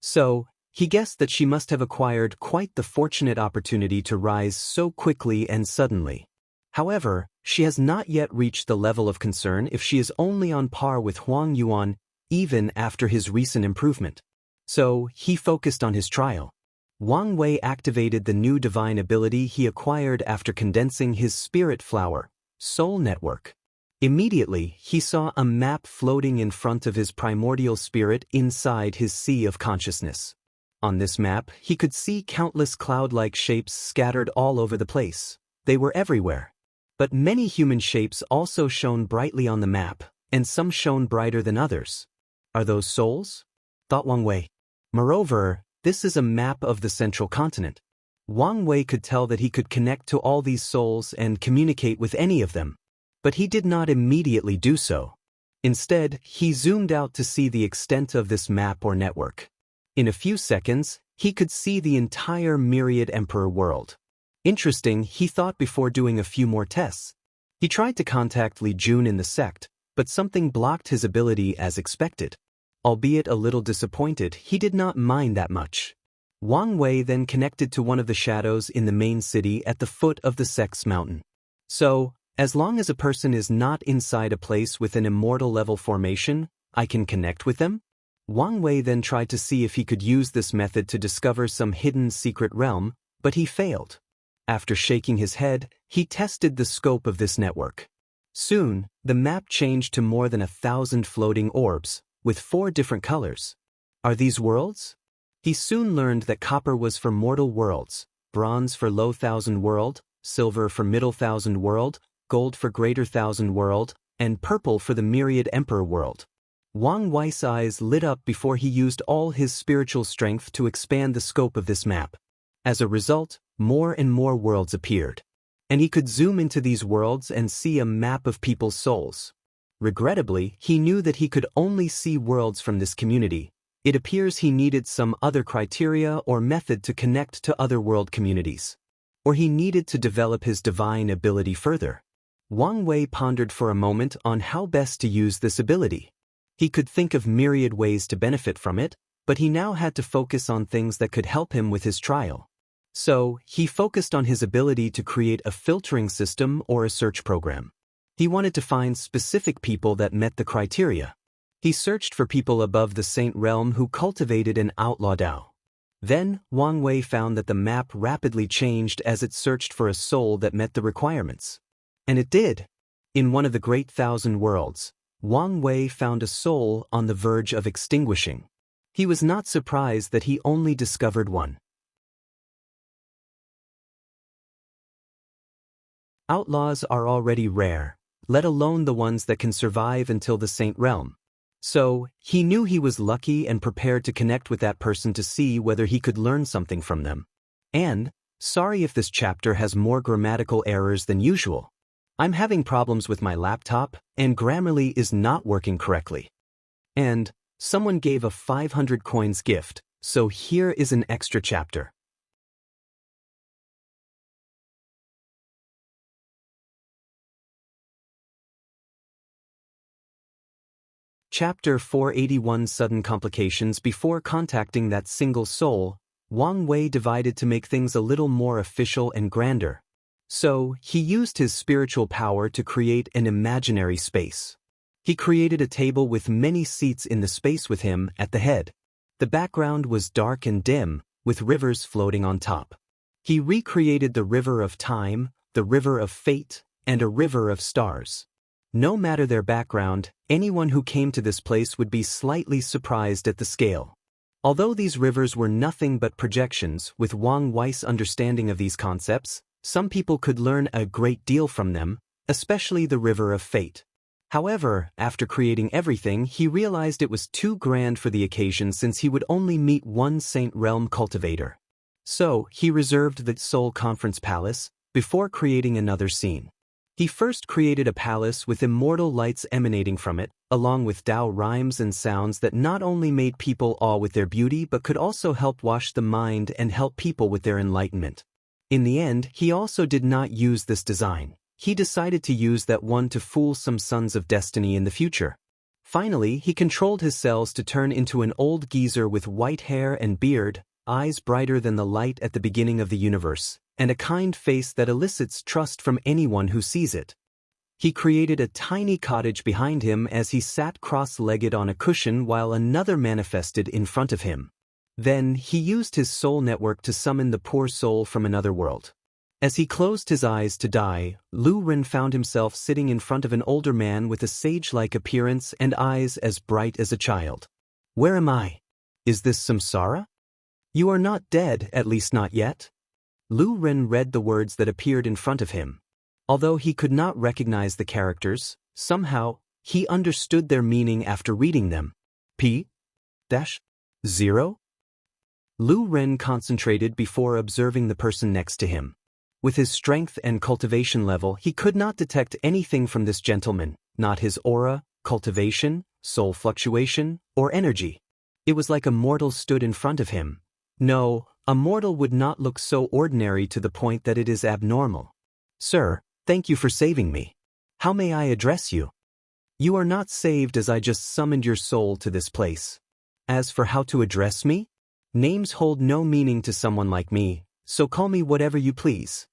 S1: So, he guessed that she must have acquired quite the fortunate opportunity to rise so quickly and suddenly. However, she has not yet reached the level of concern if she is only on par with Huang Yuan, even after his recent improvement. So, he focused on his trial. Wang Wei activated the new divine ability he acquired after condensing his spirit flower, Soul Network. Immediately, he saw a map floating in front of his primordial spirit inside his sea of consciousness. On this map, he could see countless cloud-like shapes scattered all over the place. They were everywhere. But many human shapes also shone brightly on the map, and some shone brighter than others. Are those souls? Thought Wang Wei. Moreover, this is a map of the central continent. Wang Wei could tell that he could connect to all these souls and communicate with any of them. But he did not immediately do so. Instead, he zoomed out to see the extent of this map or network. In a few seconds, he could see the entire myriad emperor world. Interesting, he thought before doing a few more tests. He tried to contact Li Jun in the sect, but something blocked his ability as expected. Albeit a little disappointed, he did not mind that much. Wang Wei then connected to one of the shadows in the main city at the foot of the sect's mountain. So, as long as a person is not inside a place with an immortal level formation, I can connect with them? Wang Wei then tried to see if he could use this method to discover some hidden secret realm, but he failed. After shaking his head, he tested the scope of this network. Soon, the map changed to more than 1,000 floating orbs, with 4 different colors. Are these worlds? He soon learned that copper was for mortal worlds, bronze for low thousand world, silver for middle thousand world, gold for greater thousand world, and purple for the myriad emperor world. Wang Wei's eyes lit up before he used all his spiritual strength to expand the scope of this map. As a result, more and more worlds appeared. And he could zoom into these worlds and see a map of people's souls. Regrettably, he knew that he could only see worlds from this community. It appears he needed some other criteria or method to connect to other world communities. Or he needed to develop his divine ability further. Wang Wei pondered for a moment on how best to use this ability. He could think of myriad ways to benefit from it, but he now had to focus on things that could help him with his trial. So, he focused on his ability to create a filtering system or a search program. He wanted to find specific people that met the criteria. He searched for people above the Saint Realm who cultivated an outlaw Dao. Then, Wang Wei found that the map rapidly changed as it searched for a soul that met the requirements. And it did. In one of the Great Thousand Worlds, Wang Wei found a soul on the verge of extinguishing. He was not surprised that he only discovered one. Outlaws are already rare, let alone the ones that can survive until the Saint Realm. So, he knew he was lucky and prepared to connect with that person to see whether he could learn something from them. And, sorry if this chapter has more grammatical errors than usual. I'm having problems with my laptop, and Grammarly is not working correctly. And, someone gave a 500 coins gift, so here is an extra chapter. Chapter 481 Sudden Complications. Before contacting that single soul, Wang Wei divided to make things a little more official and grander. So, he used his spiritual power to create an imaginary space. He created a table with many seats in the space with him at the head. The background was dark and dim, with rivers floating on top. He recreated the river of time, the river of fate, and a river of stars. No matter their background, anyone who came to this place would be slightly surprised at the scale. Although these rivers were nothing but projections, with Wang Wei's understanding of these concepts, some people could learn a great deal from them, especially the river of fate. However, after creating everything, he realized it was too grand for the occasion since he would only meet one Saint Realm cultivator. So, he reserved the Soul Conference Palace before creating another scene. He first created a palace with immortal lights emanating from it, along with Tao rhymes and sounds that not only made people awe with their beauty but could also help wash the mind and help people with their enlightenment. In the end, he also did not use this design. He decided to use that one to fool some sons of destiny in the future. Finally, he controlled his cells to turn into an old geezer with white hair and beard, eyes brighter than the light at the beginning of the universe, and a kind face that elicits trust from anyone who sees it. He created a tiny cottage behind him as he sat cross-legged on a cushion while another manifested in front of him. Then, he used his soul network to summon the poor soul from another world. As he closed his eyes to die, Lu Ren found himself sitting in front of an older man with a sage-like appearance and eyes as bright as a child. "Where am I? Is this samsara? You are not dead, at least not yet." Lu Ren read the words that appeared in front of him. Although he could not recognize the characters, somehow, he understood their meaning after reading them. P-0? Lu Ren concentrated before observing the person next to him. With his strength and cultivation level, he could not detect anything from this gentleman, not his aura, cultivation, soul fluctuation, or energy. It was like a mortal stood in front of him. No, a mortal would not look so ordinary to the point that it is abnormal. "Sir, thank you for saving me. How may I address you?" "You are not saved as I just summoned your soul to this place. As for how to address me, names hold no meaning to someone like me, so call me whatever you please."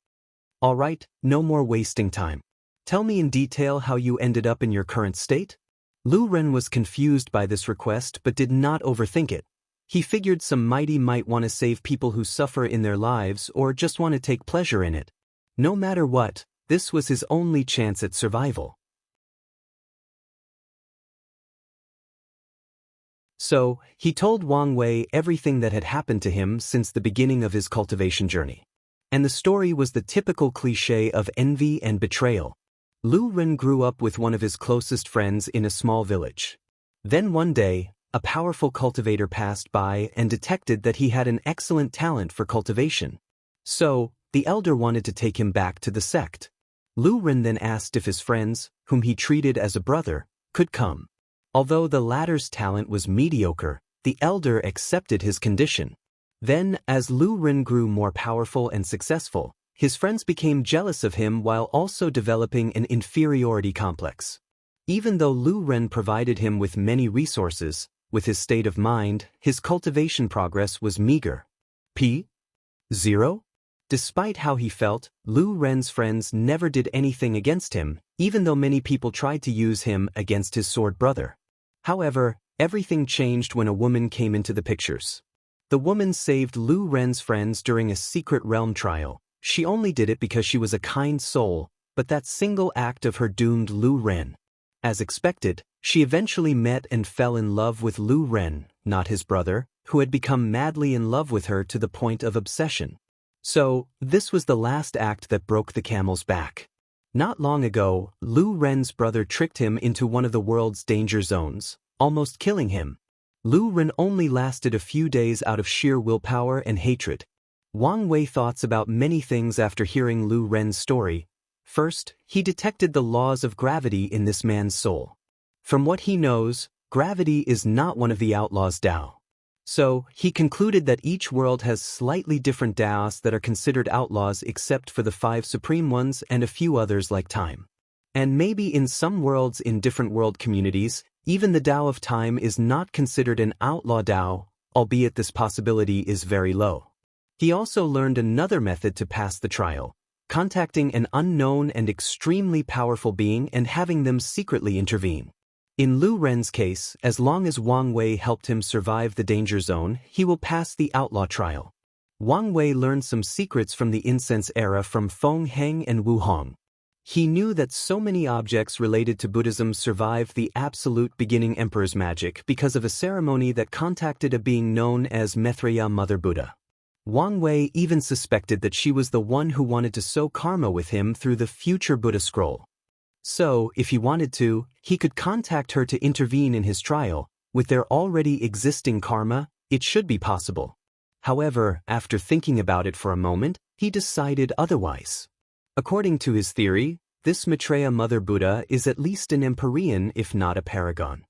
S1: "All right, no more wasting time. Tell me in detail how you ended up in your current state?" Lu Ren was confused by this request but did not overthink it. He figured some mighty might want to save people who suffer in their lives or just want to take pleasure in it. No matter what, this was his only chance at survival. So, he told Wang Wei everything that had happened to him since the beginning of his cultivation journey. And the story was the typical cliché of envy and betrayal. Lu Ren grew up with one of his closest friends in a small village. Then one day, a powerful cultivator passed by and detected that he had an excellent talent for cultivation. So, the elder wanted to take him back to the sect. Lu Ren then asked if his friends, whom he treated as a brother, could come. Although the latter's talent was mediocre, the elder accepted his condition. Then, as Lu Ren grew more powerful and successful, his friends became jealous of him while also developing an inferiority complex. Even though Lu Ren provided him with many resources, with his state of mind, his cultivation progress was meager. P.0. Despite how he felt, Lu Ren's friends never did anything against him, even though many people tried to use him against his sword brother. However, everything changed when a woman came into the pictures. The woman saved Lu Ren's friends during a secret realm trial. She only did it because she was a kind soul, but that single act of her doomed Lu Ren. As expected, she eventually met and fell in love with Lu Ren, not his brother, who had become madly in love with her to the point of obsession. So, this was the last act that broke the camel's back. Not long ago, Lu Ren's brother tricked him into one of the world's danger zones, almost killing him. Lu Ren only lasted a few days out of sheer willpower and hatred. Wang Wei thoughts about many things after hearing Lu Ren's story. First, he detected the laws of gravity in this man's soul. From what he knows, gravity is not one of the outlaws' Dao. So, he concluded that each world has slightly different Daos that are considered outlaws except for the 5 supreme ones and a few others like time. And maybe in some worlds in different world communities, even the Dao of time is not considered an outlaw Dao, albeit this possibility is very low. He also learned another method to pass the trial, contacting an unknown and extremely powerful being and having them secretly intervene. In Lu Ren's case, as long as Wang Wei helped him survive the danger zone, he will pass the outlaw trial. Wang Wei learned some secrets from the incense era from Feng Heng and Wu Hong. He knew that so many objects related to Buddhism survived the absolute beginning emperor's magic because of a ceremony that contacted a being known as Maitreya Mother Buddha. Wang Wei even suspected that she was the one who wanted to sow karma with him through the future Buddha scroll. So, if he wanted to, he could contact her to intervene in his trial. With their already existing karma, it should be possible. However, after thinking about it for a moment, he decided otherwise. According to his theory, this Maitreya Mother Buddha is at least an empyrean if not a paragon.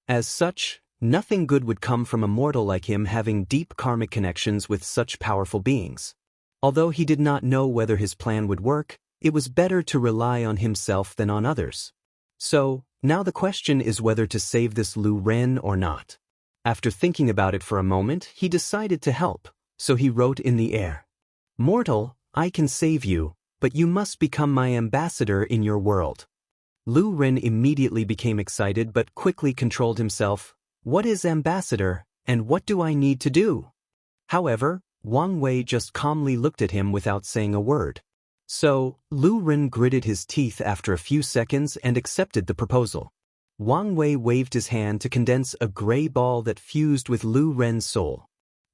S1: As such, nothing good would come from a mortal like him having deep karmic connections with such powerful beings. Although he did not know whether his plan would work, it was better to rely on himself than on others. So, now the question is whether to save this Lu Ren or not. After thinking about it for a moment, he decided to help, so he wrote in the air, "Mortal, I can save you, but you must become my ambassador in your world." Lu Ren immediately became excited but quickly controlled himself. What is ambassador, and what do I need to do? However, Wang Wei just calmly looked at him without saying a word. So, Lu Ren gritted his teeth after a few seconds and accepted the proposal. Wang Wei waved his hand to condense a gray ball that fused with Lu Ren's soul.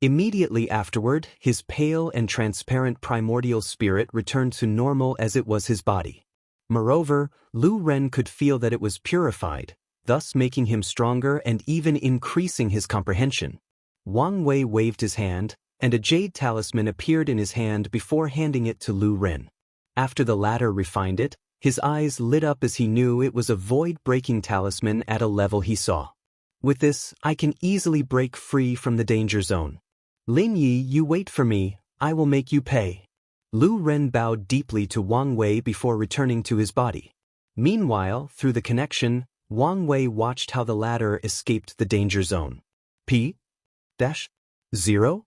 S1: Immediately afterward, his pale and transparent primordial spirit returned to normal as it was his body. Moreover, Lu Ren could feel that it was purified, thus making him stronger and even increasing his comprehension. Wang Wei waved his hand, and a jade talisman appeared in his hand before handing it to Lu Ren. After the latter refined it, his eyes lit up as he knew it was a void-breaking talisman at a level he saw. With this, I can easily break free from the danger zone. Lin Yi, you wait for me, I will make you pay. Lu Ren bowed deeply to Wang Wei before returning to his body. Meanwhile, through the connection, Wang Wei watched how the latter escaped the danger zone. P-0?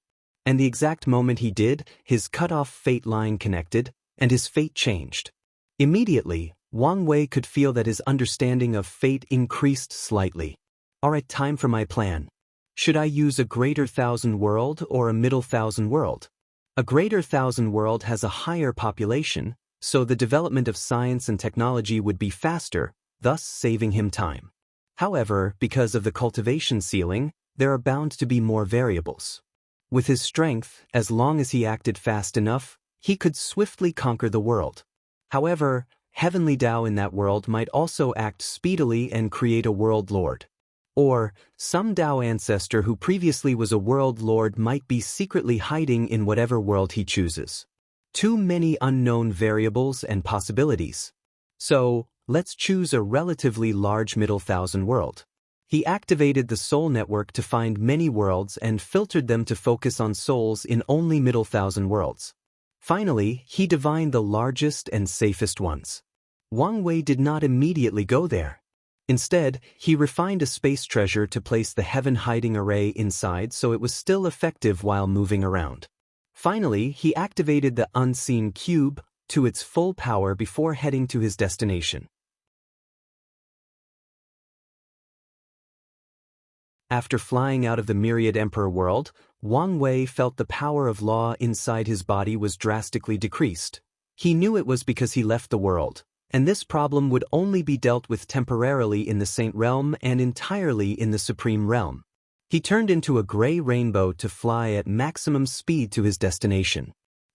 S1: And the exact moment he did, his cut-off fate line connected, and his fate changed. Immediately, Wang Wei could feel that his understanding of fate increased slightly. Alright, time for my plan. Should I use a greater thousand world or a middle thousand world? A greater thousand world has a higher population, so the development of science and technology would be faster, thus saving him time. However, because of the cultivation ceiling, there are bound to be more variables. With his strength, as long as he acted fast enough, he could swiftly conquer the world. However, heavenly Tao in that world might also act speedily and create a world lord. Or, some Tao ancestor who previously was a world lord might be secretly hiding in whatever world he chooses. Too many unknown variables and possibilities. So, let's choose a relatively large middle thousand world. He activated the soul network to find many worlds and filtered them to focus on souls in only middle thousand worlds. Finally, he divined the largest and safest ones. Wang Wei did not immediately go there. Instead, he refined a space treasure to place the heaven hiding array inside so it was still effective while moving around. Finally, he activated the unseen cube to its full power before heading to his destination. After flying out of the myriad emperor world, Wang Wei felt the power of law inside his body was drastically decreased. He knew it was because he left the world, and this problem would only be dealt with temporarily in the Saint Realm and entirely in the Supreme Realm. He turned into a gray rainbow to fly at maximum speed to his destination.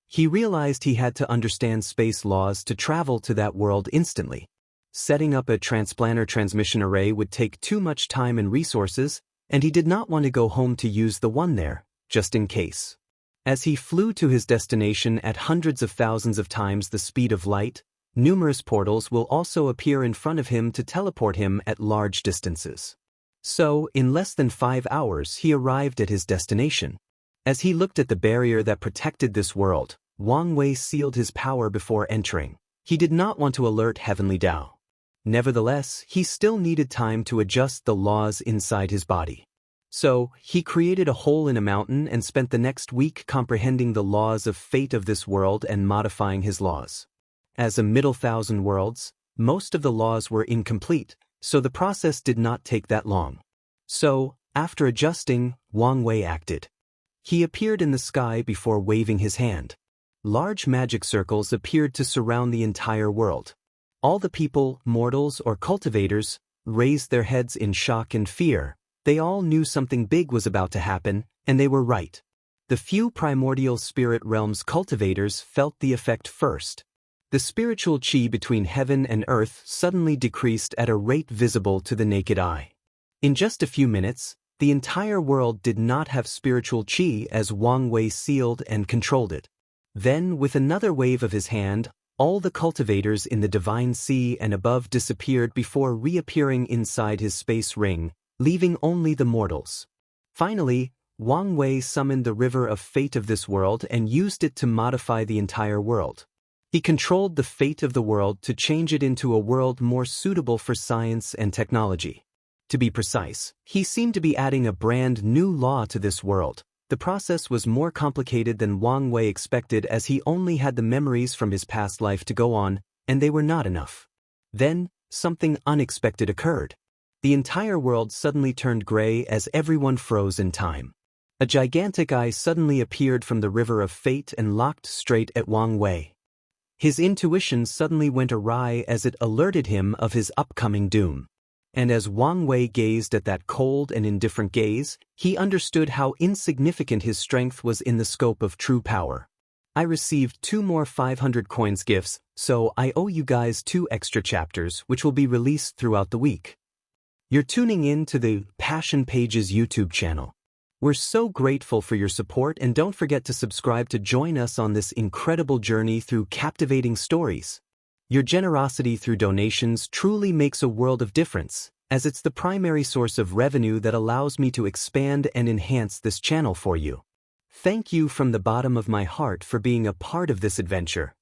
S1: He realized he had to understand space laws to travel to that world instantly. Setting up a transplanter transmission array would take too much time and resources, and he did not want to go home to use the one there, just in case. As he flew to his destination at hundreds of thousands of times the speed of light, numerous portals will also appear in front of him to teleport him at large distances. So, in less than 5 hours he arrived at his destination. As he looked at the barrier that protected this world, Wang Wei sealed his power before entering. He did not want to alert Heavenly Tao. Nevertheless, he still needed time to adjust the laws inside his body. So, he created a hole in a mountain and spent the next week comprehending the laws of fate of this world and modifying his laws. As a middle thousand worlds, most of the laws were incomplete, so the process did not take that long. So, after adjusting, Wang Wei acted. He appeared in the sky before waving his hand. Large magic circles appeared to surround the entire world. All the people, mortals or cultivators, raised their heads in shock and fear. They all knew something big was about to happen, and they were right. The few primordial spirit realms cultivators felt the effect first. The spiritual chi between heaven and earth suddenly decreased at a rate visible to the naked eye. In just a few minutes, the entire world did not have spiritual chi as Wang Wei sealed and controlled it. Then, with another wave of his hand, all the cultivators in the divine sea and above disappeared before reappearing inside his space ring, leaving only the mortals. Finally, Wang Wei summoned the river of fate of this world and used it to modify the entire world. He controlled the fate of the world to change it into a world more suitable for science and technology. To be precise, he seemed to be adding a brand new law to this world. The process was more complicated than Wang Wei expected as he only had the memories from his past life to go on, and they were not enough. Then, something unexpected occurred. The entire world suddenly turned gray as everyone froze in time. A gigantic eye suddenly appeared from the river of fate and locked straight at Wang Wei. His intuition suddenly went awry as it alerted him of his upcoming doom. And as Wang Wei gazed at that cold and indifferent gaze, he understood how insignificant his strength was in the scope of true power. I received 2 more 500 coins gifts, so I owe you guys 2 extra chapters which will be released throughout the week. You're tuning in to the Passion Pages YouTube channel. We're so grateful for your support, and don't forget to subscribe to join us on this incredible journey through captivating stories. Your generosity through donations truly makes a world of difference, as it's the primary source of revenue that allows me to expand and enhance this channel for you. Thank you from the bottom of my heart for being a part of this adventure.